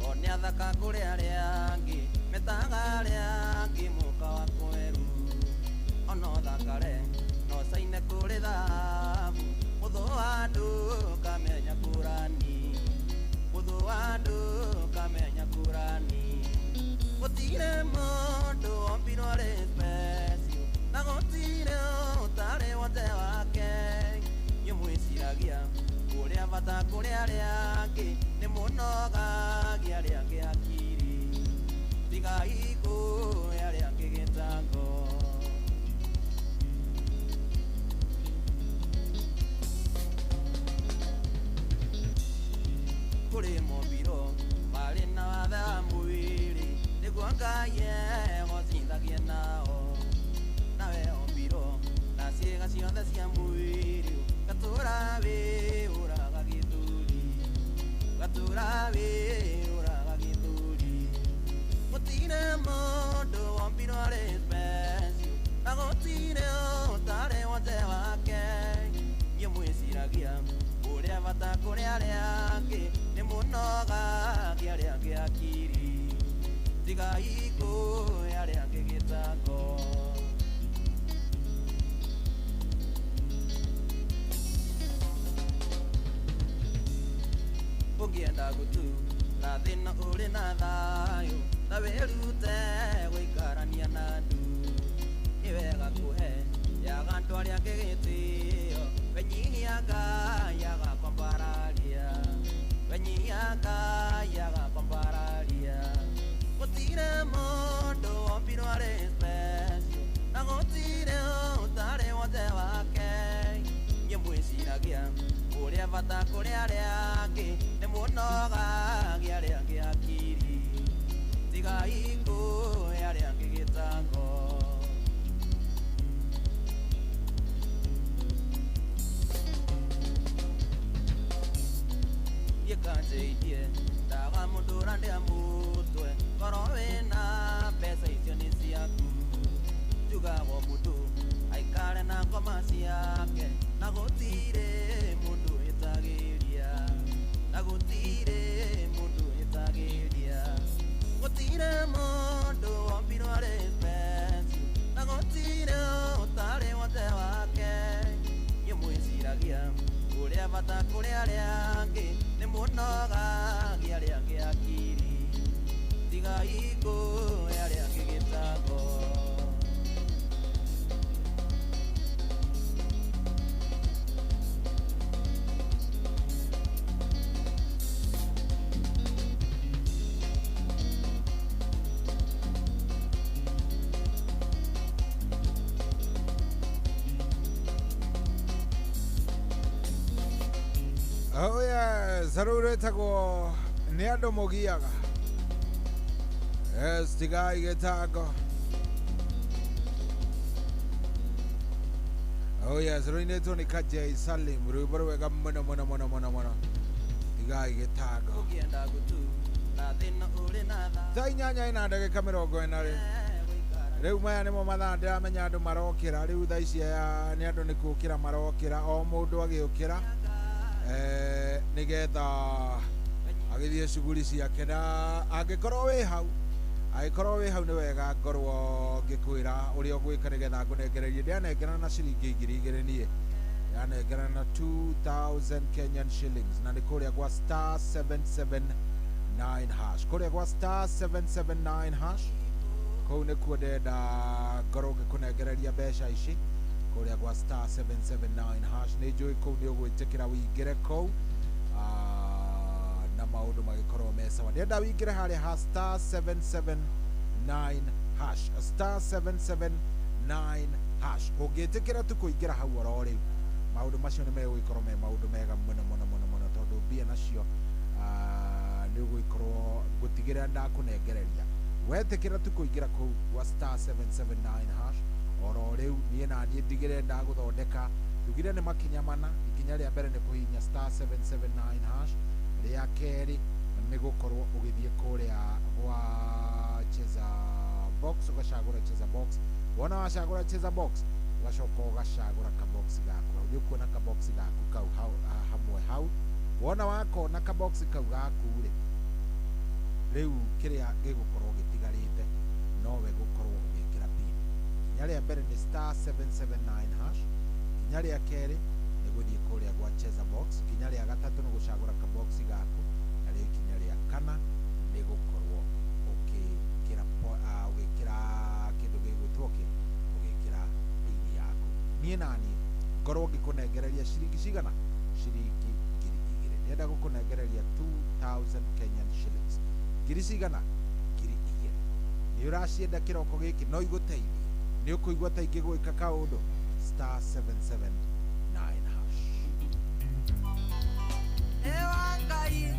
one athaka kuri aria angi metaga aria angi muka wa kweru ono thakare no saine kuri thahabu muthu andu kamenya kurani muthu andu kamenya kurani gutire mundu ombirwo ari special na gutire utari wothe wake yimwiciragia uria bata kuria aria angi ni munogagia aria angi akiri tigai kuoya aria angi gitango kuri mombiro mari na watha mwiri niguo ngaye gocithagie nao nawe ombiro na ciĩga ciothe cia mwiri gatura wĩũraga gĩthũri gatura wĩũraga gĩthũri gũtirĩ mũndũ wombirwo arĩ special na gũtirĩ ũtarĩ wothe wake nyĩmwĩciragia ũrĩa bata kũrĩ arĩa angĩ nĩ mũnogagia arĩa angĩ akiri tigai kuoya arĩa angĩ gĩtango ungienda gutura thina uri na thayo na wirute guikarania na andu ni wega kuhe yaga andu aria angi gitio wenyihianga yaga kwambararia wenyihianga yaga kwambararia gutire mundu wombirwo ari special na gutire utari wothe wake nyimwiciragia uria bata kuri aria angi ni munogagia aria angi akiri tigai kuoya aria angi gitango yekanjeirie ndaga mundura ndia mutwe korwo wina mbeca icio ni ciaku njugagwo mundu aikare na ngoma ciake na gutire mundu itagiria na gutire mundu itagiria gutire mundu wombirwo ari special na gutire utari wothe wake nyimwiciragia uria bata kuri aria angi ni munogagia aria angi akiri tigai kuoya aria angi gitango Oh yes, arurĩtagwo nĩ andũ mũgiaga. Yes, tigai gĩtango. Oh yes, Roinetwo ni Kajay Salim, rwimbo wega muno. Igai gitago. Ugienda gutu na thina uri na tha. Thaa inyanya ina ndagika 40 riu maya nimo mathaa ndiramenya andu marokira riu thaa ici ni andu ni kukira marokira o mundu agiukira nigetha agithie shughuli ciake na angikorwo wi hau ni wega ngorwo ngikwira uria ugwika nigetha ngunengererie ndianengera na ciringi 2,000 nie yanengera na 2,000 Kenyan shillings na ni kuria gwa star 779 hash kuria gwa star 779 hash kou nä kuo ndenda ngorwo ngä kå nengereria mbeca ici kå rä a gwa star 779 hash nä njå ä kou nä å gwä tä kä ra wä ingä re kou na maå ndå magä korwo me sawa ndenda wä ingä re harä ha star 779 hash star 779 hash å ngä tä kä ra tu kå ingä ra hau oro rä u maå ndå macio nä megå korwo me maå ndå mega muno tondå mbia nacio nä å gå ikorwo ngå tigä ra ndakå nengereria wetekera tu kuingira ku wa star 779 hash oro riu nie na nie ndigire ndagå thondeka tugire ni makinya mana ikinya ria mbere ni kuhinya star 779 hash ria keri ni gukorwo ugithie kuria gwa cheza box ugacagura cheza box wona wacagura cheza box ugacoka ugacagura ka box gaku au kuona ka box gaku kau hamwe hau wona wakona ka box kau gaku ri riu kiria gigukorwo gitigarite nowe gukorwo ugikira pin kinya ria mbere ni star 779 hash kinya ria keri ni guthie kuria gwa cheza box kinya ria gatatu ni gucagura ka box gaku na ria kinya ria kana ni gukorwo ugikira kindu gigwitwo ugikira pin yaku nie nani ngorwo ngikunengereria ciringi cigana ciringi 2,000 ndenda gukunengereria 2,000 Kenyan shillings ngiri cigana ngiri 2,000 ni uracienda kiroko giki no iguteithie ni ukuigua ta ingigwika kaundu star 779 hash ewangai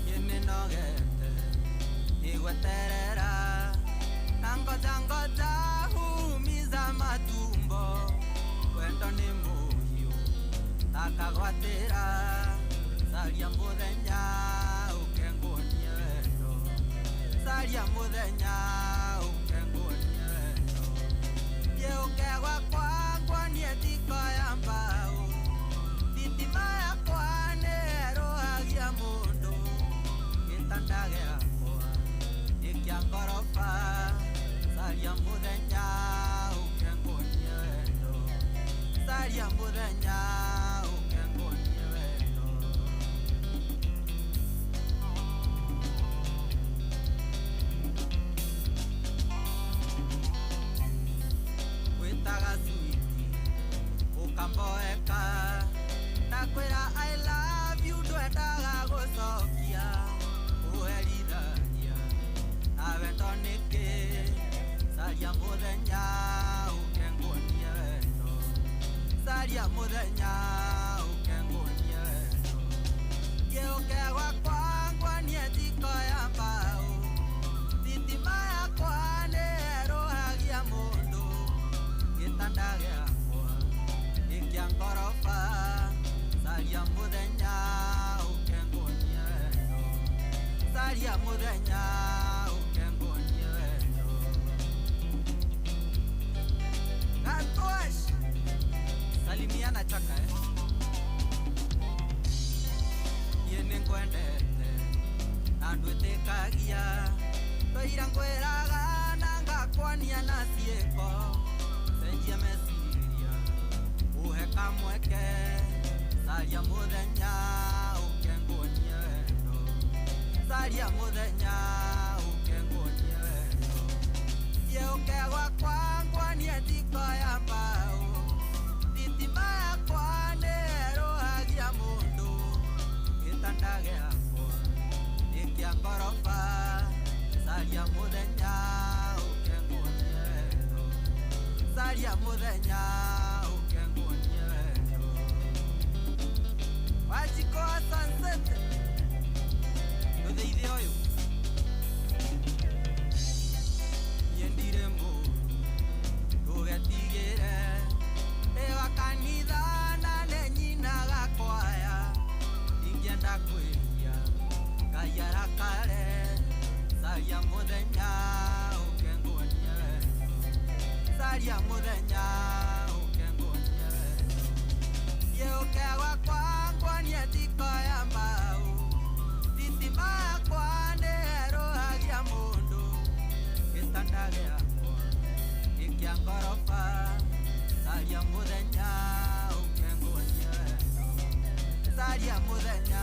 yeninogete igweterera nangoja humiza matumbo wendo ni muhiu takagwatira saria muthenya ukenguonie wendo saria muthenya ukenguonie wendo yeukegwa kwangwa nie tiko ya mbao thitima yakwa nĩerohagia mũndũ gĩtanda gĩakwa gĩkĩa ngoroba saria muthenya ukenguonie wendo saria muthenya ukenguonie wendo wĩtaga switi ũkamboeka ndakwĩra I love you ndwendaga gũcokia ũherithania na wendo nĩkĩ saria muthenya ukenguonie wendo saria muthenya ukenguonie wendo gĩũkegwa kwangwa nie tiko ya mbao thitima yakwa nĩerohagia mũndũ gĩtanda gĩakwa gĩkĩa ngoroba saria muthenya ukenguonie wendo saria muthenya ukenguonie wendo Gatosh salimiana chaka yene ngwendete na ndwĩtĩkagia ndoira ngwĩraga na ngakwania na ciĩko cenjia meciria uhe kamweke saria muthenya ukenguonie wendo saria muthenya ukenguonie wendo yeukegwa kwangwa nie tiko ya mbao thitima yakwa nĩerohagia mũndũ gĩtanda gĩakwa gĩkĩa ngoroba saria muthenya ukenguonie wendo saria muthenya ukenguonie wendo wajikoa sunset ndũthĩithie ũyũ yendire nĩetigĩre ĩwa kanitha na nĩnyinaga kwaya ingĩenda kwĩria Ngai arakare caria mũthenya ũkenguonie caria mũthenya ũkenguonie gĩũke gwakwa nguonie ndikoya mbaũ thitima yakwa nĩerũhagia mũndũ gĩtanda gĩakwa gĩkĩa ngoroba caria mũthenya ũkenguonie caria mũthenya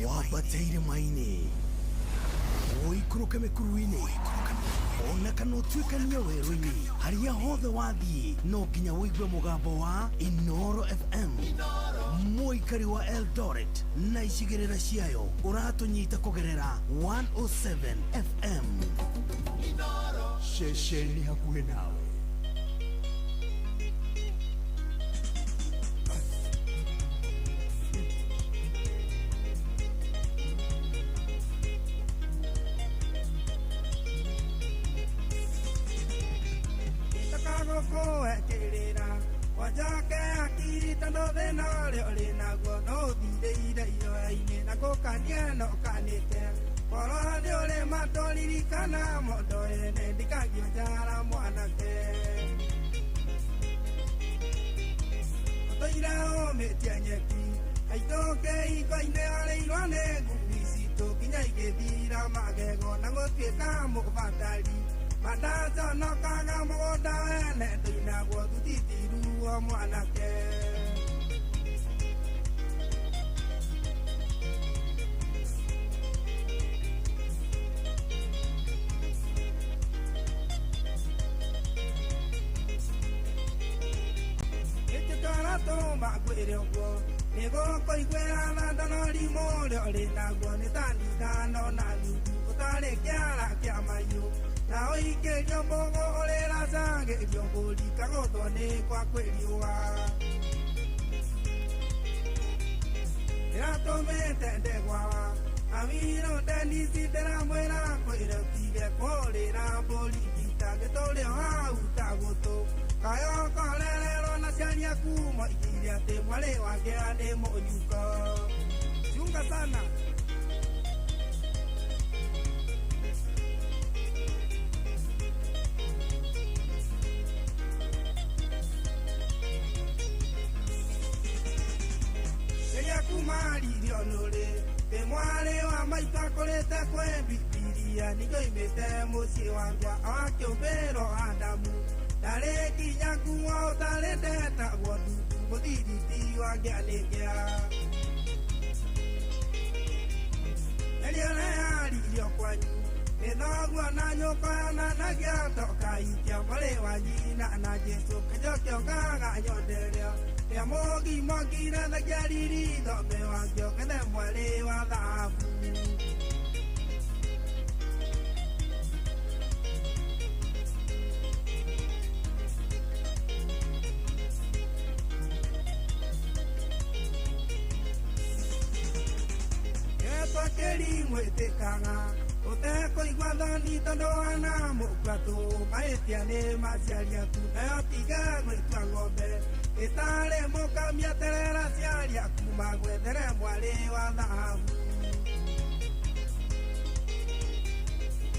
Wabateire maini Oikũrũke mĩkuru-inĩ Ona kana ũtuĩkanie werũ-inĩ Harĩa hothe wathiĩ No nginya wĩigue mũgambo wa Inoro FM Mũikari wa Eldoret Na icigĩrĩra ciayo Ũratũnyita kũgerera 107 FM Ceceni hakuhĩ nawe Wajake akiri tando thĩna ũrĩa ũrĩ naguo no ũthirĩire iroya-inĩ na gũkania no ũkanĩte korwo nĩ ũrĩ matũririkana mũndũ ene ndikagio njara mwanake ũtũire ũmĩtie nyeki aitũke iko-inĩ arĩirwo nĩ ngubi citũ nginya igĩthira magego na gũtuĩka mũbatari Madaconokaga mũgũnda wene ndũinagwo thutitiruo mwanake Ĩtĩkara tũmagwĩre ũguo nĩgũkũiguĩra na ndonorimũ ũrĩa ũrĩ naguo nĩ ta nithano na nuthu ũtarĩ kĩara kĩa mahiũ Na ũingĩrio mbũgũ ũrĩra cagĩrio mbũri kagũthwo nĩ kwa kwĩriũa Ĩratũmĩte ndegwawa Amiro Denisi ndĩramwĩra kwĩre ũtige kũrĩra mbũri Gita gĩtũrĩo hau ta gũtũ Kayo korererwo na ciani aku moigire atĩ mwarĩ wake nĩ mũnyuko Chunga sana Kumaririo nũrĩ Thĩ mwarĩ wa maitũ akũrĩte kwĩ Bibilia Nĩkĩo imĩte mũciĩ wakwa Akĩũmbĩrwo Adamu Ndarĩ nginya nguo ũtarĩ ndetagwo ndutu Mũthiriti wangĩanĩkĩa Nĩrĩo reharirio kwanyu Nĩ thoguo na nyũkwa yonanagia toka ikia mwarĩ wa nyina na Jesũ Kĩnjokio ngaganyonderio Ya mogi na thagiariri thome wakio kene mwere wa thahabu gwĩtĩkaga ũtekũigua thoni tondũ wana mũkatũ mahĩtia nĩ maciari aku nayo tiga gwĩtua ng'ombe ĩtarĩ mũkamia terera ciari aku magwethere mwarĩ wa thahabu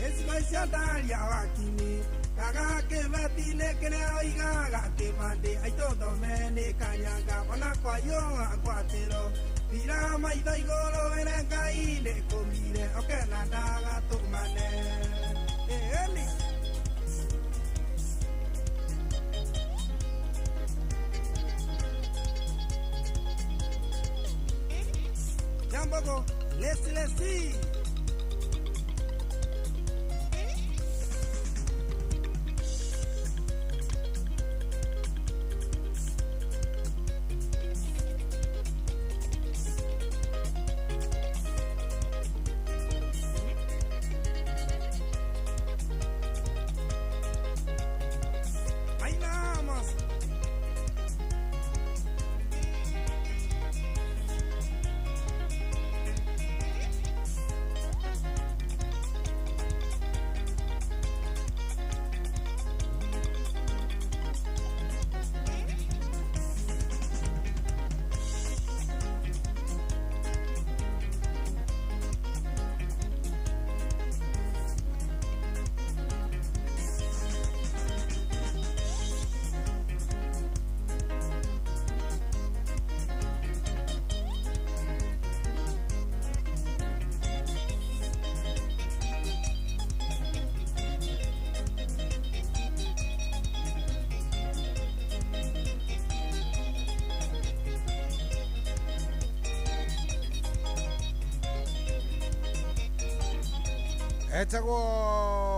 icigo icio ndaria wakini kaga kĩbeti-inĩ kĩrĩa oigaga kĩbandĩ aitũ thome nĩ kanyaga ona kwayũa ngwatĩro thira maitho igũrũ wĩre Ngai nĩ kũmire okena ndagatũmane ĩni Jambogo lesi etagwo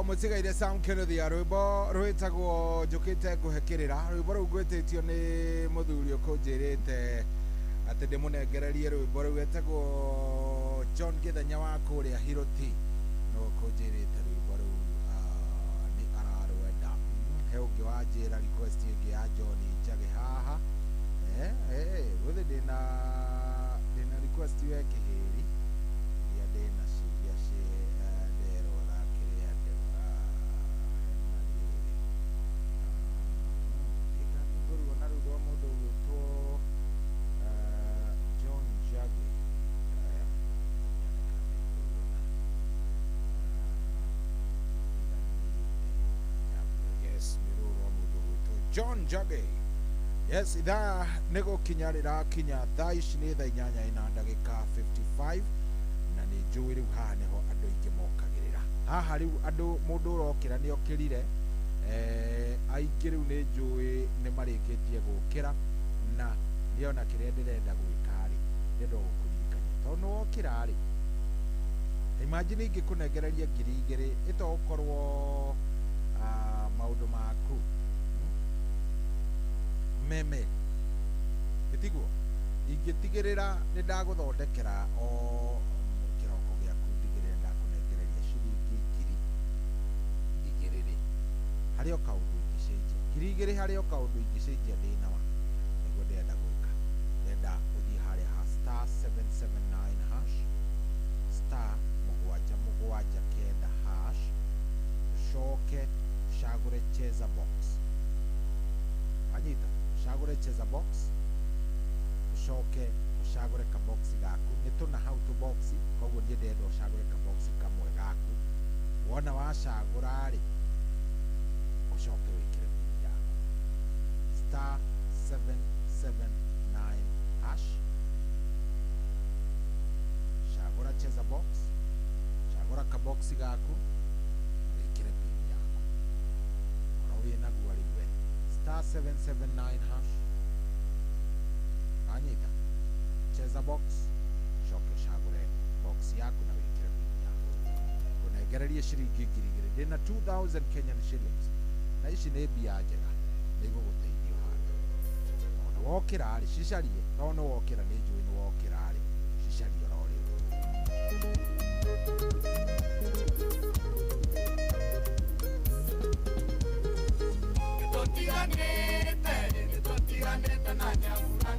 mũtigaire Sam Kennedy rwĩmbo rwĩtagwo njũkĩte ngũhekĩrĩra rwĩmbo rũu gwĩtĩtio nĩ mũthuri ũkũnjĩrĩte atĩ ndĩmũnengererie rwĩmbo rũu etagwo John Gĩthenya wa kũrĩa Hiroti no ũkũnjĩrĩte rwĩmbo rũu nĩ ararwenda he ũngĩ wanjĩra request ĩngĩ ya John Njage haha wĩthĩ ndĩna request ya kĩhĩri iria ndĩna ciria John Njage yes John Njage yes ithaa nĩ gũkinya rĩrakinya thaa ici nĩ thaa 8:55 na nĩ njũĩ rĩu haha nĩho andũ aingĩ mokagĩrĩra haha rĩu andũ mũndũ ũrokĩra nĩ okĩrire aingĩ rĩu nĩ njũĩ nĩ marĩkĩtie gũkĩra na nĩona kĩrĩa ndĩrenda gwĩka-rĩ ndĩrenda gũkũririkania tondũ wokĩra-rĩ imagine ingĩkũnengereria 2,000 ĩtogũkorwo maũndũ maku meme gĩtiguo ingĩtigĩrĩra nĩ ndagũthondekera o kĩroko gĩaku ndigĩrĩre ndakũnengereria ciringi 2,000 harĩ o kaũndũ ingĩcenjia 2,000 harĩ o kaũndũ ingĩcenjia ndĩnawa nĩguo ndĩrenda gwĩka ndĩrenda gũthiĩ harĩa ha *779# *779# ucoke ucagũre cheza box anyita ucagũre cheza box ucoke ucagũre kaboxi gaku nĩ tũna hau tũboxi koguo niĩ ndĩrenda ucagũre kaboxi kamwe gaku wona wacagũra-rĩ ucoke wĩkĩre pin yaku *779# cagũra cheza box cagũra kaboxi gaku wĩkĩre pin yaku oro wĩnaguo rĩu we *779# anyita cheza box coke cagũre box yaku na wĩkĩre pin yaku kũnengererie ciringi 2,000 ndĩna 2,000 Kenyan shillings na ici nĩ mbia njega nĩ igũgũteithia handũ ona wokĩra-rĩ cicarie tondũ nĩ wokĩra nĩ njũĩ nĩ wokĩra-rĩ cicarie oro rĩu nĩtũtiganĩte tũtiganĩte na Nyambura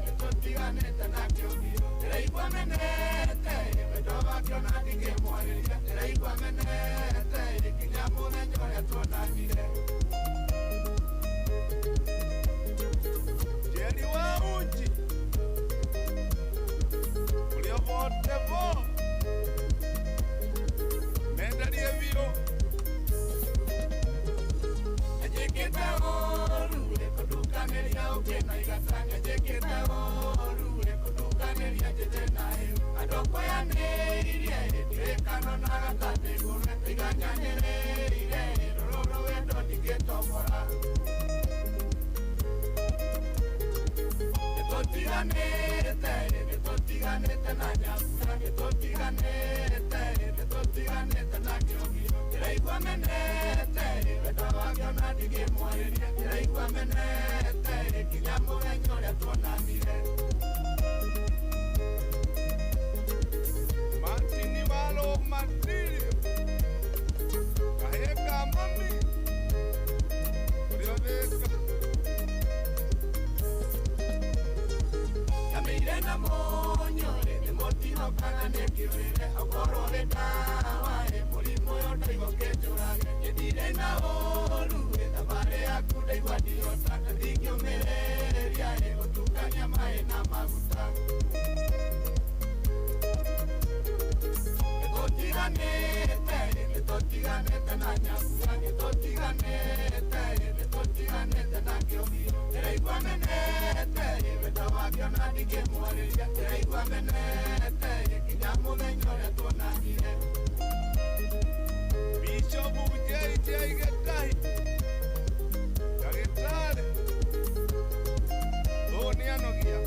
nĩtũtiganĩte na Kĩongio ndĩraigua menete wendo wake ona ndingĩmwarĩria ndĩraigua menete nginya mũthenya ũrĩa tuonanire Jerry wa Unji ũrĩa vote vo mendarie biũ njĩkĩte ũru kũndukanĩria ũkĩna igatanya njĩkĩte ũru kũndukanĩria njĩte nayo andũ kũyanĩirie ndirikano na gatathi ngũrwe tiganyanĩrĩire rũrũ wendo ndingĩtombora nĩtũtiganĩte na Nyambura nĩtũtiganĩte na Kĩongio ndĩraigua menete wendo wake ona ndingĩmwarĩria ndĩraigua menete nginya mũthenya ũrĩa tuonanire Martini Malo Martirio kaheka mami ũrĩothĩka Kamĩire na monyo nĩ mũtino kana nĩ kĩũrĩre okorwo nĩ ndawa mũrimũ ũyũ ndaigũkĩnjũrage nyendire na ũru thabarĩ yaku ndaigua ndirota na ndingĩũmĩrĩria gũtukania maĩ na maguta nĩtũtiganĩte na Nyambura nĩtũtiganĩte na Kĩongio ndĩraigua menete wendo wake ona ndingĩmwarĩria ndĩraigua menete nginya mũthenya ũrĩa tuonanire Bishop JJ Gĩtahi ndagĩtarĩ ũũ nĩanogia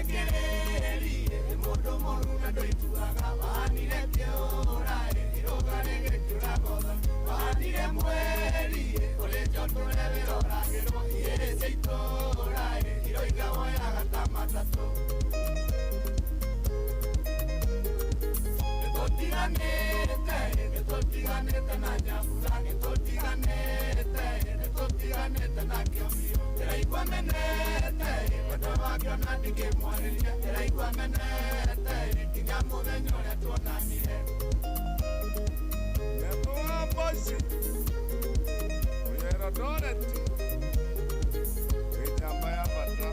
Mwerekererie mũndũ mũru na ndũiguaga wahanire kĩũra iroga rĩgĩkĩũra gotha wahanire mweri ũrĩ njotũre wĩroragĩrwo igĩrĩ cia itũra iroiga woyaga ta matatũ nĩtũtiganĩte na Nyambura nĩtũtiganĩte na Kĩongio ndĩraigua menete wendo wake ona ndingĩmwarĩria ndĩraigua menete nginya mũthenya ũrĩa tuonanire Neto wa Mboci ũyera Doreti wĩ njamba ya bata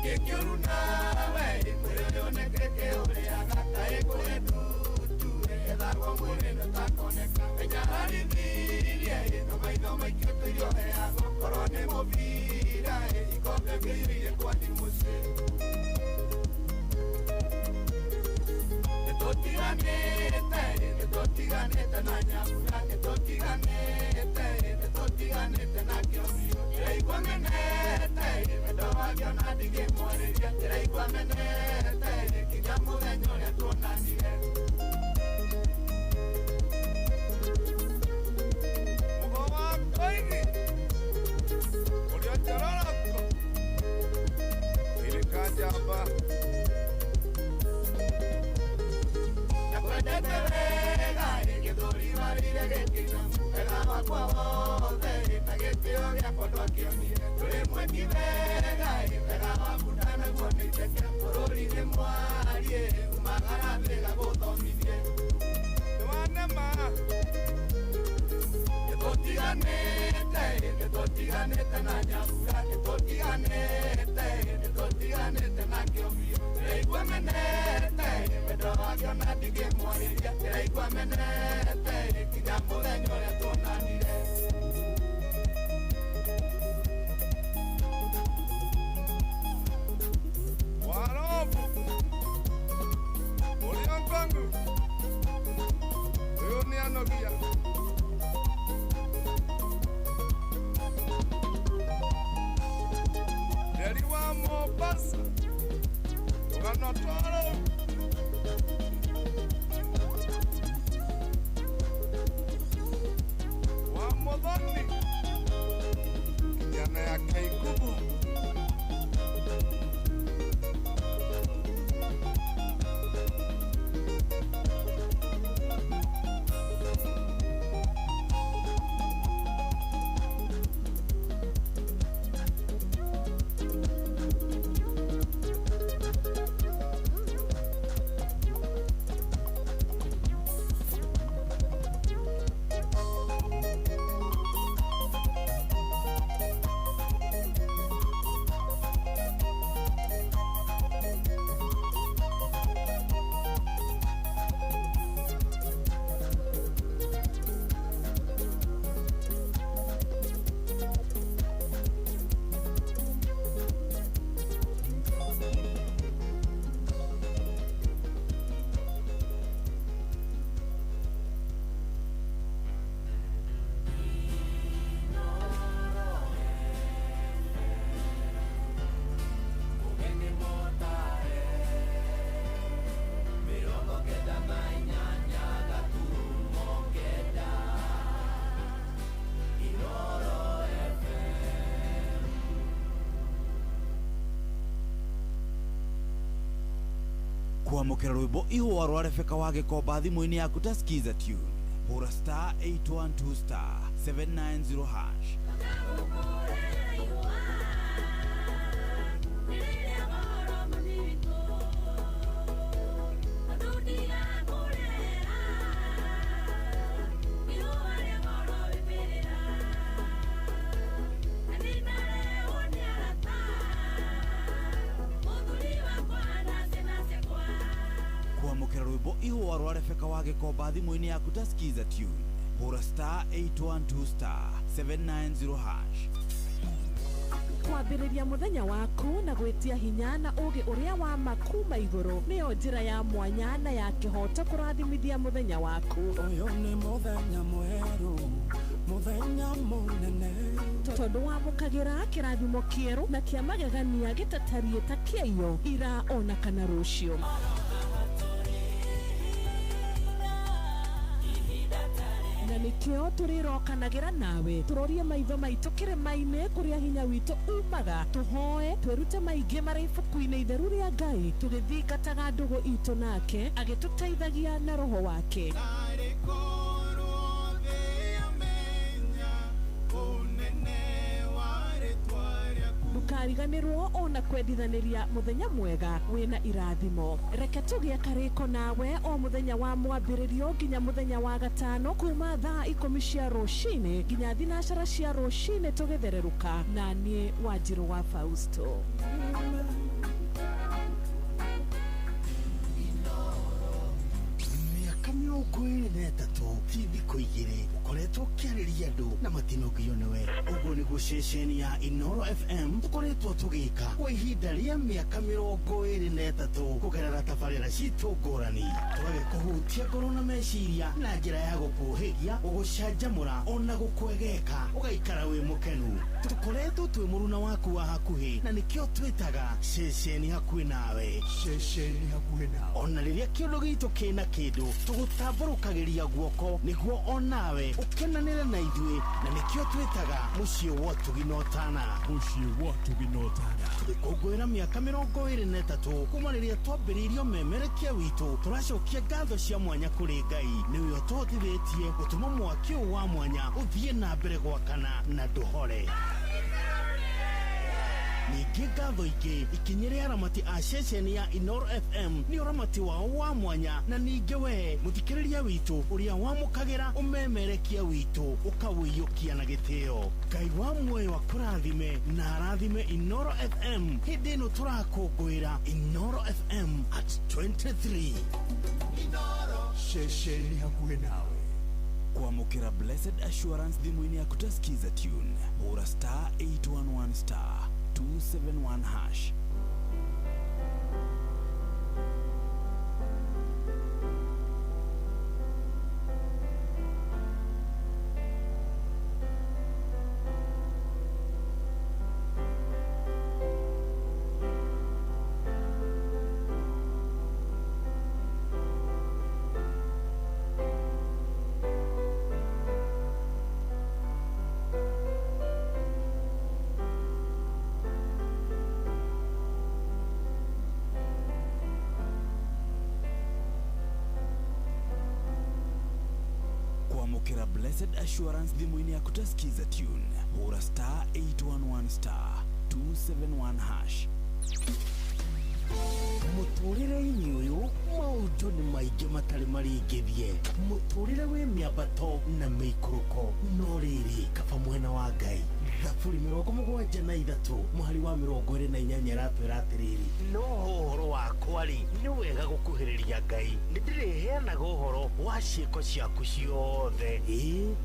Kĩkĩũru nawe mwĩrĩ ũyũ nĩkĩkĩ ũrĩaga kaĩ kũrĩ ndutu ethagwo mwĩrĩ nĩtakoneka enyaharithirie na maitho maingĩ ũtũirio heagwo korwo nĩ mũbira ikombe ngĩiririe kwani mũciĩ nĩtũtiganĩte na Nyambura nĩtũtiganĩte na Kĩongio ndĩraigua menete wendo wake ona ndingĩmwarĩria ndĩraigua menete nginya mũthenya ũrĩa tuonanire Mũgo wa Koigi ũrĩa njarorako irika njamba Nakwendete wega gĩthũri warĩire gĩkinamu wega wakwa wothe na gĩtĩo gĩakwa ndwakĩonire tũrĩ mwengi wega wega waku ndanaguo nĩ iteke bũrũri-inĩ mwariĩ umagara thĩga gũthomithie nĩwanema nĩtũtiganĩte na Nyambura nĩtũtiganĩte na Kĩongio ndĩraigua menete wendo wake ona ndingĩmwarĩria ndĩraigua menete nginya mũthenya ũrĩa tuonanire Warobu ũrĩa ngongu ũyũ nĩanogia Nderi wa Mombasa ũganotwaro wa Muthoni kijana ya Keikubu kwamukira rwimbo ihũa rwa Rebeka wa Gĩkomba thimũ-inĩ yaku ta skiza tune hũra star 812 star 790 hash. Kwamukira rwimbo ihũa rwa Rebeka wa Gĩkomba thimũ-inĩ yaku ta skiza tune hũra star 812 star 790 hash. Kwambĩrĩria mũthenya waku na gwĩtia hinya na ũgĩ ũrĩa wa makuma igũrũ nĩyo njĩra ya mwanya na ya kĩhoto kũrathimithia mũthenya waku. Ũyũ nĩ mũthenya mwerũ, mũthenya mũnene, tondũ wamũkagĩra kĩrathimo kĩerũ na kĩa magegania gĩtatariĩ ta kĩayo ira ona kana rũciũ. Na nĩkĩo tũrĩrokanagĩra nawe tũrorie maitho maitũ kĩrĩma-inĩ kũrĩa hinya witũ umaga, tũhoe twĩrute maingĩ marĩ ibuku-inĩ itheru rĩa Ngai tũgĩthingataga ndũgũ itũ nake agĩtũteithagia na roho wake. Ndũkariganĩrwo ona kwendithanĩria mũthenya mwega wĩna irathimo. Reke tũgĩe karĩko nawe o mũthenya wa mwambĩrĩrio nginya mũthenya wa gatano kuma thaa 10 cia rũcinĩ nginya thinacara cia rũcinĩ tũgĩthererũka na niĩ Wanjirũ wa Fausto. Tatu thikũ igĩrĩ ũkoretwo ũkĩarĩria andũ na matinogio nĩwe. Ũguo nĩguo ceceni ya Inoro FM tũkoretwo tũgĩka kwa ihinda rĩa mĩaka 23 kũgerera tabarĩra citũ ngũrani, tũgagĩkũhutia ngoro na meciria na njĩra ya gũkũhĩgia, gũgũcanjamũra ona gũkwegeka ũgaikara wĩ mũkenu. Tũkoretwo twĩ mũruna waku wa hakuhĩ na nĩkĩo twĩtaga ceceni hakuhĩ nawe. Ceceni hakuhĩ nawe, ona rĩrĩa kĩũndũ gitũ kĩna kĩndũ tũgũtambũrũkagĩria guoko nĩguo onawe ũkenanĩre na ithuĩ, na nĩkĩo twĩtaga mũciĩ wa ũtugi na ũtana. Mũciĩ wa ũtugi na ũtana, tũgĩkũngũĩra mĩaka 23 kuma rĩrĩa twambĩrĩirie ũmemerekia witũ. Tũracokia ngatho cia mwanya kũrĩ Ngai nĩwe ũtũhotithĩtie gũtũma mwaki ũyũ wa mwanya ũthiĩ na mbere gwakana na ndũhore. Ningĩ ngatho ingĩ ikinyĩre aramati a ceceni ya Inoro FM nĩ ũramati wao wa mwanya, na ningĩ we mũthikĩrĩria witũ ũrĩa wamũkagĩra ũmemerekia witũ ũkawĩiyũkia na gĩtĩo. Ngai wa muoyo akũrathime na arathime Inoro FM hĩndĩ ĩno tũrakũngũĩra Inoro FM at 23. Inoro, ceceni hakuhĩ nawe. Kwamukira Blessed Assurance thimũ-inĩ yaku ta skiza tune hũra star 811 star 271 hash. Blessed Assurance thimũ-inĩ yaku ta skiza tune hũra star 811 star 271 hash. Mũtũrĩre-inĩ ũyũ maũndũ nĩ maingĩ matarĩ maringithie, mũtũrĩre wĩ mĩambato na mĩikũrũko, no rĩrĩ kaba mwena wa Ngai. Thaburi 73 mũhari wa 28 ratwĩra atĩrĩrĩ, no ũhoro wakwa-rĩ nĩ wega gũkuhĩrĩria Ngai, nĩndĩrĩheanaga ũhoro wa ciĩko ciaku ciothe.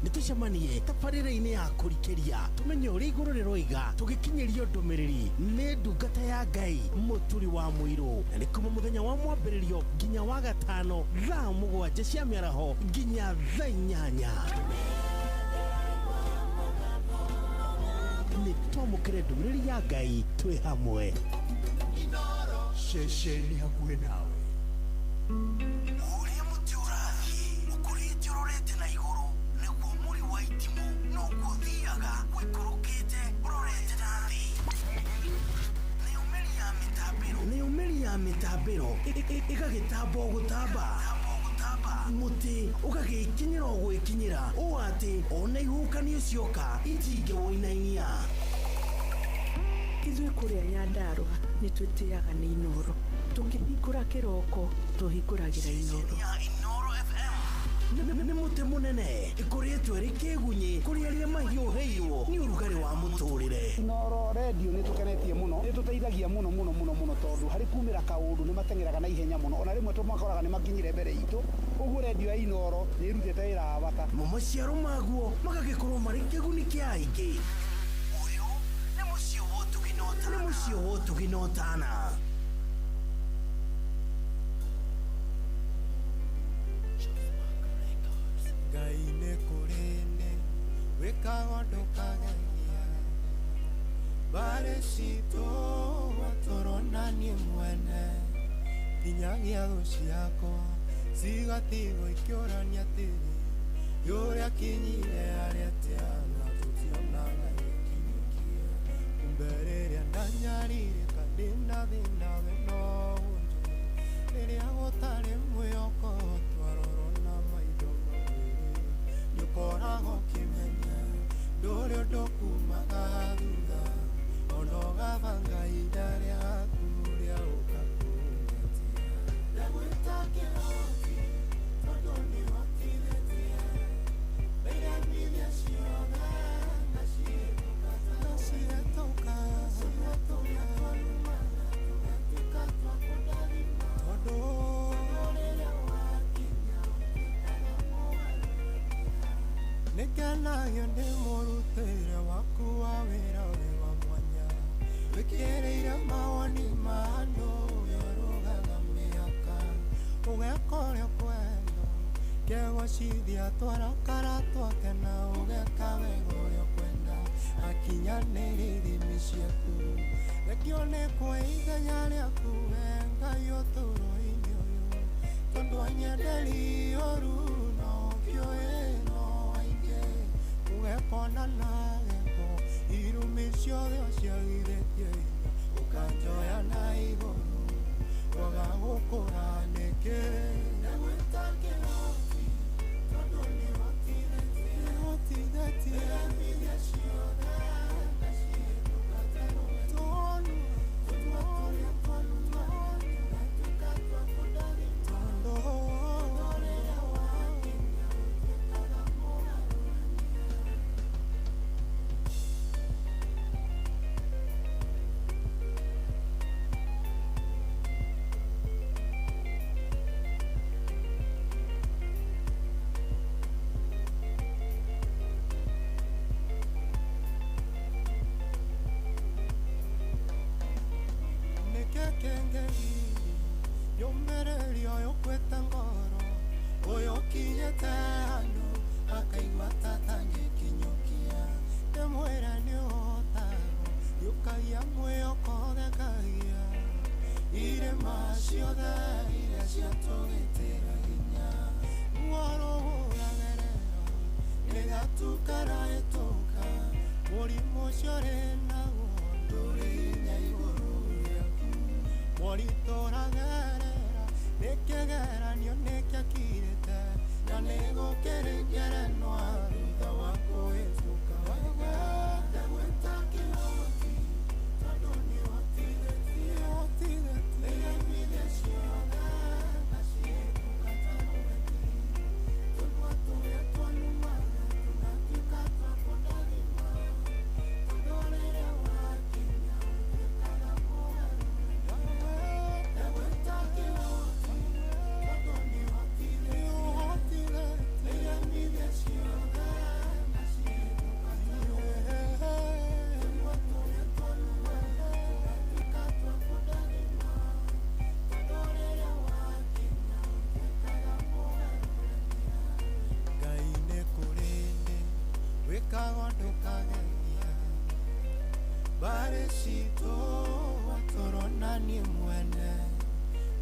Nĩ tũcemanie tabarĩra-inĩ ya kũrikĩria tũmenye ũrĩa igũrũ rĩroiga tũgĩkinyĩrio ndũmĩrĩri nĩ ndungata ya Ngai mũturi wa mũirũ, na nĩ kuma mũthenya wa mwambĩrĩrio nginya wa gatano thaa 7 cia mĩaraho nginya thaa 8. Nĩ twamũkĩre ndũmĩrĩri ya Ngai twĩ hamwe. Inoro, ceceni hakuhĩ nawe. Ũrĩa mũtĩ ũrathiĩ ũkũrĩte ũrorete na igũrũ, nĩguo mũri wa itimũ noguo ũthiaga wĩkũrũkĩte ũrorete na thĩ. Nĩ ũmĩri ya mĩtambĩro gĩtambĩro ĩgagĩtamba o gũtamba mũtĩ ũgagĩkinyĩra o gwĩkinyĩra ũũ atĩ ona ihuhũkanio cioka itingĩwũinainia. Ithuĩ kũrĩa Nyandarua nĩ twĩtĩaga nĩ Inooro. Tũngĩhingũra kĩroko tũhingũragĩra Inooro. Nĩ mũtĩ mũnene ĩkoretwo ĩrĩ kĩgunyi kũrĩ arĩa mahiũhĩirwo nĩ ũrugarĩ wa mũtũrĩre. Inooro radio nĩ tũkenetie mũno, nĩ tũteithagia mũno tondũ harĩ kumĩra kaũndũ nĩ mateng'eraga na ihenya mũno, ona rĩmwe tũmakoraga nĩ makinyire mbere itũ. Ũguo radio ya Inooro nĩ ĩrutĩte wĩra wa bata. Maciaro maguo magagĩkorwo marĩ kĩguni kĩa aingĩ. Ũyũ nĩ mũciĩ wa Ũtugi na Ũtana. Ngai nĩ kũrĩnĩ wĩkaga ũndũ kagegia barĩ citũ watũronanie mwene nginyagia thũ ciakwa cigatigwo ikĩũrania tĩri yũrĩa kinyire arĩa tĩana tũtionaga gĩkinyũkia kumbe rĩrĩa ndanyarirĩka ndĩna thĩna we no ũnjũ rĩrĩa gũtarĩ mwĩhoko twarorwo na maitho koragwo kĩmenya ndũrĩ ũndũ kumaga thutha ona ũgabanga ihinda rĩaku rĩa gũka kũngetia ndagwĩta kĩhoti tondũ nĩhotithĩtie mbeiremithia ciothe nacihetũka tũrĩa twarumaga tũgatuĩka twa kũndathima tondũ nĩkenagio nĩ mũrutĩre waku wa wĩra wĩ wa mwanya wĩkĩrĩire mawoni ma andũ ũrũgaga mĩaka ũgeka ũrĩa kwenda kegwacithia twarakara twake na ũgeka wega ũrĩa kwenda akinyanĩria ithimi ciaku rekio nĩ kwa ithenya rĩaku we Ngai ũtũũro-inĩ ũyũ tondũ anyenderi ũru no kĩoĩ ugekona na geko irumi ciothe ciagithĩtie hinya ũkanjoya na igũrũ waga gũkũra nĩkĩ ndagwĩta kĩhoti tondũ nĩhotithĩtie mbeiremithia ciothe nacihetũka tũonu tũrĩa twanuma tũgatuĩka twa kũndathima tondũ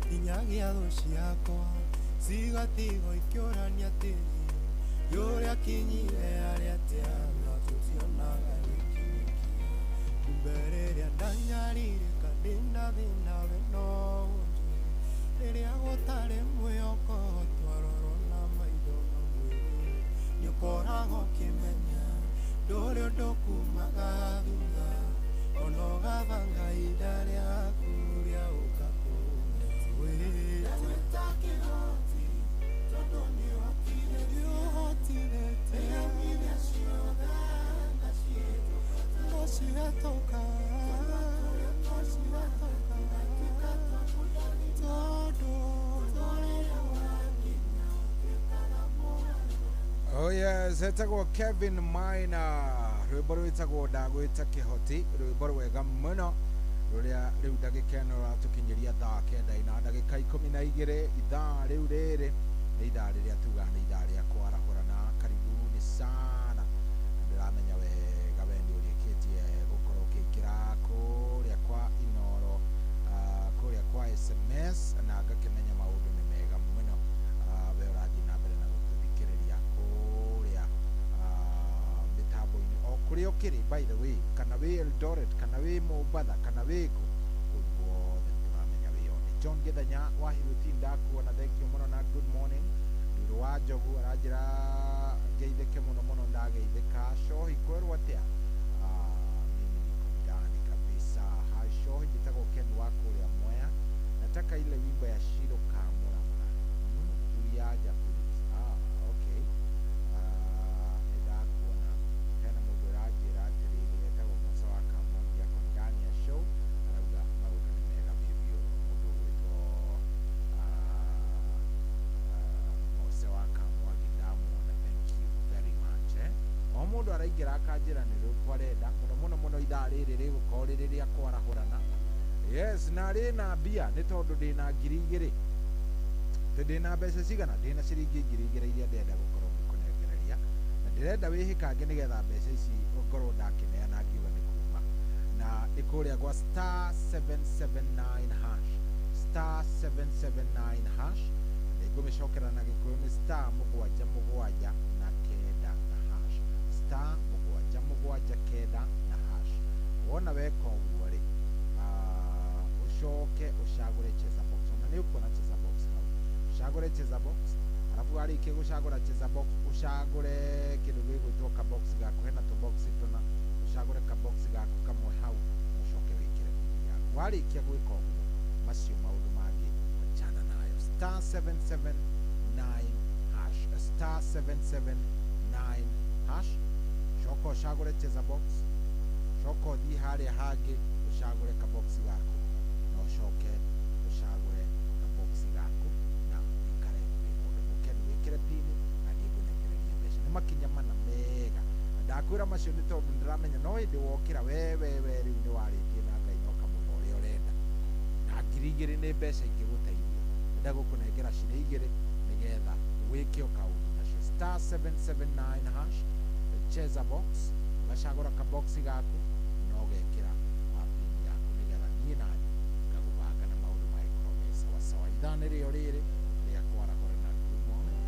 nginyagia thũ ciakwa cigatigwo ikĩũrania tĩri yũrĩa kinyire arĩa tĩana tũtionaga gĩkinyũkia kumbe rĩrĩa ndanyarirĩka ndĩna thĩna we no ũnjũ Yes, etagwo Kevin Maina rwimbo rwitagwo ndagwita kihoti rwimbo rwega muno ruria riu ndagika ino ratukinyiria thaa kenda ina ndagika 12 ithaa riu riri ni ithaa riria tuga ni ithaa ria kwarahurana karibuni sana ndiramenya wega we ni urikitie gukorwo ukiingira kuria kwa inoro kuria kwa SMS na ngakimenya maundu ni mega muno we urathi na mbere na gututhikiriria kuria mitambo-ini o kuria ukiri by the way kana we Eldoret kana we Mombasa kana we ku guothe turamenya we oni John Githenya wahiruti ndakuona thank you muno na good morning nduru wa njogu aranjira ngeithike muno muno ndageithika shohi kweru atia mimi niko ndani kabisa hai shohi jitako Ken wako ya Mwea nataka ile wimbo ya Shiro Kamura Juliaja please okay ndakuona tena muduraji ratiri etako musa waka mwambia kwa ndani ya show arauga maudu ni mega vivyo mudu wito musa waka mwagidamu na thank you very much o mundu araigira akanjira ni rukwarenda muno muno ithaa riri rigukoririria kwarahurana yes na ri na mbia ni tondu ndina ngiri 2 ndina mbeca cigana ndina ciringi ngiri 2 iria ndenda gukorwo ngikunengereria na ndirenda wihikange nigetha mbeca ici ngorwo ndakineana ngiuga ni kuma na ni kuria gwa *779# *779# ningumicokera na gikuyu ni *777 na kenda na hash *779# wona weka uguo ri ucoke ucagure cheza box ona ni ukona cheza box ucagure cheza box alafu arike gucagura cheza box ucagure kindu gigwitwo ka box gaku hena to box tuna ucagure ka box gaku kamwe hau ucoke wikire pini yaku warikia gwika uguo macio maundu mangi achana nayo *779# *779# coka ucagure cheza box coka uthii haria hangi ucagure ka box gaku na ucoke ucagure ka box gaku na ikare mundu mukenu wikire pini na nigunegereria mbeca ni makinya mana mega ndakwira macio ni tondu ndiramenya no indi wokira wewe riu ni waritie na Ngai no kamuno uria urenda na ngiri 2 ni mbeca ingiguteithia ndagukunengera cire 2 nigetha wike ukaundu nacio *779# cheza box ugacagura ka box gaku no ugekira pini yaku nigetha nie nani ngagubanga na maundu magikorwo me sawasawa ithani rio riri ria kwarahura na good morning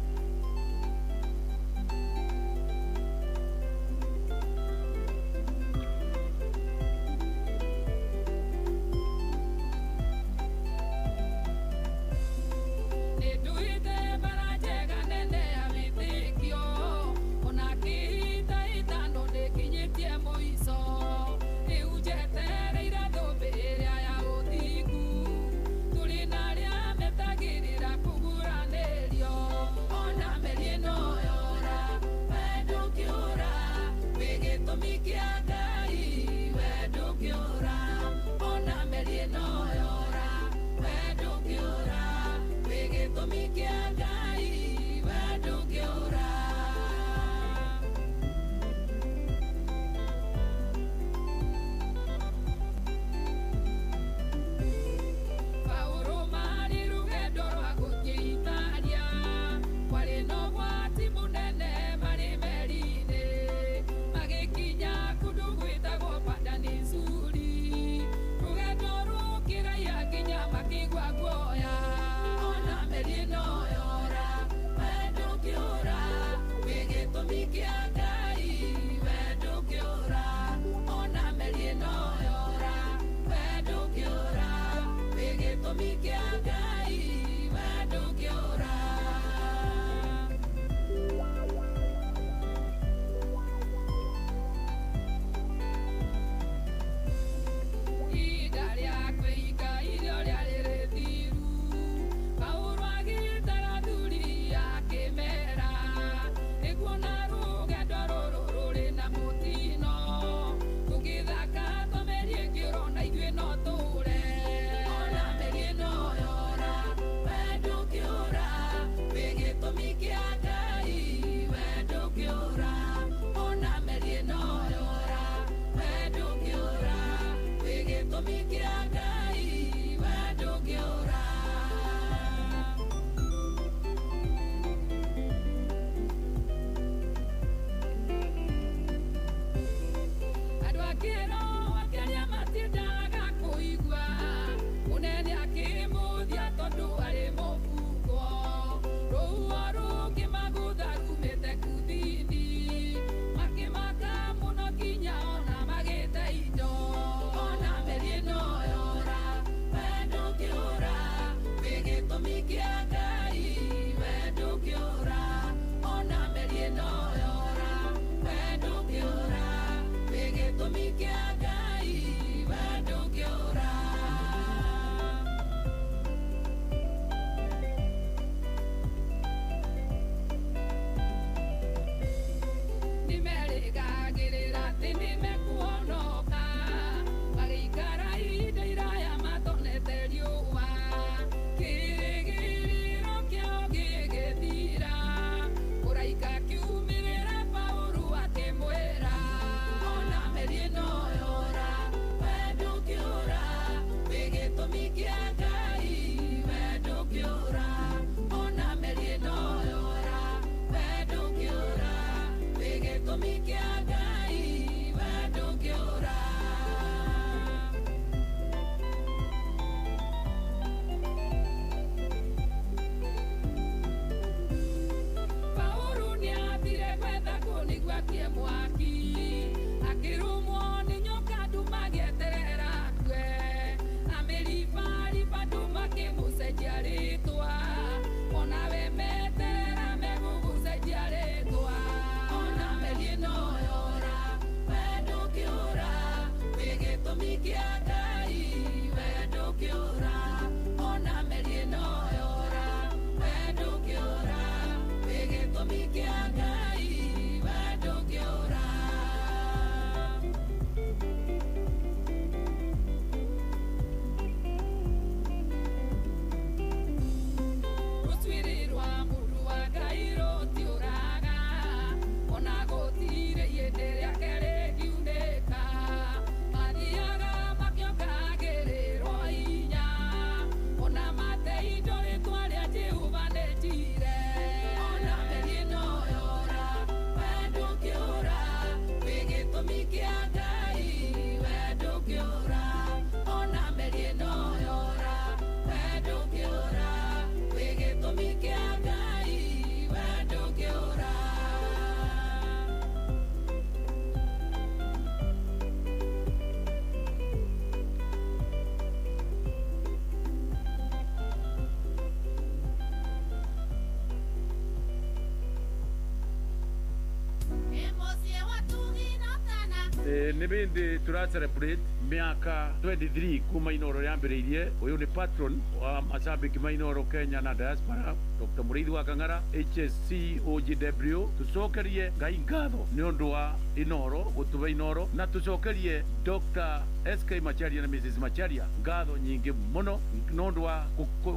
nä bä ndä tå ra celebrate miaka 23 kuma inoro yambĩrĩirie. Ũyũ nĩ patron wa macambĩki ma inoro Kenya na diaspora, Dr. Mũrĩithi wa Kang'ara, HSC OGW. Tũcokerie Ngai ngatho nĩ ũndũ wa inoro, gũtũhe inoro, na tũcokerie Dr. SK Macharia na Mrs. Macharia ngatho nyingĩ mũno nĩ ũndũ wa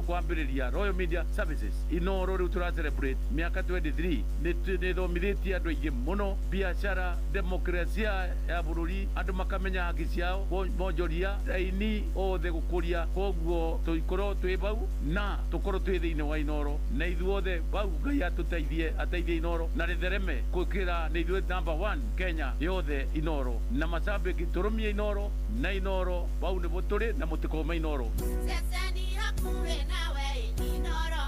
kwambĩrĩria Royal Media Services. Inoro rĩu tũra celebrate miaka 23 nĩ thomithĩtie andũ aingĩ mũno biacara, demokrasia ya bũrũri, andũ makamenya haki ciao, monjoria aini othe gũkũria. Koguo tũikorwo twĩ bau na tũkorwo twĩ thĩinĩ wa inoro, na ithuothe bau Ngai atũteithie, ateithie inoro na rĩthereme gũkĩra nĩ ithuĩ number 1 Kenya yothe inoro, na macambĩki tũrũmie inoro na inoro bau nĩbo tũrĩ na mũtikoma inoro. Ceceni hakuhĩ nawe Inoro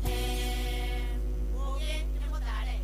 FM. Mũgĩ nĩ mũtare.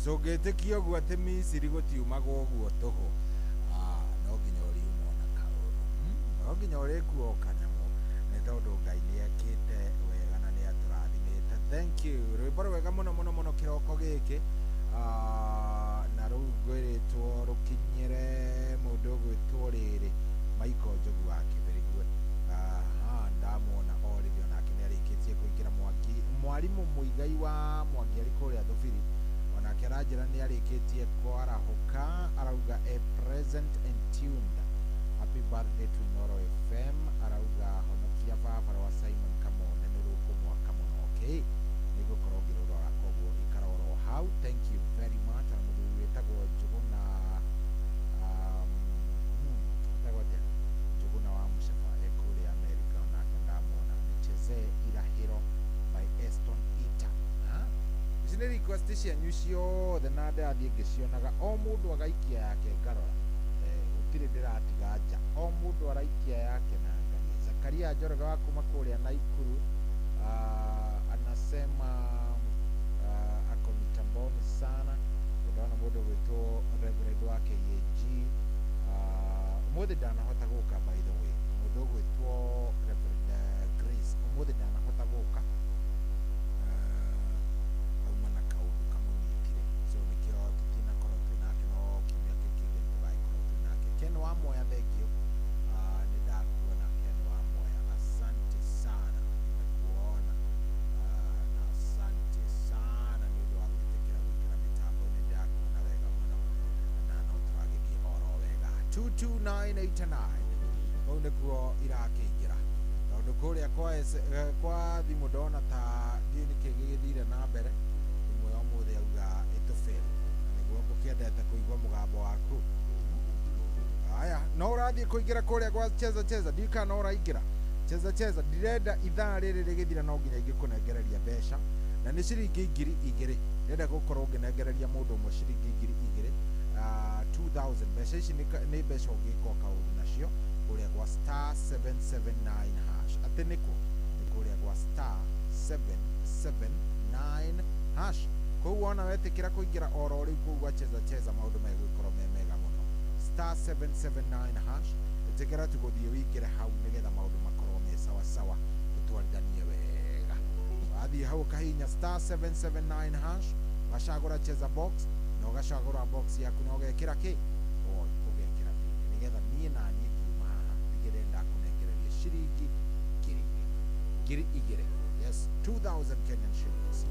so ngetekia guo ati Misiri gutiumaga uguo tuhu no nginya uriumwo na kaundu no nginya urikuo kanyamu ni tondu Ngai ni ekite wega na ni aturathimite. Thank you. Rwimbo rwega muno muno muno kiroko giki na ruu ngwiritwo rukinyire mundu ugwitwo riri Michael Njogu wa Kibirigwe. Ndamuona orithio nake ni arikitie kuingira mwarimu muigai wa Mwangi ari kuria Thubiri onake aranjira ni arikitie kwarahuka arauga a present and tuned. Happy birthday to Noro FM. Arauga honokia baba wa Simon Kamonde ni ruku mwaka muno. Okay, nigukorwo ngirora koguo ikaroro how. Thank you very much. Na muthuri wetagwo Njuguna Njuguna wa Mushaba ekuria America onake ndamwona nicheze irahiro by Eston Ita. Ici nĩ request cianyu ciothe na ndathie ngĩcionaga o mũndũ agaikia yake ngarora gũtirĩ ndĩratiga nja, o mũndũ araikia yake na ngari. Zakaria Njoroge wa kuma kũrĩa Naikuru anasema ako mitamboni sana. Ndaona mũndũ gwĩtwo Reverend wa KAG ũmũthĩ ndanahota gũka, by the way, mũndũ gwĩtwo Reverend Grace ũmũthĩ ndanahota gũka auma na kaũndũ kamũnyitire, so nĩkĩo tũtinakorwo twĩnake, no kiumia kĩu kĩngĩ nĩtũgakorwo twĩnake. Ken wa Moya, thengio, nĩ ndakuona Ken wa Moya, asante sana, nimekuona na asante sana nĩ ũndũ wa gwĩtĩkĩra gwĩkĩra mĩtambo. Nĩ ndakuona wega mũno na no tũragĩthiĩ oro wega. 22989 kũu nĩkuo irakĩingĩra, tondũ kũrĩa kwa thimũ ndona ta ndiĩ nĩkĩ gĩgĩthire na mbere. Thimũ ya ũmũthĩ auga ĩtũbĩre, nĩguo ngũkĩendete kũigua mũgambo waku. Haya, no ũrathiĩ kũingĩra kũrĩa gwa cheza ndika no ũraingĩra cheza. Ndirenda ithaa rĩrĩ rĩgĩthira no nginya ingĩkũnengereria mbeca, na nĩ ciringi 2,000. Ndĩrenda gũkorwo ngĩnengereria mũndũ ũmwe ciringi 2,000, 2,000. Mbeca ici nĩ mbeca ũngĩka kaũndũ nacio kũrĩa gwa star 779 hash. Atĩ nĩkuo nĩ kũrĩa gwa star 779 hash. Kũu wona wetĩkĩra kũingĩra oro rĩu kũu gwa cheza maũndũ megũkorwo me mega mũno. Star 779 hash, ĩtĩkĩra tu gũthiĩ wĩingĩre hau nĩgetha maũndũ makorwo me sawa tũtwarithanie wega. Wathiĩ hau ũkahihinya star 779 hash, ũgacagũra cheza box na ũgacagũra box yaku na ũgekĩra kĩ ũgekĩra pini, nĩgetha niĩ na niĩ kiuma haha ndigĩre ndakũnengereria ciringi 2,000. Yes, 2,000 Kenyan shillings.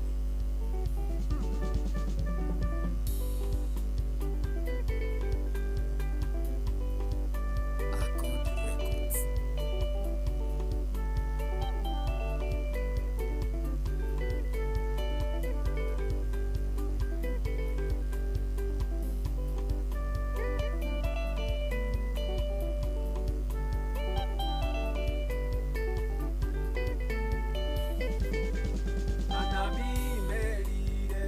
Anabi merire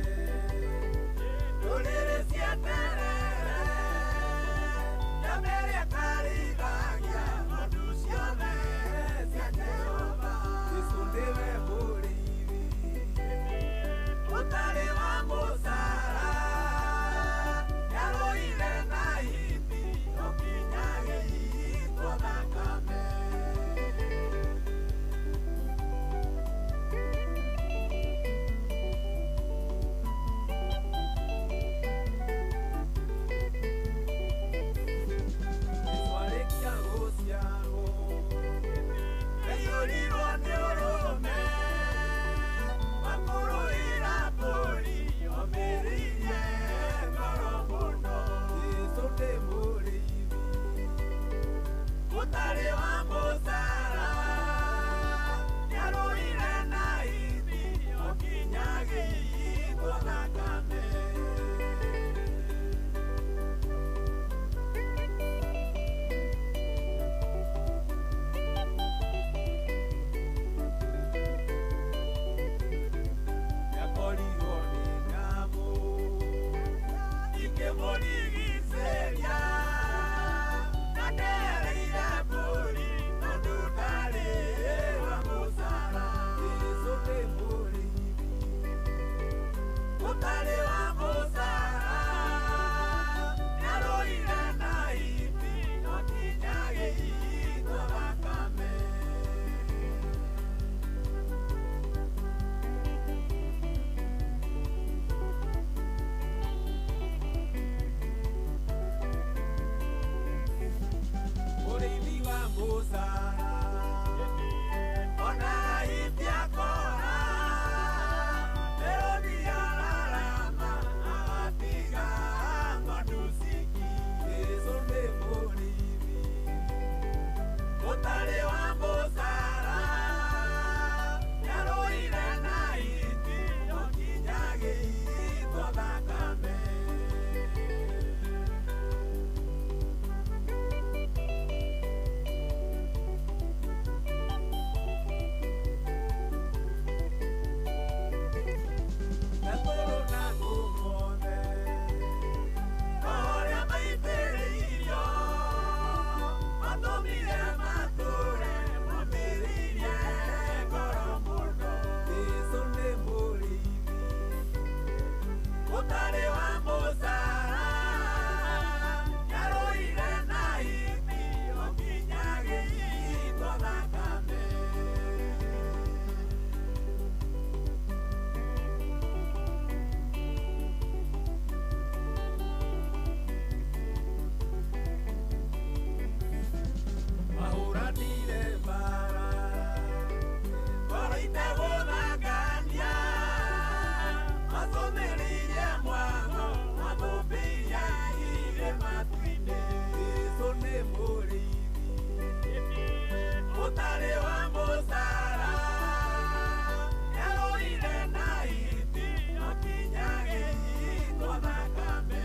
matuine Yesu nĩ mũrĩithi ũtarĩ wa mũcara nĩarũire na iti akinyage itwa thakame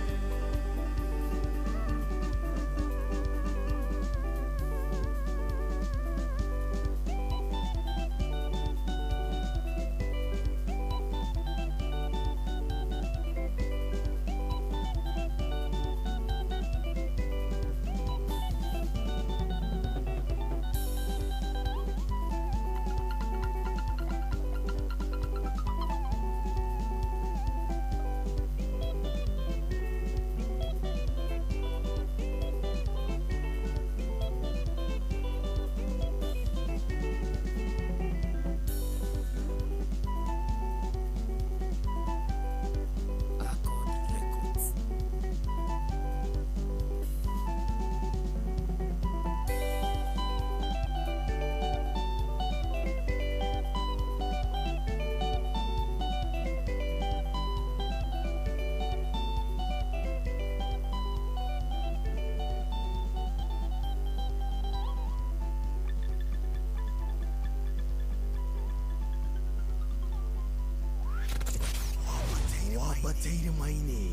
Wabateire maine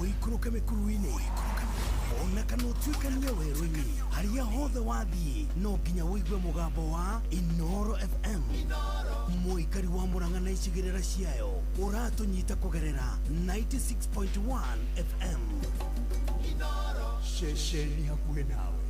Oikuruka mekuruine Ona kanotuikania werũ-inĩ Haria hothe wathiĩ No nginya wĩigue mũgambo wa Inoro FM Mũikari wa Mũrang'a na icigĩrĩra ciayo Ũratũnyita kũgerera 96.1 FM Ceceni hakuhĩ nawe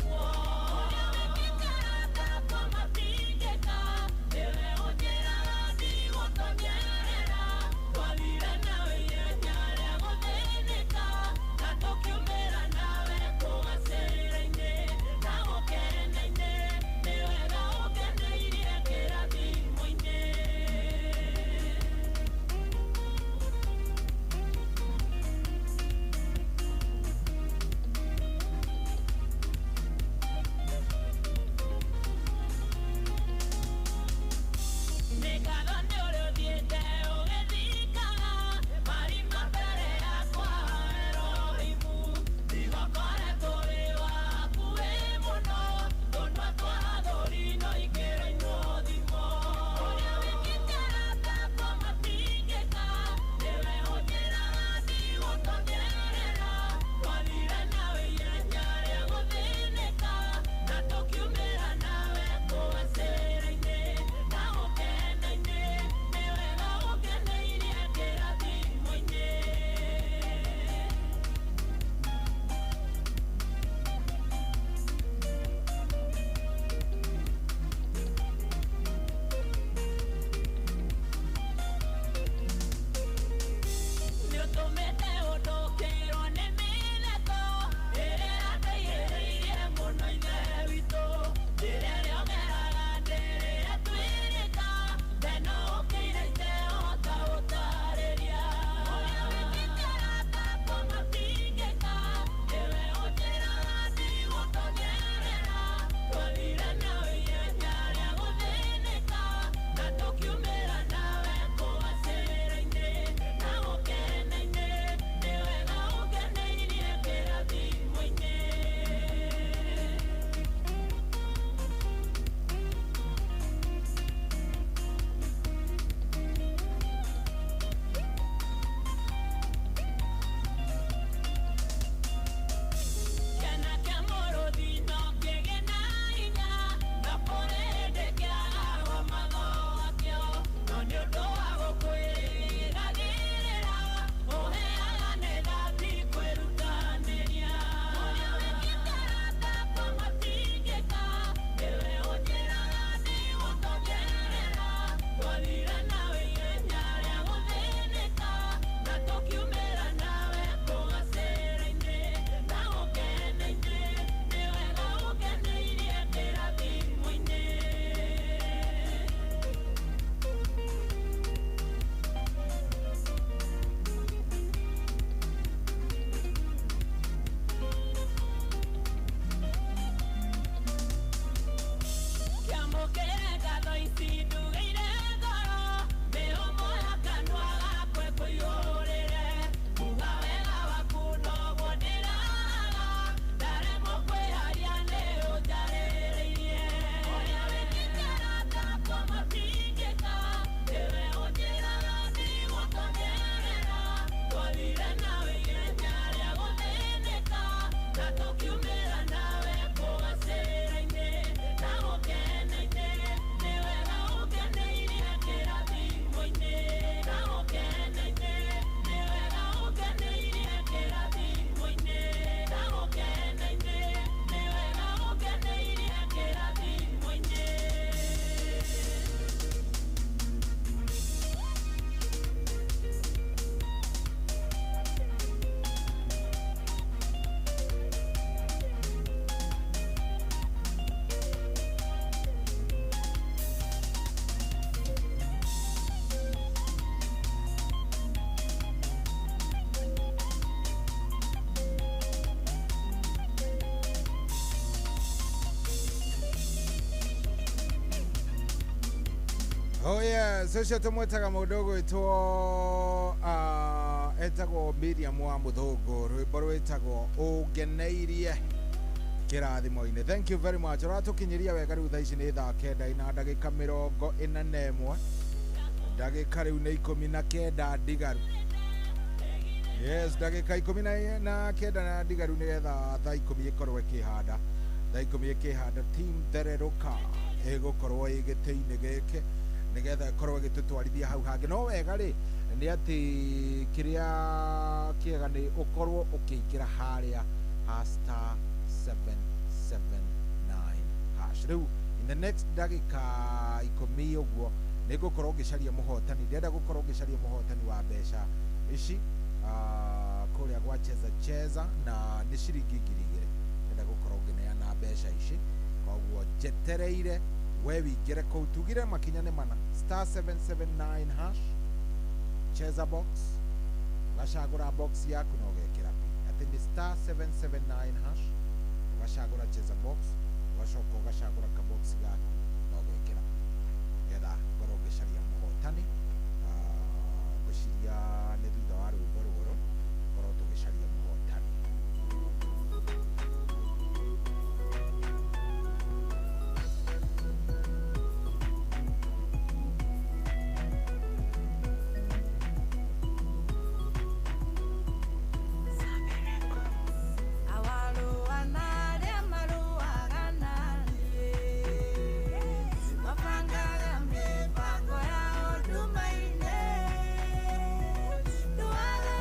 Kwa Oh yeah, so tumwetaga mudogo itwo etagwo Miriam wa Muthogo, rwimbo rwitagwo Ungeneirie kirathimo-ini. Thank you very much. Ratukinyiria wega riu thaa ici ni thaa 9 na ndagika 41 ndagika riu ni 19 ndigaru. Yes, ndagika 19 na ndigaru nigetha thaa 10 ikorwo ikihanda. Thaa 10 ikihanda team Thereruka igukorwo igiti-ini giki nigetha ikorwo igitutwarithia hau hangi. No wega ri ni ati kiria kiega ni ukorwo ukiingira haria #779 hash. Riu in the next ndagika 10 uguo ni gukorwo ngicaria muhotani. Ndenda gukorwo ngicaria muhotani wa mbeca ici kuria gwa cheza na ni ciringi 2,000. Ndenda gukorwo ngineana mbeca ici koguo jetereire we wingire kou tugire makinya ni mana *779 hash cheza box gacagura box yaku na ugekira ati ni *779 hash gacagura cheza box gacoka gacagura ka box yaku na ugekira getha korwo gicaria muhotani guciria ni thutha wa rwimbo rũrũ korwo tugicaria muhotani. Mapangaga mipango ya huduma ine, tuwala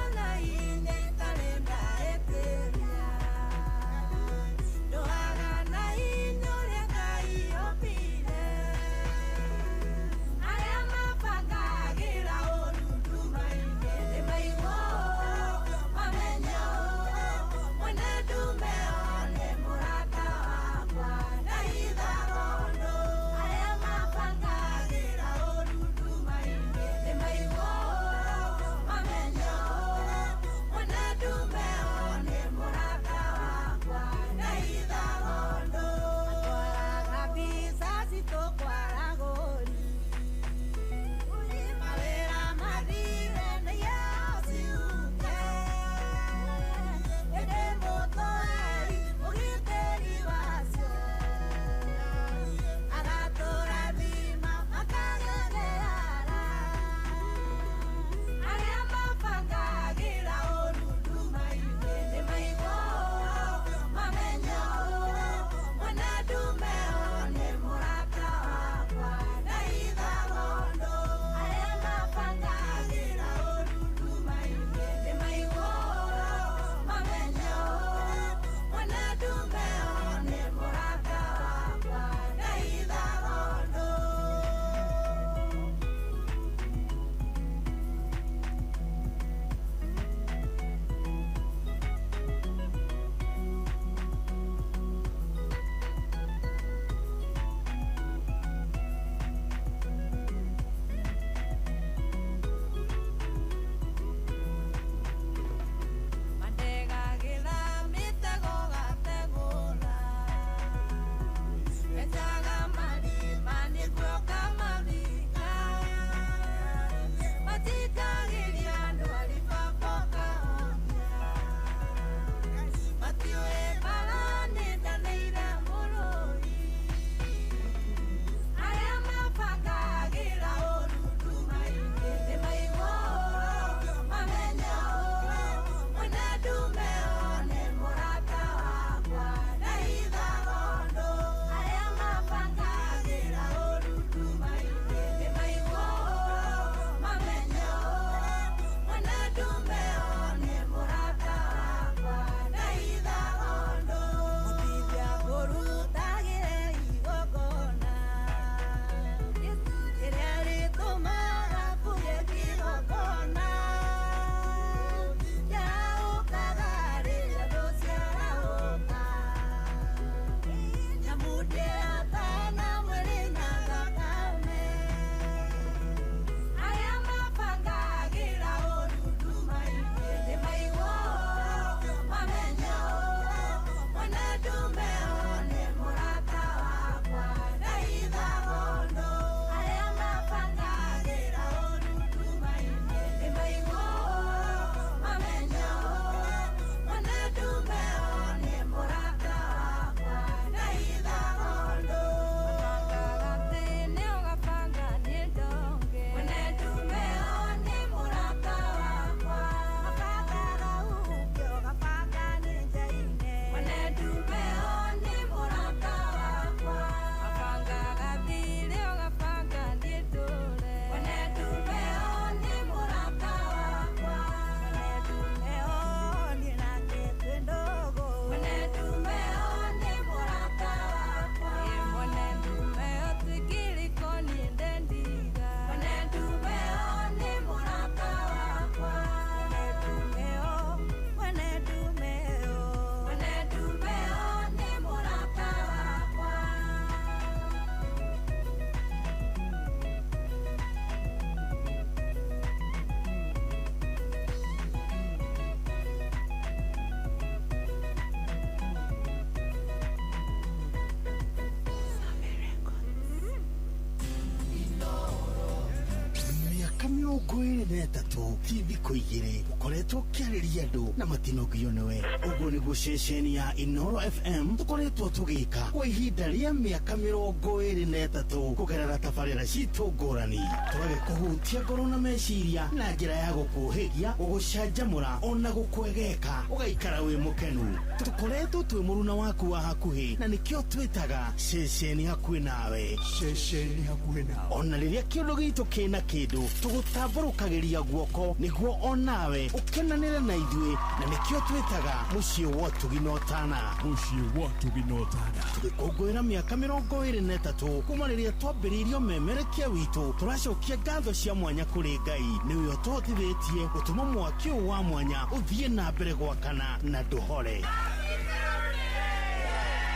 3 thikũ 2 ũkoretwo ũkĩarĩria andũ na matinogio nĩwe. Ũguo nĩguo ceceni ya Inoro FM tũkoretwo tũgĩka kwa ihinda rĩa mĩaka 23 kũgerera tabarĩra citũ ngũrani. Tũgagĩkũhutia ngoro na meciria na njĩra ya gũkũhĩgia, gũgũcanjamũra ona gũkwegeka ũgaikara wĩ mũkenu. Tũkoretwo twĩ mũruna waku wa hakuhĩ na nĩkĩo twĩtaga ceceni hakuhĩ nawe. Ceceni hakuhĩ nawe. Ona rĩrĩa kĩũndũ gitũ kĩna kĩndũ tũgũtambũrũkagĩria guoko nĩguo onawe ũkenanĩre na ithuĩ, na nĩkĩo twĩtaga mũciĩ wa Ũtugi na Ũtana. Mũciĩ wa Ũtugi na Ũtana. Tũgĩkũngũĩra mĩaka 23 kuma rĩrĩa twambĩrĩirie ũmemerekia witũ. Tũracokia ngatho cia mwanya kũrĩ Ngai nĩwe ũtũhotithĩtie gũtũma mwaki ũyũ wa mwanya ũthiĩ na mbere gwakana na ndũhore.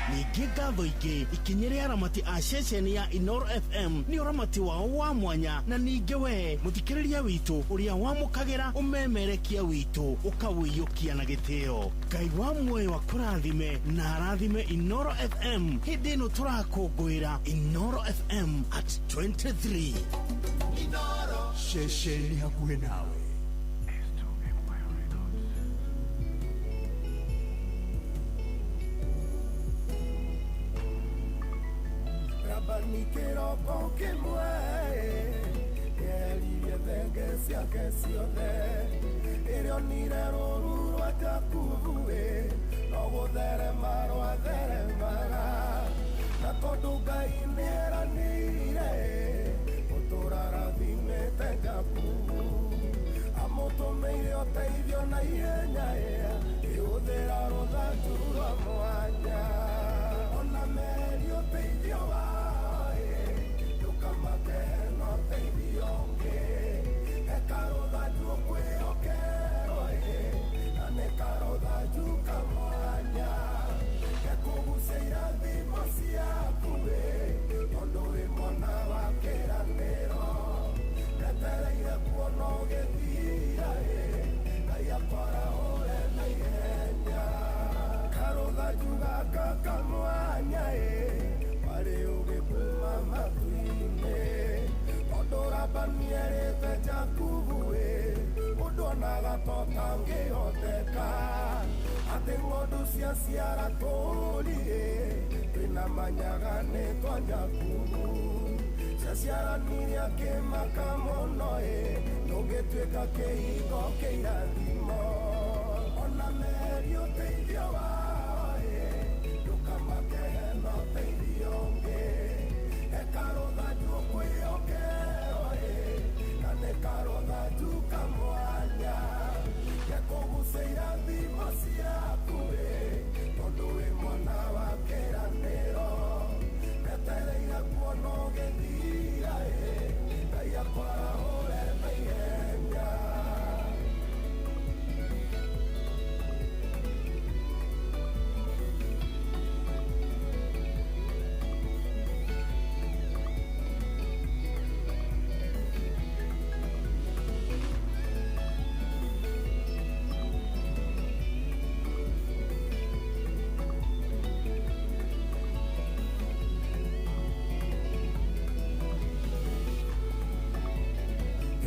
Ningĩ ngatho ingĩ ikinyĩre aramati a ceceni ya Inoro FM nĩ ũramati wao wa mwanya, na ningĩ we mũthikĩrĩria witũ ũrĩa wamũkagĩra ũmemerekia witũ ũkawĩiyũkia na gĩtĩo. Ngai wa muoyo akũrathime na arathime Inoro FM hĩndĩ ĩno tũrakũngũĩra Inoro FM at 23. Inoro ceceni hakuhĩ nawe. Rabani kĩroko kĩmwe kĩeririe thenge ciake ciothe, ĩrĩonire rũru rwa Jakubu no gũtherema rwatheremaga, na tondũ Ngai nĩeranĩire gũtũũra arathimĩte Jakubu, amũtũmĩire ũteithio na ihenya ĩhũthĩra rũthanju rwa mwanya. Ona meri ũteithio wayo ndũkamake no ũteithio ũngĩ, eka rũthanju ũkwĩhokerwo na nĩ karũthanju kamwanya, gekũgucia irathimo ciaku tondũ wĩ mwana wa kĩĩranĩro, ndetereire kuona ũgĩthira Ngai akwarahũre na ihenya. Karũthanju gaka kamwanya warĩ ũgĩkuma matu-inĩ, tondũ Labani erĩte Jakubu mũndũ onaga to tangĩhoteka, atĩ ng'ondu ciaciara tũũri twĩna manyaga nĩ twa Jakubu, ciaciaranire akĩmaka mũno ndũngĩtuĩka kĩhingo kĩa irathimo. Ona meri ũteithio wayo ndũkamake no ũteithio ũngĩ, eka rũthanju ũkwĩhokerwo na nĩ karũthanju kamwanya, gekũgucia irathimo ciaku tondũ wĩ mwana wa kĩĩranĩro, ndetereire kuona ũgĩthira Ngai akwarahũre na ihenya.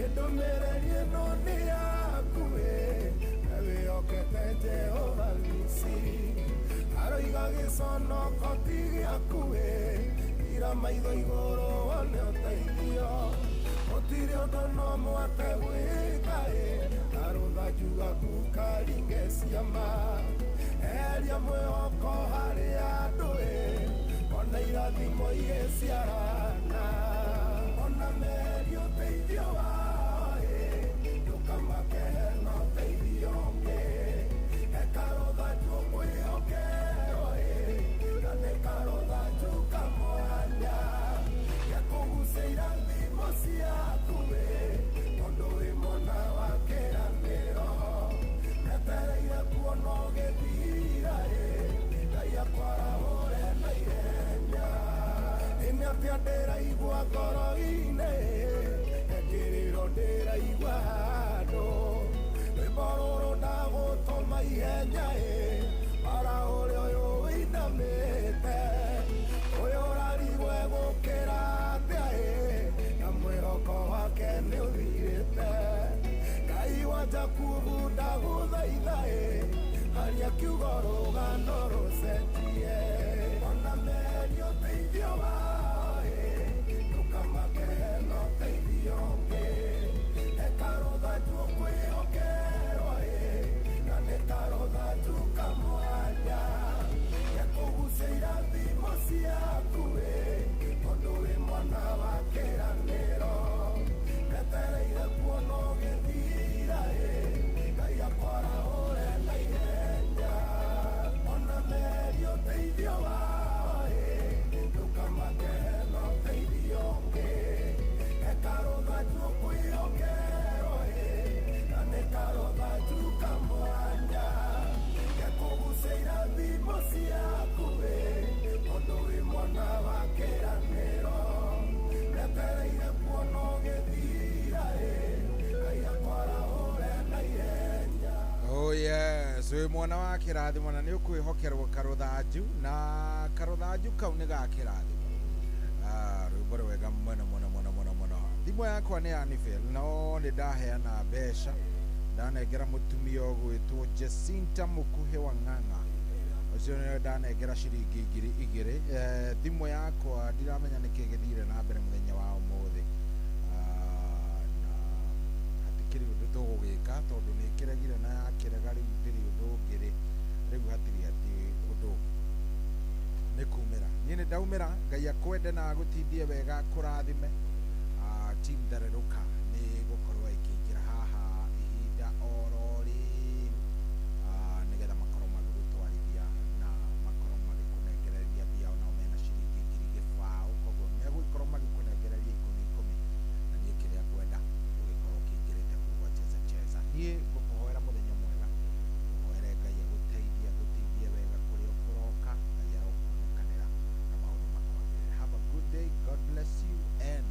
Ndũmĩrĩri ĩno nĩ yaku na wĩhokete Jehova Nisi, aroiga gĩconoko ti gĩaku ira maitho igũrũ wone ũteithio, gũtirĩ ũndũ no mwate gwĩka na rũthanju gaku karinge ciama, eheria mwĩhoko harĩ andũ ona irathimo igĩciarana. Ona meri ũteithio wayo ndũkamake no ũteithio ũngĩ, eka rũthanju ũkwĩhokerwo na nĩ karũthanju kamwanya, gekũgucia irathimo ciaku tondũ wĩ mwana wa kĩĩranĩro, ndetereire kuona ũgĩthira Ngai akwarahũre na ihenya. Nĩ atĩa ndĩraigua ngoro-inĩ, ekĩrĩro ndĩraigua handũ, rwĩmbo rũrũ ndagũtũma ihenya arahũre ũyũ wĩinamĩte, ũyũ ũrarigwo egũkĩra atĩa na mwĩhoko wake nĩ ũthirĩte. twi mwana wa kirathimo na ni ukwihokerwo karuthanju na karuthanju kau ni ga kirathimo rwimbo wega muno thimu yakwa ni Anifel no ni ndaheana mbeca ndanengera mutumia ogwitwo Jacinta Mukuhe wa Ng'ang'a ucio ni ndanengera ciringi 2,000 thimu yakwa ndiramenya niki githire na mbere muthenya wa umuthi na hatikiri undu tugugika tondu ni kiregire na yakirega riu ndiri undu ngiri riu hatiri ati undu ni kumira ni ndaumira Ngai akwende na agutindie wega kurathime team Dareruka ni gukorwo ikingira haha ihinda orori nigetha makorwo magigutwarithia na makorwo magikunengereria mbia ona mena ciringi 1,000 koguo megukorwo magikunengereria 10,000 na niĩ kĩrĩa ngwenda ũgĩkorwo ũkĩingĩrĩte kuga cheza niĩ ngũkũhoera mũthenya mwega ngũkũhoere Ngai agũteithie wega kũrĩa ũkũroka Ngai arokuonekanĩra na maũndũ makwagĩrĩre. Have a good day, God bless you and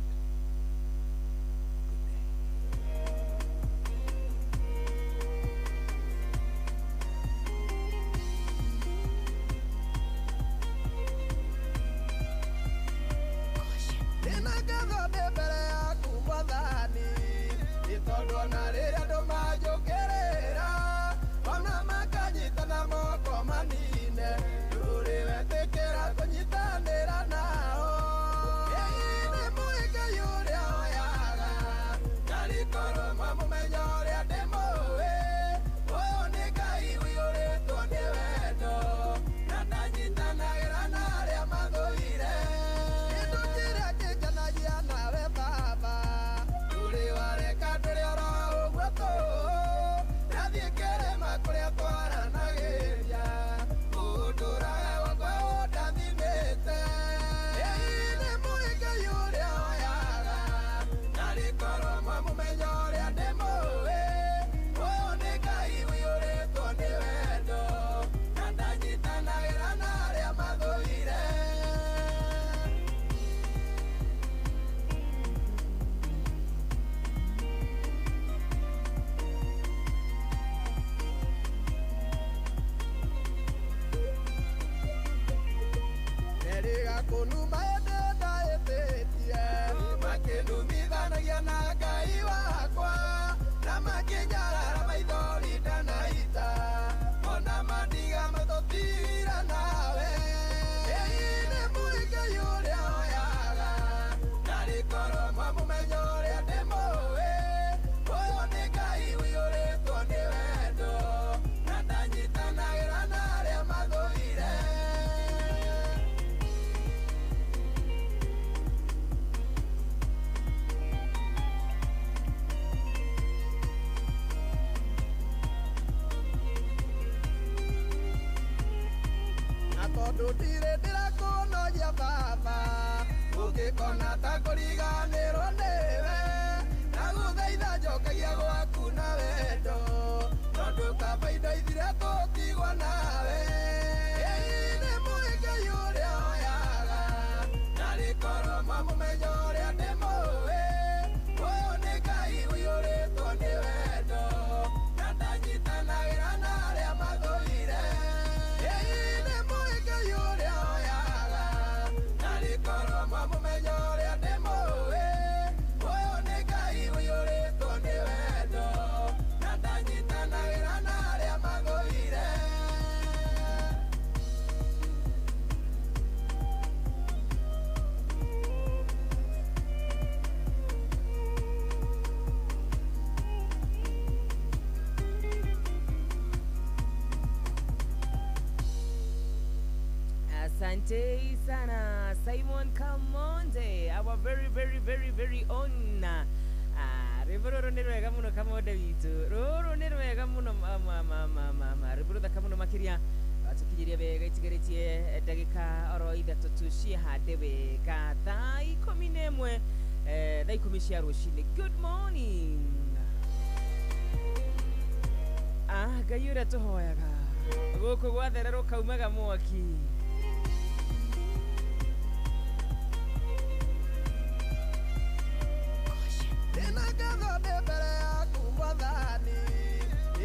Asante sana Simon Kamonde, our very own. Rivero ni rwega muno Kamonde witu. Roro ni rwega muno Rivero da kamuno makiria. Tukijiria wega itigeretie dagika oro ithatu tushie hade wega. Thai kominemwe thai komishia rushine. Good morning. Gayura tuhoyaga. Goko gwatherero kaumaga mwaki.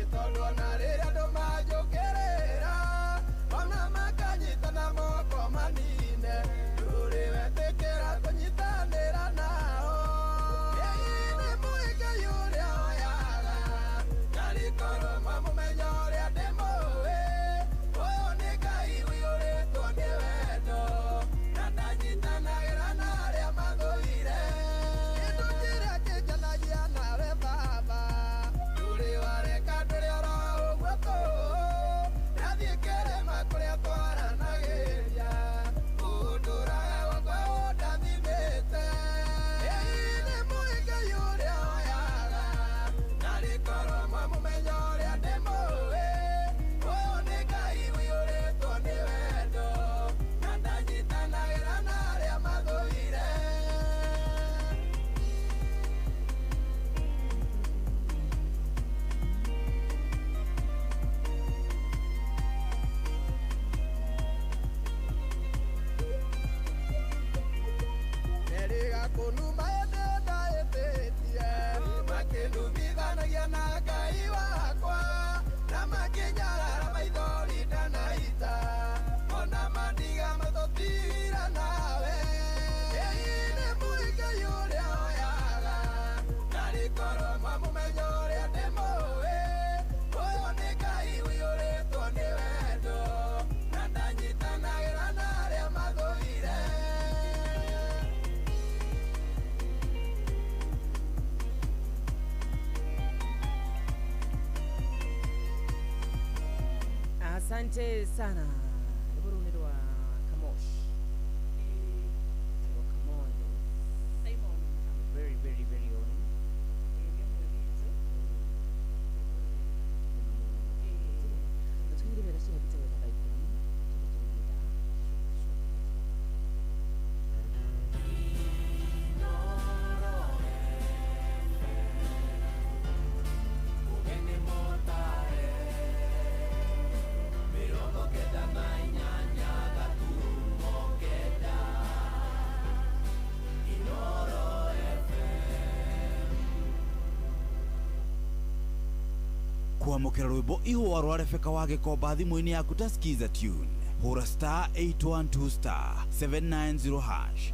itondo na rĩrĩa andũ manjũkĩrĩra ona makanyitana moko manine ndũrĩ wetĩkĩra kũnyitanĩra nao nĩ mũingĩ ũrĩa oyaga ndarĩkorwo mamũmenya ũrĩa ndĩmũĩ ũyũ nĩ Ngai ũiyũrĩtwo nĩ wendo na ndanyitanagĩra na arĩa mathũire kĩndũ kĩrĩa kĩngenagia nawe baba ndũrĩ wareka ndũrĩ oro ũguo tũũ nathiĩ kĩrĩma kũrĩa twaranagĩria ũndũraga gwakwa ũndathimĩte nĩ mũingĩ ũrĩa oyaga ndarĩkorwo mamũmenya ũrĩa ndĩmũĩ ũyũ nĩ Ngai ũiyũrĩtwo nĩ wendo na ndanyitanagĩra na arĩa mathũire Neriga kunuma ende ndaĩtĩtie makĩnumithanagia na Ngai wakwa na makĩnyarara maithori ndanaita ona mandiga matũtira nawe nĩ mũingĩ ũrĩa oyaga ndarĩkorwo mamũmenya ũrĩa ndĩmũĩ ũyũ nĩ Ngai ũiyũrĩtwo nĩ wendo na ndanyitanagĩra na arĩa mathũire Asante sana. Rĩu wa Kamosh. Kamondo. Simon. Very, very, very own. Kwamũkĩra rwĩmbo ihũa rwa Rebeka wa Gĩkomba thimũ-inĩ yaku ta skiza tune hũra star 812 star 790 hash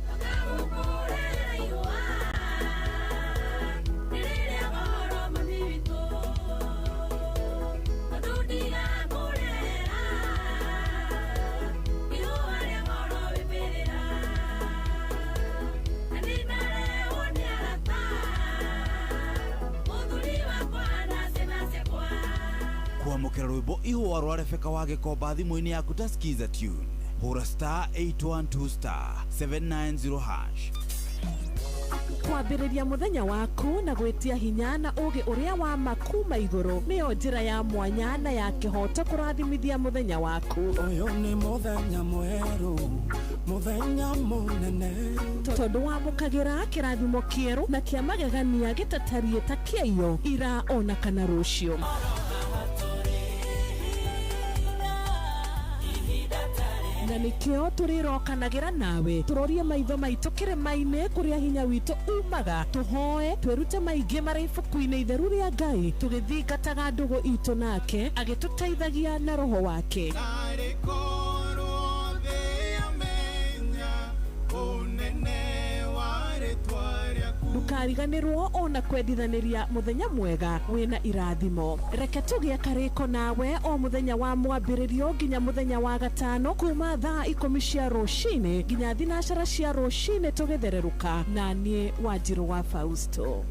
kwamũkĩra rwĩmbo ihũa rwa Rebeka wa Gĩkomba thimũ-inĩ yaku ta skiza tune hũra star 812 star 790 hash kwambĩrĩria mũthenya waku na gwĩtia hinya na ũgĩ ũrĩa wa makuma igũrũ nĩyo njĩra ya mwanya na ya kĩhoto kũrathimithia mũthenya waku ũyũ nĩ mũthenya mwerũ mũthenya mũnene tondũ wamũkagĩra kĩrathimo kĩerũ na kĩa magegania gĩtatariĩ ta kĩayo ira ona kana rũciũ na nĩkĩo tũrĩrokanagĩra nawe tũrorie maitho maitũ kĩrĩma-inĩ kũrĩa hinya witũ umaga tũhoe twĩrute maingĩ marĩ ibuku-inĩ itheru rĩa Ngai tũgĩthingataga ndũgũ itũ nake agĩtũteithagia na roho wake ndũkariganĩrwo ona kwendithanĩria mũthenya mwega wĩna irathimo reke tũgĩe karĩko nawe o mũthenya wa mwambĩrĩrio nginya mũthenya wa gatano kuma thaa 10 cia rũcinĩ nginya thinacara cia rũcinĩ tũgĩthererũka na niĩ Wanjirũ wa Fausto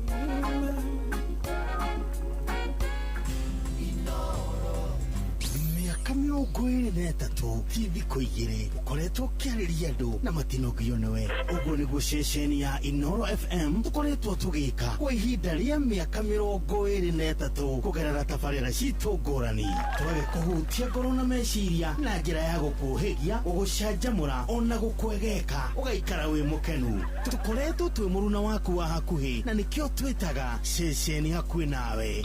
mĩaka 23 ti thikũ igĩrĩ ũkoretwo ũkĩarĩria andũ na matinogio nĩwe ũguo nĩguo ceceni ya Inoro FM tũkoretwo tũgĩka kwa ihinda rĩa mĩaka 23 kũgerera tabarĩra citũ ngũrani twage kũhutia ngoro na meciria na njĩra ya gũkũhĩgia gũgũcanjamũra ona gũkwegeka ũgaikara wĩ mũkenu tũkoretwo twĩ mũruna waku wa hakuhĩ na nĩkĩo twĩtaga ceceni hakuhĩ nawe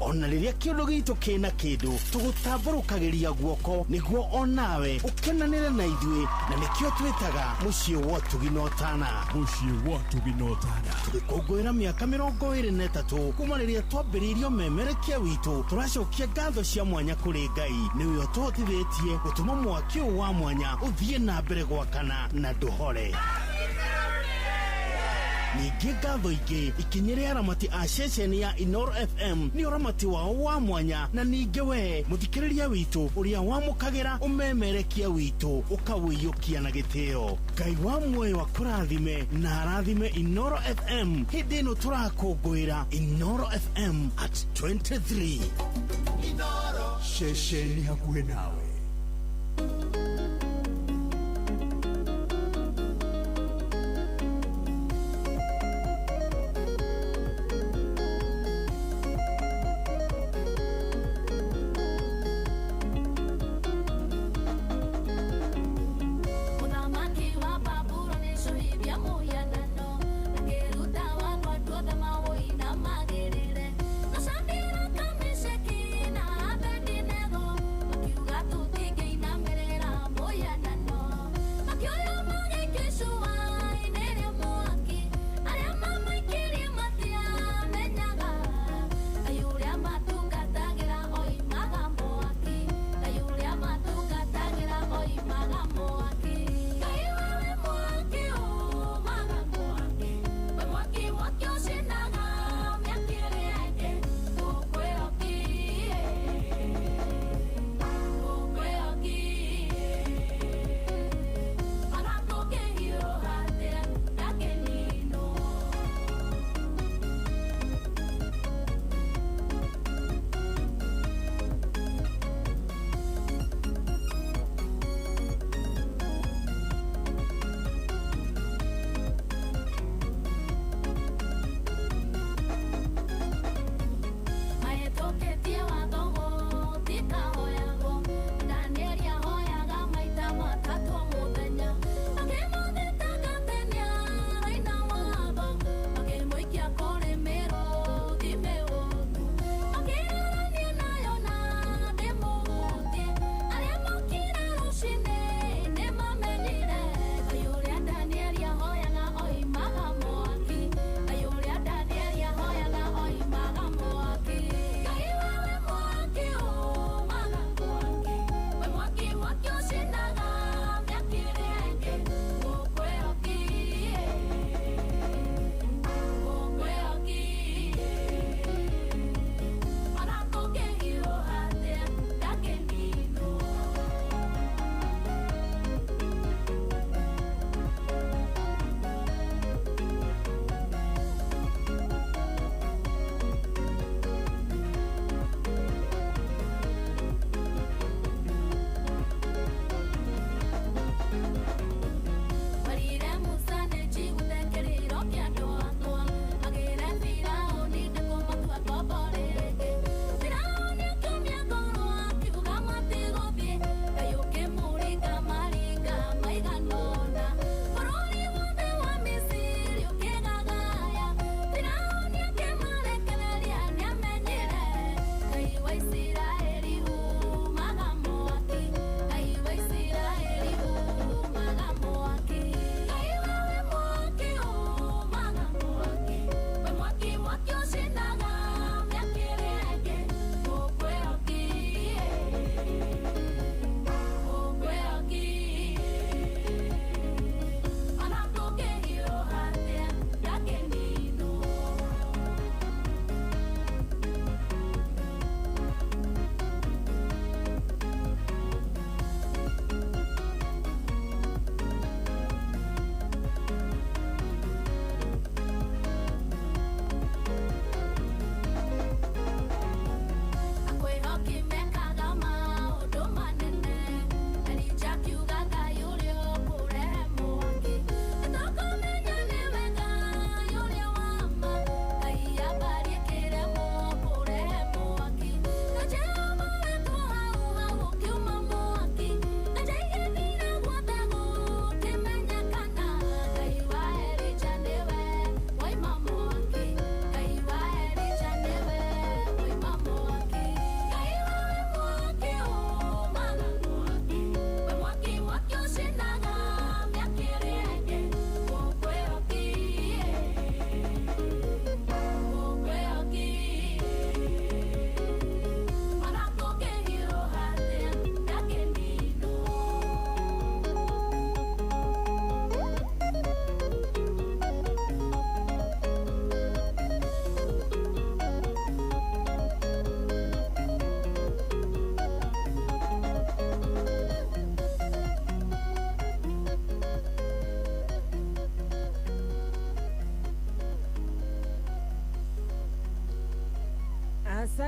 ona rĩrĩa kĩũndũ gitũ kĩna kĩndũ tũgũtambũra tũtambũrũkagĩria guoko nĩguo onawe ũkenanĩre na ithuĩ, na nĩkĩo twĩtaga mũciĩ wa ũtugi na ũtana. Mũciĩ wa ũtugi na ũtana, tũgĩkũngũĩra mĩaka 23 kuma rĩrĩa twambĩrĩirie ũmemerekia witũ. Tũracokia ngatho cia mwanya kũrĩ Ngai, nĩwe ũtũhotithĩtie gũtũma mwaki ũyũ wa mwanya ũthiĩ na mbere gwakana na ndũhore. Ningĩ ngatho ingĩ ikinyĩre aramati a ceceni ya Inoro FM nĩ ũramati wao wa mwanya, na ningĩ we mũthikĩrĩria witũ ũrĩa wamũkagĩra ũmemerekia witũ ũkawĩiyũkia na gĩtĩo. Ngai wa muoyo akũrathime na arathime Inoro FM hĩndĩ ĩno tũrakũngũĩra Inoro FM at 23. Inoro, ceceni hakuhĩ nawe. Gato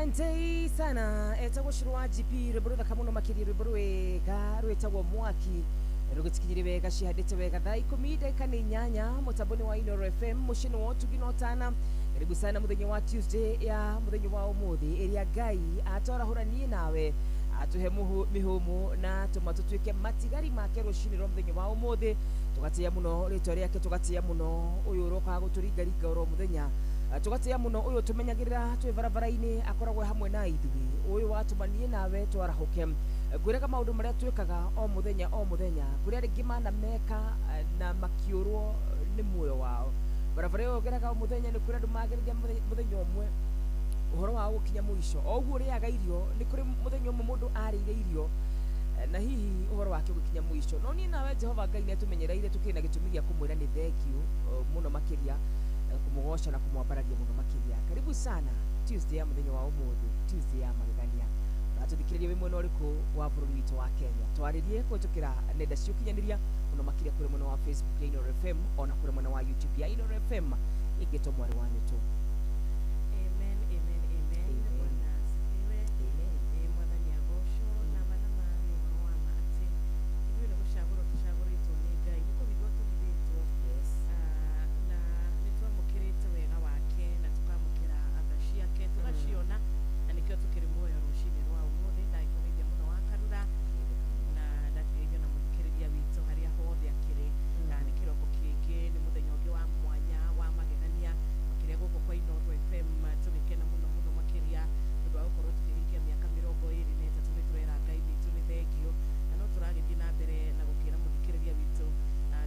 Asante sana etagwo shirwa GP rwiburu thakamuno makiri rwiburu wega rwetagwo mwaki rugutikinyire wega cihadite wega thaa 10:08 mutaboni wa Inoro FM mushini wa tuginotana karibu sana muthenya wa Tuesday ya muthenya wa umuthi iria Ngai atora huranie nawe atuhe mihumu na tumatutwike matigari make rucini ro muthenya wa umuthi tugatia muno ritwa riake tugatia muno uyu roka guturingaringa ro muthenya tugatia muno uyu tumenyagirira twi barabara-ini akoragwo hamwe na ithui uyu watumanie nawe twarahuke gwiraga maundu maria twikaga o muthenya kuria ringi mana meka na makiurwo ni muoyo wao barabara yo geraga o muthenya ni kuria ndumagiriria muthenya umwe uhoro wa gukinya muico oguo riaga irio ni kuri muthenya umwe mundu arire irio na hihi uhoro wake gukinya muico no ni nawe Jehova Ngai ne tumenyereire tukina gitumi gia kumwira ni thank you muno makiria kumugosha na kumwambaragia muno makiria karibu sana Tuesday ya muthenya wa umuthi Tuesday ya magegania na tuthikiririe we mwena uriku wa bururi witu wa Kenya twaririe kutukira nenda cia ukinyaniria muno makiria kuri mwena wa Facebook ya Inoro FM ona kuri mwena wa YouTube ya Inoro FM igito mwari wanyu tu amen amen amen bwana asifiwe amen mwathani agocwo na bana mani mawama ati ibu ni gushaguro tushagurito ni Ngai niko bigoto bidetwo yes na nitwamukirite wega wake na tukamukira athaci yake tugaciona na nikio tukiri muoyo rucini rwa umuthi ndaikuriria muno wa karura na ndakiria na muthikiriria witu haria hothe akiri na ni kiroko kingi ni muthenya ungi wa mwanya wa magegania makiria guku kwa Inoro FM tugikena muno muno makiria ndu wa gukorwo tukihingia miaka 23 nitwera Ngai witu ni thengio na no turagithii na mbere na gukira muthikiriria witu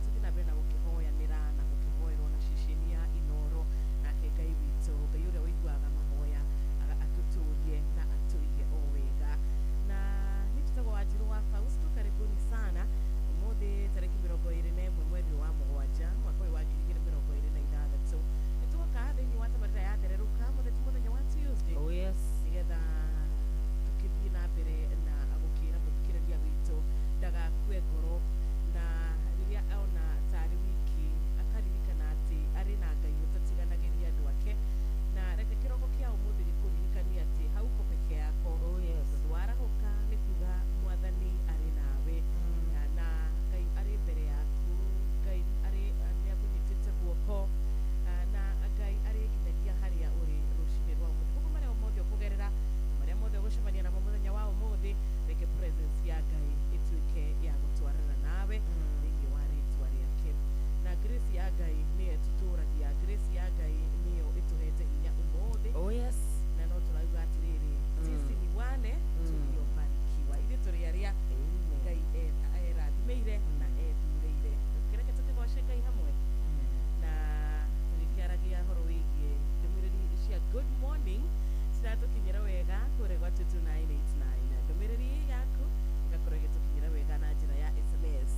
tuthi na mbere na gukihoyanira na gukihoerwo na cicini ya Inoro nake Ngai witu Ngai uria uiguaga mahoya atuturie na atuige o wega na nitutagwo Wanjiru wa Fausto karibuni sana umuthi tariki 21 mweri wa mugwanja mwaka wa 2026 nituoka thiini wa tabarira ya thereruka muthenya wa Tuesday oh yes nigetha tukithii na mbere na agukira muthikiriria witu ndagakue ngoro na riria ona tari wiki akaririkana ati ari na Ngai utatiganagĩria andũ ake na reke kiroko kia umuthi gikuririkania ati hauko peke yako oh yes twaraguka ni kuga mwathani ari nawe na Ngai ari mbere yaku Ngai ari niakunyitite guoko na Ngai ari nginyagia haria uri rucini rwa umuthi kuko maria mothe ukugerera maria mothe ugucemania namo muthenya wa umuthi reke presence ya Ngai ituike ya gutwarana nawe thĩinĩ wa rĩtwa rĩake na grace ya Ngai niyo tuturagia grace ya Ngai niyo ituhete hinya umuthi oh yes na no turauga atiriri sisi ni wane tuliobarikiwa ithe turi aria Ngai erathimĩire na ethuurĩire tukireke tukigoce Ngai hamwe na tukiaragia horo wĩgiĩ ndũmĩrĩri cia good morning ciratukinyĩra wega kũrĩa gwa 22989 ndũmĩrĩri yaku igakorwo igĩtukinyĩra wega na njĩra ya SMS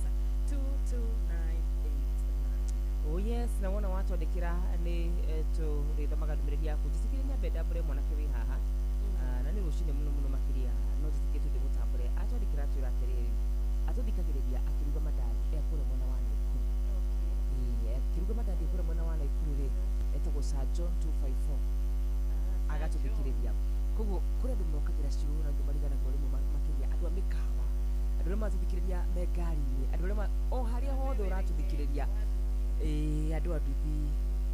22989 oh yes na wona watwandikira ni turithomaga ndũmĩrĩri yaku njĩtĩkĩrie nyambe ndambũre mwanake wĩ haha na nĩ rũcinĩ mũno mũno makiria no njĩtĩkĩrie tũthiĩ mũtambũre atwandĩkĩra twĩra atĩrĩrĩ atũthikagĩrĩria akĩruga mandathi ekũrĩa mwena wa Naikuru akĩruga mandathi ekũrĩa mwena wa Naikuru rĩ etagwo Sir John 254 agatũthikĩrĩria koguo kũrĩa andũ mokagĩra ciũra andũ mariganagwo rĩmwe makiria andũ a mĩkawa andũ arĩa matũthikĩrĩria me ngari-inĩ andũ arĩa o harĩa hothe ũratũthikĩrĩria andũ a nduthi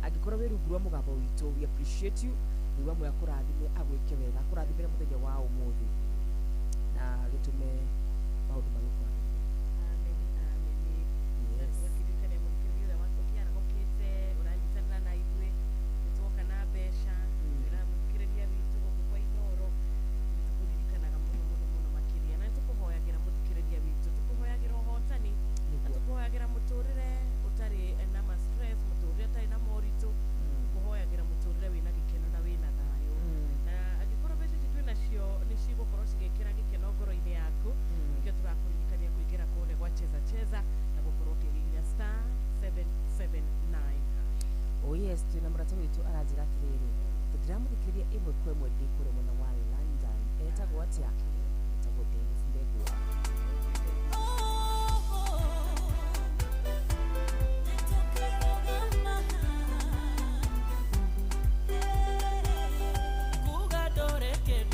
angĩkorwo wĩ rungu rwa mũgambo witũ we appreciate you nĩguo amwe akũrathime agwĩke wega akũrathimĩre mũthenya wa ũmũthĩ na gĩtũme maũndũ magĩkwa tugakĩririkania mũthikĩrĩria ũrĩa ũkĩarahũkĩte ũranyitanĩra na ithuĩ nĩtuoka na mbeca wĩra mũthikĩrĩria witũ gũkũ kwa Inoro nĩtũkũririkanaga mũno mũno mũno makĩria na nĩtũkũhoyagĩra mũthikĩrĩria witũ tũkũhoyagĩra ũhotani na tũkũhoyagĩra mũtũrĩre ũtarĩ na ma stress mũtũrĩre ũtarĩ na moritũ tũkũhoyagĩra mũtũrĩre wĩna gĩkeno na wĩna thayũ na angĩkorwo mbeca ici twĩnacio nĩ cigũkorwo cigĩkĩra gĩkeno ngoro-inĩ yaku nĩkĩo tũrakũririkania kũingĩra kũrĩa gwa cheza na gũkorwo ũkĩhihinya star 779 oh yes twĩna mũrata witũ aranjĩra atĩrĩrĩ tũtiramũthikĩrĩria ĩmwe kwa ĩmwe ndĩ kũrĩa mwena wa London etagwo atĩa etagwo Dennis Ndegwa Kuga dore que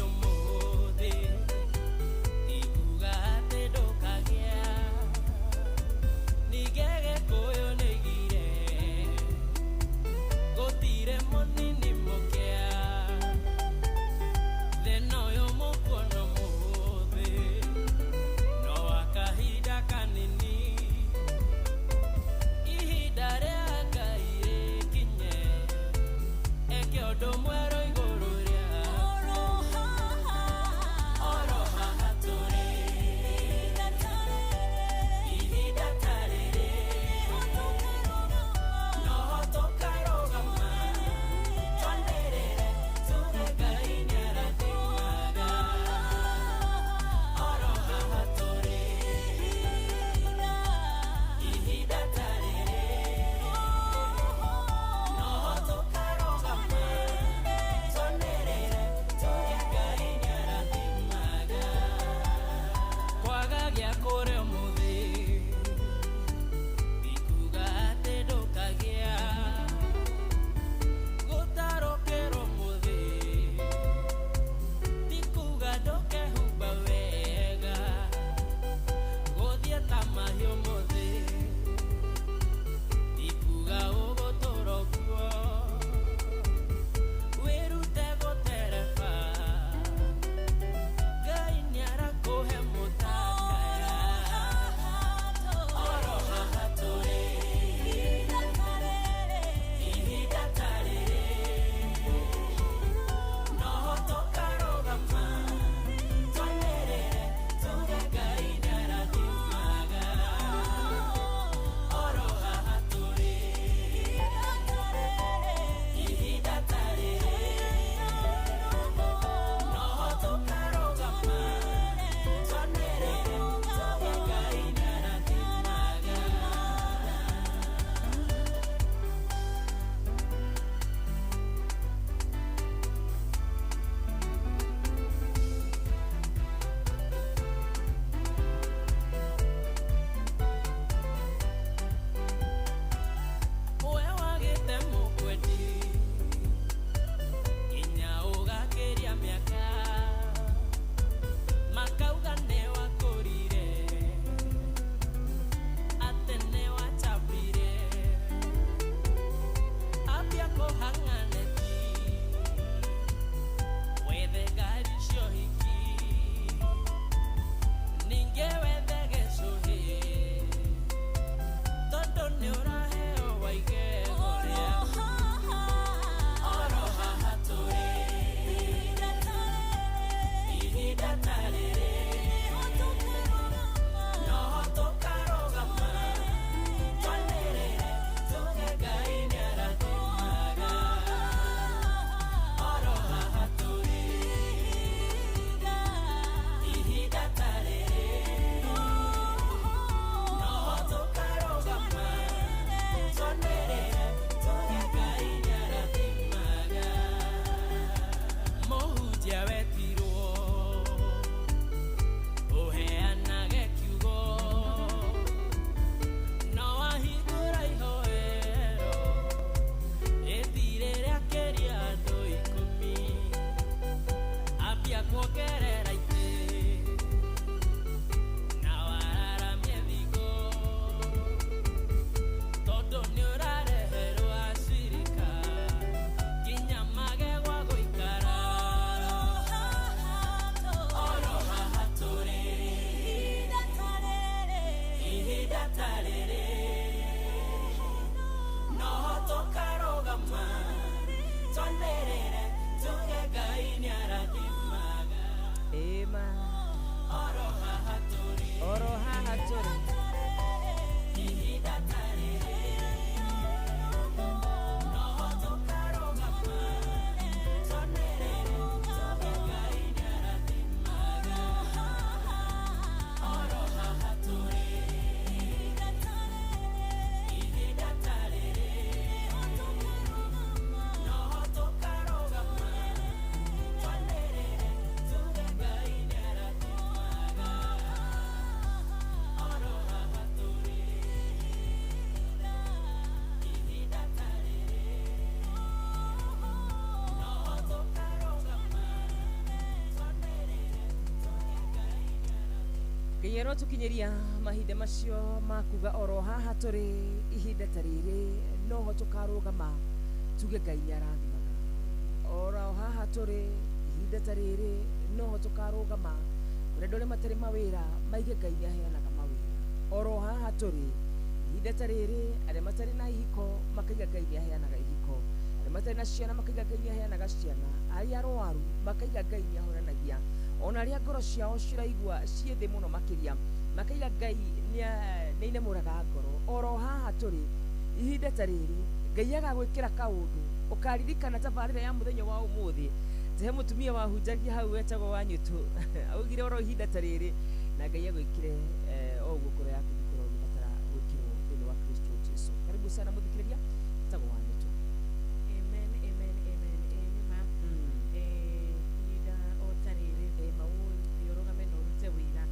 Nĩero tukinyeria mahinda macio makuga oro haha tũrĩ ihinda ta rĩrĩ noho tũkarũgama tuge Ngai nĩarathimaga. Oro haha tũrĩ ihinda ta rĩrĩ noho tũkarũgama kũrĩ andũ arĩa matarĩ mawĩra maige Ngai nĩaheanaga mawĩra. Oro haha tũrĩ ihinda ta rĩrĩ arĩa matarĩ na ihiko makaiga Ngai nĩaheanaga ihiko. Arĩa matarĩ na ciana makaiga Ngai nĩaheanaga ciana. Arĩa arwaru makaiga Ngai nĩahonanagia. Ona arĩa ngoro ciao ciraigua ciĩ thĩ mũno makĩria makaiga Ngai nĩinamũraga ngoro. Oro haha tũrĩ ihinda ta rĩrĩ Ngai agagwĩkĩra kaũndũ ũkaririkana tabarĩra ya mũthenya wa ũmũthĩ tehe mũtumia wahunjagia hau wetagwo Wanyũtũ augire oro ihinda ta rĩrĩ na Ngai agwĩkire o ũguo ngoro yaku ngĩkorwo ũgĩbatara gwĩkĩrwo thĩinĩ wa Kristo Jesũ. Karibu sana mũthikĩrĩria wetagwo Wanyũtũ. Amen, amen, amen. Nĩma ihinda o ta rĩrĩ maũthĩ ũrũgame na ũrute wĩra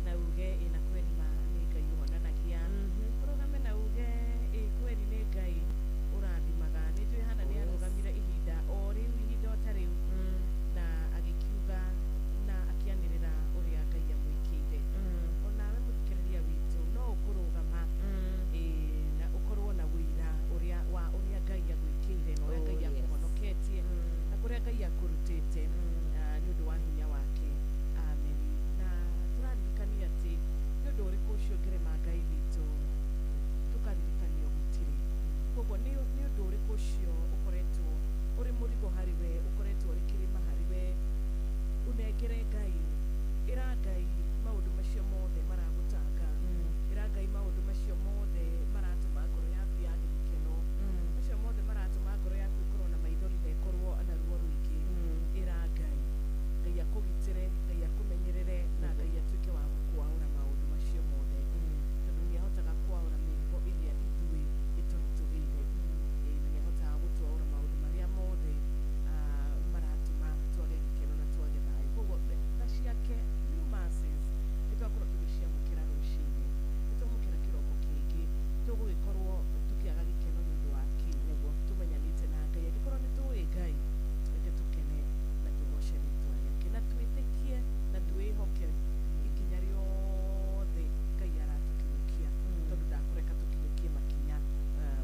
na uge ĩna kweri ma nĩ Ngai ũhonanagia. Ũrũgame na uge kweri nĩ Ngai ũrathimaga. Nĩnjũĩ hana nĩarũgamire ihinda o rĩu ihinda o ta rĩu na agĩkiuga na akĩanĩrĩra ũrĩa Ngai amwĩkĩire. Onawe mũthikĩrĩria witũ no ũkũrũgama na ũkorwo na wĩra wa ũrĩa Ngai agwĩkĩire na ũrĩa Ngai akũhonoketie na kũrĩa Ngai akũrutĩte nĩ ũndũ wa hinya wake. Amen. Na tũraririkania atĩ nĩ ũndũ ũrĩkũ ũcio ũngĩrema Ngai witũ tũkaririkanio gũtirĩ. Koguo nĩ ũndũ ũrĩkũ ũcio ũkoretwo ũrĩ mũrigo harĩ we, ũkoretwo ũrĩ kĩrĩma harĩ we, ũnengere Ngai. Ĩra Ngai maũndũ macio mothe maragũtanga. Ĩra Ngai maũndũ macio mothe maratũma ngoro yaku yage gĩkeno. Macio mothe maratũma ngoro yaku ĩkorwo na maithori na ĩkorwo na ruo rũingĩ. Ĩra Ngai. Ngai akũgitĩre, Ngai akũmenyerere na Ngai atuĩke wa gũkwaũra maũndũ macio mothe. Tondũ nĩahotaga kwaũra mĩrigo ĩrĩa ithuĩ ĩtũritũhĩire. Na nĩahotaga gũtwaũra maũndũ marĩa mothe maratũma twage gĩkeno na twage thayũ. Koguo tha ciake new mercies nĩtwakorwo tũgĩciamũkĩra rũcinĩ. Nĩtwamũkĩra kĩroko kĩngĩ tũgũgĩkorwo tũkĩaga gĩkeno nĩ ũndũ wake. Nĩguo tũmenyanĩte na Ngai. Angĩkorwo nĩtũĩ Ngai reke tũkene na tũgoce rĩĩtwa rĩake na twĩtĩkie na twĩhoke ikinya rĩothe Ngai aratũkinyũkia tondũ ndakũreka tũkinyũkie makinya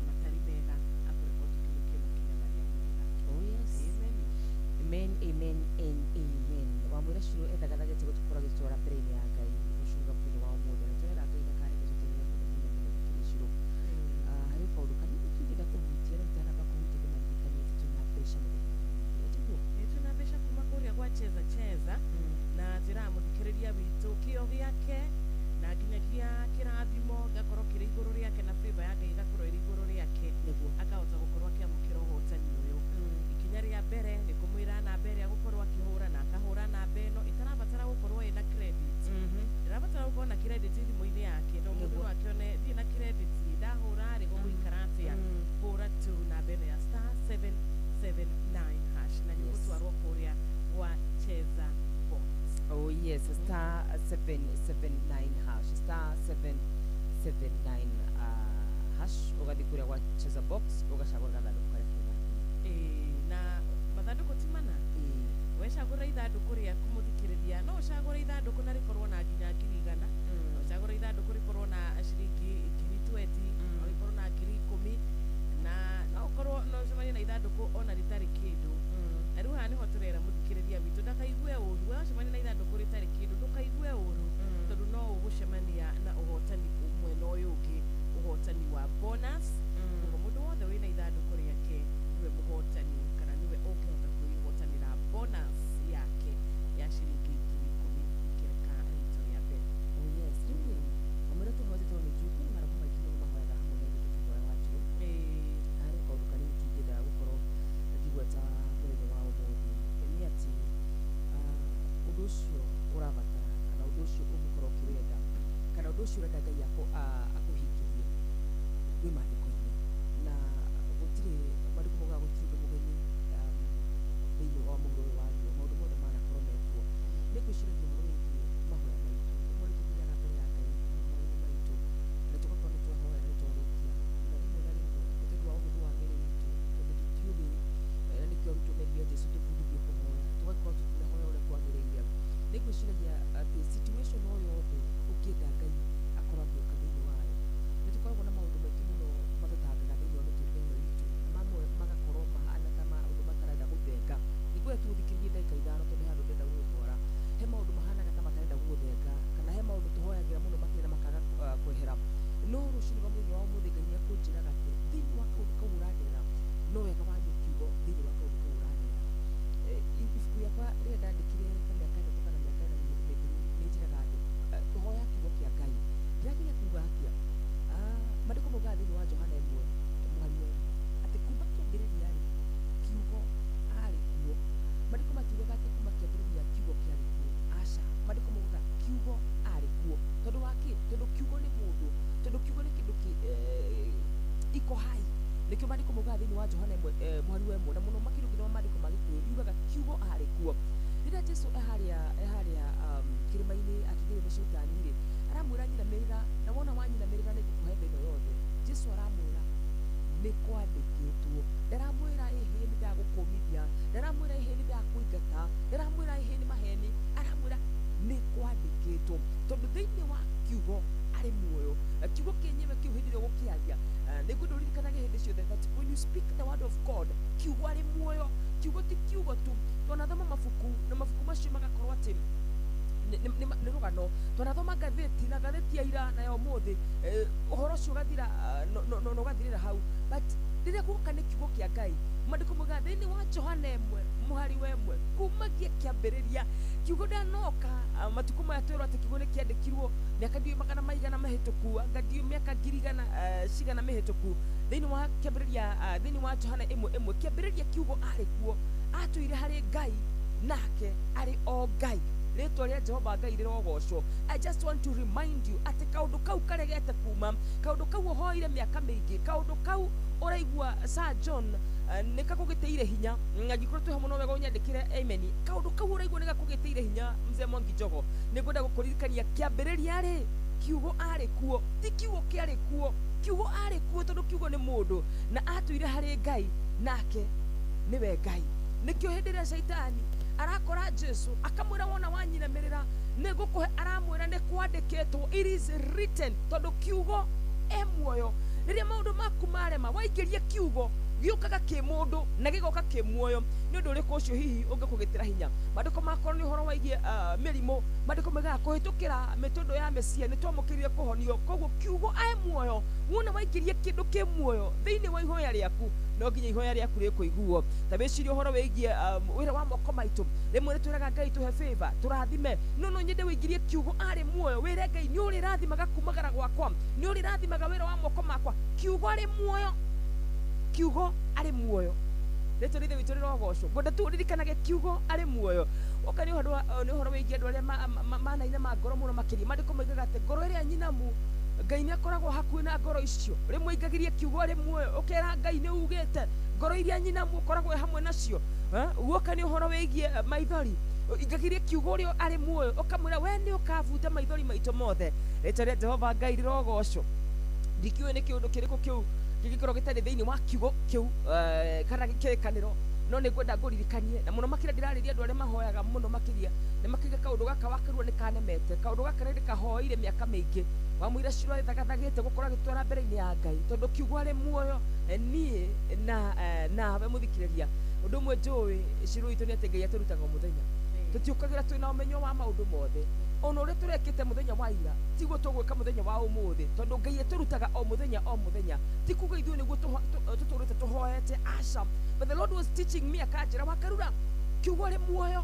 matarĩ mega, akũreka tũkinyũkie makinya marĩa mega. Oh yes. Amen. Amen, amen, and amen. Wamwĩra Shiro ethagathagetĩ gũtũkora gĩtwara mbere-inĩ ya Ngai gũcunga mũthenya wa ũmũthĩ na twĩra Ngai ndakareke tũtũrĩre mũno mũno mũno mũkĩrĩ Shiro. Harĩ kaũndũ kanini tũngĩenda kũhutia na tũtanamba kũhutia tũmaririkanie atĩ twĩna mbeca mũthenya wa ũmũthĩ. Tiguo? Twĩna mbeca kuma kũrĩa gwa Cheza Cheza na njĩra mũthikĩrĩria witũ kĩo gĩake na nginyagia kĩrathimo gĩgakorwo kĩrĩ igũrũ rĩake na favor ya Ngai ĩgakorwo ĩrĩ igũrũ rĩake akahota gũkorwo akĩamũkĩra ũhotani ũyũ. Ikinya rĩa mbere nĩ kũmwĩra namba ĩrĩa agũkorwo akĩhũra na akahũra namba ĩno ĩtarabatara gũkorwo ĩna credit. Ĩrabatara gũkorwo na credit thimũ-inĩ yake no mũndũ no akĩone ndirĩ na credit ndahũra rĩ gũgũikara atĩa. Hũra tu namba ĩno ya *779# na nĩũgũtwarwo kũrĩa gwa Cheza Box. Oh yes, *779#, *779# ũgathiĩ kũrĩa gwa Cheza Box ũgacagũra gathandũkũ karĩa kena. Na mathandũkũ ti mana. Wecagũra ithandũkũ rĩaku mũthikĩrĩria no ũcagũre ithandũkũ na rĩkorwo na nginya 100,000. No ũcagũre ithandũkũ rĩkorwo na ciringi 20,000, no rĩkorwo na 10,000 na no ũkorwo no ũcemanie na ithandũkũ ona rĩtarĩ kĩndũ. Na rĩu haha nĩho tũrera mũthikĩrĩria witũ ndakaigue ũru. Wacemania na ithandũkũ rĩtarĩ kĩndũ ndũkaigue ũru tondũ no ũgũcemania na ũhotani mwena ũyũ ũngĩ, ũhotani wa bonus. Koguo mũndũ wothe wĩna ithandũkũ rĩake niwe mũhotani kana niwe ũngĩhota kwĩhotanĩra bonus yake ya ciringi 10,000 ikĩreka rĩtwa rĩa mbere. Oh yes. Rĩu wamwĩra tũhote tondũ nĩnjũĩ kwĩna maramũ maingĩ mũno mahoyaga hamwe na ithuĩ tũtuhoya watu. Harĩ kaũndũ kanini tũngĩenda gũkorwo ngĩgweta mũthenya wa ũmũthĩ nĩ atĩ ũndũ ũcio ũrabatara kana ũndũ ũcio ũngĩkorwo ũkĩwenda kana ũndũ ũcio ũrenda Ngai akũhingĩrie wĩ maandĩko-inĩ na gũtirĩ maandĩko maugaga gũtirĩ ũndũ mũgeni thĩinĩ wa mũhuro ũyũ wa riũa, maũndũ mothe manakorwo mekuo. Nĩ ngwĩciragia ũhoro wĩgiĩ mahoya maitũ, ũmwe nĩ tũthiaga mbere ya Ngai mahoya maitũ na tũgakorwo nĩ twahoya na nĩtwarĩkia na rĩmwe na rĩmwe nĩ tondũ wa ũhũthũ wa mĩĩrĩ itũ tondũ tũtiũĩ na nĩkĩo arutwo meria Jesũ tũbundithio kũhoya tũgakorwo tũtinahoya ũrĩa kwagĩrĩire. Nĩ ngwĩciragia atĩ situation o yothe nikio maandiko maugaga thĩinĩ wa Johana mweri wa 1 na mũno makĩria ũngĩ wa maandĩko ma Gĩkũyũ yugaga kiugo arĩ kuo. Rĩrĩa Jesũ eharĩa kĩrĩma-inĩ akĩgerio nĩ Shaitani rĩ, aramwĩra nyinamĩrĩra, na wona wanyinamĩrĩra nĩ ngũkũhe thĩ ĩno yothe. Jesũ aramwĩra nĩ kwandĩkĩtwo, ndaramwĩra ĩhĩ nĩ ndagũkũmithia, ndaramwĩra ĩhĩ nĩ ndakũingata, ndaramwĩra ĩhĩ nĩ maheni, aramwĩra nĩ kwandĩkĩtwo, tondũ thĩinĩ wa kiugo arĩ muoyo. Kiugo kĩenyewe kĩu hĩndĩ ĩrĩa ũgũkĩaria nĩguo ndũririkanaga hĩndĩ ciothe that when you speak the word of God, kiugo arĩ muoyo. Kiugo ti kiugo tu, twanathoma mabuku na mabuku macio magakorwo atĩ nĩ rũgano, twanathoma ngathĩti na ngathĩti ya ira na ya ũmũthĩ, ũhoro ũcio ũgathira na ũgathirĩra hau, but rĩrĩa guoka nĩ kiugo kĩa Ngai, maandĩko maugaga thĩinĩ wa Johana 1 mũhari wa 1 kumagia kĩambĩrĩria kiugo ndanoka. Matukũ maya twĩrwo atĩ kiugo nĩ kĩandĩkirwo mĩaka 100 mĩhĩtũku, anga mĩaka 100 mĩhĩtũku. Thĩinĩ wa kĩambĩrĩria thĩinĩ wa Johana 1:1 kĩambĩrĩria kiugo arĩ kuo, atũire harĩ Ngai nake arĩ o Ngai. Rĩtwa rĩa Jehova Ngai rĩrogocwo. I just want to remind you atĩ kaũndũ kau karegete kuma, kaũndũ kau ũhoire mĩaka mĩingĩ, kaũndũ kau ũraigua Sir John nĩ gakũgĩteire hinya, angĩkorwo twĩ hamwe no wega ũnyandĩkĩre amen. Kaũndũ kau ũraigua nĩ gakũgĩteire hinya Mzee Mwangi Njogo, nĩngwenda gũkũririkania kĩambĩrĩria rĩ, kiugo arĩ kuo, ti kiugo kĩarĩ kuo, kiugo arĩ kuo, tondũ kiugo nĩ mũndũ na atũire harĩ Ngai nake nĩwe Ngai. Nĩkĩo hĩndĩ ĩrĩa Shaitani arakora Jesũ akamwĩra wona wanyinamĩrĩra nĩ ngũkũhe, aramwĩra nĩ kwandĩkĩtwo, it is written, tondũ kiugo muoyo. Rĩrĩa maũndũ maku marema, waingĩria kiugo gĩũkaga kĩ mũndũ na gĩgoka kĩ muoyo. Nĩ ũndũ ũrĩkũ ũcio hihi ũngĩkũgĩtĩra hinya? Maandĩko makorwo nĩ ũhoro waigie mĩrimũ, maandĩko maugaga kũhĩtũkĩra mĩtũndũ ya Mesia nĩ twamũkĩrire kũhonio. Koguo kiugo muoyo, wona waingĩria kĩndũ kĩ muoyo thĩinĩ wa ihoya rĩaku, no nginya ihoya rĩaku rĩkũiguo. Ta wĩcirie ũhoro wĩgiĩ wĩra wa moko maitũ, rĩmwe nĩ twĩraga Ngai tũhe favor, tũrathime. No nyende wĩingĩrie kiugo arĩ muoyo, wĩre Ngai nĩ ũrĩrathimaga kumagara gwakwa, nĩ ũrĩrathimaga wĩra wa moko makwa. Kiugo arĩ muoyo, kiugo arĩ muoyo. Rĩtwa rĩthe witũ rĩrogocwo. Ngwenda tu ũririkanage kiugo arĩ muoyo. Oka nĩ ũhoro wĩgiĩ andũ arĩa manaina ma ngoro mũno makĩria. Maandĩko maugaga atĩ ngoro ĩrĩa nyinamu Ngai nĩ akoragwo hakuhĩ na ngoro icio. Rĩmwe ingagĩrie kiugo arĩ muoyo, ũkera Ngai nĩ ugĩte ngoro iria nyinamu ũkoragwo hamwe nacio. Guoka nĩ ũhoro wĩgiĩ maithori, ingagĩrie kiugo ũrĩa arĩ muoyo, ũkamwĩra we nĩ ũkabuta maithori maitũ mothe. Rĩtwa rĩa Jehova Ngai rĩrogocwo. Ndikiũĩ nĩ kĩũndũ kĩrĩkũ kĩu gĩgĩkorwo gĩtarĩ thĩinĩ wa kiugo kĩu kana kĩrĩkanĩro, no nĩ ngwenda ngũririkanie, na mũno makĩria ndĩrarĩria andũ arĩa mahoyaga mũno makĩria nĩ makĩiga kaũndũ gaka wakarua nĩ kanemete. Kaũndũ gaka nĩ ndĩkahoire mĩaka mĩingĩ, wamwĩra ciro thagathagĩte gũkorwo agĩtwara mbere-inĩ ya Ngai, tondũ kiugo arĩ muoyo. Niĩ nawe mũthikĩrĩria, ũndũ ũmwe njũĩ ciro itũ nĩ atĩ Ngai atũrutaga o mũthenya, tũtiũkagĩra twĩna ũmenyo wa maũndũ mothe. Ona ũrĩa tũrekĩte mũthenya wa ira tiguo tũgwĩka mũthenya wa ũmũthĩ, tondũ Ngai atũrutaga o mũthenya o mũthenya. Ti kuga ithuĩ nĩguo tũtũrĩte tũhoete, aca. But the Lord was teaching me, akanjĩra wakarura kiugo arĩ muoyo.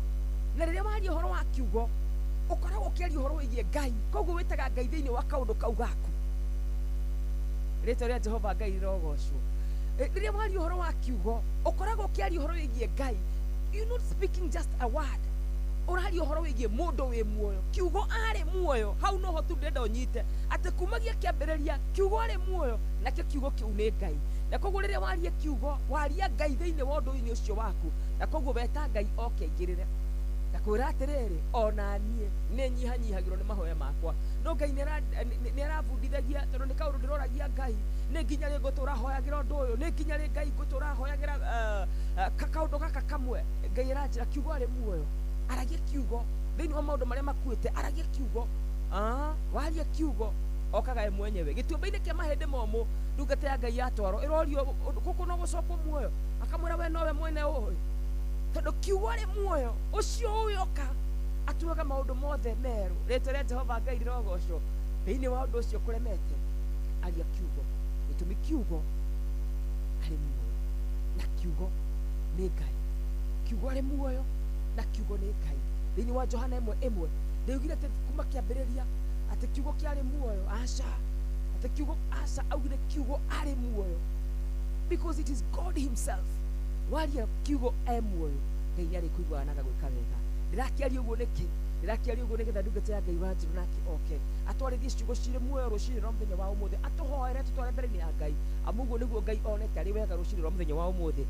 Na rĩrĩa waria ũhoro wa kiugo ũkoragwo ũkĩaria ũhoro wĩgiĩ Ngai, koguo wĩtaga Ngai thĩinĩ wa kaũndũ kau gaku. Rĩtwa rĩa Jehova Ngai rĩrogocwo. Rĩrĩa waria ũhoro wa kiugo ũkoragwo ũkĩaria ũhoro wĩgiĩ Ngai. You're not speaking just a word, ũraria ũhoro wĩgiĩ mũndũ wĩ muoyo. Kiugo arĩ muoyo, hau noho tu ndĩrenda ũnyite atĩ kumagia kĩambĩrĩria kiugo arĩ muoyo, nakĩo kiugo kĩu nĩ Ngai. Na koguo rĩrĩa waria kiugo waria Ngai thĩinĩ wa ũndũ-inĩ ũcio waku, na koguo weta Ngai oke aingĩrĩre. Na kwĩra atĩrĩrĩ, ona niĩ nĩ nyihanyihagĩrwo nĩ mahoya makwa, no Ngai nĩ arabundithagia, tondũ nĩ kaũndũ ndĩroragia Ngai, nĩ nginya rĩ ngũtũra hoyagĩra ũndũ ũyũ, nĩ nginya rĩ Ngai ngũtũra hoyagĩra kaũndũ gaka kamwe. Ngai aranjĩra kiugo arĩ muoyo, aragia kiugo thĩinĩ wa maũndũ marĩa makuĩte, aragia kiugo. Waria kiugo okaga mwenyewe gĩtuamba-inĩ kĩa mahĩndĩ momũ, ndungata ya Ngai yatwarwo ĩrorio gũkũ no gũcokwo muoyo, akamwĩra we nowe mwene ũĩ, tondũ kiugo arĩ muoyo. Ũcio ũyoka atuaga maũndũ mothe merũ. Rĩtwa rĩa Jehova Ngai rĩrogocwo. Thĩinĩ wa ũndũ ũcio kũremete, aria kiugo, gĩtũmi kiugo arĩ muoyo na kiugo nĩ Ngai. Kiugo arĩ muoyo na kiugo nĩ Ngai. Thĩinĩ wa Johana 1:1 ndaugire atĩ kuma kĩambĩrĩria atĩ kiugo kĩarĩ muoyo, aca. Atĩ kiugo aca, augire kiugo arĩ muoyo, because it is God himself. Waria kiugo muoyo, Ngai arĩ kũiguana na gwĩka wega. Ndĩrakĩaria ũguo nĩkĩ? ndirakiaria uguo nigetha ndungata ya Ngai wa Njirũ nake oke atwarithie ciugo cirĩ muoyo rũcinĩ rwa mũthenya wa ũmũthĩ atũhoere tũtware mbere-inĩ ya Ngai amu ũguo nĩguo Ngai onete arĩ wega rũcinĩ rwa mũthenya wa ũmũthĩ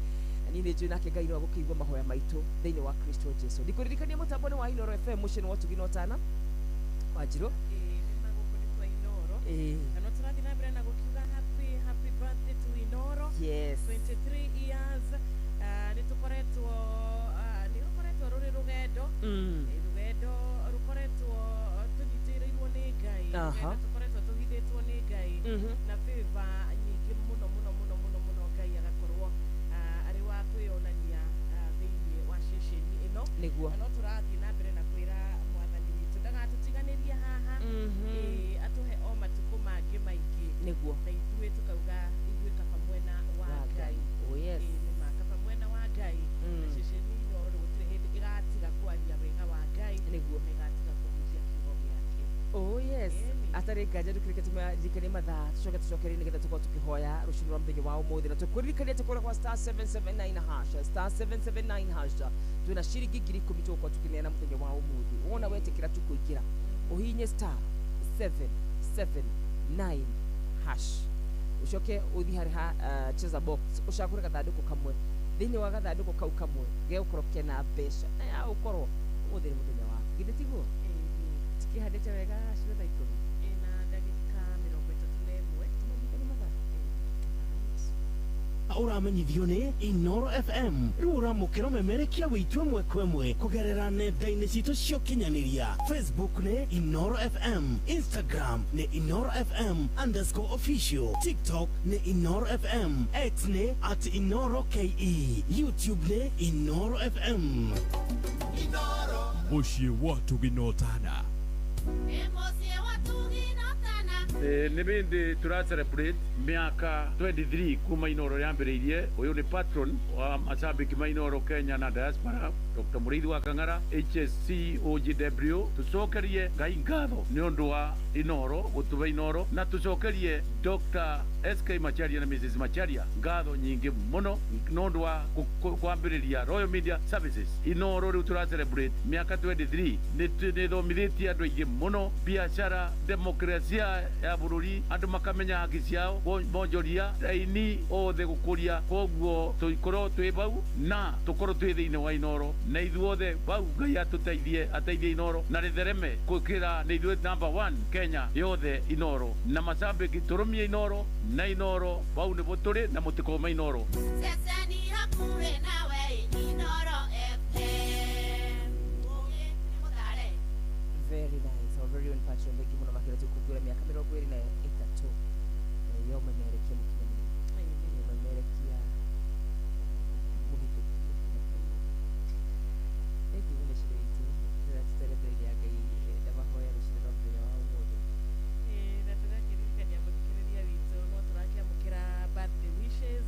niĩ nĩ njũĩ nake Ngai no agũkĩigua mahoya maitũ thĩinĩ wa Kristo Jesu ndikũririkania mũtambo-inĩ wa Inooro FM mũciĩ wa Ũtugi na Ũtana wa Njirũ na tũrathiĩ na mbere na gũkiuga happy birthday to Inooro. Yes. 23 years nĩ tũkoretwo rũrĩ rũgendo rũgendo rũkoretwo tũnyitĩrĩirwo nĩ Ngai rũgendo tũkoretwo tũhithĩtwo nĩ Ngai na favor nyingĩ mũno Ngai agakorwo arĩ wa kwĩonania thĩinĩ wa ceceni ĩno no tũrathiĩ na mbere na kwĩra mwathani witũ ndagatũtiganĩrie haha atũhe o matukũ mangĩ maingĩ nĩguo na ithuĩ tukauga ithuĩ kaba mwena wa Ngai nĩ makaba mwena wa Ngai na ceceni ĩno gũtirĩ hĩndĩ ĩgatiga kwaria wega wa Ngai nĩguo na ĩgatiga kũhutia kiugo gĩake atarĩ nganja ndũkĩrĩkanie mathaa tũcoke nĩgetha tũkorwo tũkĩhoya rũcinĩ rwa mũthenya wa ũmũthĩ na tũkwĩririkania tũkorwo kwa star 779 hash star 779 hash twĩna ciringi 10,000 tũgũkorwo tũkĩneana mũthenya wa ũmũthĩ wona wetĩkĩra tũkũingĩra ũhihinye star 779 hash ucoke uthi hari ha cheza box ucagure gathandũkũ kamwe thĩinĩ wa gathandũkũ kau kamwe gegũkorwo na mbeca na ya ũkorwo ũmũthĩ mũthenya wa githĩ tiguo tikihandĩte wega ciothe ikũmi na ndagĩka 31 uramenyithio nĩ Inooro FM rĩu ũramũkĩra ũmemerekia wĩtue ĩmwe kwa ĩmwe kũgerera nenda-inĩ citũ cia ũkinyanĩria Facebook nĩ Inooro FM Instagram nĩ Inooro FM _official TikTok nĩ Inooro FM X nĩ @InooroKE YouTube nĩ Inooro FM mũciĩ wa Ũtugi na Ũtana nä bä ndä tå ra celebrate miaka 23 kuma Inooro yambĩrĩirie ũyũ nĩ patron wa macambĩki ma Inooro Kenya na diaspora Dr. Mũrĩithi wa Kang'ara HSC OGW tũcokerie Ngai ngatho nĩ ũndũ wa Inooro gũtũhe Inooro na tũcokerie Dr. SK Macharia na Mrs. Macharia ngatho nyingĩ mũno nĩ ũndũ wa kwambĩrĩria Royal Media Services Inooro rĩu tũ ra celebrate miaka 23 nĩ thomithĩtie andũ aingĩ mũno biacara demokrasia ya bũrũri andũ makamenya haki ciao bonjoria aini othe gũkũria koguo tũikorwo twĩ bau na tũkorwo twĩ thĩinĩ wa Inooro na ithuothe bau Ngai ateithie Inooro na rĩthereme gũkĩra nĩ ithuĩ number 1 Kenya yothe Inooro na macambĩki tũrũmie Inooro na Inooro bau nĩbo tũrĩ na mũtikoma Inooro ceceni hakuhĩ nawe Inooro FM very nice our very own patron thank you muno makĩria tũkũngũĩra mĩaka 23 yo memerekia mũkinyanĩria yo memerekia mũhĩtũkie thank you muno cire witũ rĩrĩa tũterethereire ya Ngai ndamahoya rũcinĩ rwa mũthenya wa ũmũthĩ na tũrakĩririkania mũthikĩrĩria witũ no tũrakĩamũkĩra birthday wishes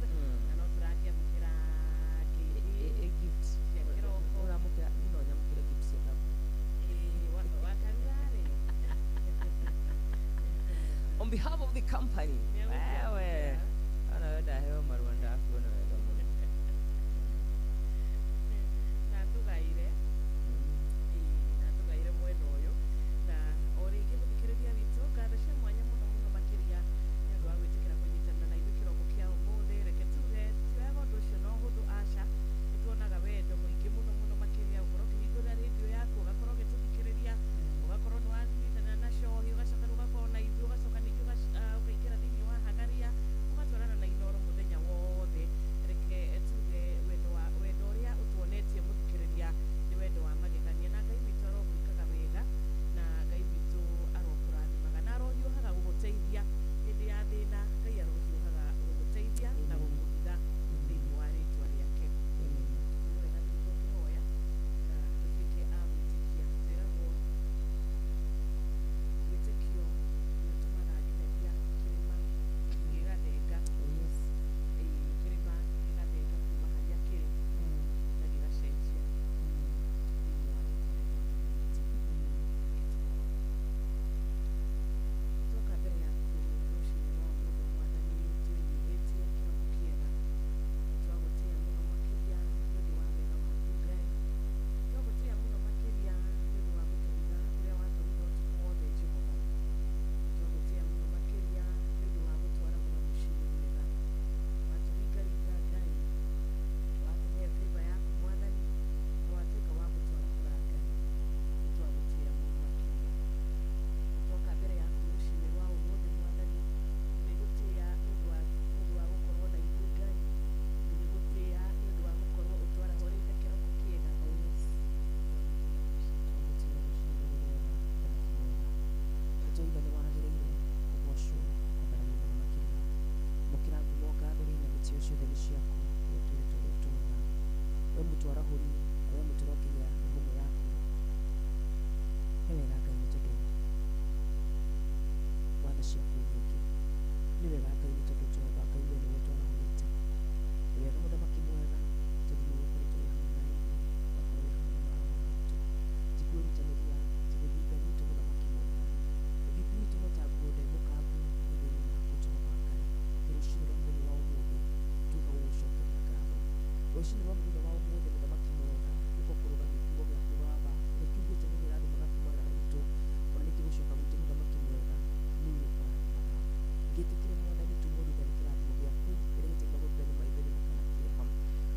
na no tũrakĩamũkĩra gift ũramũkĩra no nyamũkĩre gift cia kabu on behalf of the company wewe anaenda heo marua ndaku na wega mũno na tũgaire mwena ũyũ na o rĩngĩ mũthikĩrĩria witũ ngatho cia mwanya mũno makĩria nĩ ũndũ wa gwĩtĩkĩra kũnyitanĩra na ithuĩ kĩroko kĩa ũmũthĩ reke tuge tioyaga ũndũ ũcio no hũthũ aca nĩ tuonaga wendo mũingĩ mũno makĩria gũkorwo ũkĩhingũra rĩndiũ yaku ũgakorwo ũgĩtũthikĩrĩria ũgakorwo nĩ wanyitanĩra na cohi ũgacoka ũgakorwo na ithuĩ ũgacoka ningĩ ũkaingĩra thĩinĩ wa hagaria ũgatwarana na Inooro mũthenya wothe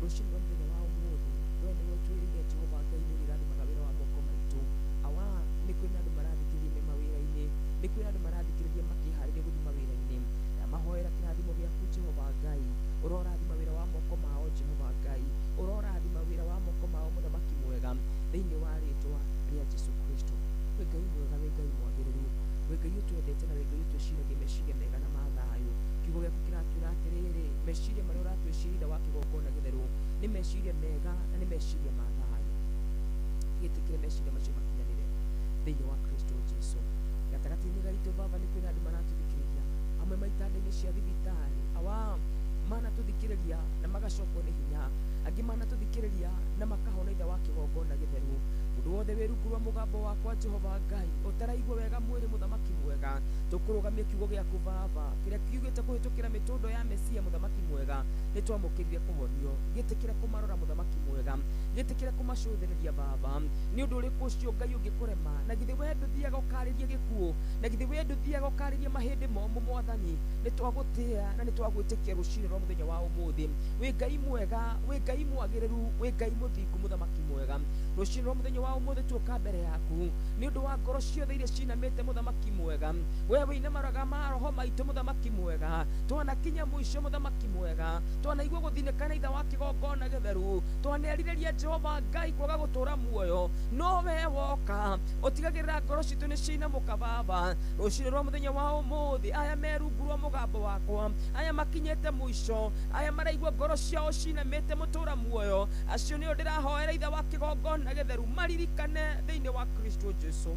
rũciinĩ rwa mũthenya wa ũmũthĩ we nĩwe ũtwĩrĩire Jehova Ngai nĩ ũrĩrathimaga wĩra wa moko maitũ. Awa nĩ kwĩna andũ marathikĩrĩria me mawĩra-inĩ, nĩ kwĩna andũ marathikĩrĩria makĩharĩria gũthiĩ mawĩra-inĩ, na mahoera kĩrathimo gĩaku Jehova Ngai, ũrorathima wĩra wa moko mao Jehova Ngai, ũrorathima wĩra wa moko mao mũthamaki mwega thĩinĩ wa rĩtwa rĩa Jesu Kristo. Wĩ Ngai mwega, wĩ Ngai mwagĩrĩru, wĩ Ngai ũtwendete na wĩ Ngai ũtwĩciragia meciria mega na ma thayũ. Kiugo gĩaku kĩratwĩra atĩrĩrĩ, meciria marĩa ũratwĩciria wa kĩgongona gĩtheru nĩ meciria mega na nĩ meciria ma thayũ. Gĩtĩkĩre meciria macio makinyanĩre thĩinĩ wa Kristo Jesu. Gatagatĩ-inĩ gaitũ Baba nĩ kwĩna andũ maratũthikĩrĩria amwe maitanda-inĩ cia thibitarĩ, awa manatũthikĩrĩria na magacokwo nĩ hinya, angĩ manatũthikĩrĩria na makahona ithe wa kĩgongona gĩtheru. Mũndũ wothe wĩ rungu rwa mũgambo wakwa Jehova Ngai, ũtaraigua wega mwĩrĩ mũthamaki mwega, tũkũrũgamia kiugo gĩaku Baba, kĩrĩa kiugĩte kũhĩtũkĩra mĩtũndo ya Mesia mũthamaki mwega, nĩ twamũkĩrire kũhonio. Gĩtĩkĩre kũmarora mũthamaki mwega, gĩtĩkĩre kũmacũthĩrĩria Baba. Nĩ ũndũ ũrĩkũ ũcio Ngai ũngĩkũrema? Na githĩ we ndũthiaga ũkarĩria gĩkuũ, na githĩ we ndũthiaga ũkarĩria mahĩndĩ momũ Mwathani? Nĩ twagũtĩĩa na nĩ twagwĩtĩkia rũciinĩ rwa mũthenya wa ũmũthĩ. Wĩ Ngai mwega, wĩ Ngai mwagĩrĩru, wĩ Ngai mũthingu mũthamaki mwega. Rũciinĩ rwa mũthenya wa ũmũthĩ tuoka mbere yaku nĩ ũndũ wa ngoro ciothe iria cinamĩte mũthamaki mwega, we wĩinamaraga ma roho maitũ mũthamaki mwega, twanakinya mũico mũthamaki mwega, twanaigua gũthinĩkana ithe wa kĩgongona gĩtheru, twanerirĩria Jehova Ngai kwaga gũtũra muoyo, no we woka ũtigagĩrĩra ngoro citũ nĩ ciinamũka Baba. Rũciinĩ rwa mũthenya wa ũmũthĩ aya me rungu rwa mũgambo wakwa, aya makinyĩte mũico, aya maraigua ngoro ciao cinamĩte mũtũra muoyo, acio nĩo ndĩrahoera ithe wa kĩgongona gĩtheru maririkane thĩinĩ wa Kristo Jesu.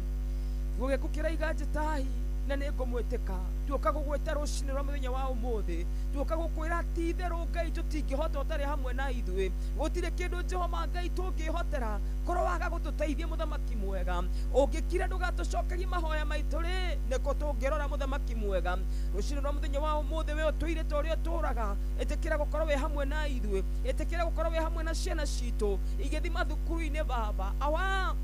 Kiugo gĩaku kĩraiga njĩtahi na nĩ ngũmwĩtĩka. Tuoka gũgwĩta rũciinĩ rwa mũthenya wa ũmũthĩ, tuoka gũkwĩra ti itherũ Ngai tũtingĩhota ũtarĩ hamwe na ithuĩ. Gũtirĩ kĩndũ Jehova Ngai tũngĩhotera korwo waga gũtũteithia mũthamaki mwega. Ũngĩkira ndũgatũcokerie mahoya maitũ rĩ, nĩkũ tũngĩrora mũthamaki mwega. Rũciinĩ rwa mũthenya wa ũmũthĩ we ũtũire ta ũrĩa ũtũraga, ĩtĩkĩra gũkorwo wĩ hamwe na ithuĩ, ĩtĩkĩra gũkorwo wĩ hamwe na ciana citũ igĩthiĩ mathukuru-inĩ Baba. Awa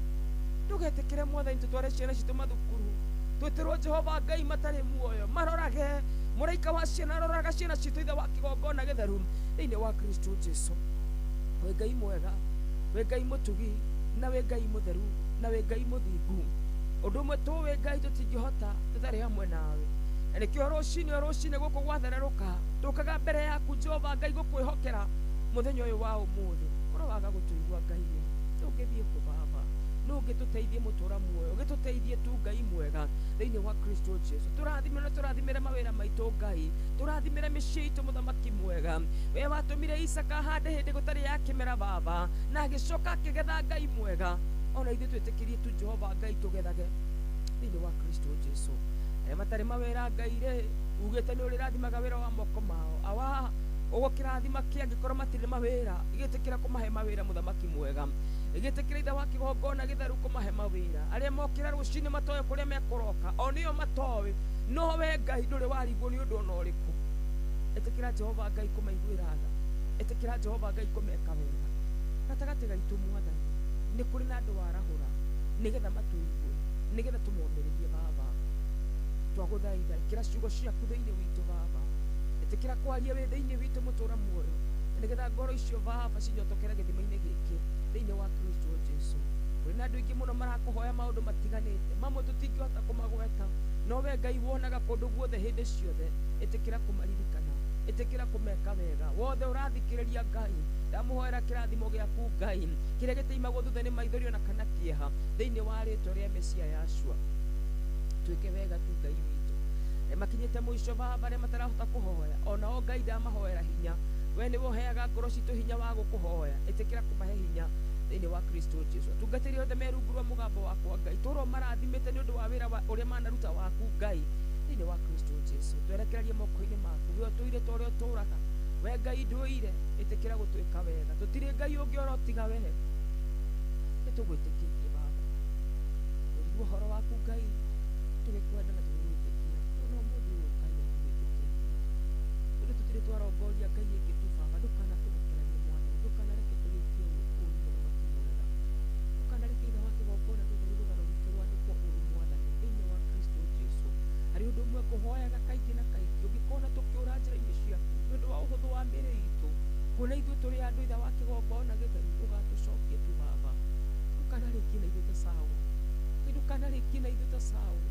ndũgetĩkĩre Mwathani tũtware ciana citũ mathukuru twĩtĩrwo Jehova Ngai matarĩ muoyo, marorage mũraika wa ciana aroraga ciana citũ ithe wa kĩgongona gĩtheru thĩinĩ wa Kristo Jesu. Wĩ Ngai mwega, wĩ Ngai mũtugi, na wĩ Ngai mũtheru, na wĩ Ngai mũthingu. Ũndũ ũmwe tũĩ Ngai tũtingĩhota tũtarĩ hamwe nawe, na nĩkĩo rũciinĩ gũkũ gwathererũka tũkaga mbere yaku Jehova Ngai gũkwĩhokera mũthenya ũyũ wa ũmũthĩ. Korwo waga gũtũigua Ngai ndũngĩthiĩ kũ Baba? No ũngĩtũteithie mũtũra muoyo, ũgĩtũteithie tu Ngai mwega thĩinĩ wa Kristo Jesu. Tũrathimĩre mawĩra maitũ Ngai, tũrathimĩre mĩciĩ itũ mũthamaki mwega. We watũmire Isaka ahande hĩndĩ gũtarĩ ya kĩmera Baba, na agĩcoka akĩgetha Ngai mwega. Ona ithuĩ twĩtĩkĩrie tu Jehova Ngai tũgethage thĩinĩ wa Kristo Jesu. Arĩa matarĩ mawĩra Ngai rĩ, ugĩte nĩ ũrĩrathimaga wĩra wa moko mao. Awa ũgũkĩrathima kĩ angĩkorwo matirĩ mawĩra, igĩtĩkĩra kũmahe mawĩra mũthamaki mwega, igĩtĩkĩra ithe wa kĩgongona gĩtheru kũmahe mawĩra. Arĩa mokĩra rũciinĩ matoĩ kũrĩa mekũroka, o nĩo matoĩ, no we Ngai ndũrĩ warigwo nĩ ũndũ ona ũrĩkũ. Ĩtĩkĩra Jehova Ngai kũmaiguĩra tha, ĩtĩkĩra Jehova Ngai kũmeka wega. Gatagatĩ gaitũ Mwathani nĩ kũrĩ na andũ warahũra nĩgetha matũigue, nĩgetha tũmonererie Baba. Twagũthaitha ĩkĩra ciugo ciaku thĩinĩ witũ Baba, ĩtĩkĩra kwaria wĩ thĩinĩ witũ mũtũra muoyo, nĩgetha ngoro icio Baba cinyotokere gĩthima-inĩ gĩkĩ thĩinĩ wa Kristo Jesu. Kũrĩ na andũ aingĩ mũno marakũhoya maũndũ matiganĩte, mamwe tũtingĩhota kũmagweta, no we Ngai wonaga kũndũ guothe hĩndĩ ciothe. Ĩtĩkĩra kũmaririkana, ĩtĩkĩra kũmeka wega. Wothe ũrathikĩrĩria Ngai, ndamũhoera kĩrathimo gĩaku Ngai, kĩrĩa gĩteimagwo thutha nĩ maithori ona kana kĩeha, thĩinĩ wa rĩtwa rĩa Mesia Yashua. Twĩke wega tu Ngai witũ. Makinyĩte mũico Baba, arĩa matarahota kũhoya, onao Ngai ndamahoera hinya. We nĩwe ũheaga ngoro citũ hinya wa gũkũhoya, ĩtĩkĩra kũmahe hinya thĩinĩ wa Kristo Jesu. Atungatĩri othe me rungu rwa mũgambo wakwa Ngai, tũrwo marathimĩte nĩ ũndũ wa wĩra ũrĩa manaruta waku Ngai thĩinĩ wa Kristo Jesu. Twerekererie moko-inĩ maku, we ũtũire ta ũrĩa ũtũraga, we Ngai ndũire, ĩtĩkĩra gũtwĩka wega. Tũtirĩ Ngai ũngĩ ora ũtiga we, nĩtũgwĩtĩkĩtie Baba. Tũrigwo ũhoro waku Ngai, tũgĩkwenda na tũgĩgwĩtĩkia. Ona ũmũthĩ ũyũ Ngai nĩtũgwĩtĩkĩtie, tondũ tũtirĩ twarongoria Ngai ĩngĩ tu Baba. Ndũkanatũrekeranie Mwathani, ndũkanareke tũgĩtio ũũru mũthamaki mwega, ndũkanareke ithe wa kĩgongona gĩtheru rũgano rwitũ rwandĩkwo ũũru Mwathani thĩinĩ wa Kristo Jesu. Harĩ ũndũ ũmwe ngũhoyaga kaingĩ na kaingĩ, ũngĩkona tũkĩũra njĩra-inĩ ciaku nĩ ũndũ wa ũhũthũ wa mĩĩrĩ itũ, kuona ithuĩ tũrĩ andũ itha wa kĩgongona gĩtheru ũgatũcokia tu baba ndũkanarĩkie na ithuĩ ta Saũlũ ndũkanarĩkie na ithuĩ ta Saũlũ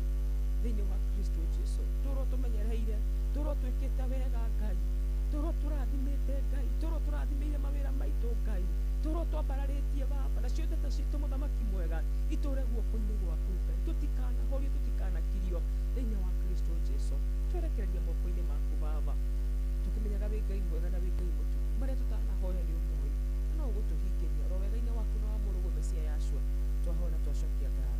thĩinĩ wa Kristo Jesũ tũrwo tũmenyereire tũrwo twĩkĩte wega Ngai tũrwo tũrathimĩte Ngai tũrwo tũrathimĩire mawĩra maitũ Ngai tũrwo twambararĩtie baba na ciothe ta citũ mũthamaki mwega itũre guoko-inĩ gwaku Ngai tũtikanahorio tũtikanakirio thĩinĩ wa Kristo Jesũ twerekererie moko-inĩ maku baba tũkĩmenyaga wĩ Ngai mwega na wĩ Ngai mũtugi marĩa tũtanahoya nĩ ũmoĩ no ũgũtũhingĩria ro wega-inĩ waku na wa mũrũgũ Mesia Yashua twahona twacokia ngatho.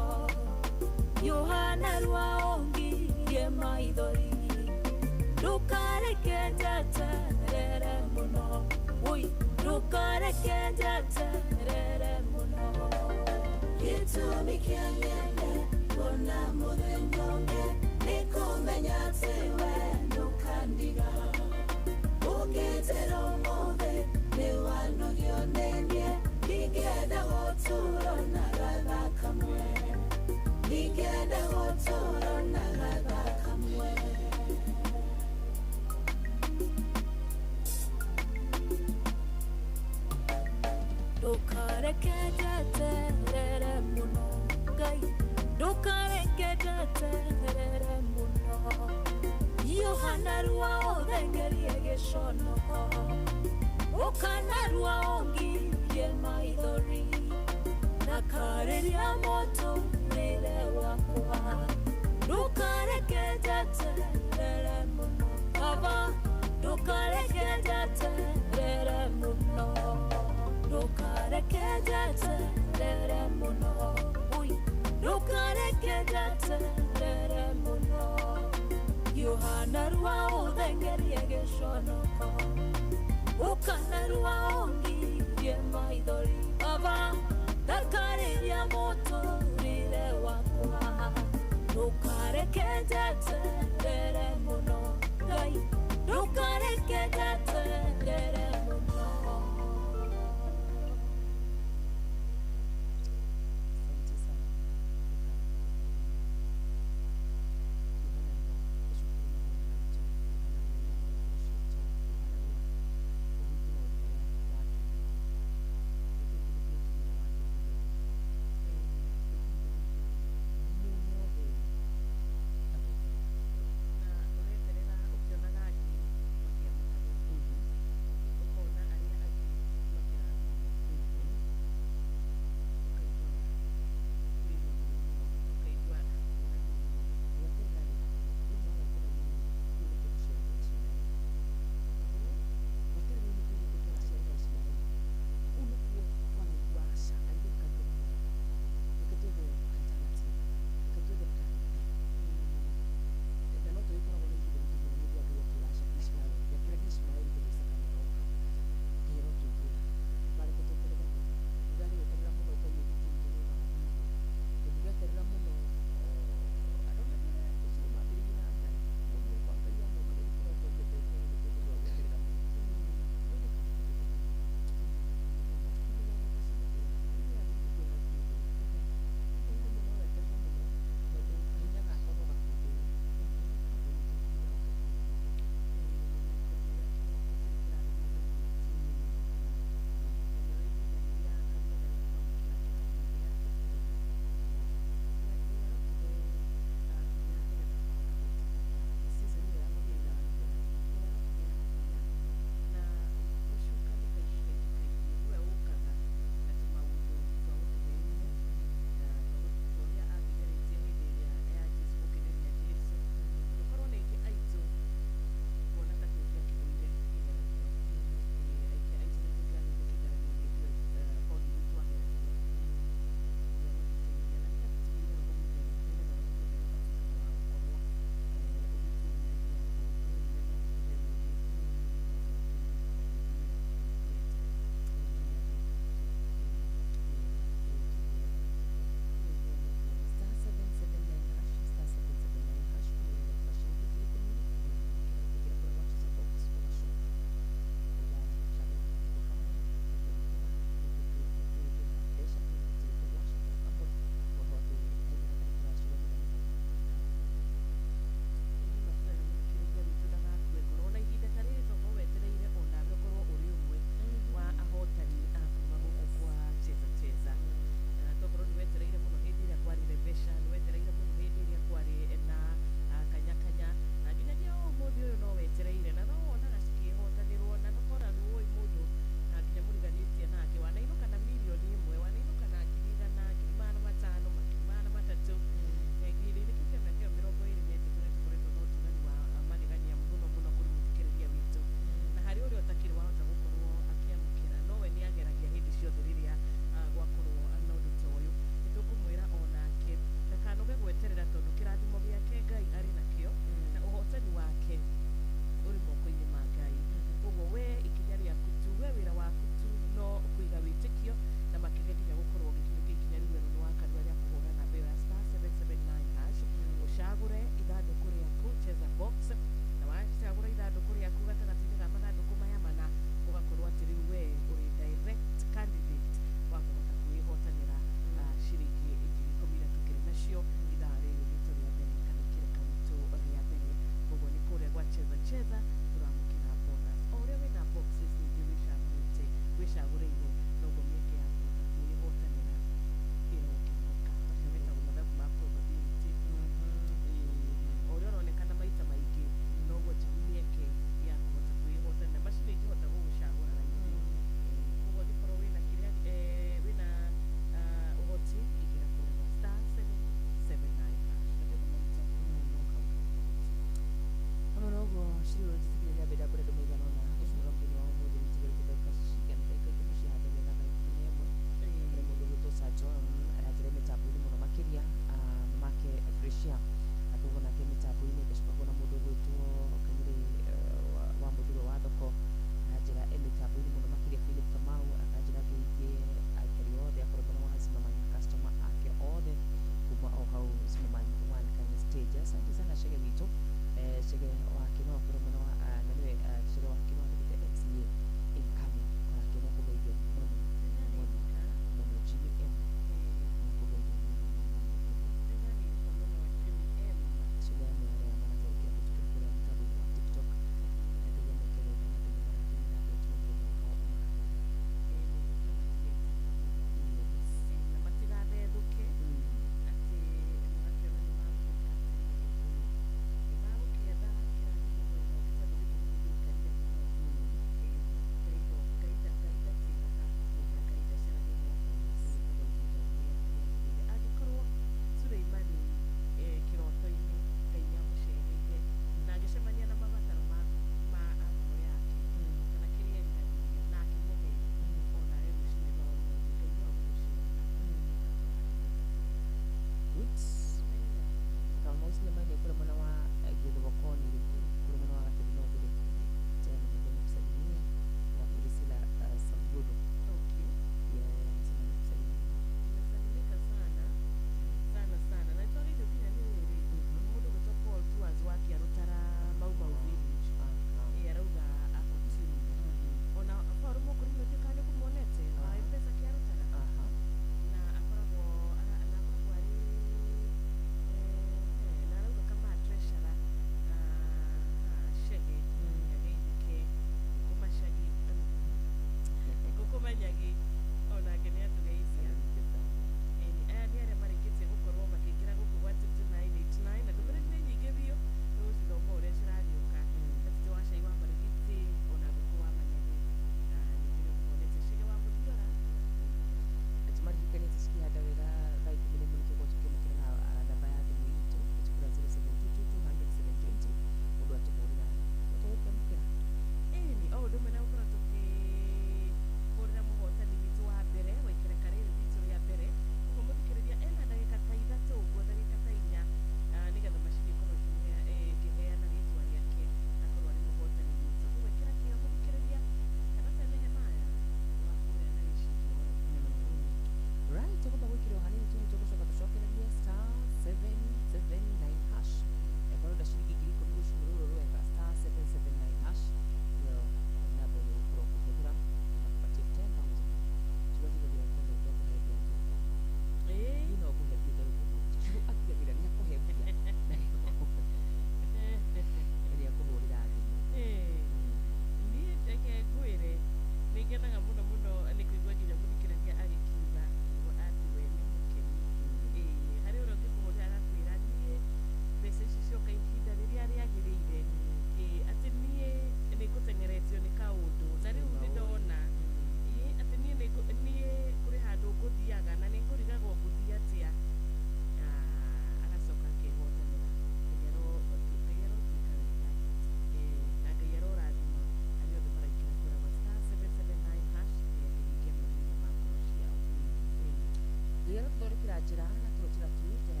njĩra na tũrũtĩra tu njĩra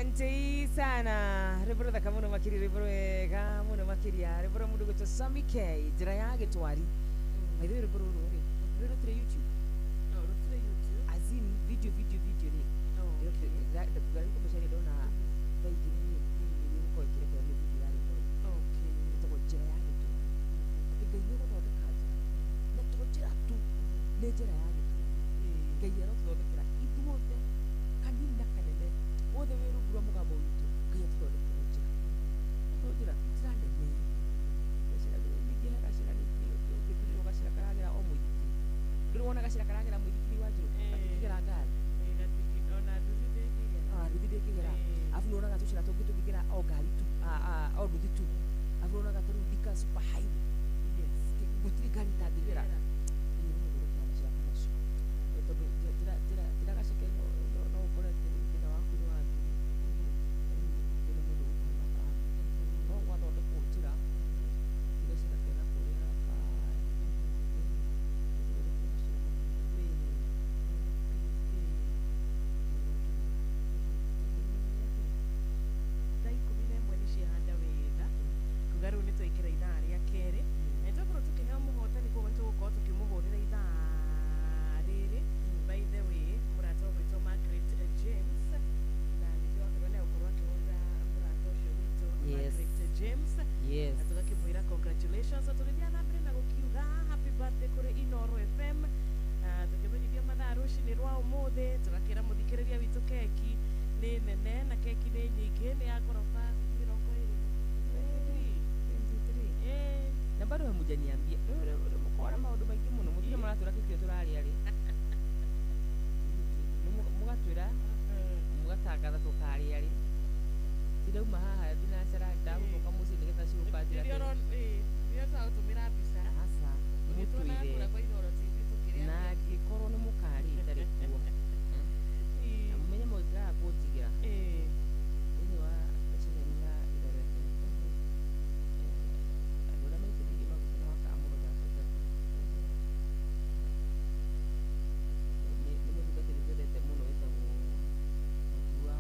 Asante sana riboro da kamuno makiri riboro ga muno makiri ya riboro mundu gutwa Sami K jira ya gitwari maitho riboro ruri riboro tire YouTube azin video ni da gari ko mashari dona dai gini ni ko kire ko ni video ya riboro to ko jira ya gitwari ati gayo ko da kazi na to jira tu ne jira ya gitwari gayo ro to da iduote kanina kanene wothe wiru gura mugambo witu gayo to da project to jira tsane ne gashira ni gya gashira ni kipiro gashira karagira o muyiti ndiro wona gashira karagira muyiti waju akigira ngari ruthide kigira afu nona gatushira to gitu kigira o gari tu o ruthi tu afu nona gatu dika super highway yes gutiri gari ta digira ni mo ndo kwa gashira kana so to tira gashike no kore kina waku ni wapi kina mo ndo kwa no wa ndo ko tira kira sira kana ko ya ka Yes. Atugakimwira congratulations atugithia na mbere na gukiuga happy birthday kuri Inoro FM. Tukimenyithia mathaa rucini rwa umuthi tugakira muthikiriria witu keki ni nene na keki ni nyingi ni ya gorofa 23 na bado hamujaniambia mukora maundu maingi muno muthire maratwira keki turaria ri mugatwira mugatangatha tukaria ri Sidauma haha binashara damu kamusi niketa siku kazi yake. Ndio tunatumira bisa. Hasa mutuire. Na gikoro ni mukari tari kuwa. Amenye moja akotigira. Ni wa chini ya direct. Adora mtigi makuna wakamuro ya kutoka. Ni mtigi tete muno ita kuwa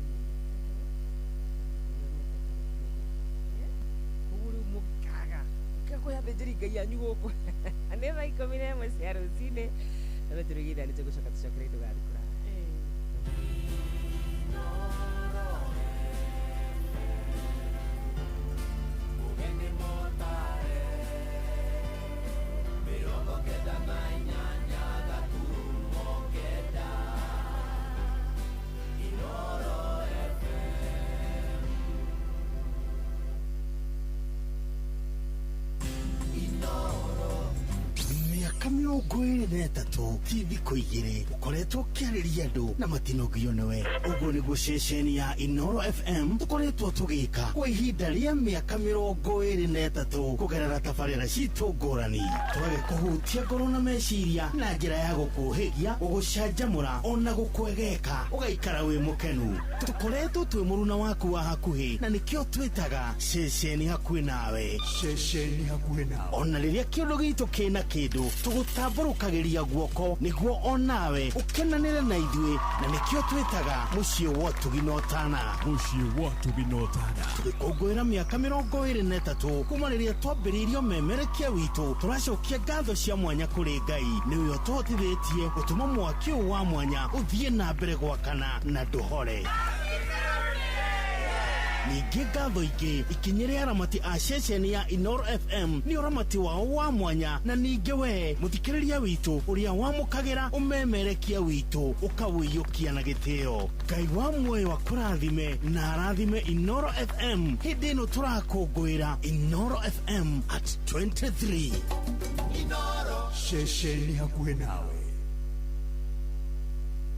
ko ya bejeri gaya nyugo ane vai komine mo cia rucine na turigida ni tugucoka tucokere indo gari kura ugende motare mirongo kenda na inyanya gaturumo kenda Inoro miaka 23 TV koigire ukoretwo kiariria andu na matinogio niwe uguo niguo ceceni ya Inoro FM tukoretwo tugika kwa ihinda ria miaka 23 kugerera tabarĩra citũ ngũrani twage kũhutia ngoro na meciria na njĩra ya gũkũhĩgia gũgũcanjamũra ona gũkwegeka ũgaikara wĩ mũkenu tukoretwo twĩ mũruna waku wa hakuhĩ na nĩkĩo twĩtaga ceceni hakuhĩ nawe ona rĩrĩa kĩũndũ gitũ kĩna kĩndũ tũgũtambũrũkagĩria guoko nĩguo onawe ũkenanĩre na ithuĩ na nĩkĩo twĩtaga mũciĩ wa ũtugi na ũtana tũgĩkũngũĩra mĩaka 23 kuma rĩrĩa twambĩrĩirio memerekia witũ tũracokia ngatho cia mwanya kũrĩ Ngai nĩwe ũtũhotithĩtie gũtũma mwaki ũyũ wa mwanya ũthiĩ na mbere gwakana na ndũhore ningĩ ngatho ingĩ ikinyĩre aramati a ceceni ya Inoro FM nĩ ũramati wao wa mwanya na ningĩ we mũthikĩrĩria witũ ũrĩa wamũkagĩra ũmemerekia witũ ũkawĩiyũkia na gĩtĩo Ngai wa muoyo akũrathime na arathime Inoro FM hĩndĩ ĩno tũrakũngũĩra Inoro FM at 23 Inoro ceceni hakuhĩ nawe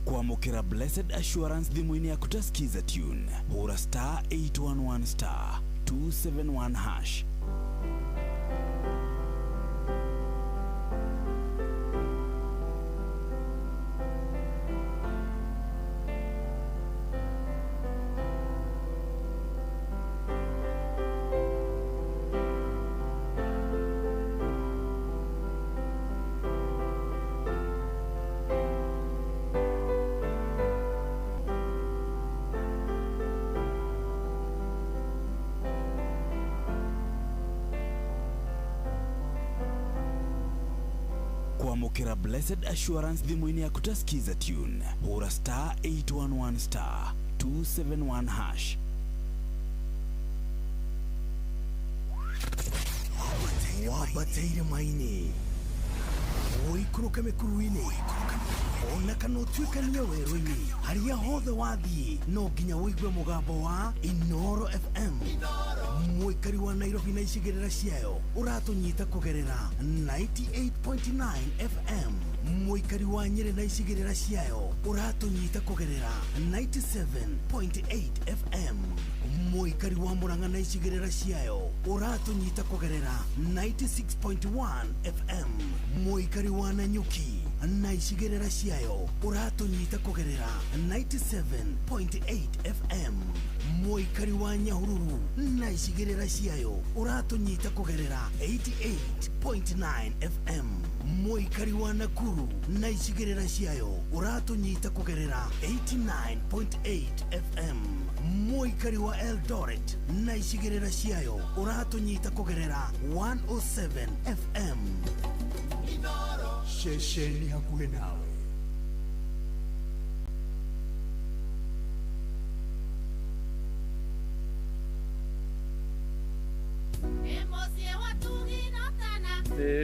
kwamũkĩra Blessed Assurance thimũ-inĩ yaku tasikiza tune hũra *811*271#. kwamukira Blessed Assurance thimũ-inĩ yaku ta skiza tune hũra star 811 star 271 hash. Wabateire maini oikũrũke mĩkuru-inĩ ona kana ũtuĩkanie werũ-inĩ harĩa hothe wathiĩ no nginya wĩigue mũgambo wa Inoro FM mũikari wa Nairobi na icigĩrĩra ciayo ũratũnyita kũgerera 98.9 FM mũikari wa Nyeri na icigĩrĩra ciayo ũratũnyita kũgerera 97.8 FM mũikari wa Murang'a na icigĩrĩra ciayo ũratũnyita kũgerera 96.1 FM mũikari wa Nanyuki na icigĩrĩra ciayo ũratũnyita kũgerera 97.8 FM mũikari wa Nyahururu na icigĩrĩra ciayo ũratũnyita kũgerera 88.9 FM mũikari wa Nakuru na icigĩrĩra ciayo ũratũnyita kũgerera 89.8 FM mũikari wa Eldoret na icigĩrĩra ciayo ũratũnyita kũgerera 107 FM Shesheni hakuhĩ nawe.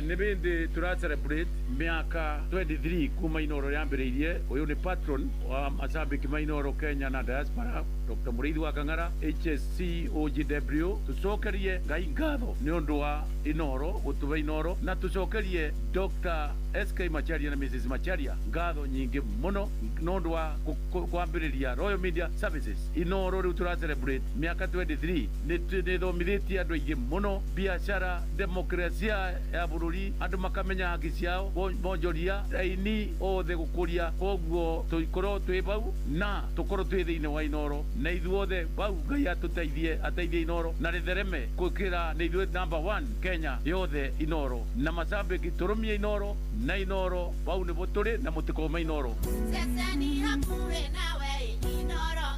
nä bä ndä tå celebrate miaka 23 kuma Inoro yambĩrĩirie. Ũyũ nĩ patron wa macambĩki ma Inoro Kenya na diaspora Dr. Mũrĩithi wa Kang'ara HSC OGW. Tũcokerie Ngai ngatho nĩ ũndũ wa Inoro gũtũhe Inoro na tũcokerie Dr. SK Macharia na Mrs. Macharia ngatho nyingĩ mũno nĩ ũndũ wa kwambĩrĩria Royal Media Services. Inoro rĩu tũra celebrate miaka 23 nĩ thomithĩtie andũ aingĩ mũno biacara demokrasia ya bũrũri andũ makamenya haki ciao bonjoria raini othe gũkũria koguo tũikorwo twĩ bau na tũkorwo twĩ thĩinĩ wa Inoro na ithuothe bau Ngai ateithie Inoro na rĩthereme gũkĩra nĩ ithuĩ number 1 Kenya yothe Inoro na macambĩki tũrũmie Inoro na Inoro bau nĩbo tũrĩ na mũtikoma Inoro. Ceceni hakuhĩ nawe Inoro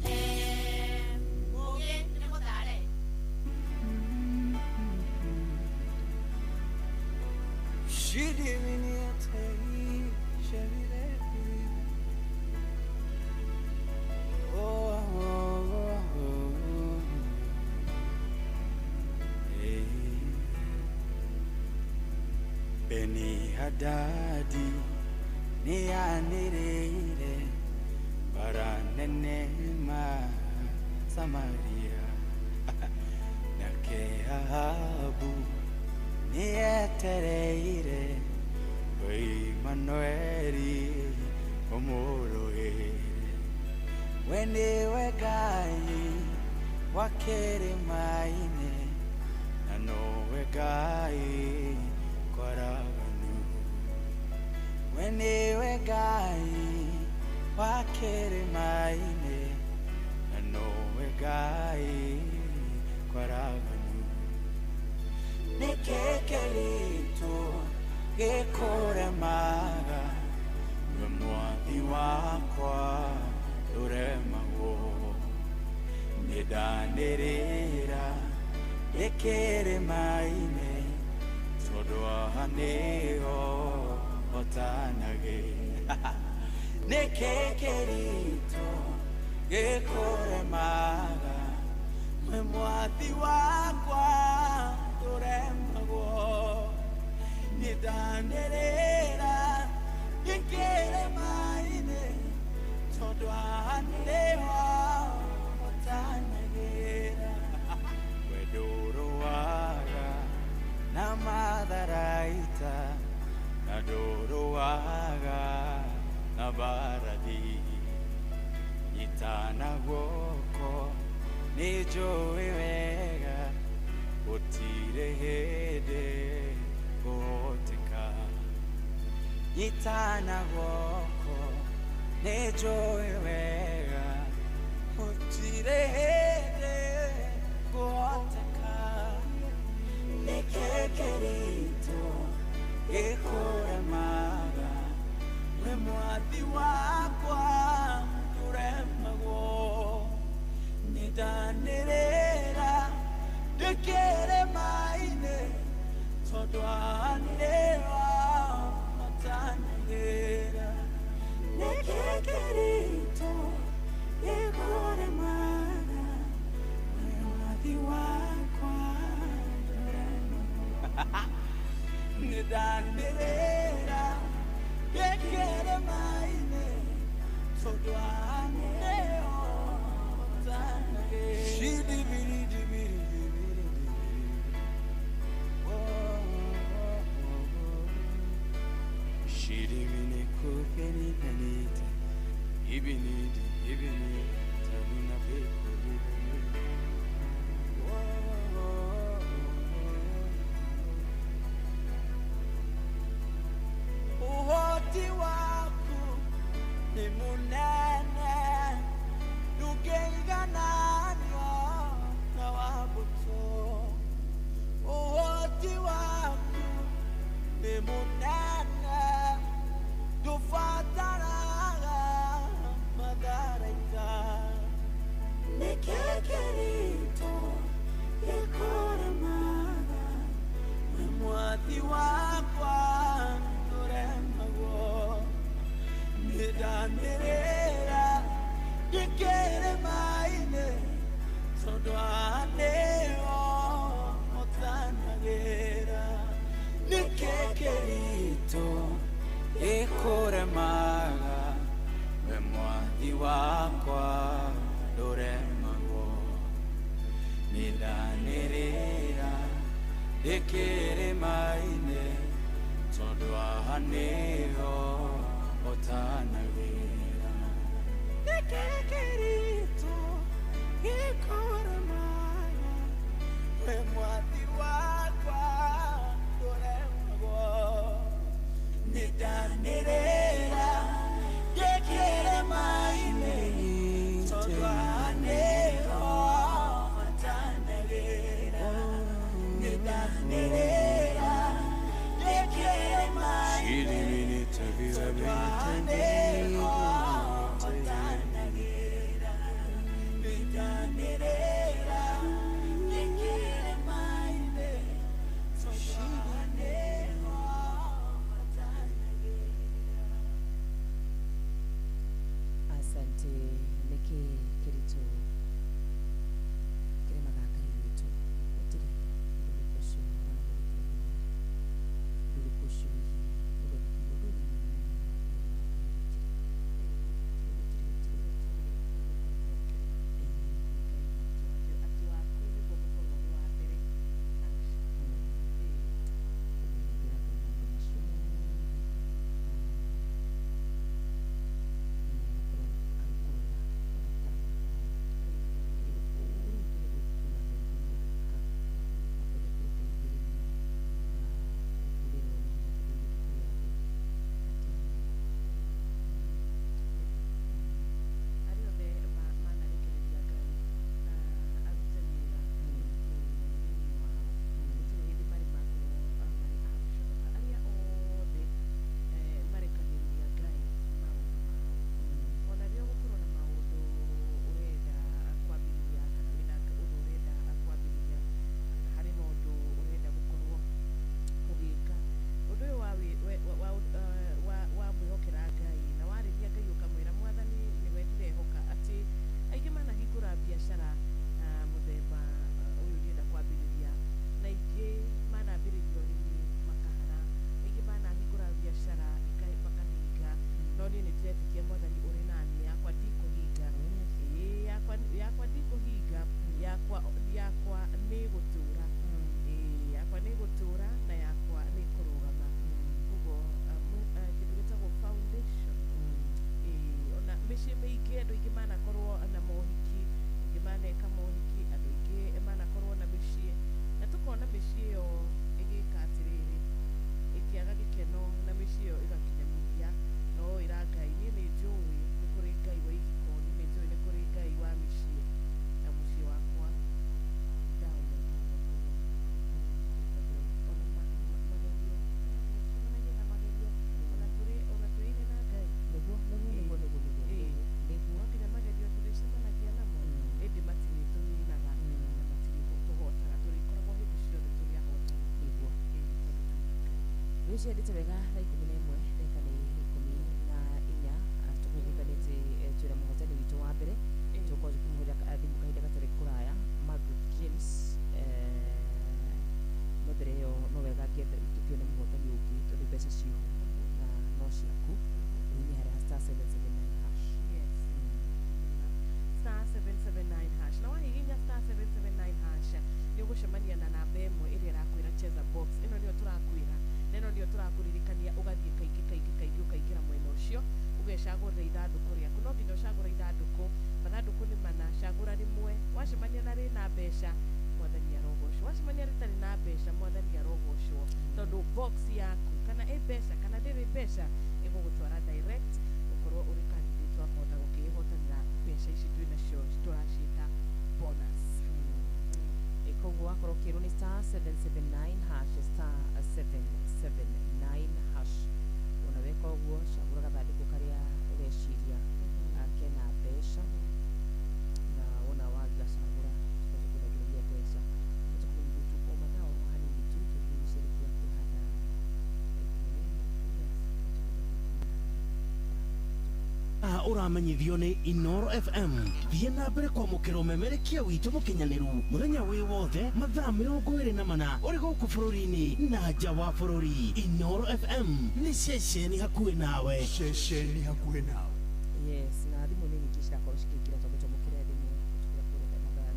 FM mũgĩ nĩ mũtare Beni Hadadi ni anireire baranene ma Samaria na Kehabu ni etereire Emmanueli omorohere wendiwe Ngai wakere maine na nowe Ngai kwaraganu wendiwe Ngai wakere maine na nowe Ngai kwaraganu nekekerito gekoremaga we mwathi wakwa uremagwo nidanĩrĩra ĩkĩrĩ maine tondũ haha nĩho hotanagĩra nĩkĩ kĩritũ gĩkũremaga we mwathi wakwa ndũremagwo nidanĩrĩra ĩkĩrĩ maine tondũ haha nĩho hotanagĩra we ndũrũaga na matharaita na ndũrũaga na mbarathi nyitana guoko nĩ njũĩ wega gũtirĩ hĩndĩ kũhoteka nyitana guoko nĩ njũĩ wega gũtirĩ hĩndĩ kũhoteka nĩkĩ kĩritũ gĩkũremaga we mwathi wakwa ndũremagwo nĩndanĩrĩra ndĩkĩrĩ maine tondũ haha nĩho nĩndanĩrĩra ngĩkĩre maĩ-inĩ tondũ aneo tanagĩ Shidimini kukeni penite ibinidi tabina pekuli uhoti waku ni munene ndungĩigananio na wabuto uhoti waku ni munene ndubataraga matharaita nĩkĩkĩrĩto gĩkũremaga we mwathi wakwa ndũremagwo nĩndanĩrĩra ngĩkĩre maĩ-inĩ tondũ anĩo mũtanagĩra nĩkĩkĩrĩto gĩkũremaga we mwathi wakwa ndũremagwo nĩndanĩrĩra ndĩkĩrĩ maĩ-inĩ tondũ haha nĩho ũtanagĩra nĩkĩkĩrĩto gĩkũremaga we mwathi wakwa ndũremagwo nĩndanĩrĩra ngĩkĩre maĩ-inĩ tondũ anĩho matanagĩra nĩndanĩrĩra ngĩkĩre maĩ-inĩ tondũ anĩho matanagĩra nĩndanĩrĩra ngĩkĩre maĩ-inĩ tondũ anĩho asante nĩkĩ kĩritũ kĩremaga ngai witũ gũtirĩ ũndũ ũcio ũndũ ũcio ciendete wega thaa 11 ndeka nĩ 14 tũkũiguithanĩte twĩra mũhotani witũ wa mbere tũkorwo tũkĩmũhũrĩra thimũ kahinda gatarĩ kũraya Margaret James no mbere ĩyo no wega tũkĩone mũhotani ũngĩ mbeca mwathani arogocwo wacemania rĩtarĩ na mbeca mwathani arogocwo tondũ box yaku kana ĩ mbeca kana ndĩrĩ mbeca ĩgũgũtwara direct ũkorwo ũrĩ candidate wa kũhota gũkĩhotanĩra mbeca ici twĩ nacio tũraciĩta bonus koguo wakorwo ũkĩrwo nĩ star 779 hash star 779 hash ona weka ũguo cagũra gathandũkũ karĩa ũreciria kena mbeca na wona wagacagũra tũkũnagĩrĩria mbeca tũkũmĩgũtukoma nao hanini tu tũkĩgucĩrĩria kwĩhanda uramenyithio nĩ Inoro FM thiĩ na mbere kwamũkĩra ũmemerekia witũ mũkinyanĩru mũthenya wĩ wothe mathaa 24 ũrĩ gũkũ bũrũri-inĩ na nja wa bũrũri. Inoro FM nĩ ceceni hakuhĩ nawe, ceceni hakuhĩ nawe. Yes, na thimũ nĩ nyingĩ cirakorwo cikĩingĩra tondũ twamũkĩra thimũ tukiga kũrĩa namba ya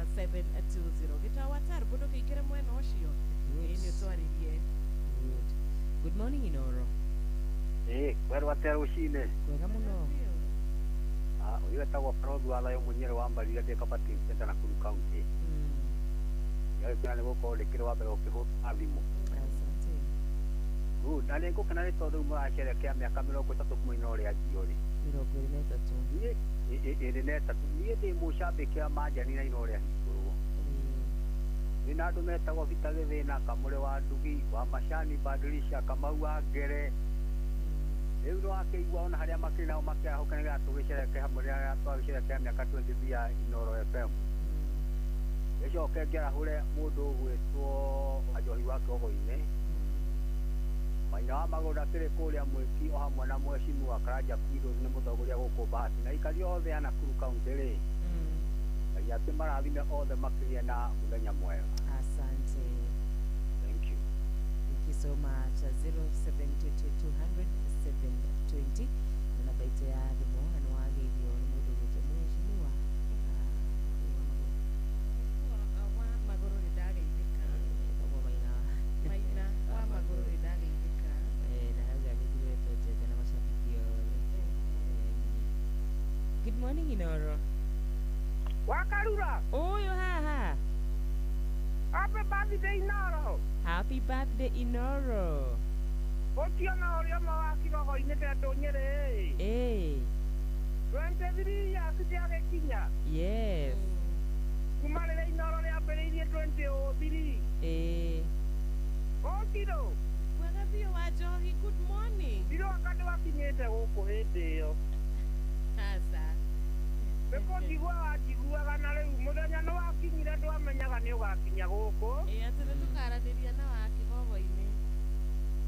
0722-200-720 gĩtawa tar bũndũ kĩingĩre mwena ũcio nĩ ũtwarĩrie. Good morning Inoro. Kwero atĩa rũcinĩ? Kwega mũno. Ũyũ etagwo Produ wa Thayo Mũnyere wa Mbarire ndĩ Kabatin Center Nakuru County. Nĩ gũkorwo ndĩkĩrĩ wa mbere ũkĩhũra thimũ. Good, na nĩ ngũkena nĩ tondũ rĩu mũracerekea mĩaka 30 kuma Inoro rĩa njiyo-rĩ. 23. Ĩrĩ na 3. Niĩ ndĩ mũcambĩki wa Manjani na Inoro rĩa hingũrwo. Nĩ na andũ metagwo Vita Gĩthĩna, Kamũre wa Ndugi, wa Macani, Badilisha, Kamau wa Ngere. Rĩu nĩ wakĩigua ona harĩa makĩrĩ nao makĩhoka nĩgetha tũgĩcereke hamwe rĩrĩa twagĩcerekea mĩaka 23 ya Inoro FM. Gĩcoke ngĩarahũre mũndũ ũgwĩtwo Wanjohi wa Kĩogo-inĩ. Maina wa Magũrũ akĩrĩ kũrĩa Mwĩki o hamwe na Mwecimu wa Karanja Pindus nĩ mũtongoria gũkũ Bahati na aikari othe a Nakuru County-rĩ. Ngai akĩmarathime othe makĩgĩe na mũthenya mwega. Asante. Thank you. Thank you so much. 0722-200-720 na namba itũ ya thimũ na nĩ wagĩirio nĩ mũndũ ũgwĩtwo Mwecimu wa Magũrũ nĩ ndageithĩka. Maina wa Magũrũ nĩ ndageithĩka. Na hau agĩthiretwo njete na macambiki othe. Good morning Inoro. Wakarura. Ũyũ haha. Happy birthday Inoro. Happy birthday Inoro. Ũkiona ũrĩa wa Kĩrogo-inĩ tondũ Nyerĩ. 23 years ndĩagĩkinya. Yes. Kuma rĩrĩa Inoro rĩambĩrĩirie 2003. Ũkiro. Mwega biũ Wanjohi, good morning. Ndiroka ndĩwakinyĩte gũkũ hĩndĩ ĩyo. Asa. Nĩkũnjigua wanjiguaga na rĩu mũthenya nĩ wakinyire ndwamenyaga nĩ ũgakinya gũkũ. Atĩ nĩ tũkaranĩria na wa Kĩgogo-inĩ.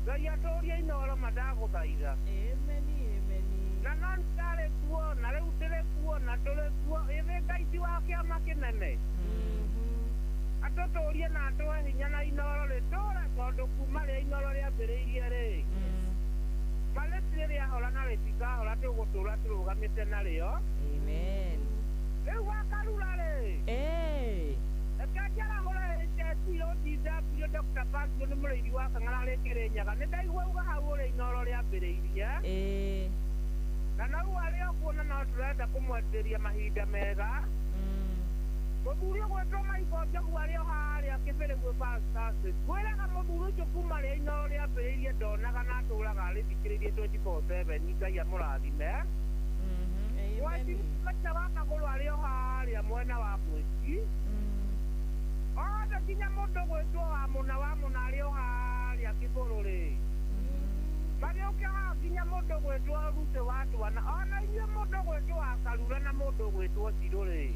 Ngai atũũrie Inoro mandagũthaitha. Ameni. Na no ndarĩ kuo na rĩu ndĩrĩ kuo na ndũrĩ kuo ĩthĩ Ngai ti wa kĩama kĩnene. Atũtũũrie na atũhe hinya na Inoro rĩtũũre tondũ kuma rĩrĩa Inoro rĩambĩrĩirie-rĩ. Malĩtire rĩahora na rĩtikahora tũgũtũũra tũrũgamĩte narĩo. Amen. Rĩu Wakarura-rĩ. Reke njarahũre HSC ODW Dr. Pasio nĩ mũrĩithi wa Kang'ara arĩ Kĩrĩnyaga. Nĩ ndaigua uga hau ũrĩa Inoro rĩambĩrĩirie. Na nau arĩ o kuona no tũrenda kũmwenderia mahinda mega. Mũthuri ũgwĩtwo Michael Njogu arĩ o harĩa Kĩbĩrĩ gwĩ Fantastic. Kwĩraga mũthuri ũcio kuma rĩrĩa Inoro rĩambĩrĩirie ndonaga na atũũraga arĩthikĩrĩirie 24/7. Ngai amũrathime. Wacimaita wa Magũrũ arĩ o harĩa mwena wa Mwĩki. Othe nginya mũndũ ũgwĩtwo wa mũna arĩ o harĩa Kĩbũrũ-rĩ. Magĩũke haha nginya mũndũ ũgwĩtwo Rute wa Twana. Ona inyuĩ mũndũ ũgwĩtwo wa Karura na mũndũ ũgwĩtwo Cirũ-rĩ.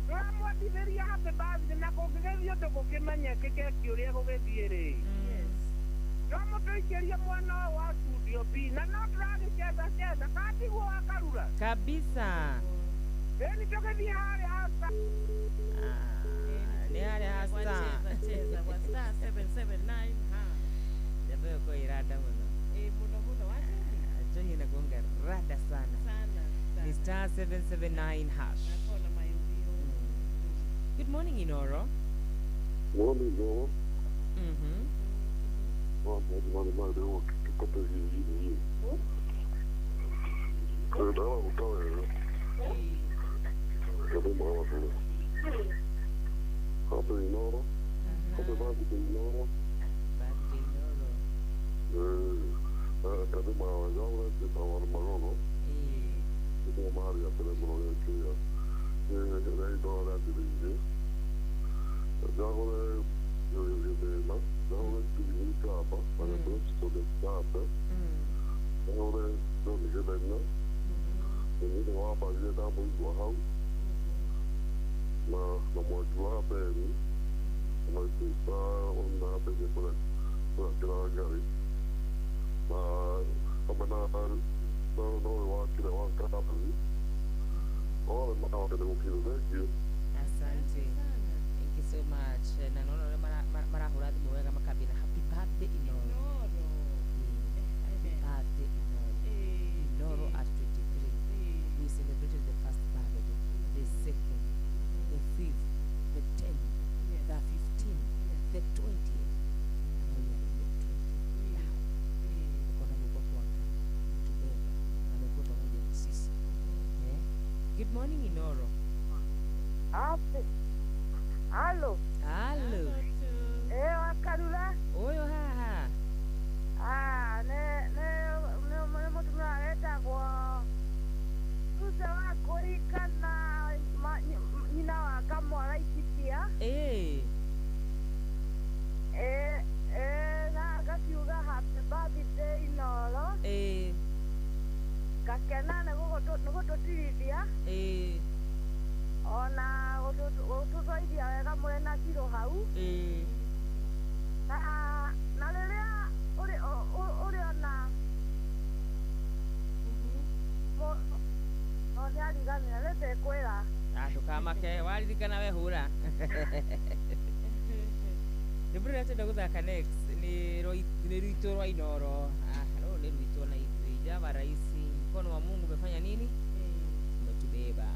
Tũramwendithĩria happy birthday na kũngĩgĩthiĩ ũndũ gũkĩmenyekĩke ũrĩa gũgĩthiĩ-rĩ. No mũtũikĩrie mwena ũyũ wa studio B na no tũragĩcetha katiguo Wakarura. Kabisa. Nĩ tũgĩthiĩ harĩa hasa. Nĩ harĩa hasa. Cheza kwa star 779 ha. Jambo yuko irada mũno. Mũno Wanjohi. Wanjohi inakuanga rada sana. Ni star 779 hash. Good morning Inoro. Morning, Inoro. Mhm. Well, maybe one of my little couple of years. Dawa kutoa hiyo. Ndio mama tu. Hapo inoro. Hapo bado inoro. Kama wajao ndio wanaona. Ndio mahali ya pale mmoja kia. Ndio dola ndio. Dawa yulibema. Dawa tulika hapa. Para prosto de tapa. Dawa ndio ndio. Ndio hapa ile damu iko hau. Na mmoja beni. Na sisi ona peke kwa kila gari. Kama na wakile waka hapa hivi. Ndio ukilo zake. Asante. Thank you so much. Na naona mara huradi mwega makabina. Happy birthday Inoro. Happy birthday Inoro at 23. We celebrated the first birthday, the second, the fifth, the 10th, the 15th, the 20th. Good morning, Inoro. Happy. Hello. Hello. Wakarula. Oyo haha. Ne mutumia leta kwa tuze wako ikana nyina wakamwara ikitia. Na gakiuga happy birthday Inoro. Kakena nugo totirithia. Ona gũtũtũithia wega mũrĩ na kiro hau. Na rĩrĩa ũrĩ ona nĩ ariganĩra rĩte kwĩra ndũkamake waririkana we hũra. Nĩ mbũrĩ atenda gũthaka next nĩ rwitũ rwa Inoro. Rũrũ nĩ rwitũ na ithuĩ Java rahisi. Mkono wa Mungu umefanya nini? Umetubeba.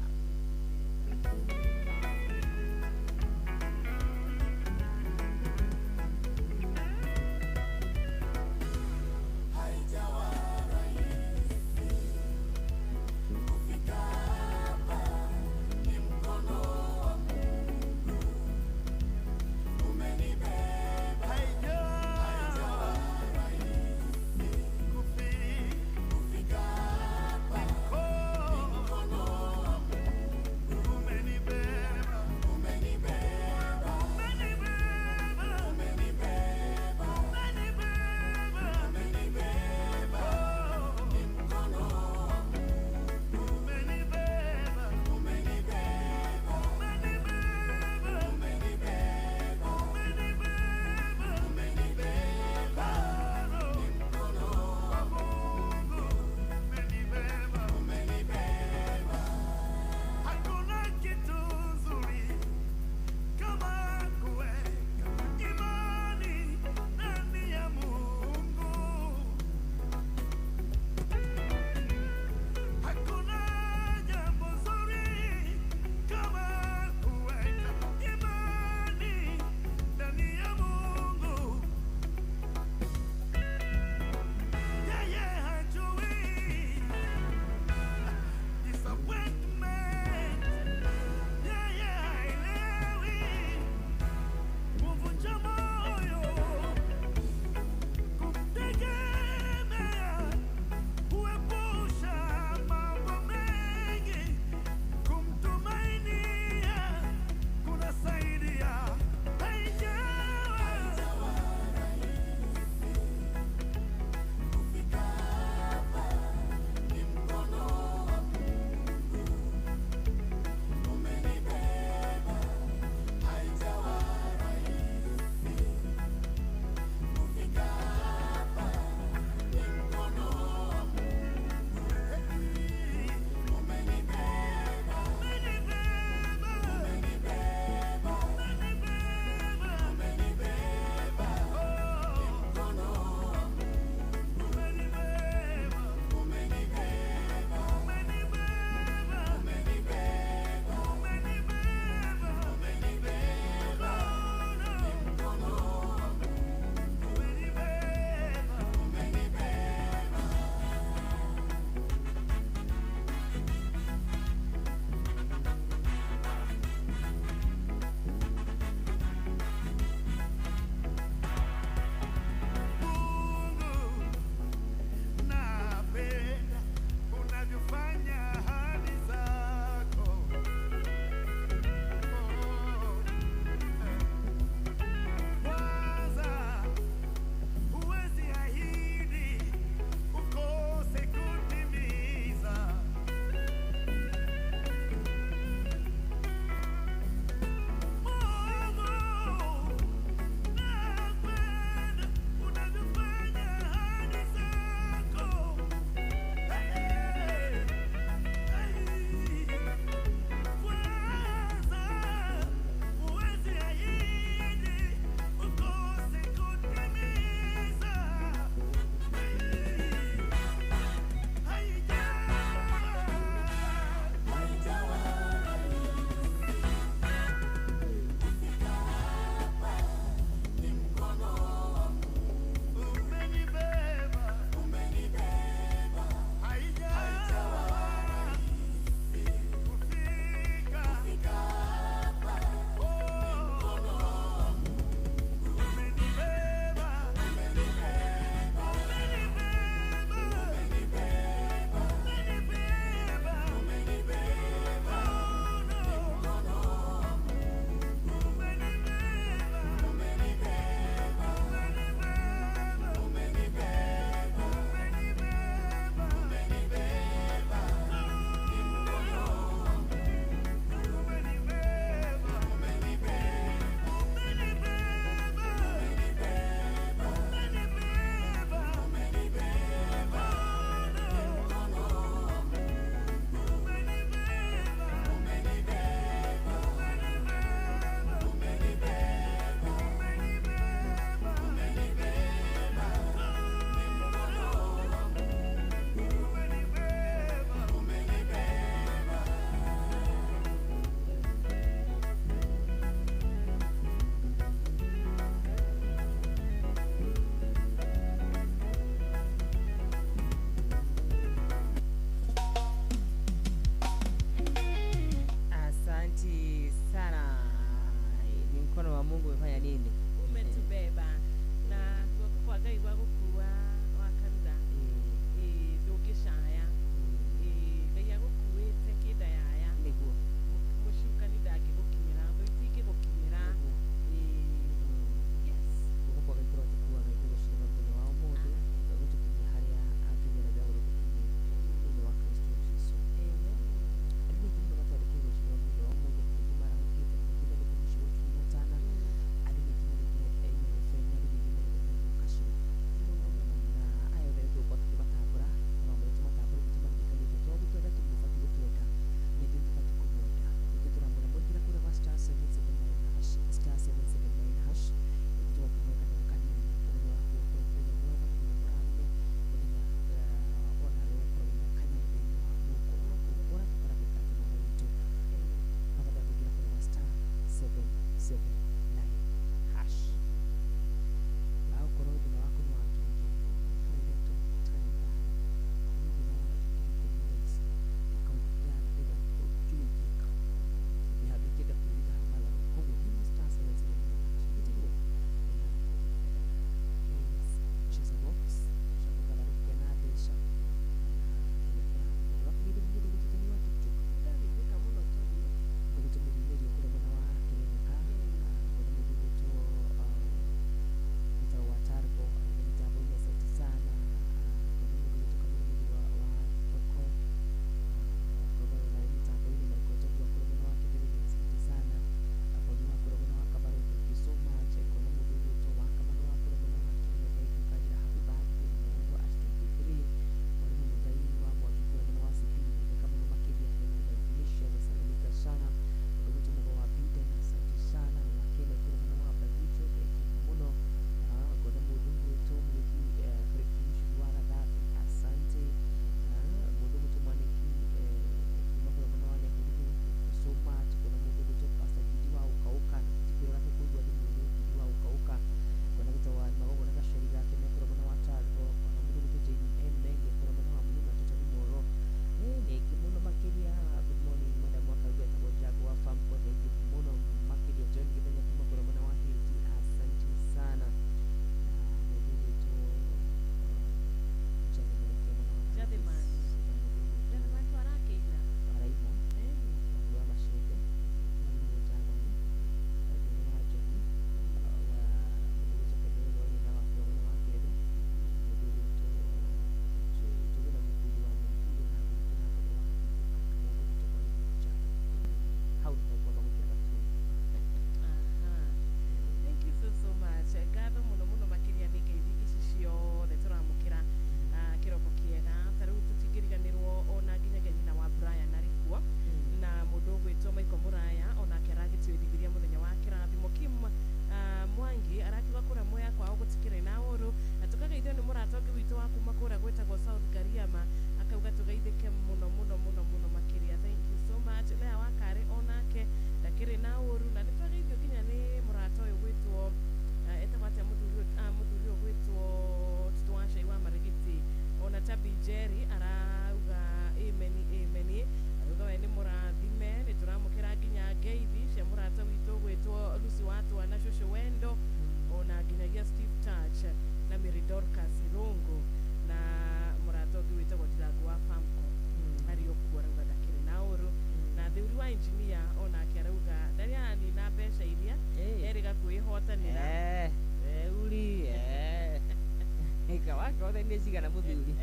Eka wako othe nĩ cigana mũthuri.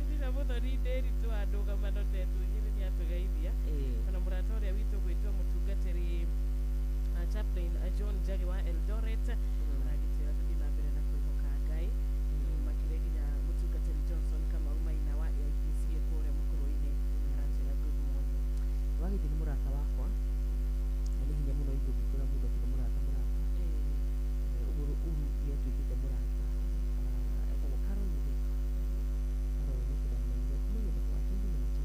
Ndĩna mũthoni ndĩritũ andũ gamanotetwo nyiri nĩ atũgeithia. Ona mũrata ũrĩa witũ gwĩtwo mũtungatĩri chaplain John Njagi wa Eldoret aragĩtĩra tũthiĩ na mbere na kwĩhoka Ngai makĩria nginya mũtungatĩri Johnson Kamau Maina wa AIPC kũrĩa mũkũrũ-inĩ aranjĩra good morning. Wagĩthiĩ nĩ mũrata wakwa na nĩ hinya mũno igũrũ gũkĩra mũndũ akĩrĩ mũrata ũguo nĩ atuĩkĩte mũrata etagwo Carol Muthika. Carol nĩ kĩndamĩire kumenya nĩ kwa kĩndũ na kĩndũ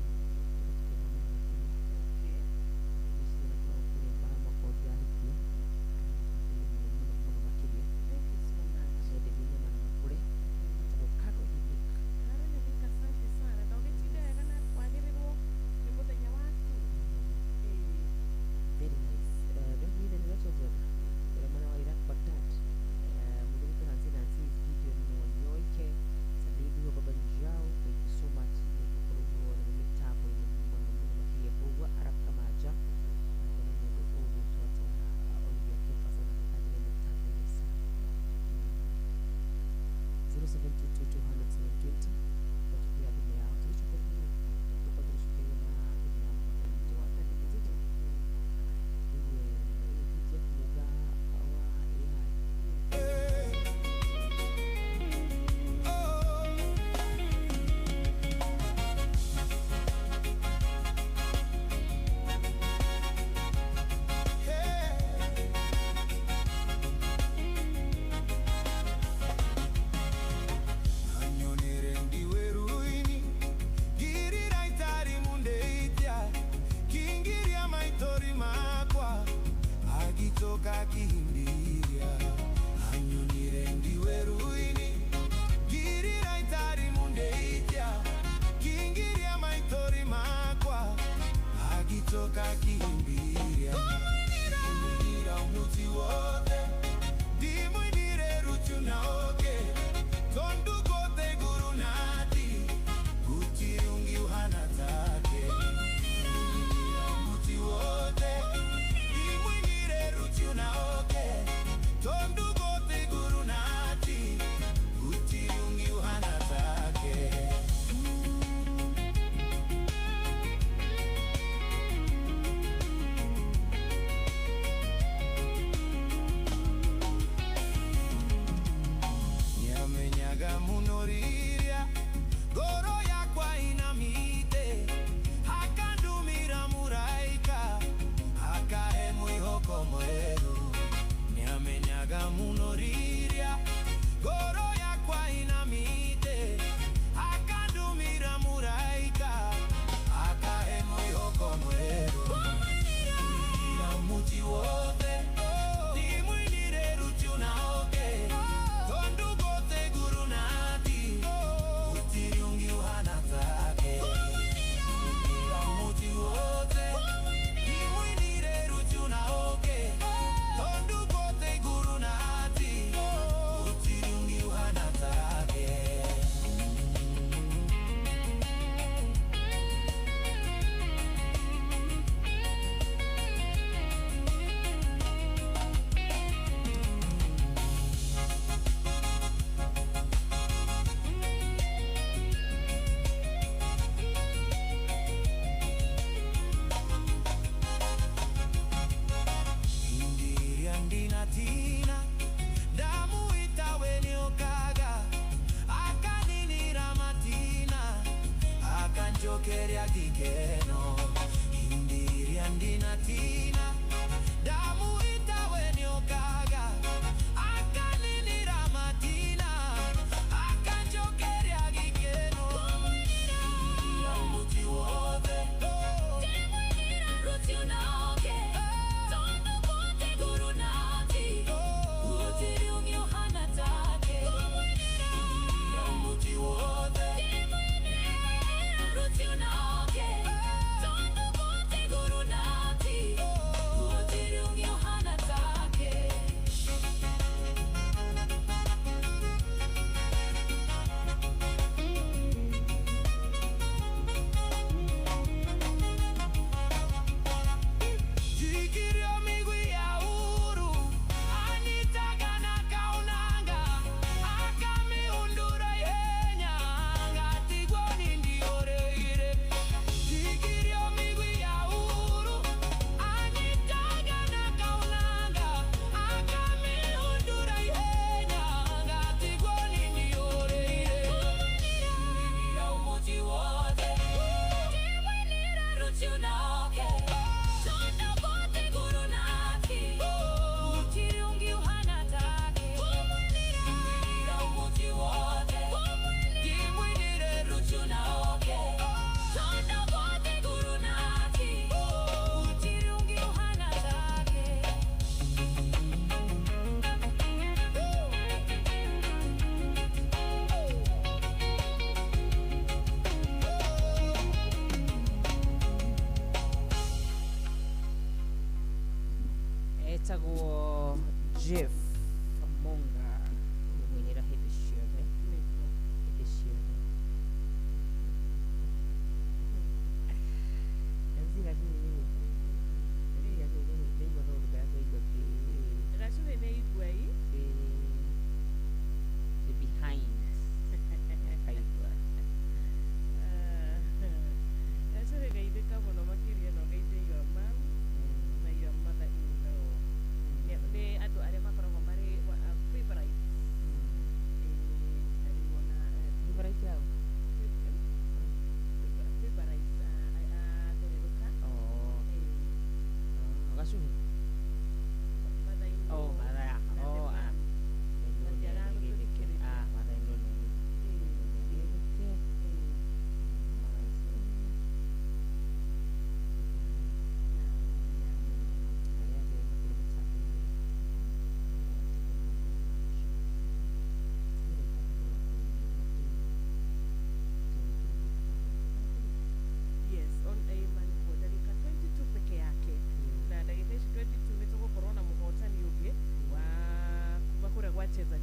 etagwo Jeff Monga mwinira hĩndĩ ciothe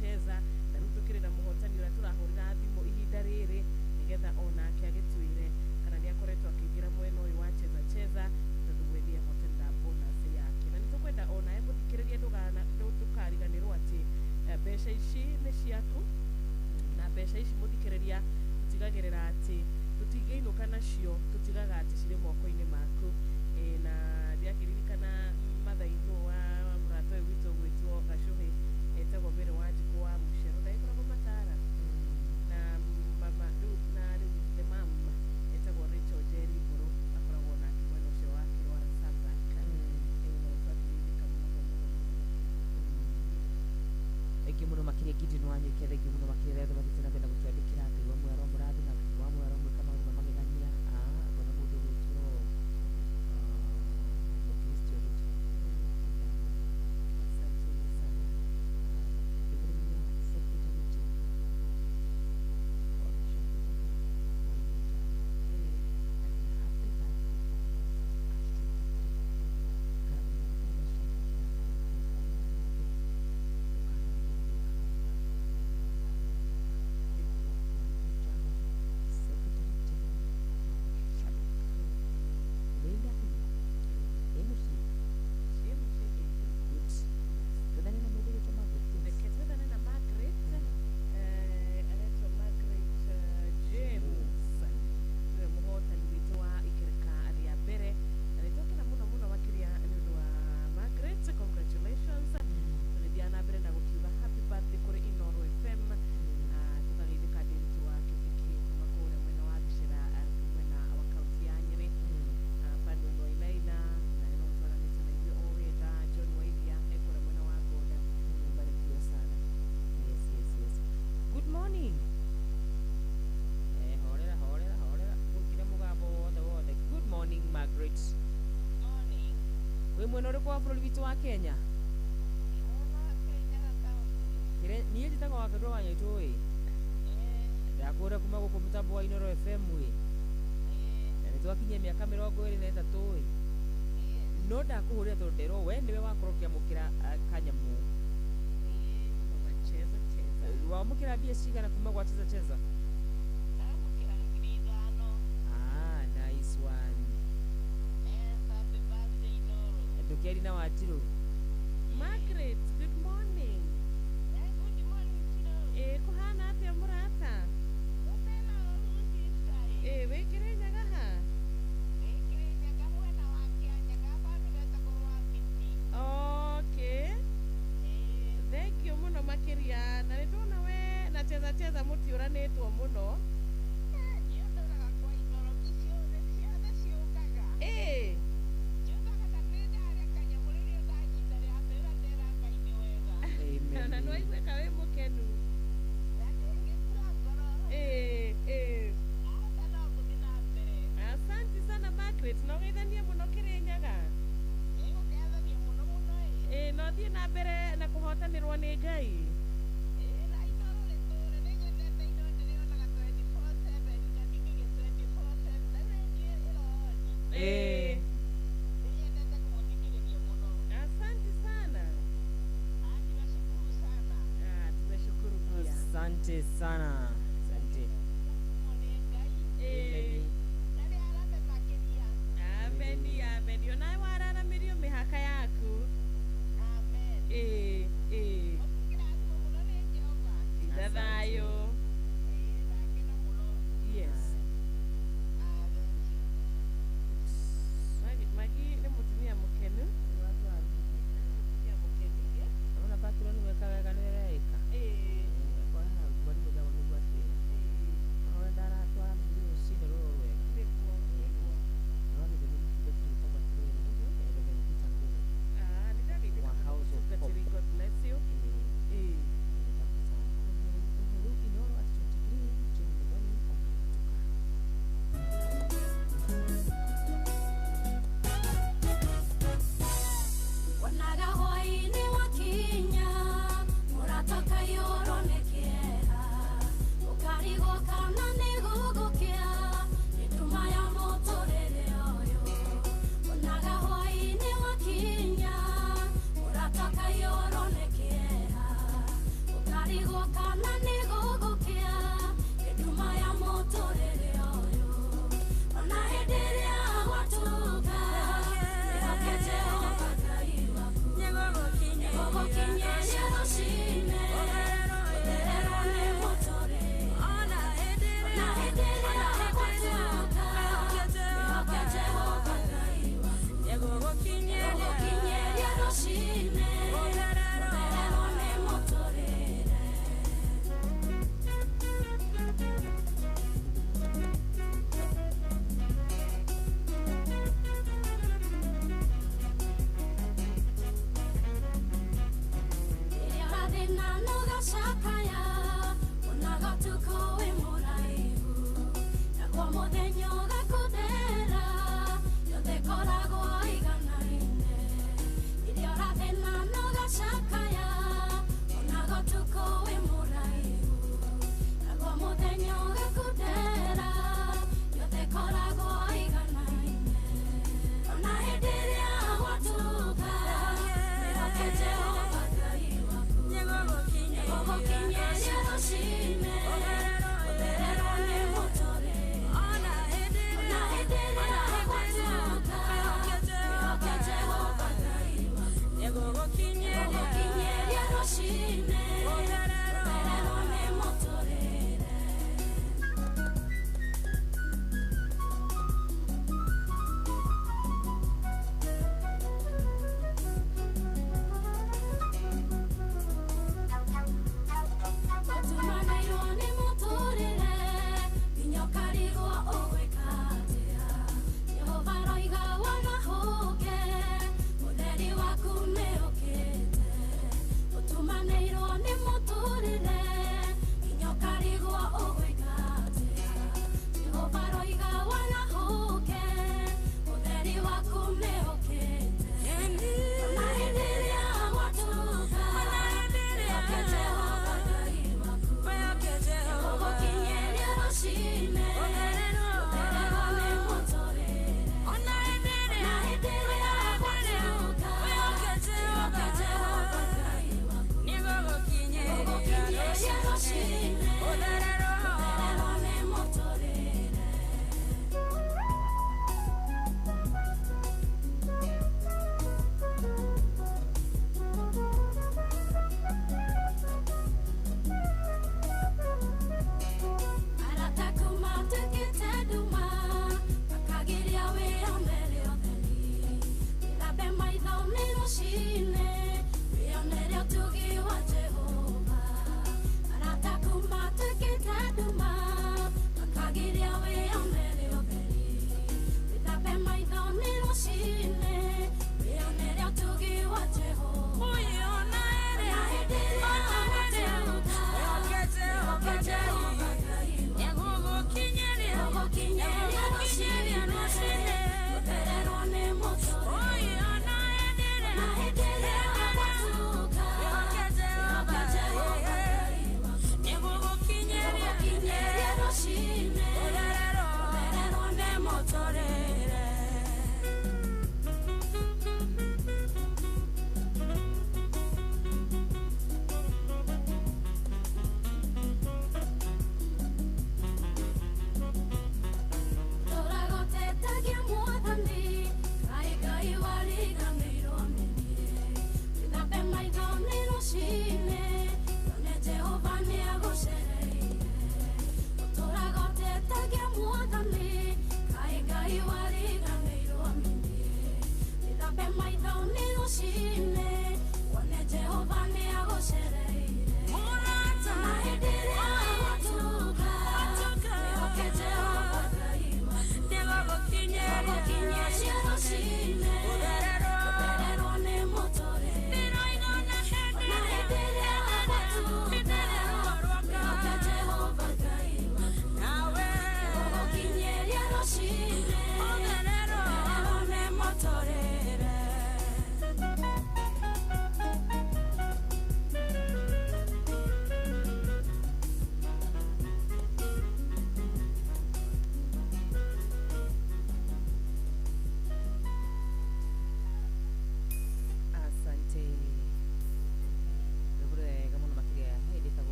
cheza na rĩu tũkĩrĩ na mũhotani ũrĩa tũrahũrĩra thimũ ihinda rĩrĩ nĩgetha onake agĩtwĩre kana nĩ akoretwo akĩingĩra mwena ũyũ wa cheza tondũ gwethie hotanĩra bonus yake na nĩ tũkwenda onawe mũthikĩrĩrie ndũkariganĩrwo atĩ mbeca ici nĩ ciaku na mbeca ici mũthikĩrĩria tũtigagĩrĩra atĩ tũtingĩinũka nacio tũtigaga atĩ cirĩ moko-inĩ maku na ndiakĩririkana mathainũ wa mũrata ũyũ witũ gwĩtwo Gacuhi etagwo Mary Wanjikũ wa Mũcero ndagĩkoragwo Matara na mama na rĩu the mam etagwo Rachel Jerry Igũrũ akoragwo nake mwena ũcio wa Kĩrwara Sabaka no twakiririka thengiũ mũno makĩria Gideon Wanyũke thengiũ mũno makĩria rĩothe mathiĩte na mbere na gũtwandĩkĩra Ngai wa mwero mũrathi na Ngai wa mwero mwĩka maũndũ mamagegania ngona mũndũ gwĩtwo Mũkristo mwena ũrĩkũ wa bũrũri witũ wa Kenya niĩ njĩtagwo Wakĩndũ wa Nyaitũ ndakũũra kuma gũkũ mũtambo wa Inooro FM na nĩtwakinyia mĩaka 23 no ndakũhũrĩra tondũ nderwo we nĩwe wakorwo ũkĩamũkĩra kanyamũ wamũkĩra mbia cigana kuma gwa cheza nice one Ndukiari na Wanjirũ Margaret, good morning. Good morning. Kũhana atĩa mũrata? Wĩkĩre nyaga ha? Wĩkĩre nyaga mwena wa Kĩanyaga bandũ betagwo Wabiti. Okay. Thank you mũno makĩria na nĩndona we na cheza mũtiũranĩtwo mũno. Nĩũndũraga kwa Inooro ciothe ciũkaga. Na no aigwĩka wĩ mũkenu asanti sana Margaret no geithanie mũno Kĩrĩnyaga no thiĩ na mbere na kũhotanĩrwo nĩ Ngai asanti sana Asante sana. Asante. Amen. Ona warara mirio mihaka yaku. Tithayo. Yes. Magi ni mutumia mukenu. Mutumia mukenu. Ona patron weka weka ni weka. Kwa hiyo bali ndio kama ndio ati. Ona dara kwa mimi usini roho weka. Naona ndio ndio kitu kama kile ndio ndio kitu. Wa house of hope. God bless you.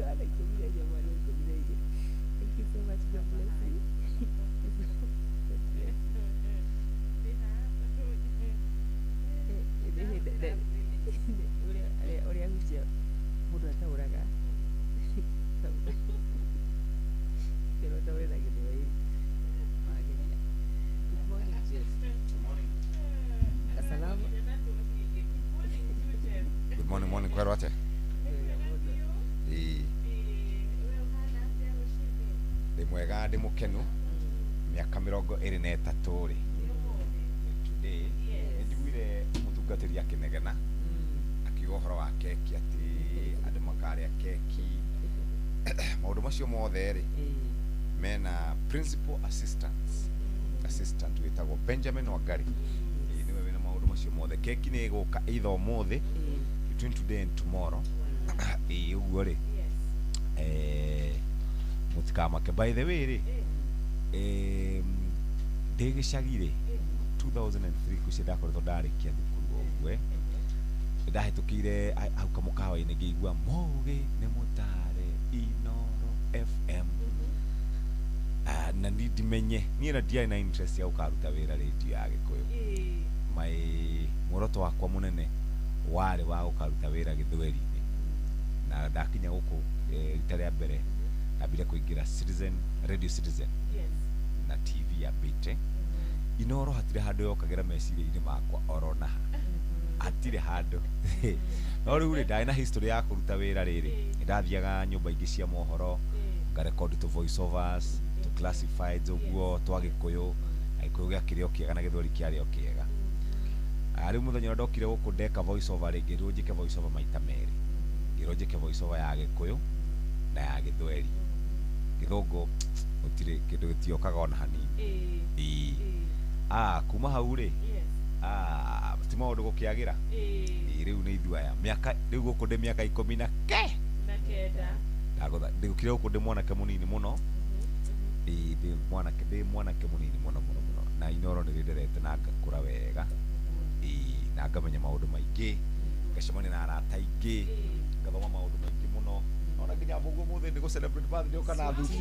Thank you so much. God bless you. Uria hujia mundu atauraga pero taweza githwei mageria. Good morning, Jess. Good morning. Assalamu. Good morning kwero ate ndi mwega ndi mukenu miaka 23 ri today ndigwire mutungatiri akinegena akiuga uhoro wa keki ati andu makaria keki maundu macio mothe ri mena principal assistant witagwo Benjamin Wangari niwe wina maundu macio mothe. Keki ni guka either umuthi between today and tomorrow uguo ri mutikamake. By the way ri ndigicagire 2003 kucia ndakoretwo ndarikia thukuru ogwe ndahitukire hau kamukawa-ini ngĩigua Mugi nĩ Mutare Inooro FM na ndimenye niĩ na ndiarĩ na interest ya gũkaruta wĩra radio ya Gĩkũyũ. Muoroto wakwa munene warĩ wa gũkaruta wĩra Gĩthweri-inĩ na ndakinya gũkũ rita rĩa mbere ndambire kũingĩra Radio Citizen na TV ya Mbite. Inooro hatirĩ handũ yokagĩra meciria-inĩ makwa orona hatirĩ handũ no rĩu rĩ ndarĩ na history ya kũruta wĩra rĩrĩ ndathiaga nyũmba ingĩ cia mohoro ngarekondi to voice overs to classifieds ũguo twa Gĩkũyũ Gĩkũyũ gĩakĩrĩ o kĩega na Gĩthweri kĩarĩ o kĩega. Rĩu mũthenya ndokire gũkũ ndeka voice over rĩngĩ rĩu njĩke voice over maita merĩ ngĩrwo njĩke voice over ya Gĩkũyũ na ya Gĩthweri. Gĩthũngũ gũtirĩ kĩndũ gĩtiokaga ona hanini. Kuma hau rĩ ti maũndũ gũkĩagĩra rĩu nĩ ithuaya mĩaka rĩu gũkũ ndĩ mĩaka 19 ndĩgũkire gũkũ ndĩ mwanake mũnini mũno ndĩ mwanake mũnini mũno na Inooro nĩ rĩnderete na ngakũra wega na ngamenya maũndũ maingĩ ngacemania na arata aingĩ ngathoma maũndũ maingĩ mũno ona nginya mũguo mũthĩ nĩ gũ celebrate birthday ũka na thuti